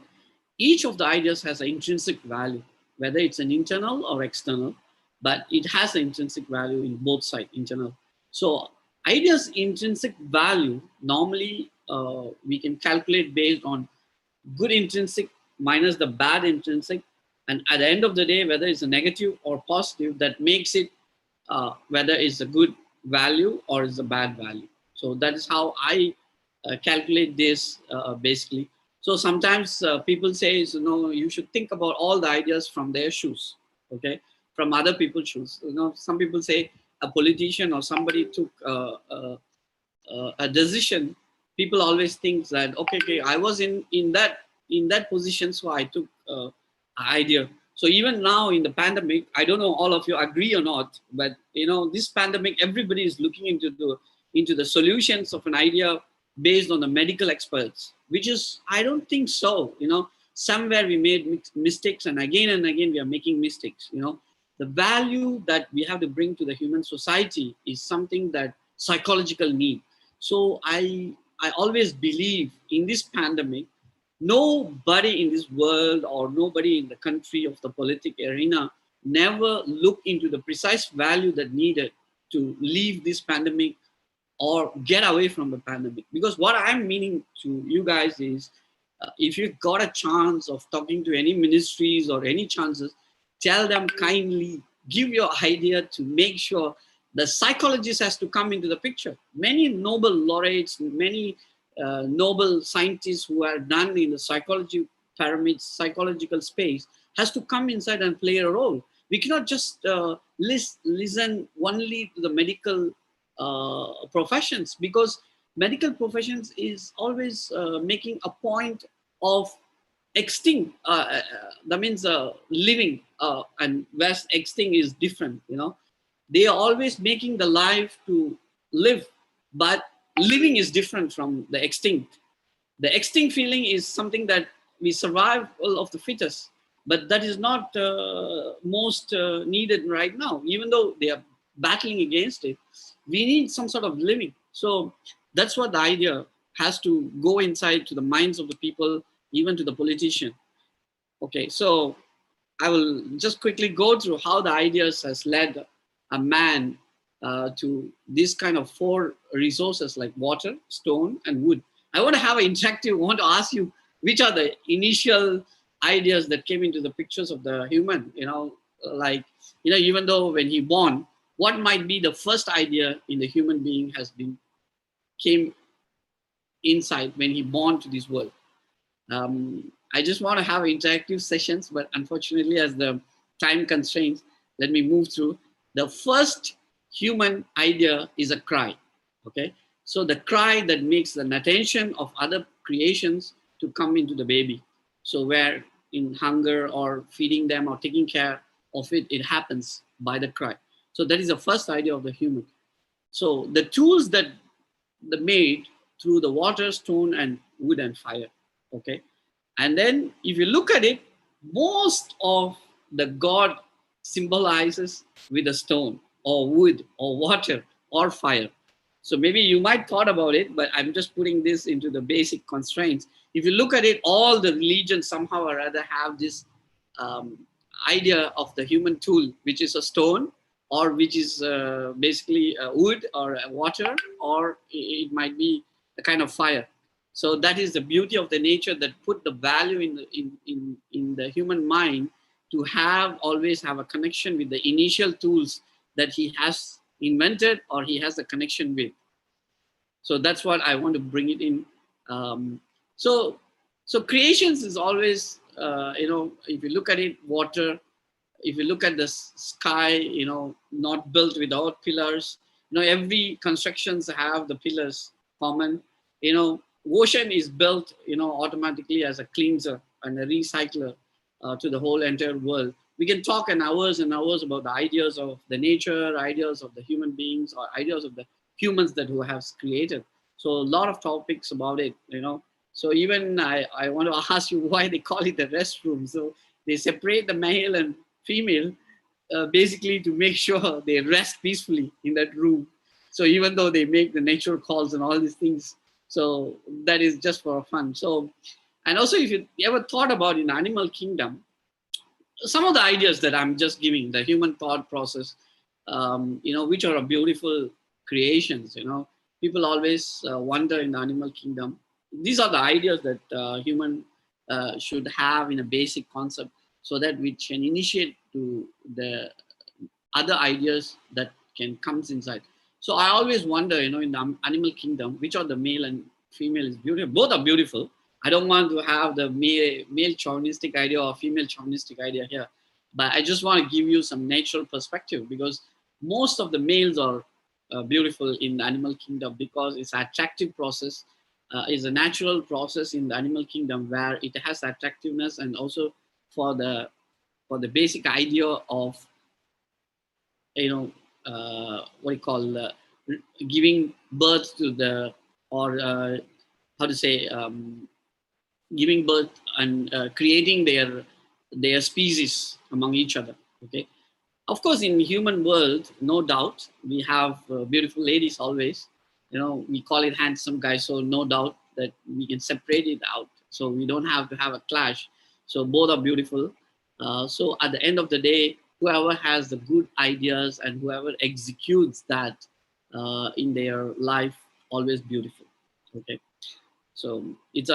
each of the ideas has an intrinsic value, whether it's an internal or external, but it has an intrinsic value in both sides, internal. So ideas intrinsic value, normally we can calculate based on good intrinsic minus the bad intrinsic. And at the end of the day, whether it's a negative or positive, that makes it whether it's a good value or it's a bad value. So that is how I calculate this basically. So sometimes people say, you should think about all the ideas from their shoes, okay, from other people's shoes. Some people say a politician or somebody took a decision. People always think that, okay, I was in that position, so I took an idea. So even now in the pandemic, I don't know all of you agree or not, but this pandemic, everybody is looking into the solutions of an idea based on the medical experts, which is, I don't think so. Somewhere we made mistakes, and again we are making mistakes. The value that we have to bring to the human society is something that psychological need. So I always believe in this pandemic, nobody in this world or nobody in the country of the political arena never look into the precise value that needed to leave this pandemic or get away from the pandemic. Because what I'm meaning to you guys is, if you got a chance of talking to any ministries or any chances, tell them kindly, give your idea to make sure the psychologist has to come into the picture. Many Nobel laureates, many Nobel scientists who are done in the psychology pyramids, psychological space, has to come inside and play a role. We cannot just listen only to the medical professions, because medical professions is always making a point of extinct. That means living, and whereas extinct is different. They are always making the life to live, but living is different from the extinct. The extinct feeling is something that we survival of the fittest, but that is not most needed right now. Even though they are battling against it, we need some sort of living. So that's what the idea has to go inside to the minds of the people, even to the politician. Okay, so I will just quickly go through how the ideas has led a man to this kind of 4 resources like water, stone, and wood. I want to have an interactive. I want to ask you, which are the initial ideas that came into the pictures of the human? Even though when he born, what might be the first idea in the human being came inside when he born to this world? I just want to have interactive sessions, but unfortunately, as the time constraints, let me move through. The first human idea is a cry, okay? So the cry that makes the attention of other creations to come into the baby. So where in hunger or feeding them or taking care of it, it happens by the cry. So that is the first idea of the human. So the tools that they made through the water, stone, and wood and fire, okay? And then if you look at it, most of the God symbolizes with a stone or wood or water or fire. So maybe you might thought about it, but I'm just putting this into the basic constraints. If you look at it, all the religions somehow or other have this idea of the human tool, which is a stone, or which is basically a wood or a water, or it might be a kind of fire. So that is the beauty of the nature that put the value in the human mind to always have a connection with the initial tools that he has invented or he has a connection with. So that's what I want to bring it in. So creations is always, if you look at it, water, if you look at the sky, not built without pillars. Every constructions have the pillars common. Ocean is built, automatically as a cleanser and a recycler to the whole entire world. We can talk in hours and hours about the ideas of the nature, ideas of the human beings, or ideas of the humans that who have created. So a lot of topics about it, So even I want to ask you why they call it the restroom. So they separate the male and female basically to make sure they rest peacefully in that room. So even though they make the nature calls and all these things, so that is just for fun. So, and also if you ever thought about in animal kingdom, some of the ideas that I'm just giving, the human thought process, which are beautiful creations. People always wonder in the animal kingdom. These are the ideas that human should have in a basic concept, so that we can initiate to the other ideas that can comes inside. So I always wonder, in the animal kingdom, which are the male and female is beautiful. Both are beautiful. I don't want to have the male chauvinistic idea or female chauvinistic idea here, but I just want to give you some natural perspective, because most of the males are beautiful in the animal kingdom, because it's an attractive process. Is a natural process in the animal kingdom where it has attractiveness, and also for the basic idea of what you call giving birth to the, or how to say, giving birth and creating their species among each other. Okay, of course, in human world, no doubt we have beautiful ladies always. We call it handsome guys, so no doubt that we can separate it out, so we don't have to have a clash. So both are beautiful. So at the end of the day, whoever has the good ideas and whoever executes that in their life, always beautiful. Okay, so it's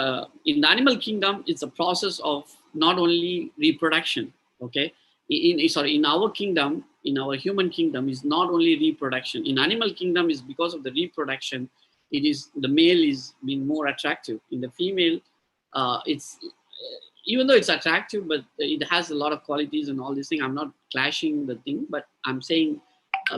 in the animal kingdom, it's a process of not only reproduction. Okay, in our kingdom, in our human kingdom, is not only reproduction. In animal kingdom, is because of the reproduction, it is the male is being more attractive. In the female, it's even though it's attractive, but it has a lot of qualities and all these things. I'm not clashing the thing, but I'm saying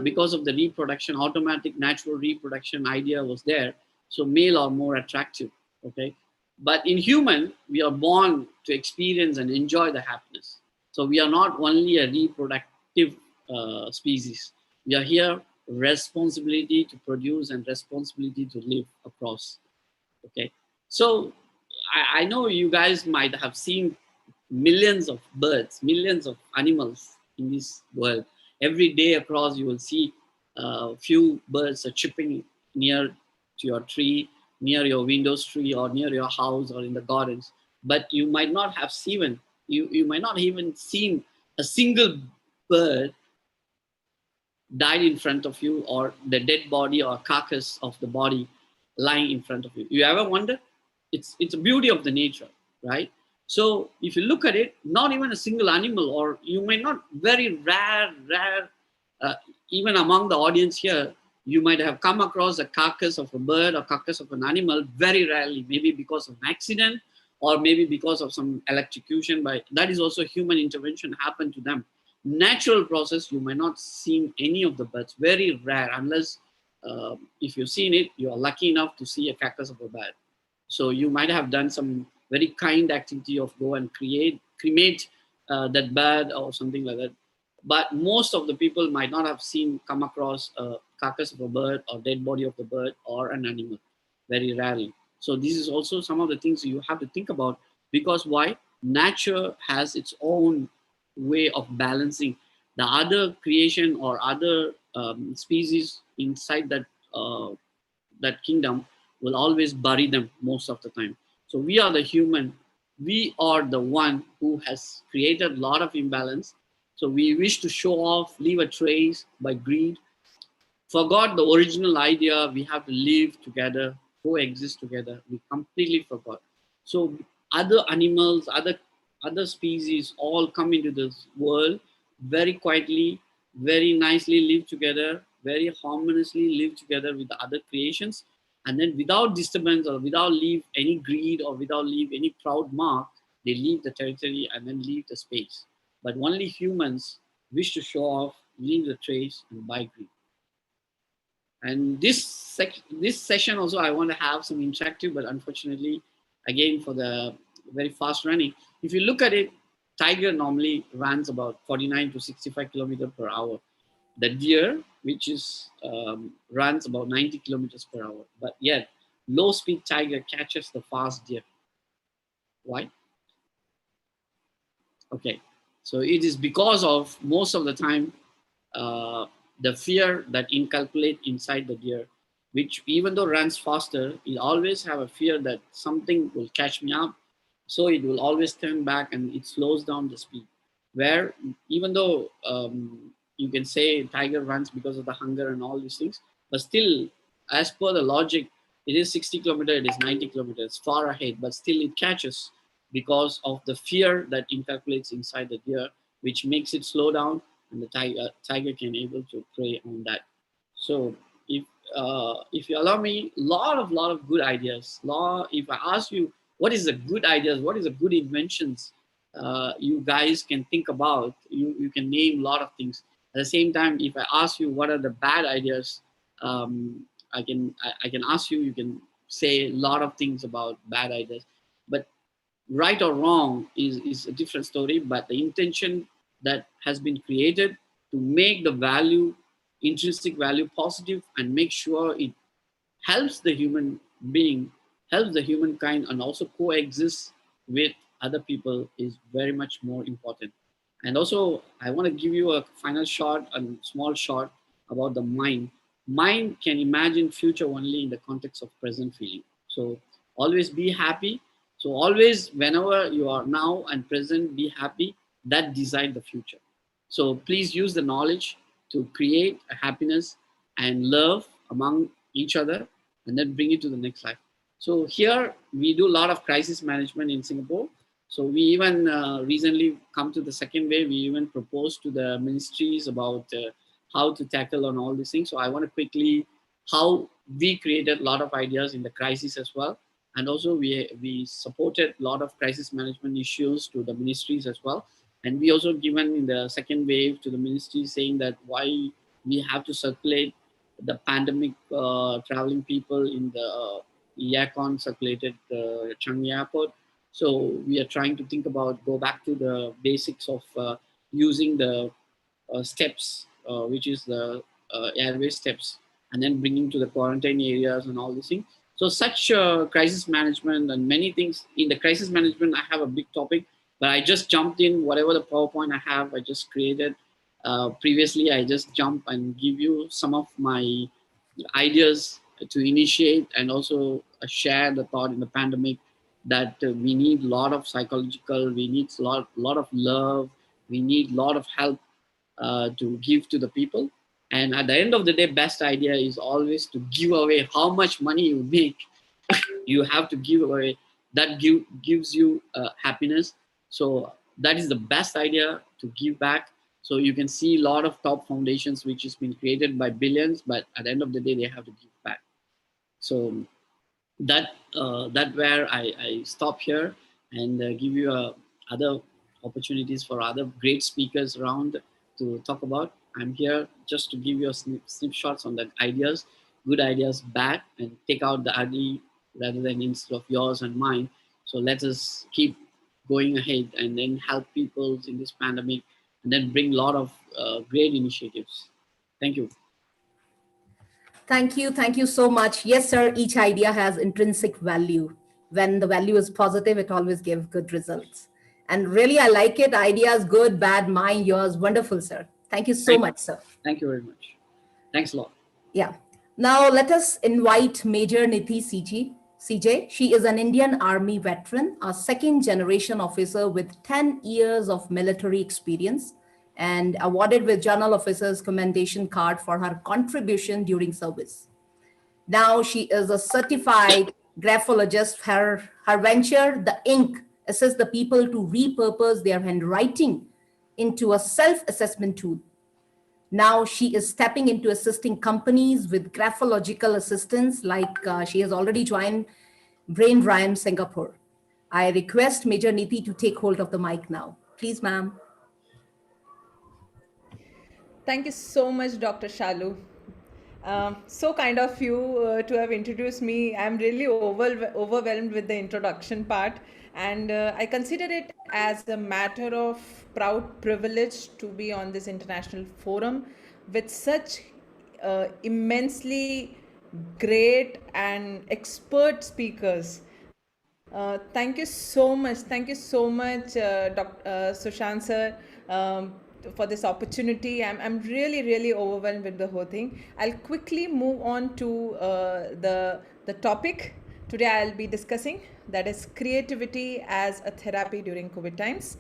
because of the reproduction, automatic natural reproduction idea was there, so male are more attractive. Okay, but in human, we are born to experience and enjoy the happiness. So we are not only a reproductive species. We are here responsibility to produce and responsibility to live across. Okay, so I know you guys might have seen millions of birds, millions of animals in this world. Every day across, you will see a few birds are chirping near to your tree, near your windows tree, or near your house, or in the gardens. But you might not have seen, you might not even seen a single bird died in front of you, or the dead body or carcass of the body lying in front of you. You ever wonder? It's a beauty of the nature, right? So if you look at it, not even a single animal, or you may not, very rare, even among the audience here, you might have come across a carcass of a bird or carcass of an animal very rarely, maybe because of an accident, or maybe because of some electrocution. By that is also human intervention happened to them. Natural process, you might not see any of the birds, very rare, unless if you've seen it, you are lucky enough to see a carcass of a bird. So you might have done some very kind activity of go and cremate that bird or something like that. But most of the people might not have come across a carcass of a bird or dead body of the bird or an animal, very rarely. So this is also some of the things you have to think about, because why? Nature has its own way of balancing. The other creation or other species inside that kingdom will always bury them most of the time. So we are the human. We are the one who has created a lot of imbalance. So we wish to show off, leave a trace by greed, forgot the original idea. We have to live together, coexist together. We completely forgot. So other animals, other species all come into this world very quietly, very nicely live together, very harmoniously live together with the other creations. And then without disturbance, or without leave any greed, or without leave any proud mark, they leave the territory and then leave the space. But only humans wish to show off, leave the trace, and buy greed. And this session also, I want to have some interactive, but unfortunately, again, for the very fast running, if you look at it, tiger normally runs about 49 to 65 kilometers per hour. The deer, which is runs about 90 kilometers per hour, but yet low speed tiger catches the fast deer. Why? Okay, so it is because of most of the time the fear that inculcate inside the deer, which even though runs faster, it always have a fear that something will catch me up. So it will always turn back and it slows down the speed. where even though you can say tiger runs because of the hunger and all these things, but still, as per the logic, it is 60 kilometers, it is 90 kilometers, far ahead, but still it catches because of the fear that inculcates inside the deer, which makes it slow down, and the tiger can able to prey on that. So if you allow me, lot of good ideas. If I ask you, what is the good ideas? What is the good inventions? You guys can think about. You can name a lot of things. At the same time, if I ask you what are the bad ideas, I can ask you. You can say a lot of things about bad ideas, but right or wrong is a different story. But the intention that has been created to make the value, intrinsic value, positive, and make sure it helps the human being, helps the humankind, and also coexists with other people is very much more important. And also, I want to give you a final shot, a small shot about the mind. Mind can imagine future only in the context of present feeling. So always be happy. So always, whenever you are now and present, be happy. That decide the future. So please use the knowledge to create a happiness and love among each other, and then bring it to the next life. So here we do a lot of crisis management in Singapore. So we even recently come to the second wave. We even proposed to the ministries about how to tackle on all these things. So I want to quickly how we created a lot of ideas in the crisis as well. And also we supported a lot of crisis management issues to the ministries as well. And we also given in the second wave to the ministries saying that why we have to circulate the pandemic traveling people in the Yakon circulated Changi Airport. So we are trying to think about go back to the basics of using the steps, which is the airway steps, and then bringing to the quarantine areas and all these things. So such crisis management and many things in the crisis management, I have a big topic, but I just jumped in whatever the PowerPoint I have, I just created. Previously, I just jump and give you some of my ideas to initiate and also share the thought in the pandemic that we need a lot of psychological, we need a lot of love, we need a lot of help to give to the people. And at the end of the day, best idea is always to give away how much money you make. You have to give away. That gives you happiness. So that is the best idea to give back. So you can see a lot of top foundations which has been created by billions, but at the end of the day, they have to give back. So that where I stop here and give you other opportunities for other great speakers around to talk about. I'm here just to give you a snapshots on the ideas, good ideas, bad, and take out the ugly rather than instead of yours and mine. So let us keep going ahead and then help people in this pandemic and then bring a lot of great initiatives. Thank you. Thank you. Thank you so much. Yes, sir. Each idea has intrinsic value. When the value is positive, it always gives good results. And really, I like it. Ideas, good, bad, mine, yours. Wonderful, sir. Thank you so much, sir. Thank you very much. Thanks a lot. Yeah. Now let us invite Major Niti CJ. She is an Indian Army veteran, a second generation officer with 10 years of military experience and awarded with General Officer's Commendation Card for her contribution during service. Now she is a certified graphologist. Her venture, The Ink, assists the people to repurpose their handwriting into a self-assessment tool. Now she is stepping into assisting companies with graphological assistance, like she has already joined Brain Rhyme Singapore. I request Major Niti to take hold of the mic now. Please, ma'am. Thank you so much, Dr. Shalu. So kind of you to have introduced me. I'm really overwhelmed with the introduction part, and I consider it as a matter of proud privilege to be on this international forum with such immensely great and expert speakers. Thank you so much. Thank you so much, Dr. Sushant sir, for this opportunity. I'm really overwhelmed with the whole thing. I'll quickly move on to the topic today I'll be discussing, that is creativity as a therapy during COVID times.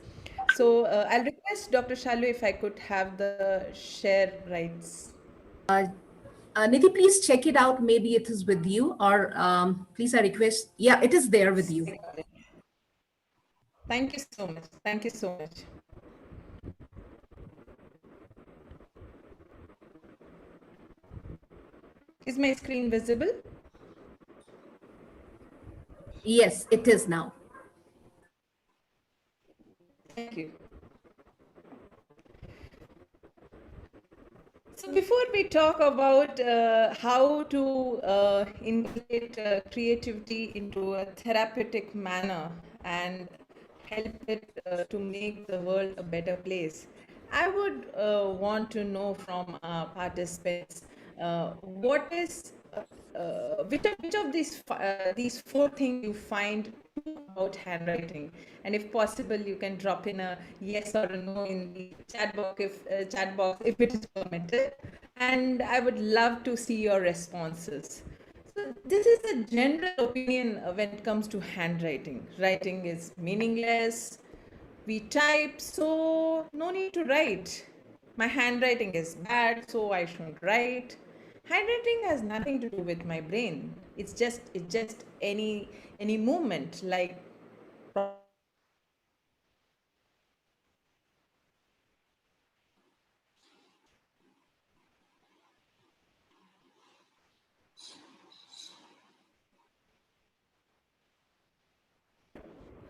So I'll request Dr. Shalu if I could have the share rights. Nidhi, please check it out. Maybe it is with you, or please, I request. Yeah, it is there with you. Thank you so much. Thank you so much. Is my screen visible? Yes, it is now. Thank you. So before we talk about how to integrate creativity into a therapeutic manner and help it to make the world a better place, I would want to know from our participants what is which of these four things you find about handwriting, and if possible you can drop in a yes or a no in the chat box if it is permitted, and I would love to see your responses. So this is a general opinion when it comes to handwriting. Writing is meaningless, we type, so no need to write. My handwriting is bad, so I shouldn't write. Handwriting has nothing to do with my brain. It's just any movement, like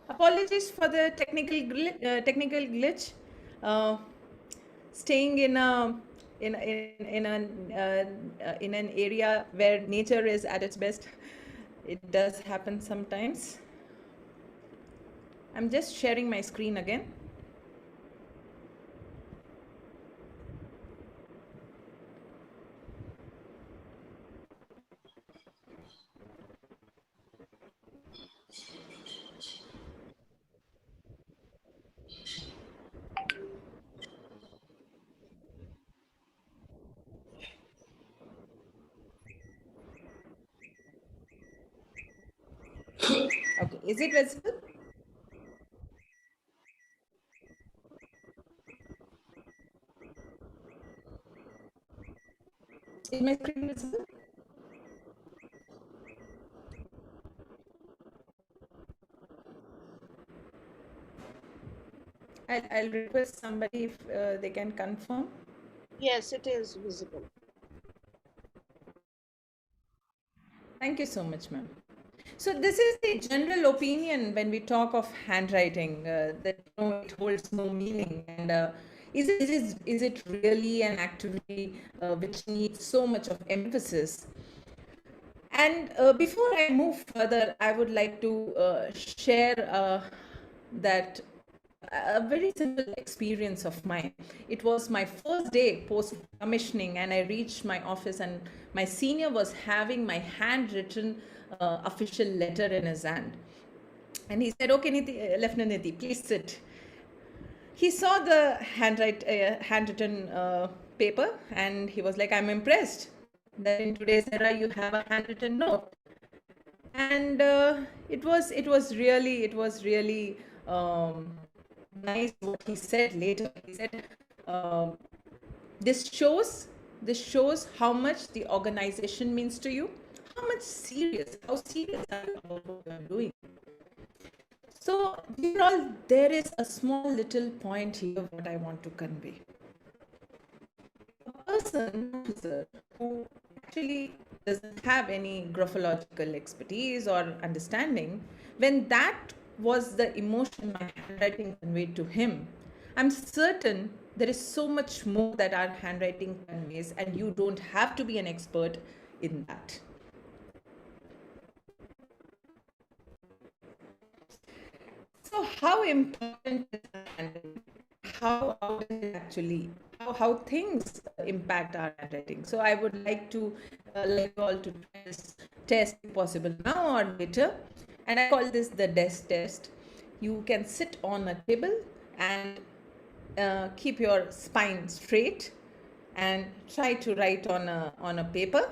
apologies for the technical glitch. Uh, Staying in an area where nature is at its best, it does happen sometimes. I'm just sharing my screen again. Okay, is it visible? Is my screen visible? I'll request somebody if they can confirm. Yes, it is visible. Thank you so much, ma'am. So this is the general opinion when we talk of handwriting, that it holds no meaning, and is it really an activity which needs so much of emphasis? And before I move further, I would like to share that a very simple experience of mine. It was my first day post commissioning, and I reached my office, and my senior was having my handwritten official letter in his hand. And he said, "Okay, Lieutenant Nidhi, please sit." He saw the handwritten paper, and he was like, "I'm impressed that in today's era you have a handwritten note." And it was really nice what he said later. He said, um, this shows how much the organization means to you, how serious are you about what you're doing. So dear all, there is a small little point here what I want to convey. A person, officer, who actually doesn't have any graphological expertise or understanding, when that was the emotion my handwriting conveyed to him, I'm certain there is so much more that our handwriting conveys, and you don't have to be an expert in that. So how important is handwriting? How does it actually, how things impact our handwriting? So I would like to like you all to try this test if possible now or later, and I call this the desk test. You can sit on a table and keep your spine straight and try to write on a paper.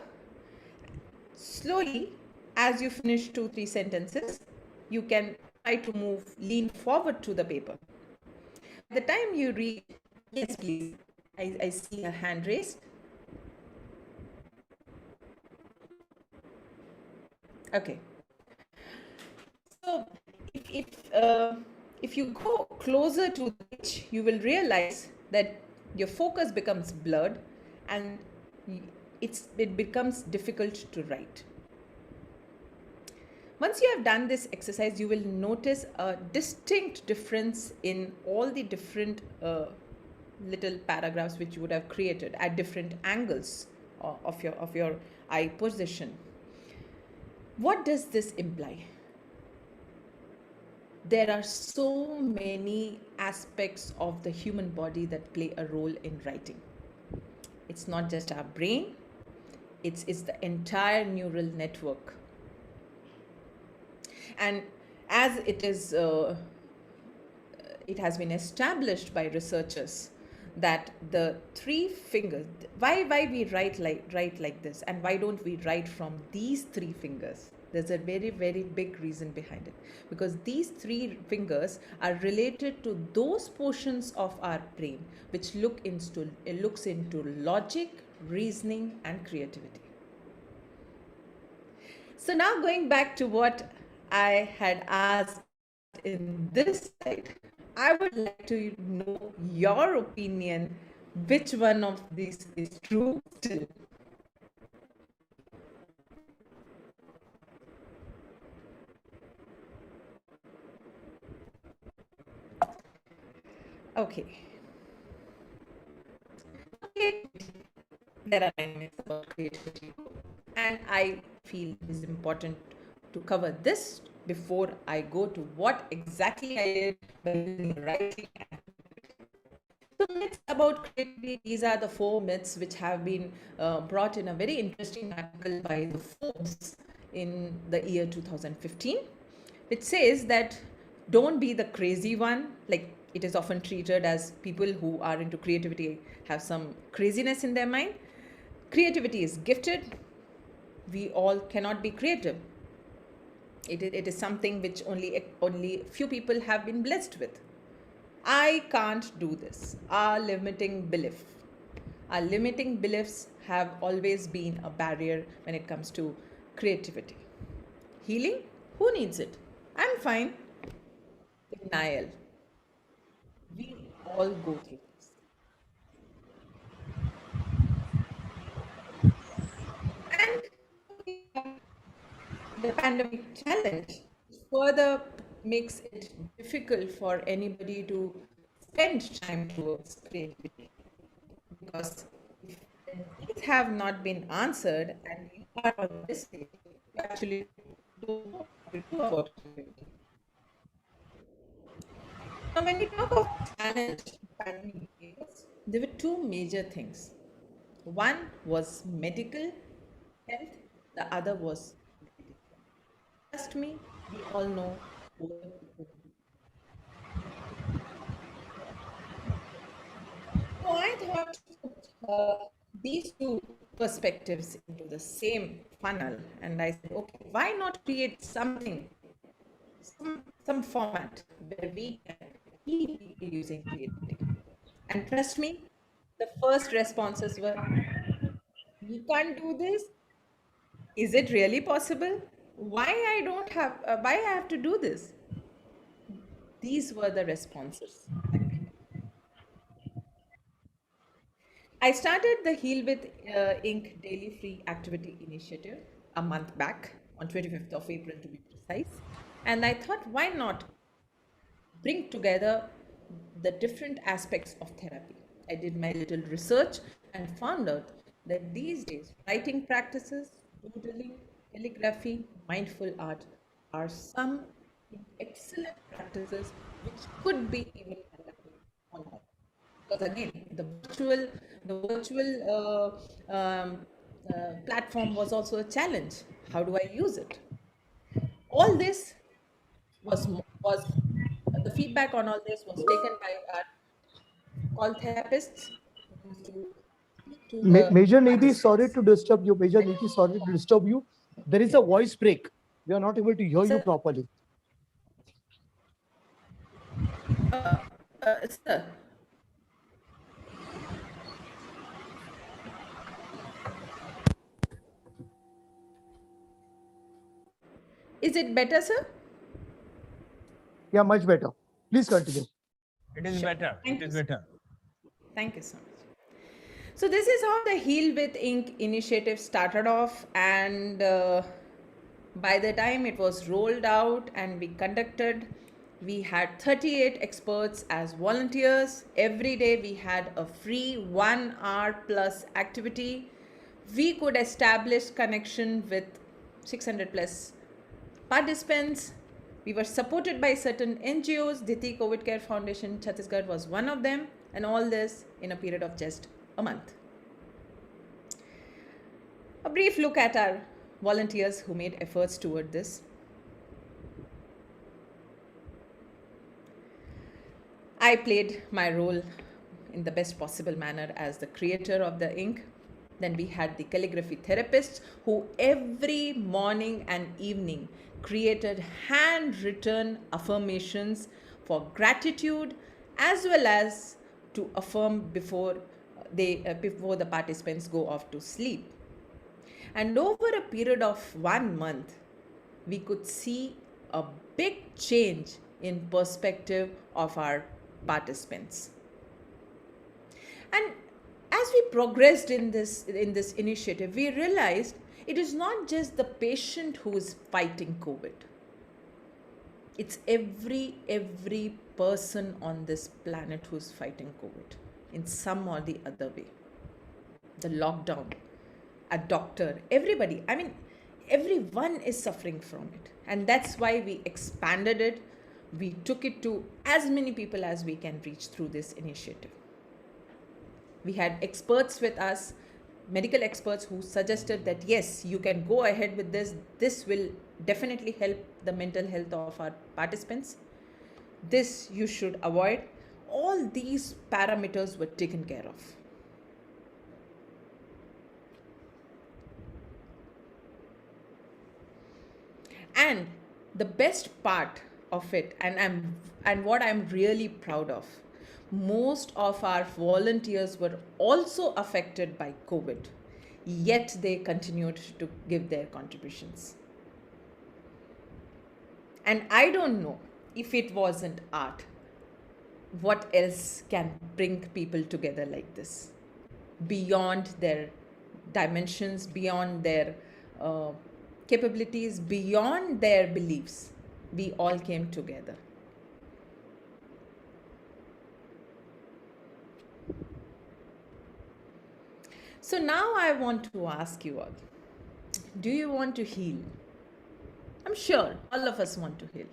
Slowly, as you finish 2-3 sentences, you can try to lean forward to the paper. the time you reach, yes, please. I see a hand raised. Okay. So if you go closer to the pitch, you will realize that your focus becomes blurred and it becomes difficult to write. Once you have done this exercise, you will notice a distinct difference in all the different little paragraphs which you would have created at different angles of your eye position. What does this imply? There are so many aspects of the human body that play a role in writing. It's not just our brain, it's the entire neural network. And as it has been established by researchers that the three fingers, why we write like this, and why don't we write from these three fingers? There's a very, very big reason behind it, because these three fingers are related to those portions of our brain which looks into logic, reasoning, and creativity. So now going back to what I had asked in this slide, I would like to know your opinion. Which one of these is true still? Okay. There are many myths about creativity, and I feel it is important to cover this before I go to what exactly I did by using writing. So myths about creativity, these are the 4 myths which have been brought in a very interesting article by the Forbes in the year 2015. It says that don't be the crazy one. Like, it is often treated as people who are into creativity have some craziness in their mind. Creativity is gifted. We all cannot be creative. It is something which only few people have been blessed with. I can't do this. Our limiting beliefs have always been a barrier when it comes to creativity. Healing? Who needs it? I'm fine. Denial. We all go through this. And the pandemic challenge further makes it difficult for anybody to spend time towards creativity, because if these have not been answered and you are on this stage, you actually don't know what to do about creativity. Now, when we talk of challenge pandemic years, there were 2 major things. One was medical health, the other was creative. Trust me, we all know both of them. So I thought to put these 2 perspectives into the same funnel, and I said, okay, why not create something, some format where we can keep people using creativity. And trust me, the first responses were, you can't do this? Is it really possible? Why I have to do this? These were the responses. I started the Heal with Ink Daily Free Activity Initiative a month back, on 25th of April to be precise. And I thought, why not bring together the different aspects of therapy? I did my little research and found out that these days, writing practices, doodling, calligraphy, mindful art are some excellent practices which could be even conducted online. Because again, the virtual platform was also a challenge. How do I use it? All this was the feedback on all this was taken by our call therapists to the Major Nidhi, participants. sorry to disturb you. Major Nidhi, sorry to disturb you. There is a voice break. We are not able to hear you properly. Sir. Is it better, sir? Yeah, much better. Please continue. It is better. Thank It is you, sir. better. Thank you so much. So this is how the Heal with Ink initiative started off, and by the time it was rolled out and we conducted, we had 38 experts as volunteers. Every day we had a free 1 hour plus activity. We could establish connection with 600 plus participants. We were supported by certain NGOs. Diti COVID Care Foundation Chhattisgarh was one of them, and all this in a period of just a month. A brief look at our volunteers who made efforts toward this. I played my role in the best possible manner as the creator of the ink. Then we had the calligraphy therapists who every morning and evening created handwritten affirmations for gratitude as well as to affirm before the participants go off to sleep. And over a period of 1 month, we could see a big change in perspective of our participants. And as we progressed in this initiative, we realized it is not just the patient who is fighting COVID. It's every person on this planet who's fighting COVID in some or the other way. The lockdown, a doctor, everybody. I mean, everyone is suffering from it. And that's why we expanded it. We took it to as many people as we can reach through this initiative. We had experts with us, medical experts who suggested that yes, you can go ahead with this. This will definitely help the mental health of our participants. This you should avoid. All these parameters were taken care of. And the best part of it, and what I'm really proud of, most of our volunteers were also affected by COVID, yet they continued to give their contributions. And I don't know if it wasn't art, what else can bring people together like this? Beyond their dimensions, beyond their capabilities, beyond their beliefs, we all came together. So now I want to ask you all, do you want to heal? I'm sure all of us want to heal.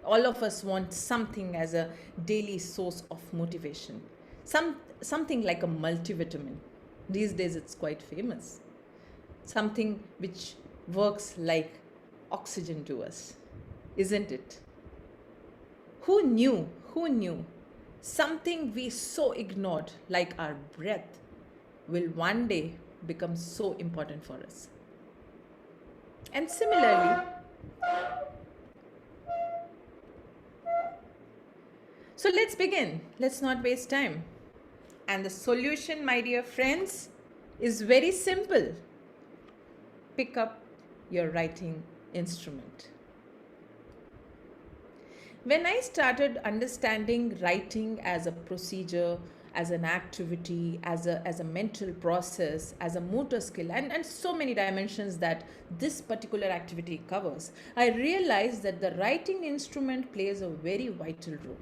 All of us want something as a daily source of motivation. Something like a multivitamin. These days it's quite famous. Something which works like oxygen to us, isn't it? Who knew? Something we so ignored, like our breath, will one day become so important for us. And similarly, so let's begin. Let's not waste time. And the solution, my dear friends, is very simple. Pick up your writing instrument. When I started understanding writing as a procedure, as an activity, as a mental process, as a motor skill, and so many dimensions that this particular activity covers, I realized that the writing instrument plays a very vital role.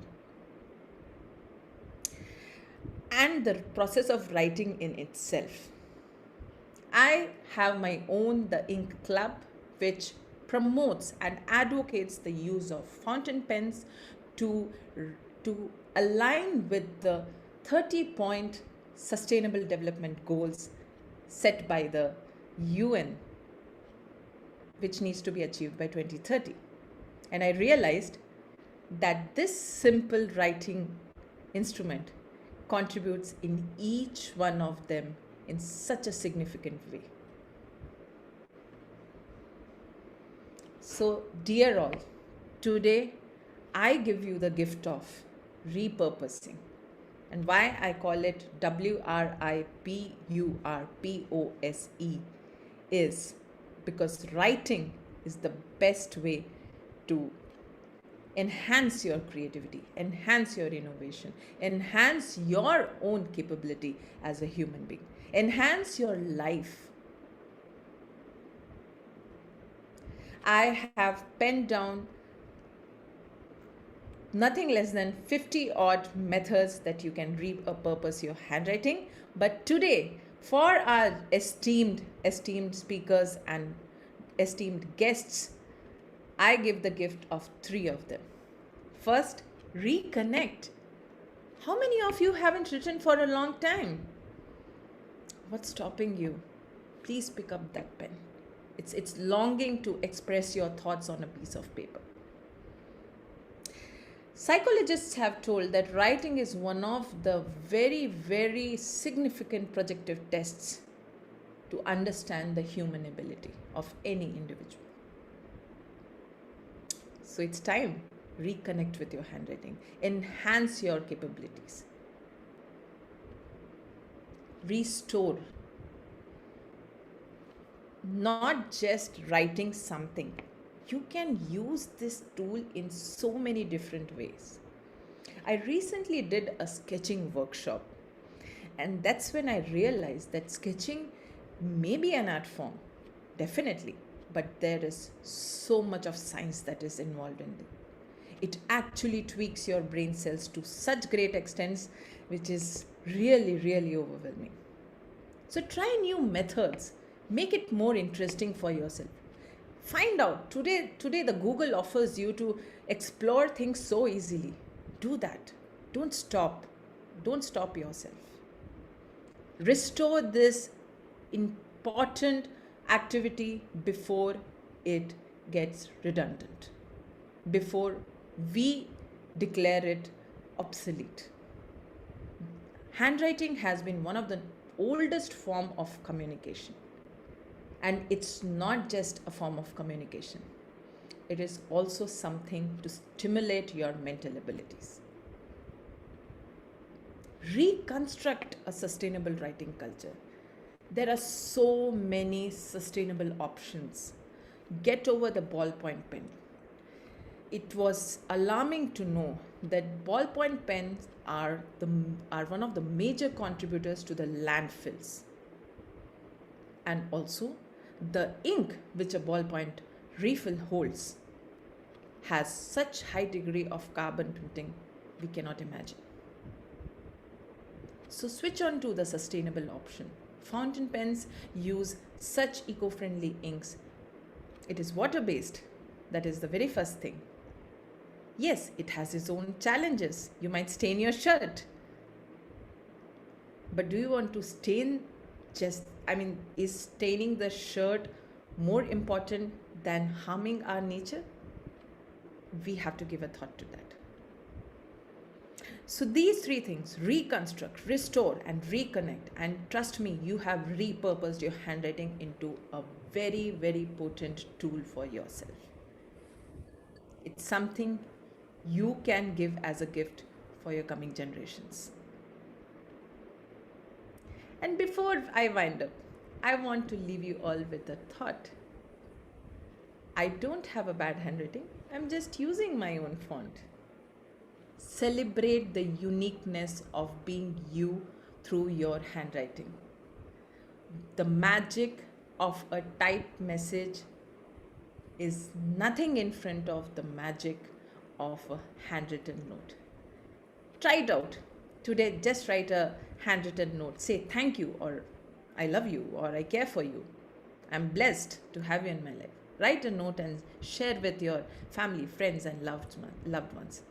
And the process of writing in itself. I have my own The Ink Club, which promotes and advocates the use of fountain pens to align with the 30-point Sustainable Development Goals set by the UN, which needs to be achieved by 2030. And I realized that this simple writing instrument contributes in each one of them in such a significant way. So, dear all, today I give you the gift of repurposing. And why I call it WRIPURPOSE is because writing is the best way to enhance your creativity, enhance your innovation, enhance your own capability as a human being, enhance your life. I have penned down nothing less than 50 odd methods that you can repurpose your handwriting. But today, for our esteemed speakers and esteemed guests, I give the gift of 3 of them. First, reconnect. How many of you haven't written for a long time? What's stopping you? Please pick up that pen. It's longing to express your thoughts on a piece of paper. Psychologists have told that writing is one of the very, very significant projective tests to understand the human ability of any individual. So it's time. Reconnect with your handwriting. Enhance your capabilities. Restore. Not just writing something. You can use this tool in so many different ways. I recently did a sketching workshop, and that's when I realized that sketching may be an art form, definitely, but there is so much of science that is involved in it. It actually tweaks your brain cells to such great extents, which is really, really overwhelming. So try new methods. Make it more interesting for yourself. Find out. Today the Google offers you to explore things so easily. Do that. Don't stop. Don't stop yourself. Restore this important activity before it gets redundant, before we declare it obsolete. Handwriting has been one of the oldest form of communication. And it's not just a form of communication. It is also something to stimulate your mental abilities. Reconstruct a sustainable writing culture. There are so many sustainable options. Get over the ballpoint pen. It was alarming to know that ballpoint pens are one of the major contributors to the landfills. And also, the ink which a ballpoint refill holds has such high degree of carbon printing we cannot imagine. So switch on to the sustainable option. Fountain pens use such eco-friendly inks. It is water-based. That is the very first thing. Yes, it has its own challenges. You might stain your shirt. But do you want to stain is staining the shirt more important than harming our nature? We have to give a thought to that. So these 3 things, reconstruct, restore, and reconnect. And trust me, you have repurposed your handwriting into a very, very potent tool for yourself. It's something you can give as a gift for your coming generations. And before I wind up, I want to leave you all with a thought. I don't have a bad handwriting. I'm just using my own font. Celebrate the uniqueness of being you through your handwriting. The magic of a typed message is nothing in front of the magic of a handwritten note. Try it out. Today, just write a handwritten note. Say thank you, or I love you, or I care for you. I'm blessed to have you in my life. Write a note and share with your family, friends, and loved ones.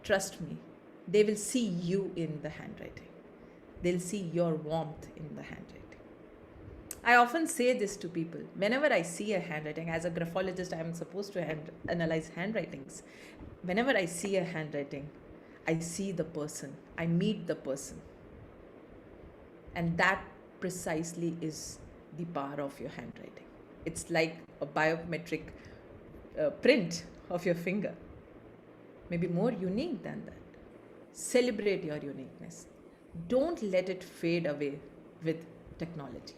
Trust me, they will see you in the handwriting. They'll see your warmth in the handwriting. I often say this to people. Whenever I see a handwriting, as a graphologist, I am supposed to analyze handwritings. Whenever I see a handwriting, I see the person. I meet the person. And that precisely is the power of your handwriting. It's like a biometric print of your finger. Maybe more unique than that. Celebrate your uniqueness. Don't let it fade away with technology.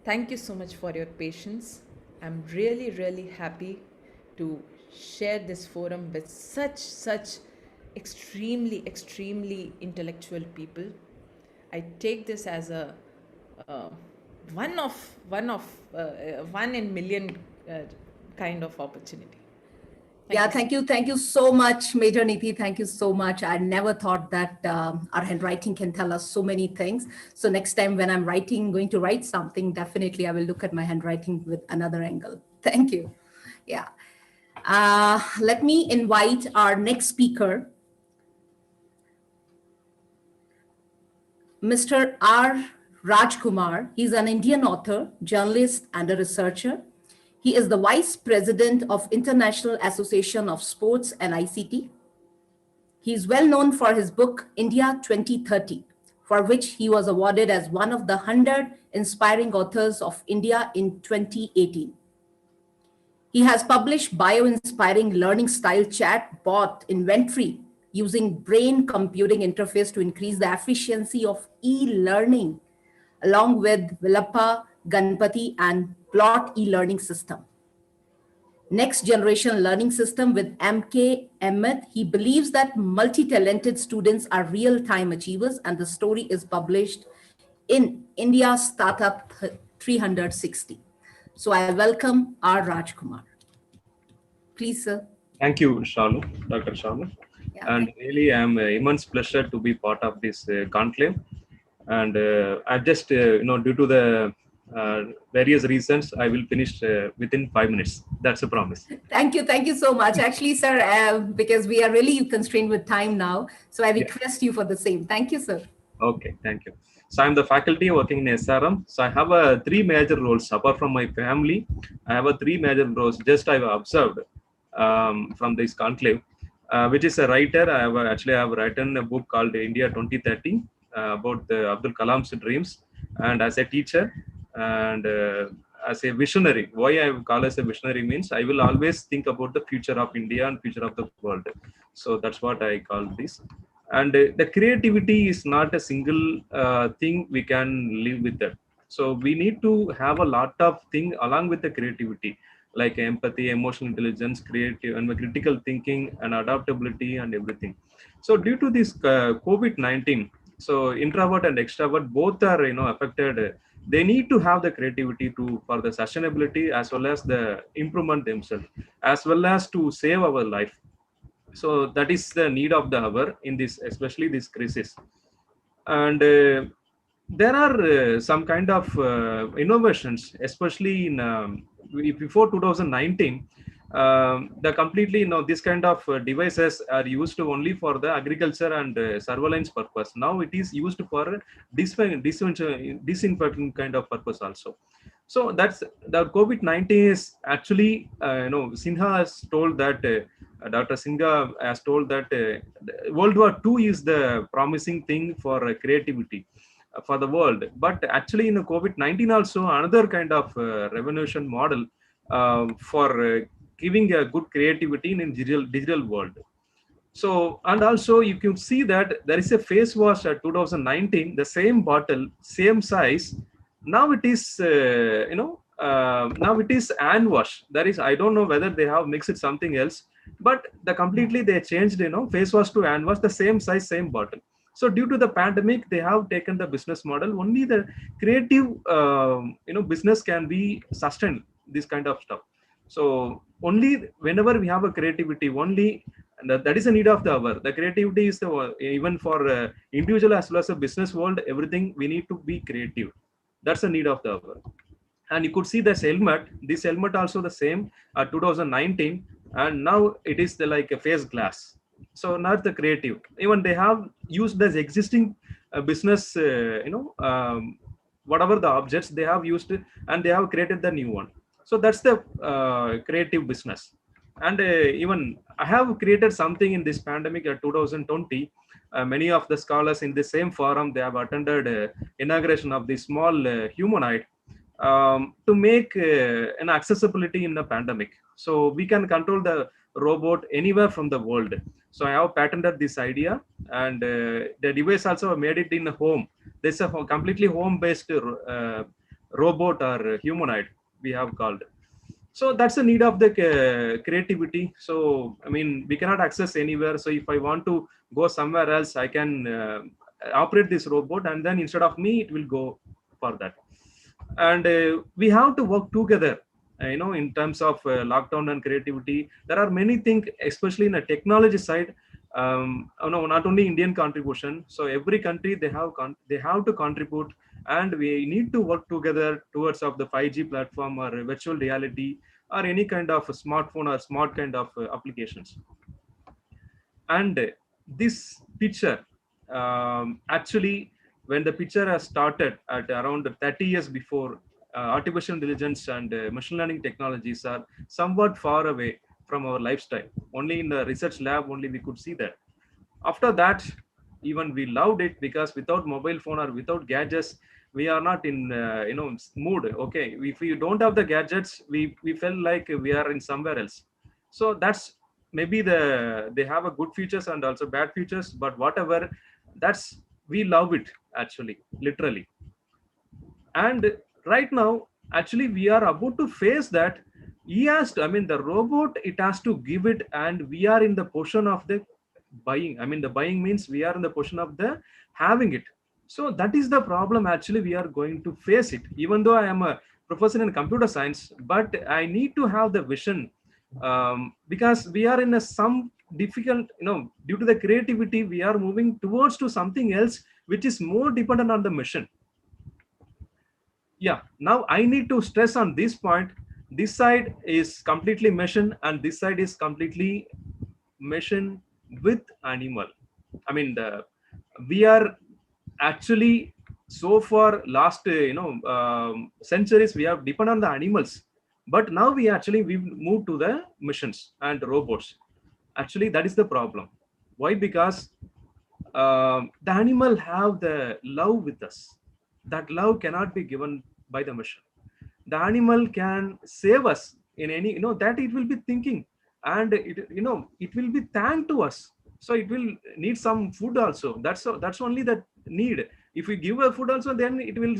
Thank you so much for your patience. I'm really, really happy to share this forum with such extremely intellectual people. I take this as a uh, one in million kind of opportunity. Thank you so much, Major Niti. Thank you so much. I never thought that our handwriting can tell us so many things. So next time when I'm going to write something, definitely I will look at my handwriting with another angle. Thank you. Yeah. Let me invite our next speaker, Mr. R. Rajkumar. He's an Indian author, journalist, and a researcher. He is the Vice President of International Association of Sports and ICT. He is well known for his book, India 2030, for which he was awarded as one of the 100 inspiring authors of India in 2018. He has published bio-inspiring learning style chat bot inventory using brain computing interface to increase the efficiency of e-learning, along with Vilappa, Ganpati, and Plot e-learning system. Next generation learning system with MK Ahmed. He believes that multi-talented students are real-time achievers, and the story is published in India Startup 360. So I welcome R. Rajkumar. Please, sir. Thank you, Shalu, Dr. Shalu. And really, I'm immense pleasure to be part of this conclave. And I just, due to the various reasons, I will finish within 5 minutes. That's a promise. Thank you so much. Actually, sir, because we are really constrained with time now, so I request you for the same. Thank you, sir. Okay, thank you. So I'm the faculty working in SRM. So I have three major roles apart from my family. I have three major roles. Just I've observed from this conclave, which is a writer. I have written a book called India 2030 about Abdul Kalam's dreams, and as a teacher and as a visionary. Why I call as a visionary means I will always think about the future of India and future of the world. So that's what I call this. And the creativity is not a single thing we can live with that. So we need to have a lot of things along with the creativity, like empathy, emotional intelligence, creative and critical thinking and adaptability and everything. So due to this COVID-19, so introvert and extrovert both are affected. They need to have the creativity for the sustainability as well as the improvement themselves, as well as to save our life. So that is the need of the hour in this, especially this crisis. And there are some kind of innovations, especially in before 2019. The completely this kind of devices are used only for the agriculture and surveillance purpose. Now it is used for disinfecting kind of purpose also. So that's the COVID-19 is actually Sinha has told that Dr. Singha has told that World War II is the promising thing for creativity for the world. But actually in the COVID-19 also another kind of revolution model for giving a good creativity in digital world. So, and also you can see that there is a face wash at 2019, the same bottle, same size. Now it is, now it is hand wash. That is, I don't know whether they have mixed something else, but they changed, face wash to hand wash, the same size, same bottle. So due to the pandemic, they have taken the business model. Only the creative, business can be sustained, this kind of stuff. So only whenever we have a creativity, only and that is a need of the hour. The creativity is the even for individual as well as a business world. Everything we need to be creative. That's a need of the hour. And you could see this helmet. This helmet also the same 2019, and now it is like a face glass. So not the creative. Even they have used as existing business, whatever the objects they have used, and they have created the new one. So that's the creative business. And even I have created something in this pandemic 2020. Many of the scholars in the same forum, they have attended inauguration of the small humanoid to make an accessibility in the pandemic. So we can control the robot anywhere from the world. So I have patented this idea, and the device also made it in a home. This is a completely home-based robot or humanoid we have called. So that's the need of the creativity. So I mean, we cannot access anywhere. So if I want to go somewhere else, I can operate this robot, and then instead of me, it will go for that. And we have to work together, in terms of lockdown and creativity. There are many things, especially in the technology side. Not only Indian contribution. So every country, they have to contribute, and we need to work together towards of the 5G platform or virtual reality or any kind of smartphone or smart kind of applications. And this picture, actually, when the picture has started at around 30 years before, artificial intelligence and machine learning technologies are somewhat far away from our lifestyle. Only in the research lab only we could see that. After that, even we loved it, because without mobile phone or without gadgets, we are not in mood. Okay, if we don't have the gadgets, we felt like we are in somewhere else. So that's maybe they have a good features and also bad features, but whatever, that's, we love it actually, literally. And right now, actually, we are about to face that. He has to, I mean, the robot, it has to give it, and we are in the portion of the buying. I mean, the buying means we are in the portion of the having it. So that is the problem. Actually, we are going to face it. Even though I am a professor in computer science, but I need to have the vision, because we are in a some difficult, due to the creativity, we are moving towards to something else which is more dependent on the mission. Yeah, now I need to stress on this point. This side is completely mission, and this side is completely mission with animal. I mean, we are actually, so far last centuries, we have depended on the animals, but now we've moved to the missions and robots. Actually, that is the problem. Why? Because the animal have the love with us. That love cannot be given by the machine. The animal can save us in any, that it will be thinking, and it will be thanked to us. So it will need some food also. That's only the need. If we give a food also, then it will,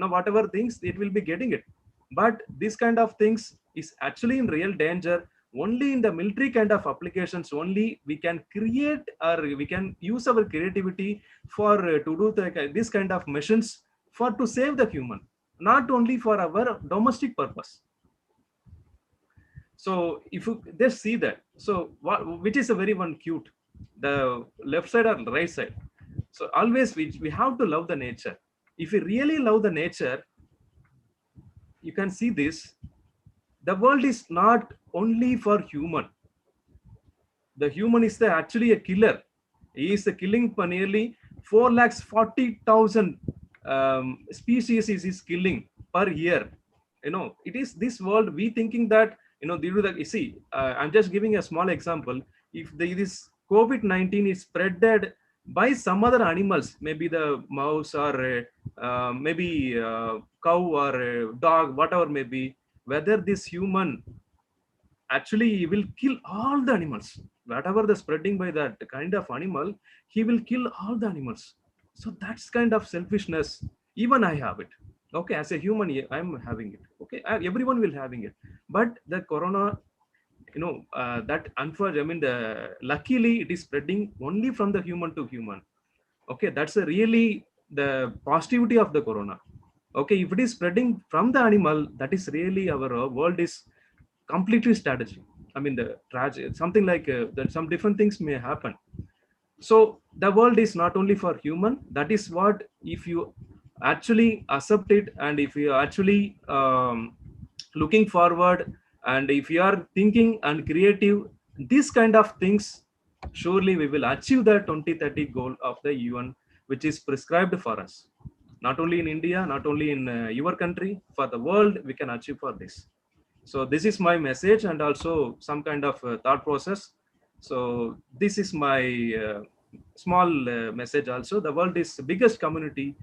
whatever things, it will be getting it. But this kind of things is actually in real danger. Only in the military kind of applications only we can create, or we can use our creativity for to do this kind of missions, for to save the human, not only for our domestic purpose. So if you just see that, so which is a very one cute, the left side or the right side. So always we have to love the nature. If we really love the nature, you can see this. The world is not only for human. The human is actually a killer. He is killing for nearly 440,000 species is killing per year. It is this world, we thinking that, due to the, you see, I'm just giving a small example. If this COVID-19 is spreaded by some other animals, maybe the mouse or maybe cow or dog, whatever may be, whether this human actually will kill all the animals, whatever the spreading by that kind of animal, he will kill all the animals. So that's kind of selfishness. Even I have it. Okay, as a human, I'm having it. Okay, everyone will having it. But the corona, that unfortunately, I mean, luckily it is spreading only from the human to human. Okay, that's really the positivity of the corona. Okay, if it is spreading from the animal, that is really our world is completely strategy. I mean, the tragic, something like that, some different things may happen. So the world is not only for human. That is what, if you actually accept it, and if you are actually looking forward, and if you are thinking and creative, these kind of things, surely we will achieve the 2030 goal of the UN, which is prescribed for us. Not only in India, not only in your country, for the world, we can achieve for this. So this is my message, and also some kind of thought process. So this is my small message also. The world is the biggest community.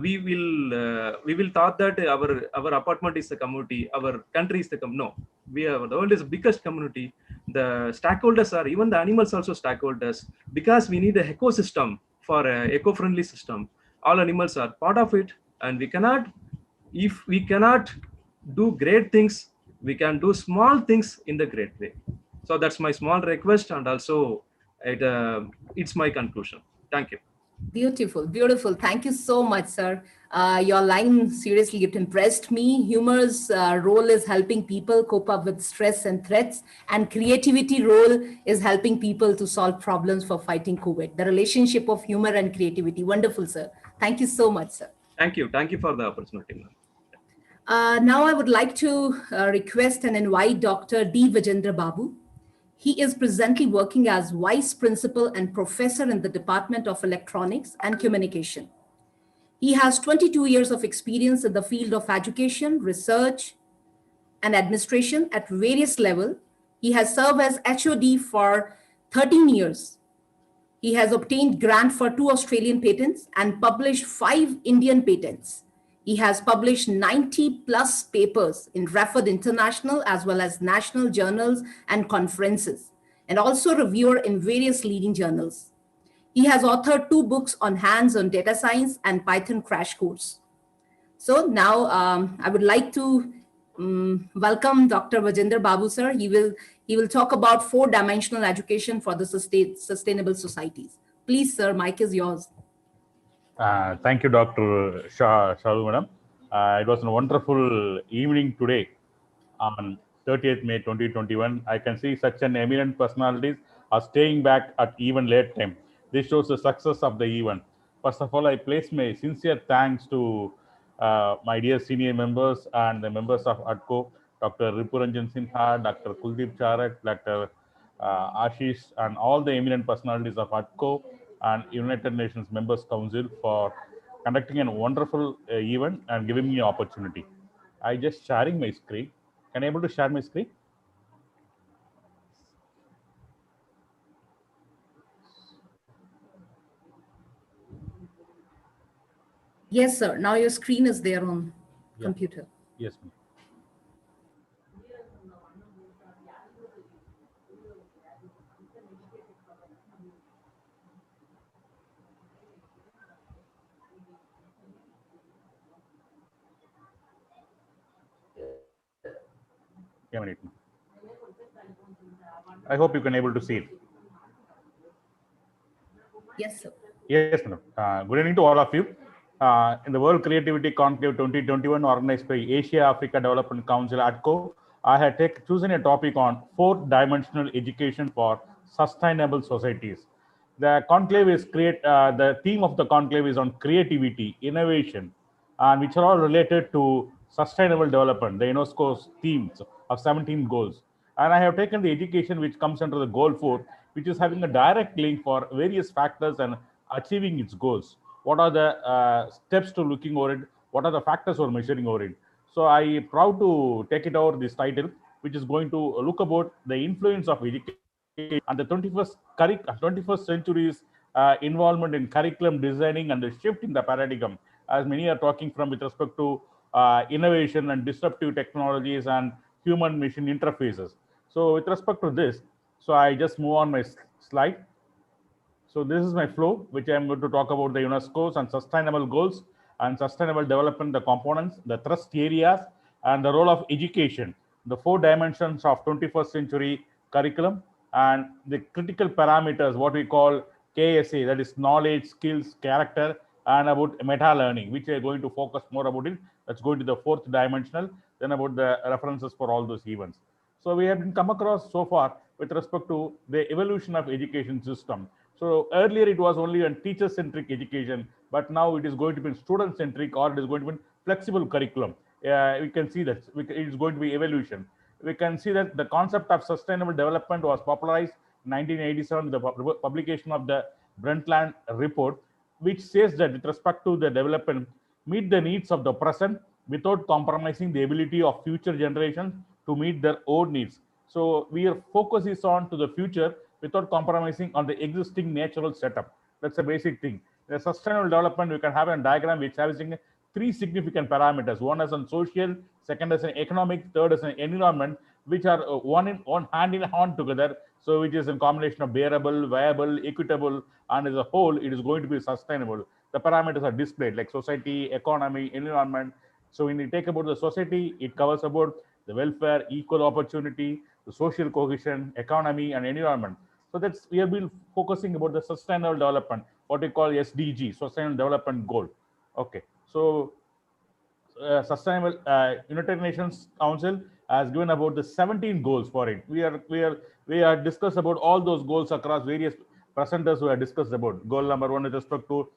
We will thought that our apartment is the community, our country is the no. The world is the biggest community. the stakeholders are even the animals also stakeholders, because we need a ecosystem for a eco-friendly system. All animals are part of it, and we cannot, if we cannot do great things, we can do small things in the great way. So that's my small request, and also it's my conclusion. Thank you. Beautiful, beautiful. Thank you so much, sir. Your line, seriously, it impressed me. Humor's role is helping people cope up with stress and threats, and creativity role is helping people to solve problems for fighting COVID. The relationship of humor and creativity. Wonderful, sir. Thank you so much, sir. Thank you. Thank you for the opportunity, ma'am. Now I would like to request and invite Dr. D. Vijendra Babu. He is presently working as Vice Principal and Professor in the Department of Electronics and Communication. He has 22 years of experience in the field of education, research, and administration at various levels. He has served as HOD for 13 years. He has obtained grant for 2 Australian patents and published 5 Indian patents. He has published 90 plus papers in referred international as well as national journals and conferences, and also reviewer in various leading journals. He has authored 2 books on hands-on data science and Python crash course. So now I would like to welcome Dr. Vijendra Babu, sir. He will talk about 4-dimensional education for the sustainable societies. Please, sir, mic is yours. Thank you, Dr. Shalu, madam. It was a wonderful evening today on 30th May 2021. I can see such an eminent personalities are staying back at even late time. This shows the success of the event. First of all, I place my sincere thanks to my dear senior members and the members of ADCO, Dr. Ripuranjan Sinha, Dr. Kuldeep Charak, Dr. Ashish, and all the eminent personalities of ADCO and United Nations Members Council for conducting a wonderful event and giving me an opportunity. I just sharing my screen. Can I able to share my screen? Yes, sir. Now your screen is there on Yeah. computer. Yes, ma'am. Yeah, ma'am. I hope you can able to see it. Yes, sir. Yes, madam. Good evening to all of you. In the World Creativity Conclave 2021 organized by Asia Africa Development Council ADCO, I had chosen a topic on 4-dimensional education for sustainable societies. The conclave is the theme of the conclave is on creativity, innovation, and which are all related to sustainable development, the UNESCO's themes of 17 goals. And I have taken the education which comes under the goal 4, which is having a direct link for various factors and achieving its goals. What are the steps to looking over it? What are the factors for measuring over it? So I proud to take it over this title, which is going to look about the influence of education and the 21st century's involvement in curriculum designing and the shift in the paradigm, as many are talking from with respect to innovation and disruptive technologies and human machine interfaces. So with respect to this, so I just move on my slide. So this is my flow, which I'm going to talk about the UNESCO's and sustainable goals and sustainable development, the components, the thrust areas, and the role of education, the 4 dimensions of 21st century curriculum, and the critical parameters, what we call KSA, that is knowledge, skills, character, and about meta learning, which we are going to focus more about it. That's going to the 4th dimensional, then about the references for all those events. So we have been come across so far with respect to the evolution of education system. So earlier it was only a teacher-centric education, but now it is going to be student-centric, or it is going to be flexible curriculum. We can see that it is going to be evolution. We can see that the concept of sustainable development was popularized in 1987 with the publication of the Brundtland report, which says that with respect to the development, meet the needs of the present without compromising the ability of future generations to meet their own needs. So our focus is on to the future without compromising on the existing natural setup. That's a basic thing. The sustainable development, we can have a diagram which having 3 significant parameters. One is on social, second is an economic, third is an environment, which are one hand in hand together. So which is a combination of bearable, viable, equitable, and as a whole, it is going to be sustainable. The parameters are displayed like society, economy, environment. So when you take about the society, it covers about the welfare, equal opportunity, the social cohesion, economy, and environment. So that's we have been focusing about the sustainable development, what we call SDG, Sustainable Development Goal. Okay, so sustainable United Nations Council has given about the 17 goals for it. We are discussed about all those goals across various presenters who have discussed about. Goal number one with respect to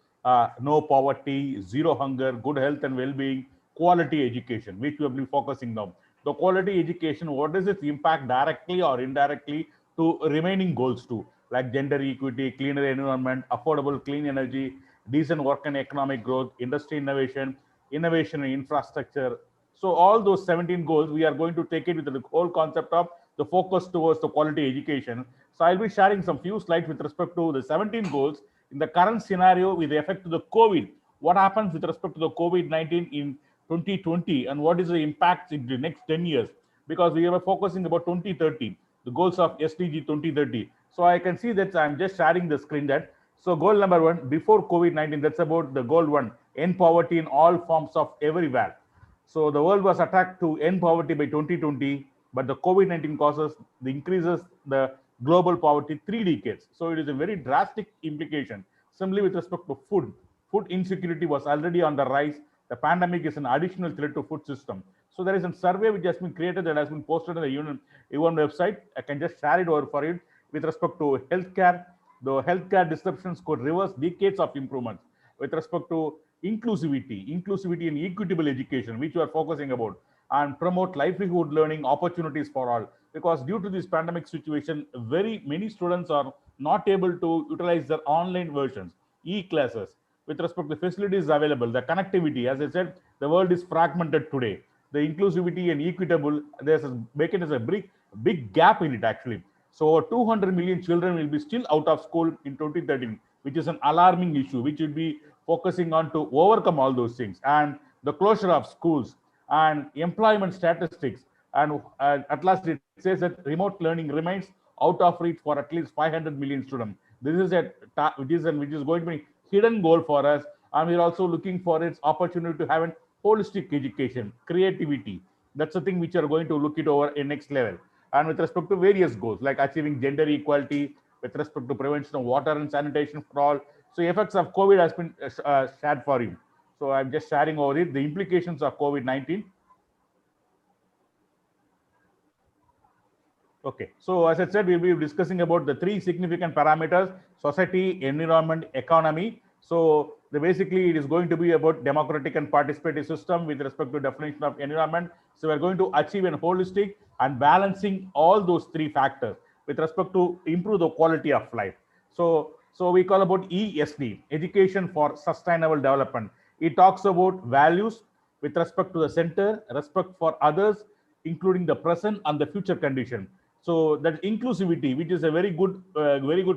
no poverty, zero hunger, good health and well-being, quality education, which we have been focusing on. The quality education, what is its impact directly or indirectly to remaining goals too, like gender equity, cleaner environment, affordable clean energy, decent work and economic growth, industry innovation, innovation in infrastructure. So all those 17 goals, we are going to take it with the whole concept of the focus towards the quality education. So I'll be sharing some few slides with respect to the 17 goals in the current scenario with the effect of the COVID. What happens with respect to the COVID-19 in 2020 and what is the impact in the next 10 years? Because we were focusing about 2030, the goals of SDG 2030. So I can see that I'm just sharing the screen that. So goal number one, before COVID-19, that's about the goal one, end poverty in all forms of everywhere. So the world was attacked to end poverty by 2020, but the COVID-19 causes the increases the global poverty 3 decades. So it is a very drastic implication. Similarly, with respect to food, food insecurity was already on the rise. The pandemic is an additional threat to food system. So there is a survey which has been created that has been posted on the UN website. I can just share it over for it with respect to healthcare. The healthcare disruptions could reverse decades of improvements with respect to inclusivity and equitable education, which we are focusing about, and promote livelihood learning opportunities for all. Because due to this pandemic situation, very many students are not able to utilize their online versions, e-classes. With respect to facilities available, the connectivity, as I said, the world is fragmented today. The inclusivity and equitable, there's a making is a big gap in it actually. So 200 million children will be still out of school in 2013, which is an alarming issue, which will be focusing on to overcome all those things. And the closure of schools and employment statistics. And at last, it says that remote learning remains out of reach for at least 500 million students. This is which is going to be hidden goal for us. And we're also looking for its opportunity to have an holistic education, creativity. That's the thing which are going to look it over in next level. And with respect to various goals like achieving gender equality, with respect to prevention of water and sanitation for all. So effects of COVID has been shared for you. So I'm just sharing over it. The implications of COVID-19. Okay, so as I said, we'll be discussing about the three significant parameters: society, environment, economy. So basically, it is going to be about democratic and participatory system with respect to definition of environment. So we're going to achieve a holistic and balancing all those three factors with respect to improve the quality of life. So we call about ESD, Education for Sustainable Development. It talks about values with respect to the center, respect for others, including the present and the future condition. So that inclusivity, which is a very good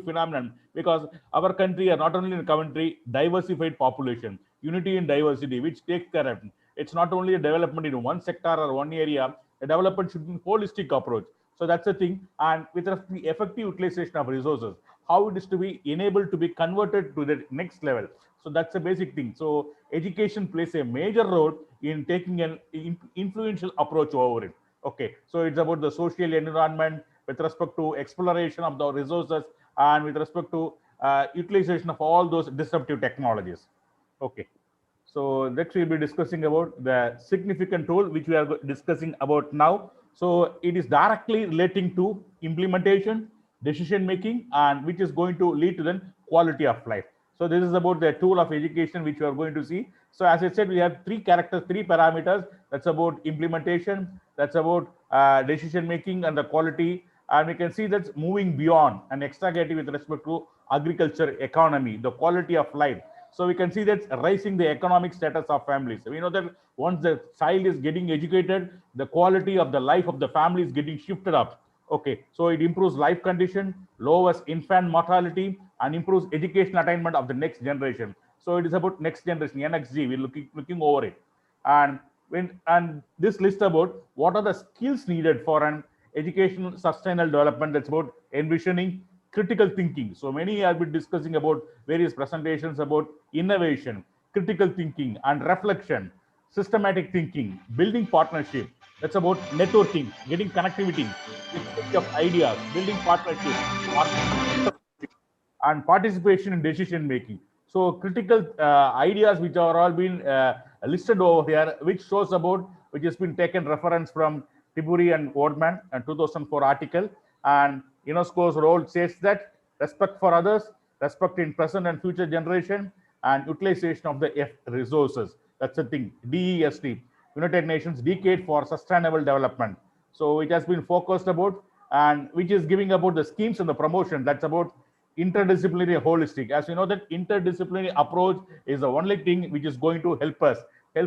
phenomenon, because our country are not only a country diversified population, unity in diversity, which takes care of it. It's not only a development in one sector or one area. A development should be a holistic approach. So that's the thing. And with the effective utilization of resources, how it is to be enabled to be converted to the next level. So that's a basic thing. So education plays a major role in taking an influential approach over it. Okay, so it's about the social environment with respect to exploration of the resources and with respect to utilization of all those disruptive technologies. Okay, so next we'll be discussing about the significant role which we are discussing about now. So it is directly relating to implementation, decision making, and which is going to lead to the quality of life. So this is about the tool of education which we are going to see. So as I said, we have three characters, three parameters. That's about implementation, that's about decision making and the quality. And we can see that's moving beyond and extracting with respect to agriculture, economy, the quality of life. So we can see that raising the economic status of families. We know that once the child is getting educated, the quality of the life of the family is getting shifted up. Okay, so it improves life condition, lowers infant mortality, and improves education attainment of the next generation. So it is about next generation, NXG. We're looking over it, and this list about what are the skills needed for an educational sustainable development. That's about envisioning critical thinking. So many have been discussing about various presentations about innovation, critical thinking and reflection, systematic thinking, building partnership. That's about networking, getting connectivity, exchange of ideas, building partnership, and participation in decision making. So critical ideas which are all been listed over here, which shows about, which has been taken reference from Tiburi and Wardman and 2004 article. And UNESCO's role says that respect for others, respect in present and future generation, and utilization of the resources. That's the thing. DEST, United Nations Decade for Sustainable Development. So it has been focused about, and which is giving about the schemes and the promotion. That's about interdisciplinary holistic. As you know, that interdisciplinary approach is the only thing which is going to help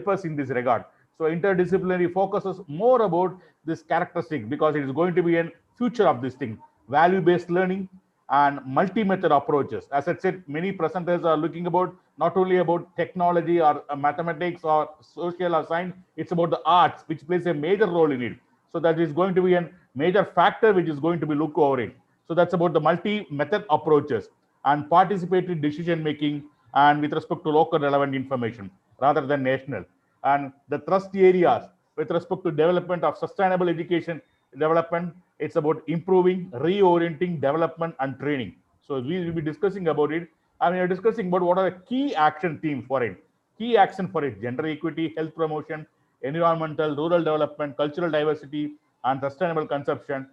us in this regard. So interdisciplinary focuses more about this characteristic because it is going to be a future of this thing. Value-based learning and multi-method approaches. As I said, many presenters are looking about not only about technology or mathematics or social or science, it's about the arts, which plays a major role in it. So that is going to be a major factor which is going to be looked over it. So that's about the multi-method approaches and participatory decision making and with respect to local relevant information rather than national. And the thrust areas with respect to development of sustainable education development, it's about improving, reorienting, development and training. So we will be discussing about it. And we are discussing about what are the key action themes for it. Key action for it: gender equity, health promotion, environmental, rural development, cultural diversity, and sustainable consumption.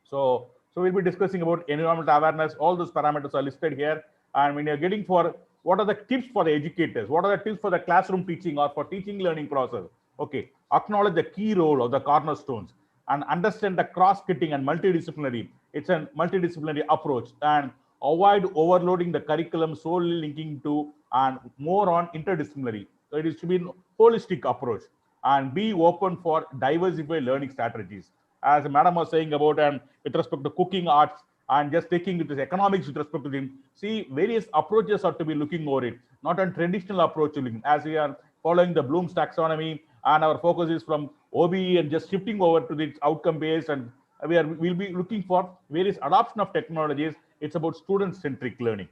So we'll be discussing about environmental awareness. All those parameters are listed here. And when you're getting for what are the tips for the educators, what are the tips for the classroom teaching or for teaching learning process? Okay, acknowledge the key role of the cornerstones and understand the cross-cutting and multidisciplinary. It's a multidisciplinary approach, and avoid overloading the curriculum solely linking to and more on interdisciplinary. So it is to be a holistic approach and be open for diversified learning strategies. As Madam was saying about, and with respect to cooking arts and just taking it as economics with respect to them, see, various approaches are to be looking over it, not a traditional approach to looking, as we are following the Bloom's taxonomy, and our focus is from OBE and just shifting over to the outcome based, and we'll be looking for various adoption of technologies. It's about student centric learning.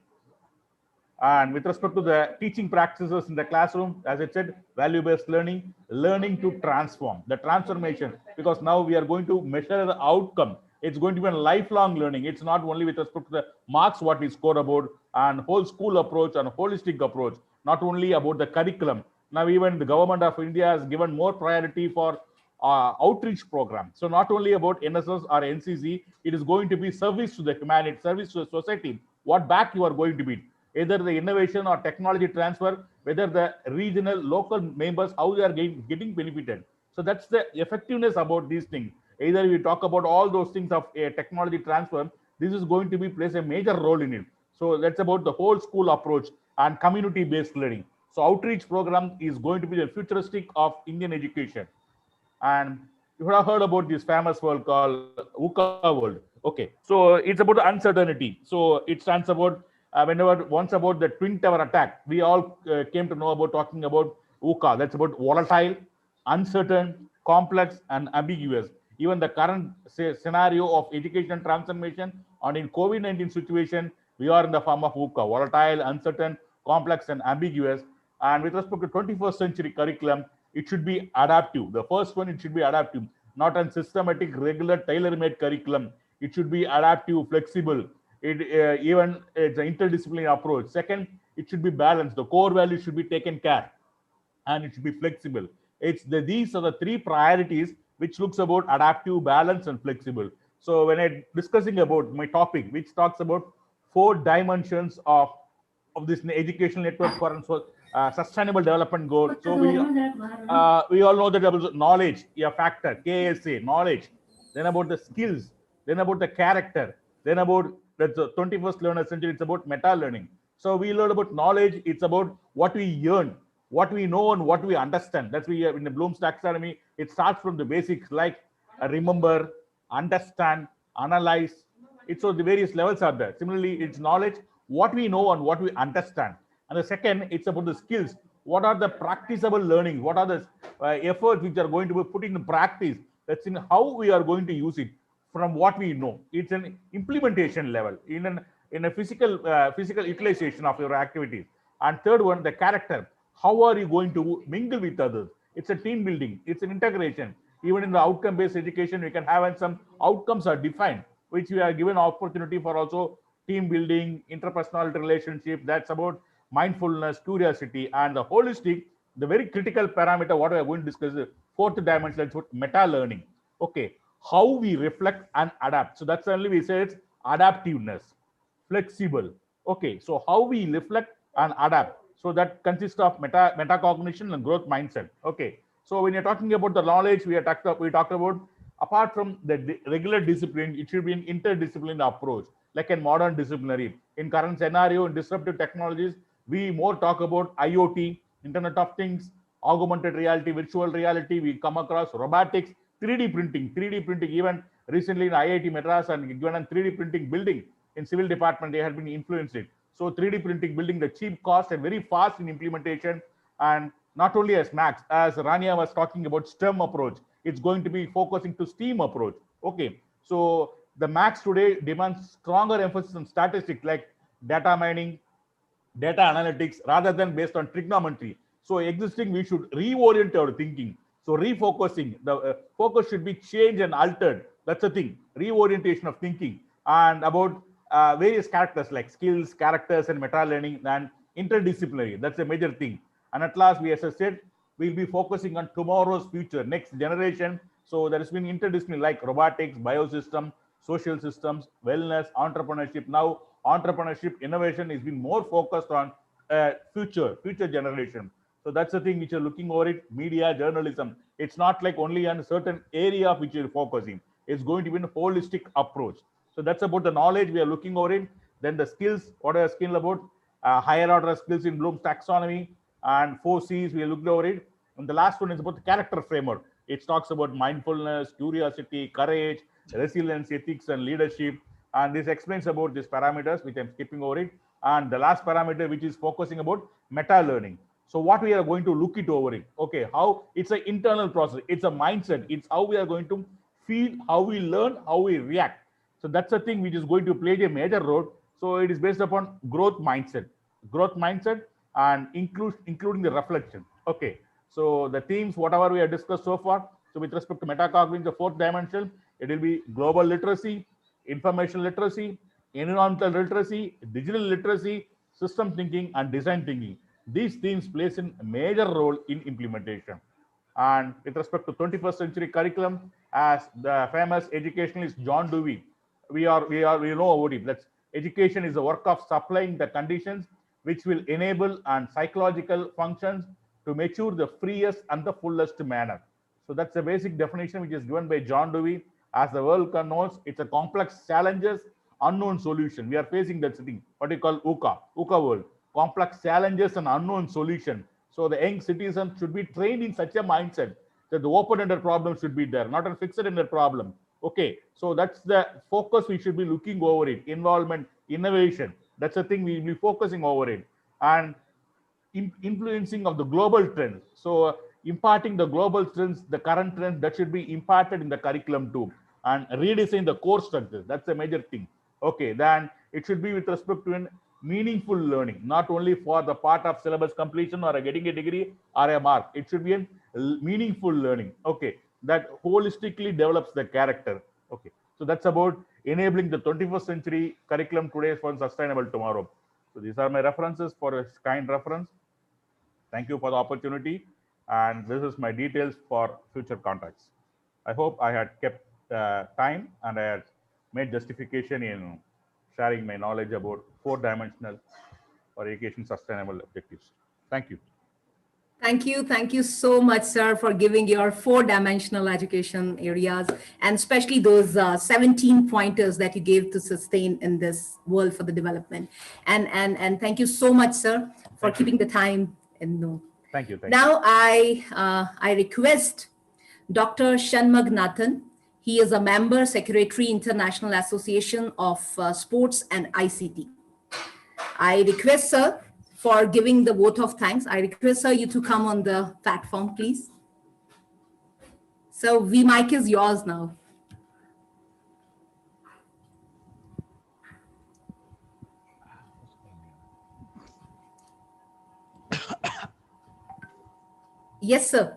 And with respect to the teaching practices in the classroom, as I said, value-based learning, learning to transform, the transformation, because now we are going to measure the outcome. It's going to be a lifelong learning. It's not only with respect to the marks, what we score about, and whole school approach and holistic approach, not only about the curriculum. Now, even the government of India has given more priority for outreach program. So not only about NSS or NCC, it is going to be service to the humanity, service to the society. What back you are going to be, either the innovation or technology transfer, whether the regional, local members, how they are getting benefited. So that's the effectiveness about these things. Either we talk about all those things of a technology transfer, this is going to be plays a major role in it. So that's about the whole school approach and community-based learning. So outreach program is going to be the futuristic of Indian education. And you have heard about this famous world called VUCA world. Okay, so it's about uncertainty. So it stands about whenever once about the twin tower attack, we all came to know about talking about VUCA. That's about volatile, uncertain, complex, and ambiguous. Even the current scenario of education transformation and in COVID-19 situation, we are in the form of VUCA: volatile, uncertain, complex, and ambiguous. And with respect to 21st century curriculum, it should be adaptive. The first one, it should be adaptive, not a systematic, regular, tailor-made curriculum. It should be adaptive, flexible. Even it's an interdisciplinary approach. Second, it should be balanced. The core values should be taken care, and it should be flexible. These are the three priorities which looks about adaptive, balance, and flexible. So when I discussing about my topic, which talks about 4 dimensions of this educational network for sustainable development goal. So we all know that there was knowledge, a factor, KSA, knowledge, then about the skills, then about the character, then about the 21st learner century, it's about meta learning. So we learn about knowledge, it's about what we learn, what we know, and what we understand. That's why in the Bloom's taxonomy, it starts from the basics like remember, understand, analyze. It's so the various levels are there. Similarly, it's knowledge, what we know and what we understand. And the second, it's about the skills. What are the practicable learning? What are the efforts which are going to be put in practice? That's in how we are going to use it. from what we know. It's an implementation level in a physical utilization of your activities. And third one, the character. How are you going to mingle with others? It's a team building. It's an integration. Even in the outcome-based education, we can have, and some outcomes are defined, which we are given opportunity for also team building, interpersonal relationship. That's about mindfulness, curiosity, and the holistic. The very critical parameter, what we are going to discuss, is fourth dimension, that's what meta learning. Okay, how we reflect and adapt. So that's only we say it's adaptiveness, flexible. Okay, so how we reflect and adapt. So that consists of metacognition and growth mindset. Okay, so when you're talking about the knowledge, we talked about, apart from the regular discipline, it should be an interdisciplinary approach, like in modern disciplinary. In current scenario, in disruptive technologies, we more talk about IoT, Internet of Things, augmented reality, virtual reality. We come across robotics, 3D printing. 3D printing, even recently in IIT Madras and given a 3D printing building in civil department, they have been influenced it. So 3D printing building, the cheap cost and very fast in implementation. And not only as Max, as Rania was talking about STEM approach, it's going to be focusing to STEAM approach. Okay, so the Max today demands stronger emphasis on statistics like data mining, data analytics, rather than based on trigonometry. So existing, we should reorient our thinking. So refocusing, the focus should be changed and altered. That's the thing, reorientation of thinking. And about various characters like skills, characters, and meta learning and interdisciplinary. That's a major thing. And at last, we, as I said, we'll be focusing on tomorrow's future, next generation. So there has been interdisciplinary like robotics, biosystem, social systems, wellness, entrepreneurship. Now, entrepreneurship, innovation is being more focused on future generation. So that's the thing which you're looking over it. Media, journalism. It's not like only on a certain area of which you're focusing. It's going to be a holistic approach. So that's about the knowledge we are looking over it. Then the skills, what are skill about? Higher order skills in Bloom's taxonomy, and 4 C's, we looked over it. And the last one is about the character framework. It talks about mindfulness, curiosity, courage, resilience, ethics, and leadership. And this explains about these parameters, which I'm skipping over it. And the last parameter, which is focusing about meta learning. So what we are going to look it over it. Okay, how it's an internal process. It's a mindset. It's how we are going to feel, how we learn, how we react. So that's the thing which is going to play a major role. So it is based upon growth mindset, and including the reflection. Okay, so the themes, whatever we have discussed so far. So with respect to metacognition, the fourth dimension, it will be global literacy, information literacy, environmental literacy, digital literacy, system thinking, and design thinking. These themes plays a major role in implementation. And with respect to 21st century curriculum, as the famous educationalist John Dewey, we know about it. That's education is the work of supplying the conditions which will enable and psychological functions to mature the freest and the fullest manner. So that's the basic definition which is given by John Dewey. As the world knows, it's a complex challenges, unknown solution. We are facing that thing, what we call UCA world, complex challenges and unknown solution. So the young citizens should be trained in such a mindset that the open-ended problem should be there, not a fixed-ended problem. Okay, so that's the focus we should be looking over it. Involvement, innovation, that's the thing we'll be focusing over it. And influencing of the global trends. So imparting the global trends, the current trends, that should be imparted in the curriculum too. And redesign the core structure. That's a major thing. Okay, then it should be with respect to meaningful learning, not only for the part of syllabus completion or getting a degree or a mark. It should be a meaningful learning. Okay, that holistically develops the character. Okay, so that's about enabling the 21st century curriculum today for sustainable tomorrow. So these are my references for a kind reference. Thank you for the opportunity. And this is my details for future contacts. I hope I had kept time and I had made justification in sharing my knowledge about 4-dimensional or education sustainable objectives. Thank you. Thank you so much, sir, for giving your 4-dimensional education areas, and especially those 17 pointers that you gave to sustain in this world for the development. And thank you so much, sir, for keeping the time. Thank you. Now I request Dr. Shanmug Nathan. He is a member secretary, International Association of Sports and ICT. I request, sir, for giving the vote of thanks. I request, sir, you to come on the platform, please. So, mic is yours now. Yes, sir.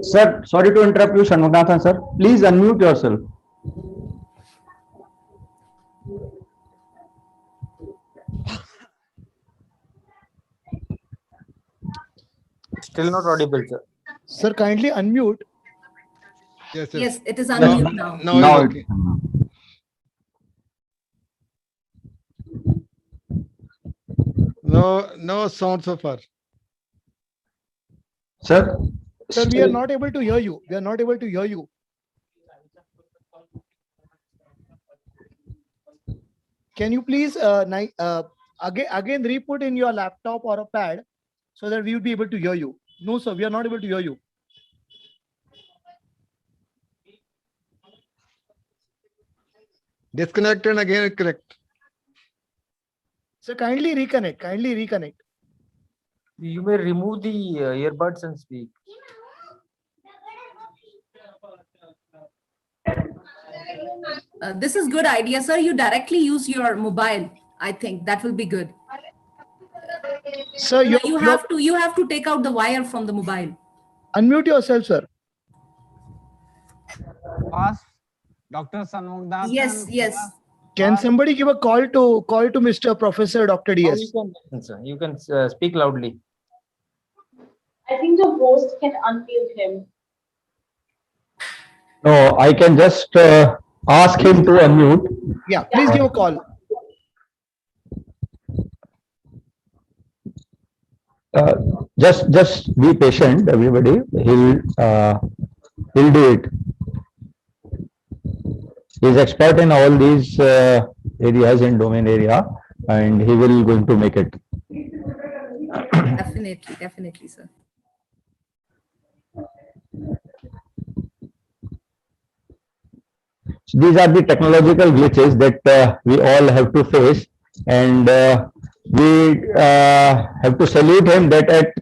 Sir, sorry to interrupt you, Shanmugathan, sir. Please unmute yourself. Still not audible, sir. Sir, kindly unmute. Yes, Yes, it is Yes, unmute now. now it's okay. No sound so far. Sir? Sir, we are not able to hear you. We are not able to hear you. Can you please again re-put in your laptop or a pad so that we will be able to hear you? No, sir, we are not able to hear you. Disconnect and again connect. So kindly reconnect. Kindly reconnect. You may remove the earbuds and speak. This is good idea, sir. You directly use your mobile. I think that will be good. Sir, you have to take out the wire from the mobile. Unmute yourself, sir. Ask Dr. Shanmugathan. Yes, yes. Can somebody give a call to Mr. Professor Dr. Now DS? you can listen, sir. You can speak loudly. I think the host can unmute him. No, I can just ask him to unmute. Yeah, please give a call. Just be patient, everybody. He'll do it. He's expert in all these areas in domain area, and he will going to make it. Definitely, sir. These are the technological glitches that we all have to face, and we have to salute him that at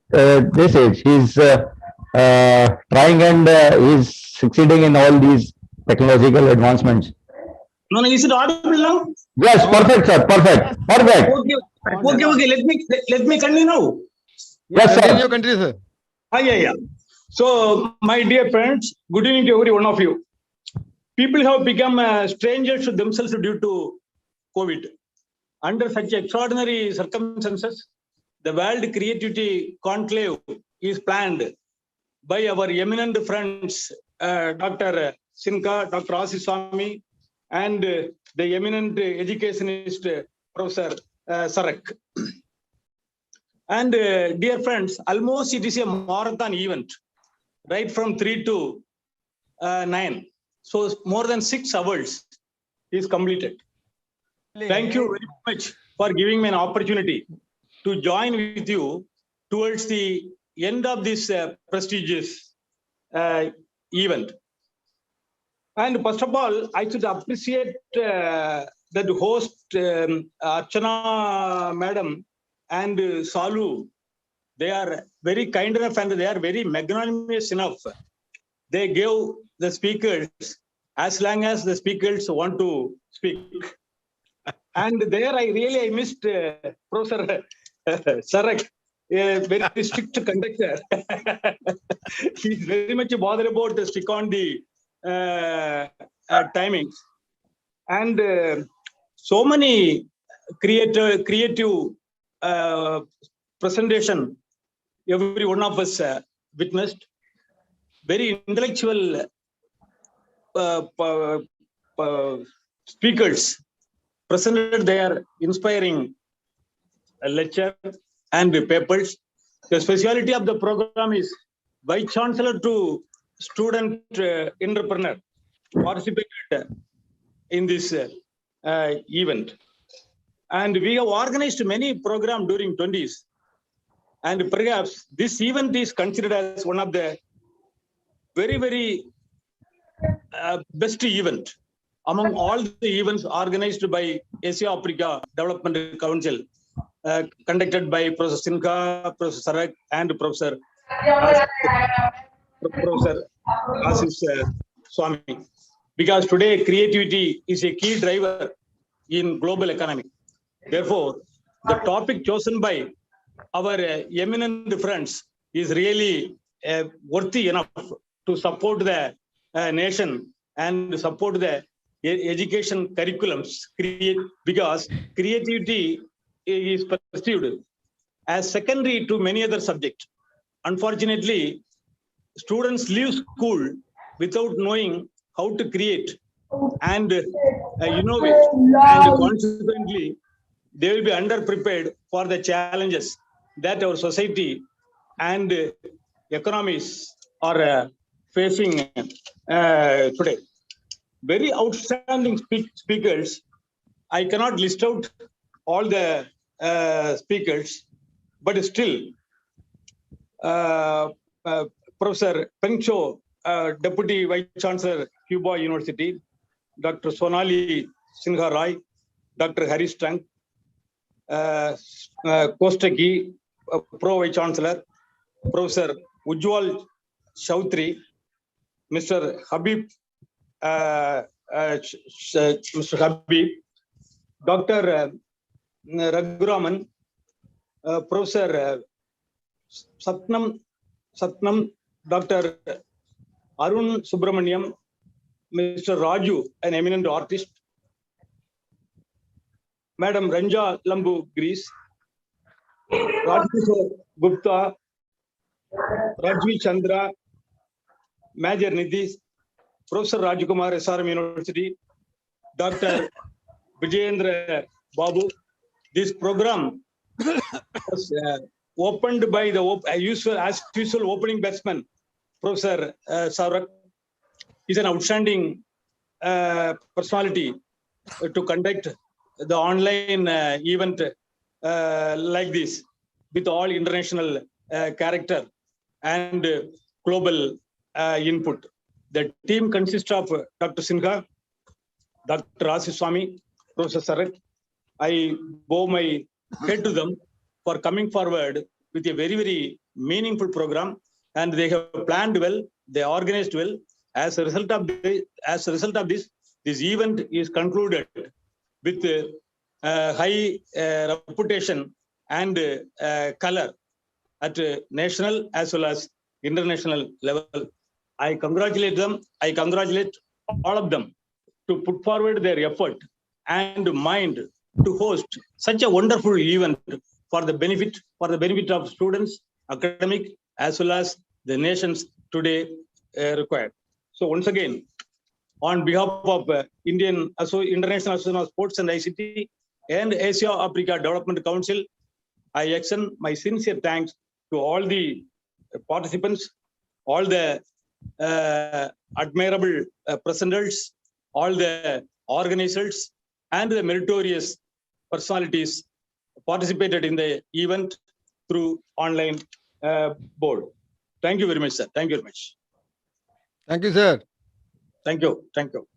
this age he's trying and he's succeeding in all these technological advancements. No, is it audible now? Yes, perfect, sir. Perfect. Okay. Let me continue now. Yes, sir. Continue, sir. Yeah. So, my dear friends, good evening to every one of you. People have become strangers to themselves due to COVID. Under such extraordinary circumstances, the World Creativity Conclave is planned by our eminent friends, Dr. Sinka, Dr. Asiswamy, and the eminent educationist, Professor Sarak. And dear friends, almost it is a marathon event, right from 3 to 9. So more than 6 hours is completed. Thank you very much for giving me an opportunity to join with you towards the end of this prestigious event. And first of all, I should appreciate that host Archana Madam and Salu. They are very kind enough and they are very magnanimous enough. They gave the speakers as long as the speakers want to speak. And there I missed Professor Sarak, a very strict conductor. He's very much bothered about the stick on the timings. And so many creative presentation every one of us witnessed. Very intellectual speakers presented their inspiring lecture and papers. The speciality of the program is Vice Chancellor to student entrepreneur participated in this event. And we have organized many programs during 20s. And perhaps this event is considered as one of the very, very best event among all the events organized by Asia Africa Development Council. conducted by Professor Sinha, Professor Sarak, and Professor Asis Swami. Because today creativity is a key driver in global economy. Therefore, the topic chosen by our eminent friends is really worthy enough to support the nation and support the education curriculums, because creativity is perceived as secondary to many other subjects. Unfortunately, students leave school without knowing how to create and innovate, and consequently, they will be underprepared for the challenges that our society and economies are facing today. Very outstanding speakers. I cannot list out all the speakers, but still, Professor Peng Cho, Deputy Vice Chancellor, Cuba University, Dr. Sonali Sinha Rai, Dr. Harish Tang, Kostaki, Pro Vice Chancellor, Professor Ujjwal Chaudhary, Mr. Habib, Mr. Habib, Dr. Raghuraman, Professor Satnam, Dr. Arun Subramaniam, Mr. Raju, an eminent artist, Madam Ranja Lambu Greece, Rajkishore Gupta, Rajvi Chandra, Major Nidhi, Professor Rajkumar, SRM University, Dr. Vijayendra Babu. This program was opened by the usual opening batsman, Professor Saurak. He's an outstanding personality to conduct the online event like this with all international character and global input. The team consists of Dr. Sinha, Dr. Asis Swami, Professor Sarak. I bow my head to them for coming forward with a very, very meaningful program, and they have planned well, they organized well. As a result of this, this event is concluded with high reputation and color at national as well as international level. I congratulate them. I congratulate all of them to put forward their effort and mind to host such a wonderful event for the benefit of students, academic as well as the nations today required. So once again, on behalf of International Association of Sports and ICT and Asia Africa Development Council, I extend my sincere thanks to all the participants, all the admirable presenters, all the organizers, and the meritorious personalities participated in the event through online board. Thank you very much, sir. Thank you very much. Thank you, sir. Thank you. Thank you.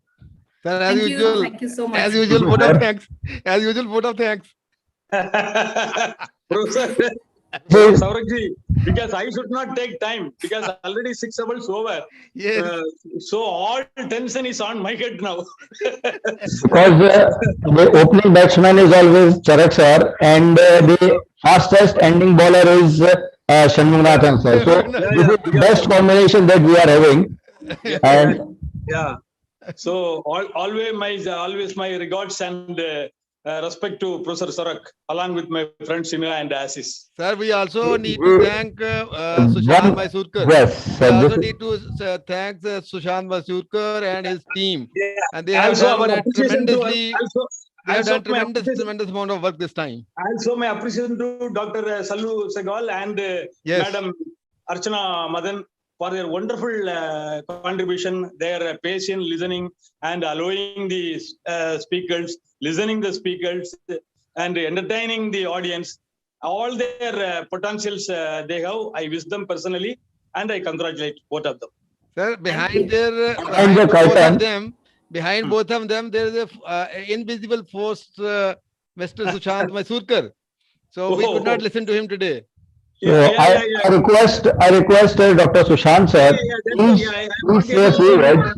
Sir, as usual, Thank you so much. as usual, vote of thanks. As usual, vote of thanks. Professor Saurakji, because I should not take time because already 6 hours over. Yes. So all tension is on my head now. Because the opening batsman is always Charak sir, and the fastest ending bowler is Shanmugathan sir. So this is the best combination that we are having. And yeah. So always my regards and respect to Professor Sarak, along with my friends Sina and Asis. Sir, we also need to thank Sushant Mysurkar. Yes, we also need to thank Sushant Mysurkar and his team. Yeah. And they have Also, done our appreciation tremendously. They have done my tremendous amount of work this time. Also, my appreciation to Dr. Salu Segal and Yes. Madam Archana Madan for their wonderful contribution, their patient listening and allowing the speakers, listening the speakers and entertaining the audience. All their potentials they have, I wish them personally and I congratulate both of them. Sir, behind both of them, there is a invisible force, Mr. Sushant Mysurkar. So we could not listen to him today. So I request Dr. Sushant sir, please say a few words.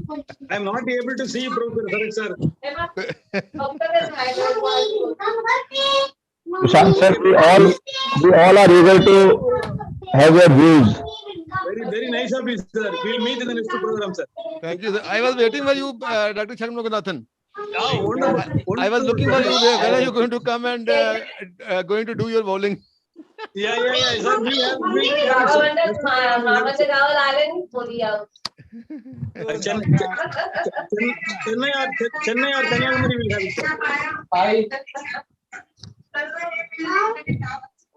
I'm not able to see Professor sir. Sushant sir, we all are eager to have your views. Very nice of you, sir. We'll meet in the next program, sir. Thank you, sir. I was waiting for you, Dr. Shanmuganathan. Yeah, wonderful. I was looking for you. When are you going to come and going to do your bowling? Yeah. Sir, we have Chennai or Kanyakumari will have it, sir.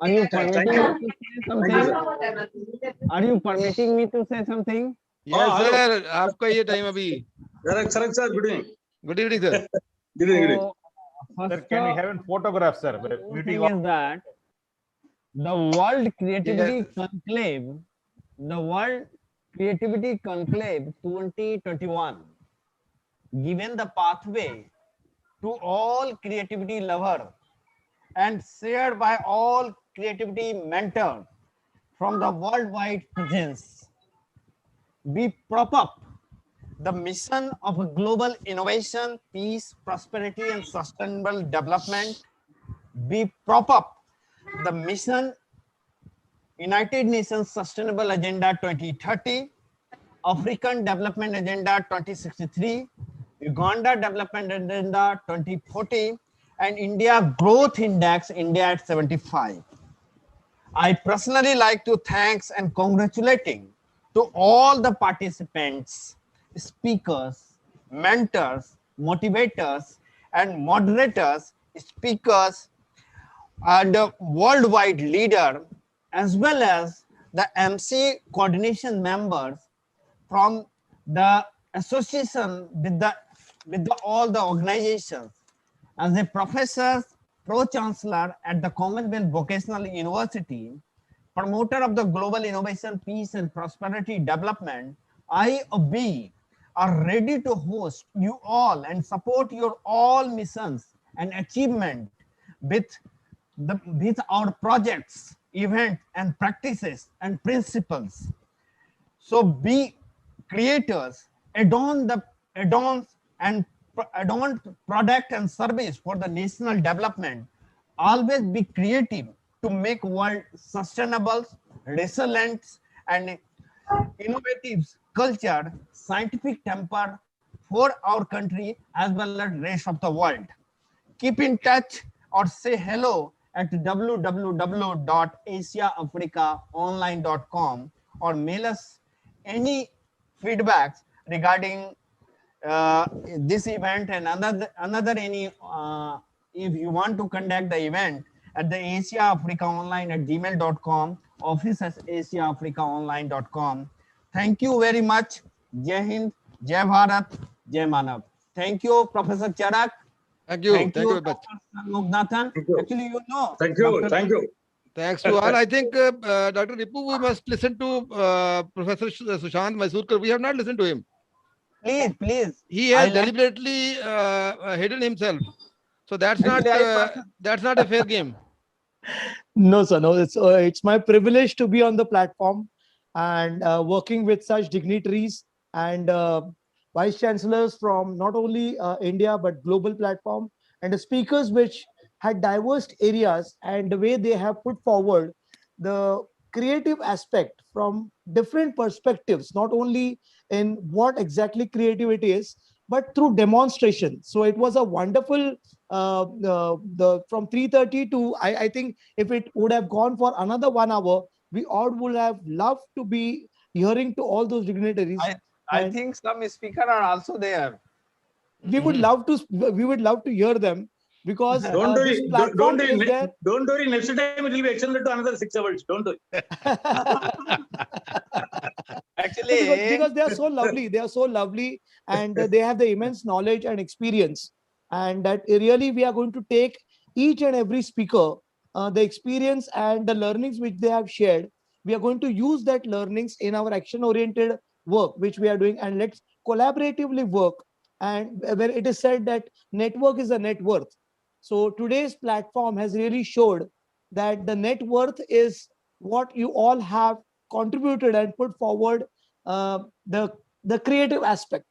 Are you permitting me to say something? Are you permitting me to say something? Yes, sir. आपका ये time अभी. Correct, sir. Good evening. Good evening, sir. Good evening. Sir, can we have a photograph, sir? The thing is that the World Creativity Conclave, the World Creativity Conclave 2021, given the pathway to all creativity lovers and shared by all creativity mentors from the worldwide presence. We prop up the mission of global innovation, peace, prosperity, and sustainable development. We prop up the mission United Nations Sustainable Agenda 2030, African Development Agenda 2063, Uganda Development Agenda 2040, and India Growth Index, India at 75. I personally like to thank and congratulating to all the participants, speakers, mentors, motivators, and moderators, speakers, and worldwide leader, as well as the MC coordination members from the association with all the organizations. As a professor, pro-chancellor at the Commonwealth Vocational University, promoter of the global innovation, peace and prosperity development, I, we are ready to host you all and support your all missions and achievement with our projects, events and practices and principles. So be creators, adorn product and service for the national development. Always be creative to make world sustainable, resilient and innovative culture, scientific temper for our country as well as rest of the world. Keep in touch or say hello at www.asiaafricaonline.com or mail us any feedbacks regarding this event and another any if you want to conduct the event at the asiaafricaonline@gmail.com, office at asiaafricaonline.com. Thank you very much. Jai Hind, Jai Bharat, Jai Manav. Thank you, Professor Charak. Thank you. Thank you, Dr. Mugnathan. Actually, you know. Thank you. Thanks to all. I think Dr. Ripu, we must listen to Professor Sushant Mysurkar. We have not listened to him. Please. He has deliberately hidden himself. So that's not a fair game. No, sir. No, it's my privilege to be on the platform and working with such dignitaries and vice chancellors from not only India but global platform, and the speakers which had diverse areas, and the way they have put forward the creative aspect from different perspectives, not only in what exactly creativity is, but through demonstration. So it was a wonderful from 3:30 to I think if it would have gone for another 1 hour, we all would have loved to be hearing to all those dignitaries. I think some speakers are also there. We would love to hear them, because this platform is there. Don't worry, next time it will be extended to another 6 hours. Don't worry. Actually, because they are so lovely, and they have the immense knowledge and experience, and that really we are going to take each and every speaker, the experience and the learnings which they have shared. We are going to use that learnings in our action oriented work which we are doing, and let's collaboratively work. And where it is said that network is a net worth. So today's platform has really showed that the net worth is what you all have contributed and put forward, the creative aspect.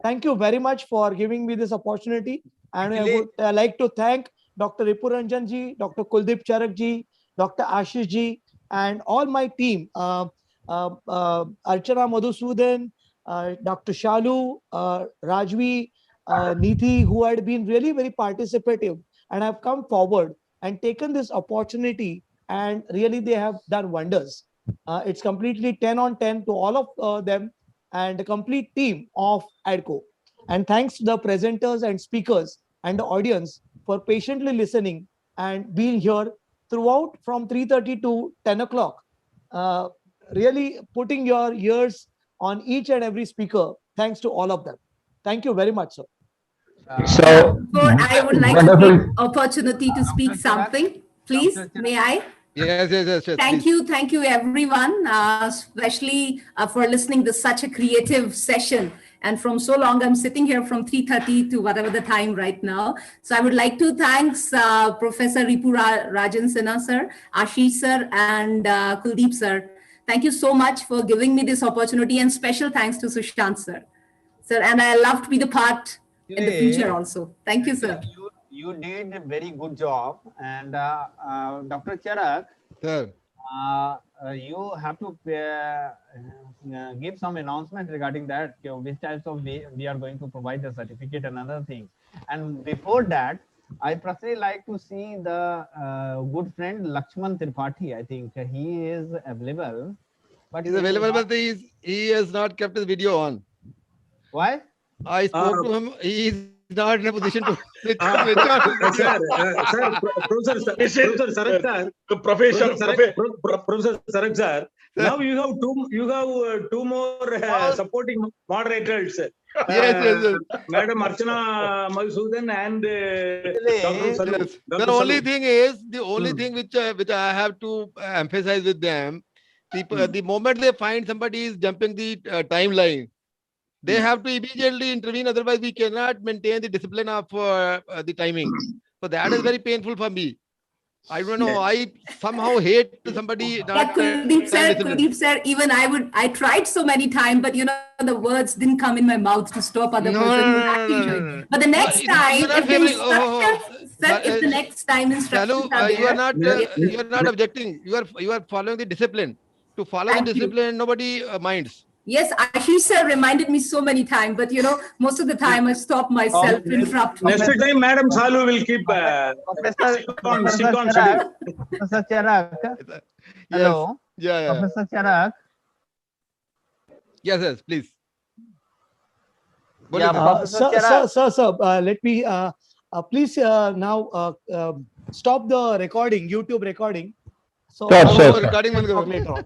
Thank you very much for giving me this opportunity. And I would like to thank Dr. Ripuranjan ji, Dr. Kuldeep Charak ji, Dr. Ashish ji, and all my team, Archana Madhusudan, Dr. Shalu, Rajvi, Neeti, who had been really very participative and have come forward and taken this opportunity, and really they have done wonders. It's completely 10 on 10 to all of them and the complete team of ADCO. And thanks to the presenters and speakers and the audience for patiently listening and being here throughout from 3:30 to 10 o'clock. Really putting your ears on each and every speaker. Thanks to all of them. Thank you very much, sir. So, I would like to wonderful. take opportunity to speak something. Please, may I? Yes. Thank you, everyone, especially for listening to such a creative session. And from so long, I'm sitting here from 3:30 to whatever the time right now. So I would like to thanks Professor Rajan Sinha sir, Ashish sir, and Kuldeep sir. Thank you so much for giving me this opportunity, and special thanks to Sushant sir. Sir, and I love to be the part in the future also. Thank you, sir. You did a very good job. And Dr. Charak, sir, you have to give some announcement regarding that, which types of we are going to provide the certificate and other things. And before that, I personally like to see the good friend Lakshman Tripathi. I think he is available. But he's available, but he has not kept his video on. Why? I spoke to him. He is not in a position to switch on. Professor Sarak sir, Professor Sarak sir. Now you have two more supporting moderators. Yes. Madam Archana Madhusudan and Dr. Salu. Yes. The only thing is, which I have to emphasize with them, the moment they find somebody is jumping the timeline, they have to immediately intervene. Otherwise, we cannot maintain the discipline of the timing. So that is very painful for me. I don't know. I somehow hate somebody not. Kuldeep sir, even I tried so many times, but the words didn't come in my mouth to stop other person. But the next time, if the next time instructions are there, you are not objecting. You are following the discipline. To follow the discipline, nobody minds. Yes, Ashish sir reminded me so many times, but most of the time I stop myself to interrupt. Next time, Madam Salu will keep stick on schedule. Professor Charak. Hello. Yeah. Professor Charak. Yes, please. Sir, let me please now stop the recording, YouTube recording. So sure. Recording will go later on.